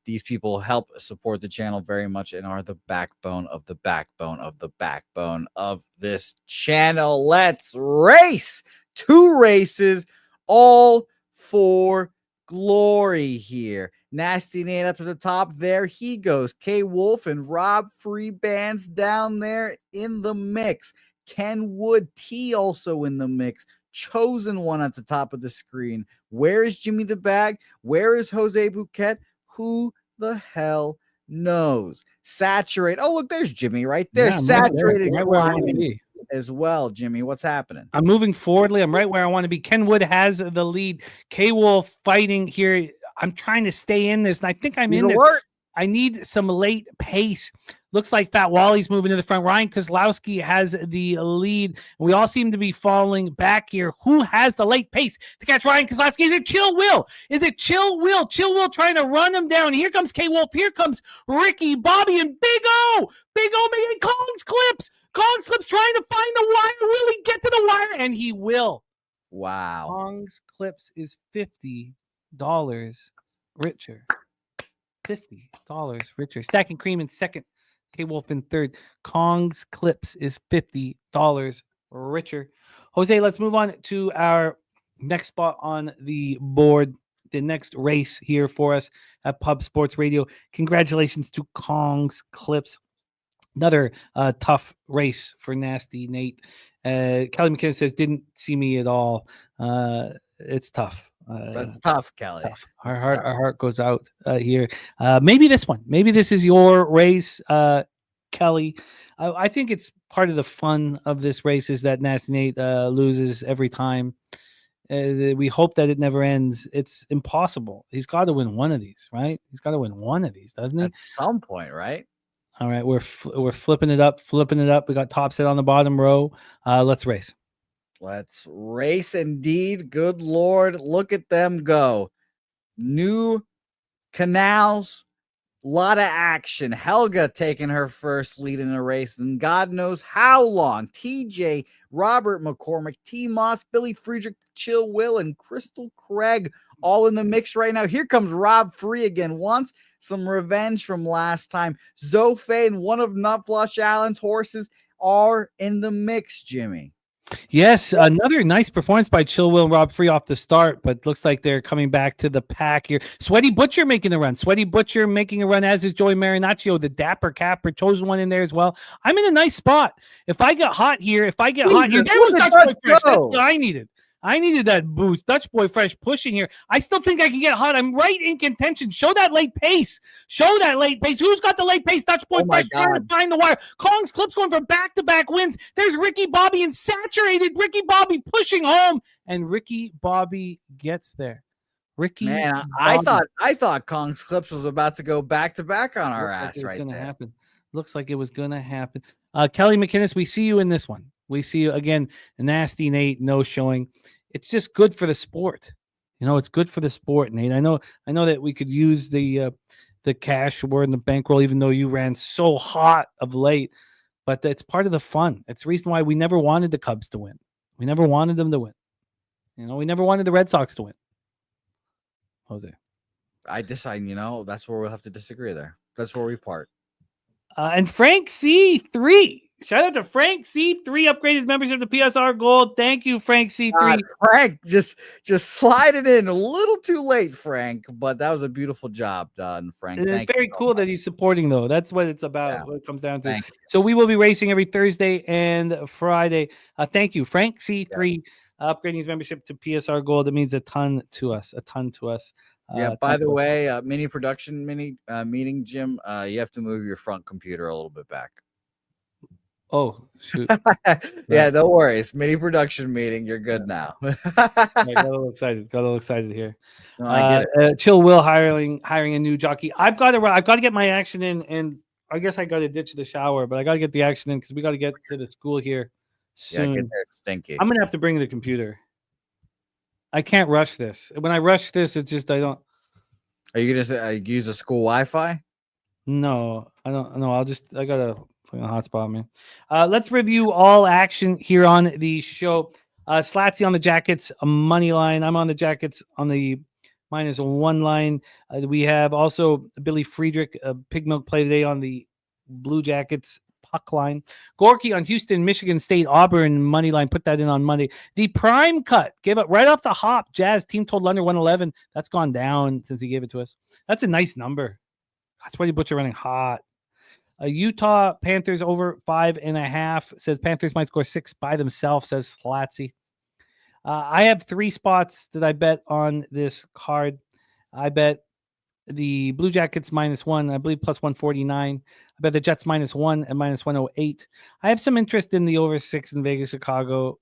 These people help support the channel very much and are the backbone of the backbone of the backbone of this channel. Let's race. 2 races. All for glory here. Nasty Nate up to the top. There he goes. K Wolf and Rob Free Bands down there in the mix. Ken Wood T also in the mix. Chosen One at the top of the screen. Where is Jimmy the Bag? Where is Jose Bouquett? Who the hell knows? Saturate. Oh, look, there's Jimmy right there. Yeah, Saturated right where I want to be. As well, Jimmy. What's happening? I'm moving forwardly. I'm right where I want to be. Ken Wood has the lead. K Wolf fighting here. I'm trying to stay in this, and I think I'm in this. I need some late pace. Looks like Fat Wally's moving to the front. Ryan Kozlowski has the lead. We all seem to be falling back here. Who has the late pace to catch Ryan Kozlowski? Is it Chill Will? Is it Chill Will? Chill Will trying to run him down. Here comes K Wolf. Here comes Ricky, Bobby, and Big O. Big O making Kong's Clips. Kong's Clips trying to find the wire. Will he get to the wire? And he will. Wow. Kong's Clips is $50 richer. $50 richer. Stacking Cream in second. K-Wolf in third. Kong's Clips is $50 richer. Jose, let's move on to our next spot on the board. The next race here for us at Pub Sports Radio. Congratulations to Kong's Clips. Another tough race for Nasty Nate. Kelly McKinnon says, didn't see me at all. It's tough. That's tough, Kelly. Tough. Our heart goes out here. Maybe this one. Maybe this is your race, Kelly. I think it's part of the fun of this race is that Nasty Nate loses every time. We hope that it never ends. It's impossible. He's got to win one of these, right? He's got to win one of these, doesn't he? At some point, right? All right, we're flipping it up. We got top set on the bottom row. Let's race. Let's race indeed. Good Lord, look at them go. New canals, lot of action. Helga taking her first lead in a race, and God knows how long. TJ, Robert McCormick, T. Moss, Billy Friedrich, Chill Will, and Crystal Craig all in the mix right now. Here comes Rob Free again. Wants some revenge from last time. Zofe and one of Nutflush Allen's horses are in the mix, Jimmy. Yes, another nice performance by Chilwell and Rob Free off the start, but looks like they're coming back to the pack here. Sweaty Butcher making a run. Sweaty Butcher making a run, as is Joey Marinaccio, the Dapper Capper, chosen one in there as well. I'm in a nice spot. If I get hot here, there was Dutch Boy Fresh. That's what I needed. I needed that boost. Dutch Boy Fresh pushing here. I still think I can get hot. I'm right in contention. Show that late pace. Who's got the late pace? Dutch Boy Fresh trying to find the wire. Kong's Clips going for back-to-back wins. There's Ricky Bobby and saturated. Ricky Bobby pushing home. And Ricky Bobby gets there. I thought Kong's Clips was about to go back-to-back on our ass right there. Looks like it was going to happen. Kelly McInnes, we see you in this one. We see you again. Nasty Nate, no showing. It's just good for the sport. It's good for the sport, Nate. I know that we could use the cash word and the bankroll, even though you ran so hot of late. But it's part of the fun. It's the reason why we never wanted the Cubs to win. We never wanted them to win. We never wanted the Red Sox to win. Jose. That's where we'll have to disagree there. That's where we part. And Frank C3. Shout out to Frank C3, upgraded his membership to PSR Gold. Thank you, Frank C3. Frank, just slide it in a little too late, Frank, but that was a beautiful job done, Frank. And it's very cool that he's supporting, though. That's what it's about, what it comes down to. So we will be racing every Thursday and Friday. Thank you, Frank C3, upgrading his membership to PSR Gold. It means a ton to us, By the way, mini production meeting, Jim, you have to move your front computer a little bit back. Oh, shoot. Yeah, no worries. Mini production meeting. You're good now. Got a little excited here. No, I get it. Chill Will hiring a new jockey. I've got to get my action in, and I guess I got to ditch the shower, but I got to get the action in because we got to get to the school here soon. Yeah, get there stinky. I'm going to have to bring the computer. I can't rush this. When I rush this, it's just I don't. Are you going to use the school Wi-Fi? No, I don't. No, I got to play a hotspot, man. Let's review all action here on the show. Slatsy on the Jackets, a money line. I'm on the Jackets on the -1 line. We have also Billy Friedrich, Pig Milk play today on the Blue Jackets puck line. Gorky on Houston, Michigan State, Auburn money line. Put that in on Monday. The prime cut gave up right off the hop. Jazz team total under 111. That's gone down since he gave it to us. That's a nice number. That's why Butcher running hot. Utah Panthers over 5.5 says Panthers might score 6 by themselves, says Slatsy. I have 3 spots that I bet on this card. I bet the Blue Jackets -1, I believe plus 149. I bet the Jets -1 and -108. I have some interest in the over 6 in Vegas, Chicago.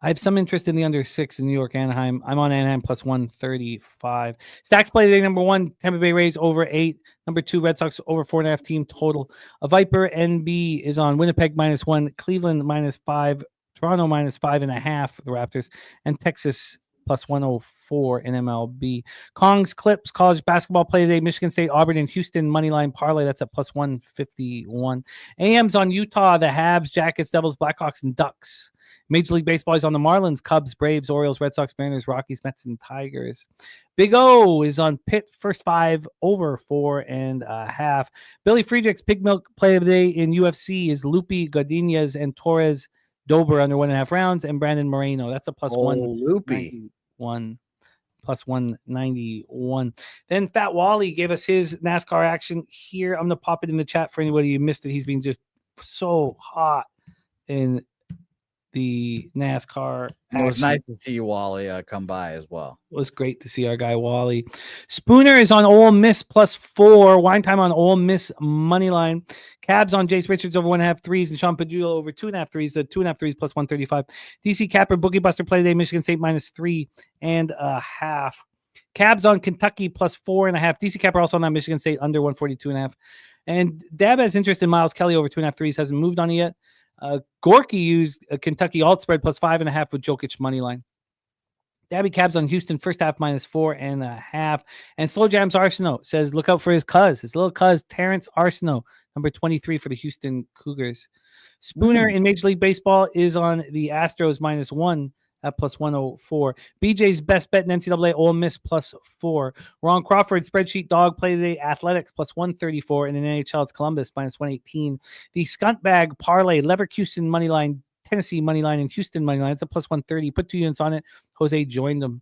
I have some interest in the under 6 in New York, Anaheim. I'm on Anaheim plus 135. Stacks play today. Number 1, Tampa Bay Rays over 8. Number 2, Red Sox over 4.5 team total. A Viper NB is on Winnipeg -1, Cleveland -5, Toronto -5.5 for the Raptors, and Texas plus 104 in MLB. Kong's Clips college basketball play today. Michigan State, Auburn, and Houston moneyline parlay. That's at plus 151. AM's on Utah, the Habs, Jackets, Devils, Blackhawks, and Ducks. Major League Baseball is on the Marlins, Cubs, Braves, Orioles, Red Sox, Mariners, Rockies, Mets, and Tigers. Big O is on Pitt, first 5 over 4.5. Billy Friedrich's Pig Milk play of the day in UFC is Lupi, Godinez, and Torres Dober under 1.5 rounds, and Brandon Moreno. That's a plus plus 191. Then Fat Wally gave us his NASCAR action here. I'm going to pop it in the chat for anybody who missed it. He's been just so hot in the NASCAR action. It was nice to see you, Wally, come by as well. It was great to see our guy Wally. Spooner is on Ole Miss plus 4. Wine Time on Ole Miss money line. Cabs on Jace Richards over 1.5 threes, and Sean Padula over 2.5 threes. The 2.5 threes plus 135. DC Capper Boogie Buster play today. Michigan State -3.5. Cabs on Kentucky plus 4.5. DC Capper also on that Michigan State under 142.5. And Dab has interest in Miles Kelly over 2.5 threes. Hasn't moved on it yet. Gorky used a Kentucky alt spread plus 5.5 with Jokic money line. Daby Cabs on Houston first half -4.5. And Slow Jams Arsenault says look out for his little cuz Terrence Arsenault, number 23 for the Houston Cougars. Spooner in Major League Baseball is on the Astros -1 at plus 104. BJ's best bet in NCAA, Ole Miss plus 4. Ron Crawford, spreadsheet dog play today, Athletics plus 134. And in NHL, it's Columbus minus 118. The Scuntbag parlay, Leverkusen money line, Tennessee money line, and Houston money line. It's a plus 130. Put 2 units on it. Jose joined them.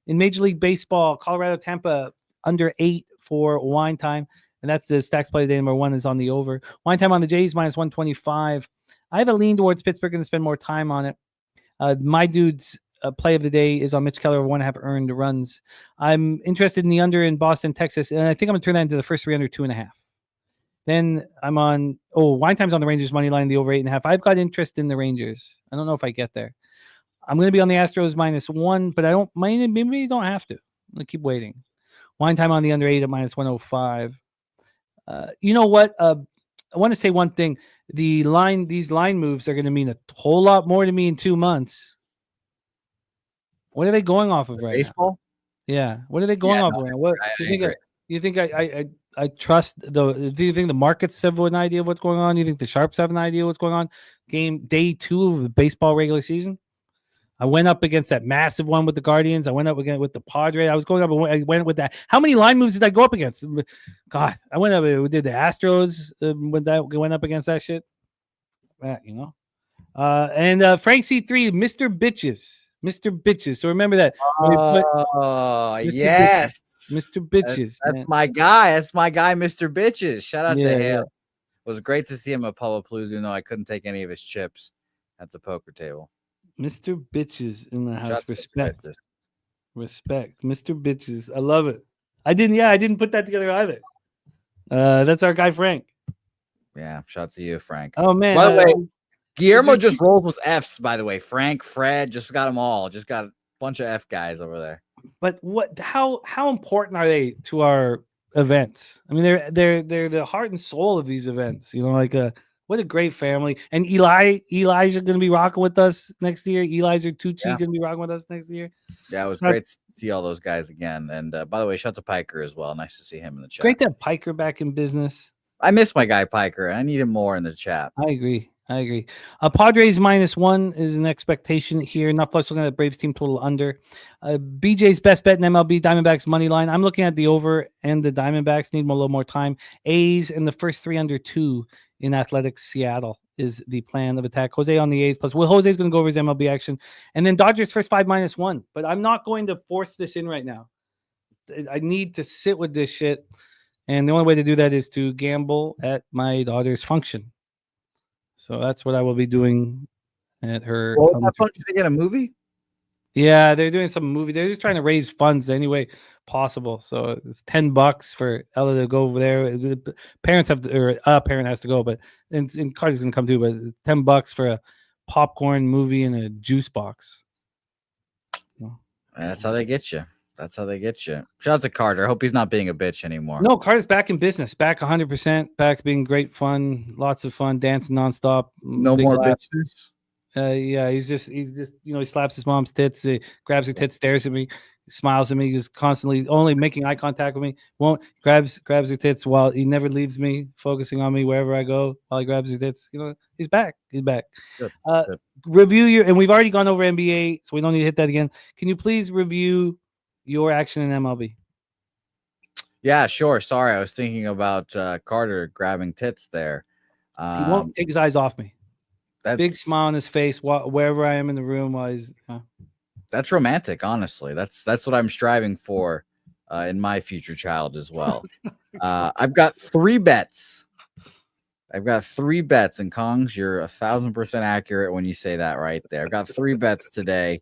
In Major League Baseball, Colorado, Tampa under 8 for Wine Time. And that's the stacks play today. Number 1 is on the over. Wine Time on the Jays minus 125. I have a lean towards Pittsburgh. Going to spend more time on it. My dude's play of the day is on Mitch Keller, 1.5 earned runs. I'm interested in the under in Boston, Texas, and I think I'm going to turn that into the first 3 under 2.5. Then I'm on, Wine Time's on the Rangers money line, the over 8.5. I've got interest in the Rangers. I don't know if I get there. I'm going to be on the Astros minus 1, but maybe you don't have to. I'm going to keep waiting. Wine Time on the under 8 at minus 105. You know what? I want to say one thing. These line moves are going to mean a whole lot more to me in 2 months. What are they going off of right Baseball? now? Yeah. What are they going off of? What you think I trust do you think the markets have an idea of what's going on? Do you think the sharps have an idea of what's going on? Day 2 of the baseball regular season. I went up against that massive one with the Guardians. I went up against with the Padres. I was going up. I went with that. How many line moves did I go up against? God, I went up. We did the Astros when that went up against that shit. And Frank C3, Mr. Bitches. So remember that. Yes, Mr. Bitches. That's my guy. That's my guy, Mr. Bitches. Shout out to him. Yeah. It was great to see him at Pubapalooza, even though I couldn't take any of his chips at the poker table. Mr. Bitches in the house. Respect. Mr. Bitches. I love it. I didn't put that together either. That's our guy, Frank. Yeah. Shout out to you, Frank. Oh, man. By the way, Guillermo just rolls with Fs, by the way. Frank, Fred, just got them all. Just got a bunch of F guys over there. But how important are they to our events? I mean, they're the heart and soul of these events. You know, what a great family. And Elijah going to be rocking with us next year. Elijah Tucci going to be rocking with us next year. Yeah, it was great to see all those guys again. And by the way, shout out to Piker as well. Nice to see him in the chat. Great to have Piker back in business. I miss my guy Piker. I need him more in the chat. I agree. Padres minus 1 is an expectation here. Not plus looking at the Braves team total under. BJ's best bet in MLB, Diamondbacks money line. I'm looking at the over and the Diamondbacks. Need a little more time. A's in the first 3 under 2 in Athletics Seattle is the plan of attack. Jose on the A's plus. Jose's going to go over his MLB action. And then Dodgers first 5 minus 1. But I'm not going to force this in right now. I need to sit with this shit. And the only way to do that is to gamble at my daughter's function. So that's what I will be doing at her. Well, that function to get a movie? Yeah, they're doing some movie. They're just trying to raise funds any way possible. So it's $10 for Ella to go over there. The parents have to, or a parent has to go, but and Carter's gonna come too. But it's $10 for a popcorn movie and a juice box. That's how they get you. Shout out to Carter. I hope he's not being a bitch anymore. No, Carter's back in business, back 100%, back being great fun, lots of fun, dancing nonstop. No more bitches. Yeah, he's just he slaps his mom's tits, grabs her tits, stares at me, smiles at me, he's constantly only making eye contact with me. Grabs her tits while he never leaves me, focusing on me wherever I go while he grabs her tits. He's back. Good. Review your, and we've already gone over NBA, so we don't need to hit that again. Can you please review your action in MLB? Yeah, sure. Sorry, I was thinking about Carter grabbing tits there. He won't take his eyes off me. Big smile on his face wherever I am in the room while he's. That's romantic, honestly. That's what I'm striving for in my future child as well. I've got 3 bets. And Kongs, you're 1,000% accurate when you say that right there. I've got 3 bets today.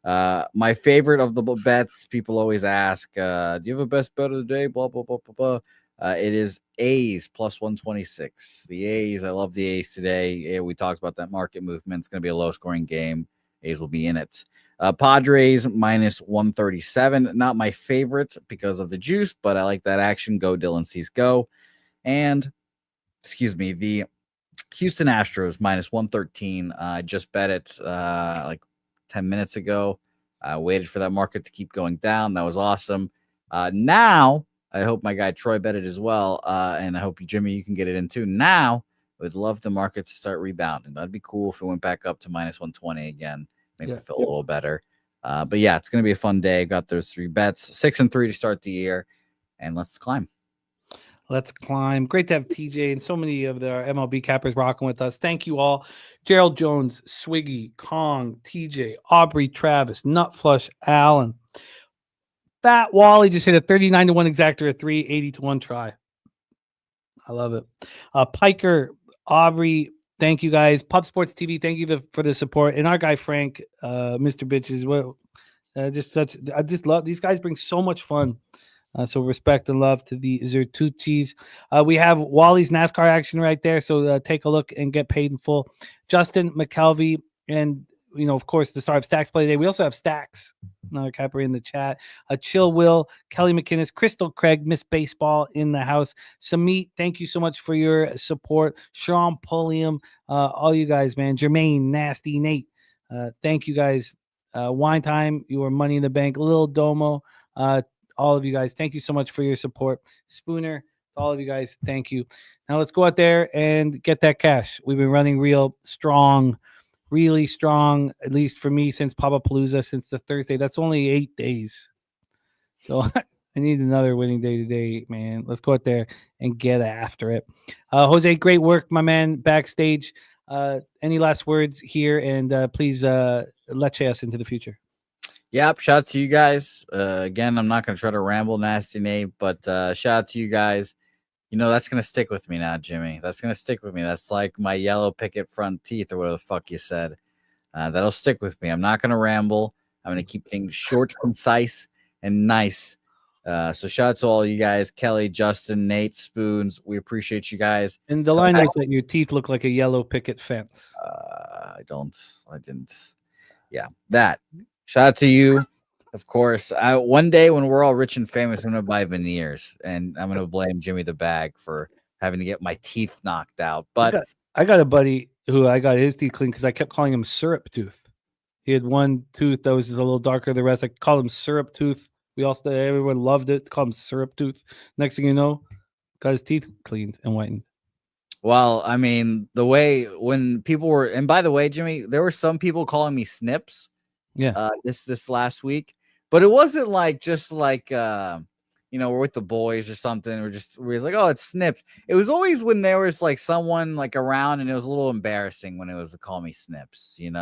My favorite of the bets, people always ask, do you have a best bet of the day? Blah, blah, blah, blah, blah. It is A's plus 126. The A's, I love the A's today. Yeah, we talked about that market movement. It's going to be a low-scoring game. A's will be in it. Padres minus 137. Not my favorite because of the juice, but I like that action. Go, Dylan Cease, go. And, the Houston Astros minus 113. I just bet it like 10 minutes ago. I waited for that market to keep going down. That was awesome. Now, I hope my guy Troy bet it as well. And I hope you, Jimmy, you can get it in too. Now, I would love the market to start rebounding. That'd be cool if it went back up to minus 120 again. make me feel a little better. But yeah, it's going to be a fun day. Got those 3 bets, 6-3 to start the year, and let's climb. Let's climb. Great to have TJ and so many of the MLB cappers rocking with us. Thank you all. Gerald Jones, Swiggy, Kong, TJ, Aubrey, Travis, Nutflush, Allen. Fat Wally just hit a 39-1 exactor, a 380-1 try. I love it. Piker, Aubrey, thank you guys. Pub Sports TV, thank you for the support. And our guy Frank, Mr. Bitches, I just love these guys. Bring so much fun. So respect and love to the Zertucci's. We have Wally's NASCAR action right there. So take a look and get paid in full. Justin McKelvey and, of course, the star of Stacks Play Today. We also have Stacks, another capper in the chat. Chill Will, Kelly McInnes, Crystal Craig, Miss Baseball in the house. Samit, thank you so much for your support. Sean Pulliam, all you guys, man. Jermaine, Nasty, Nate. Thank you guys. Wine Time, your Money in the Bank. Lil Domo, all of you guys, thank you so much for your support. Spooner, all of you guys, thank you. Now let's go out there and get that cash. We've been running real strong, really strong, at least for me, since Papapalooza, since the Thursday. That's only 8 days. So I need another winning day today, man. Let's go out there and get after it. Jose, great work, my man, backstage. Any last words here? And please let's us into the future. Yep, shout out to you guys. Again, I'm not going to try to ramble, Nasty Nate, but shout out to you guys. That's going to stick with me now, Jimmy. That's going to stick with me. That's like my yellow picket front teeth or whatever the fuck you said. That'll stick with me. I'm not going to ramble. I'm going to keep things short, concise, and nice. So shout out to all you guys, Kelly, Justin, Nate, Spoons. We appreciate you guys. And the line was that your teeth look like a yellow picket fence. I didn't. Yeah, that. Shout out to you, of course. One day when we're all rich and famous, I'm going to buy veneers, and I'm going to blame Jimmy the Bag for having to get my teeth knocked out. But I got a buddy who I got his teeth cleaned because I kept calling him Syrup Tooth. He had one tooth that was a little darker than the rest. I called him Syrup Tooth. Everyone loved it. Called him Syrup Tooth. Next thing you know, got his teeth cleaned and whitened. Well, I mean, the way when people were, and by the way, Jimmy, there were some people calling me Snips. Yeah. This last week, but it wasn't like just like we're with the boys or something. We're like, oh, it's Snips. It was always when there was like someone like around, and it was a little embarrassing when it was to call me Snips, in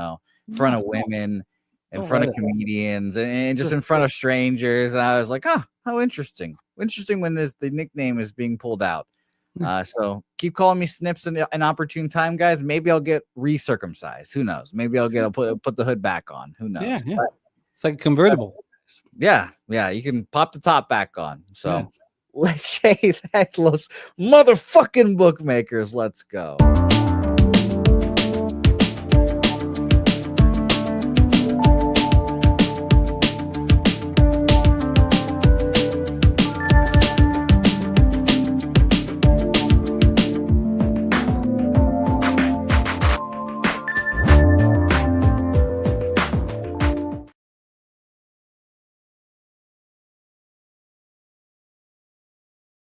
front of women, in front of comedians, and just in front of strangers. And I was like, oh, how interesting. Interesting when the nickname is being pulled out. So keep calling me Snips in an opportune time, guys. Maybe I'll get recircumcised. Who knows? Maybe I'll put the hood back on. Who knows? Yeah. It's like a convertible. Yeah. You can pop the top back on. So let's say that, those motherfucking bookmakers. Let's go.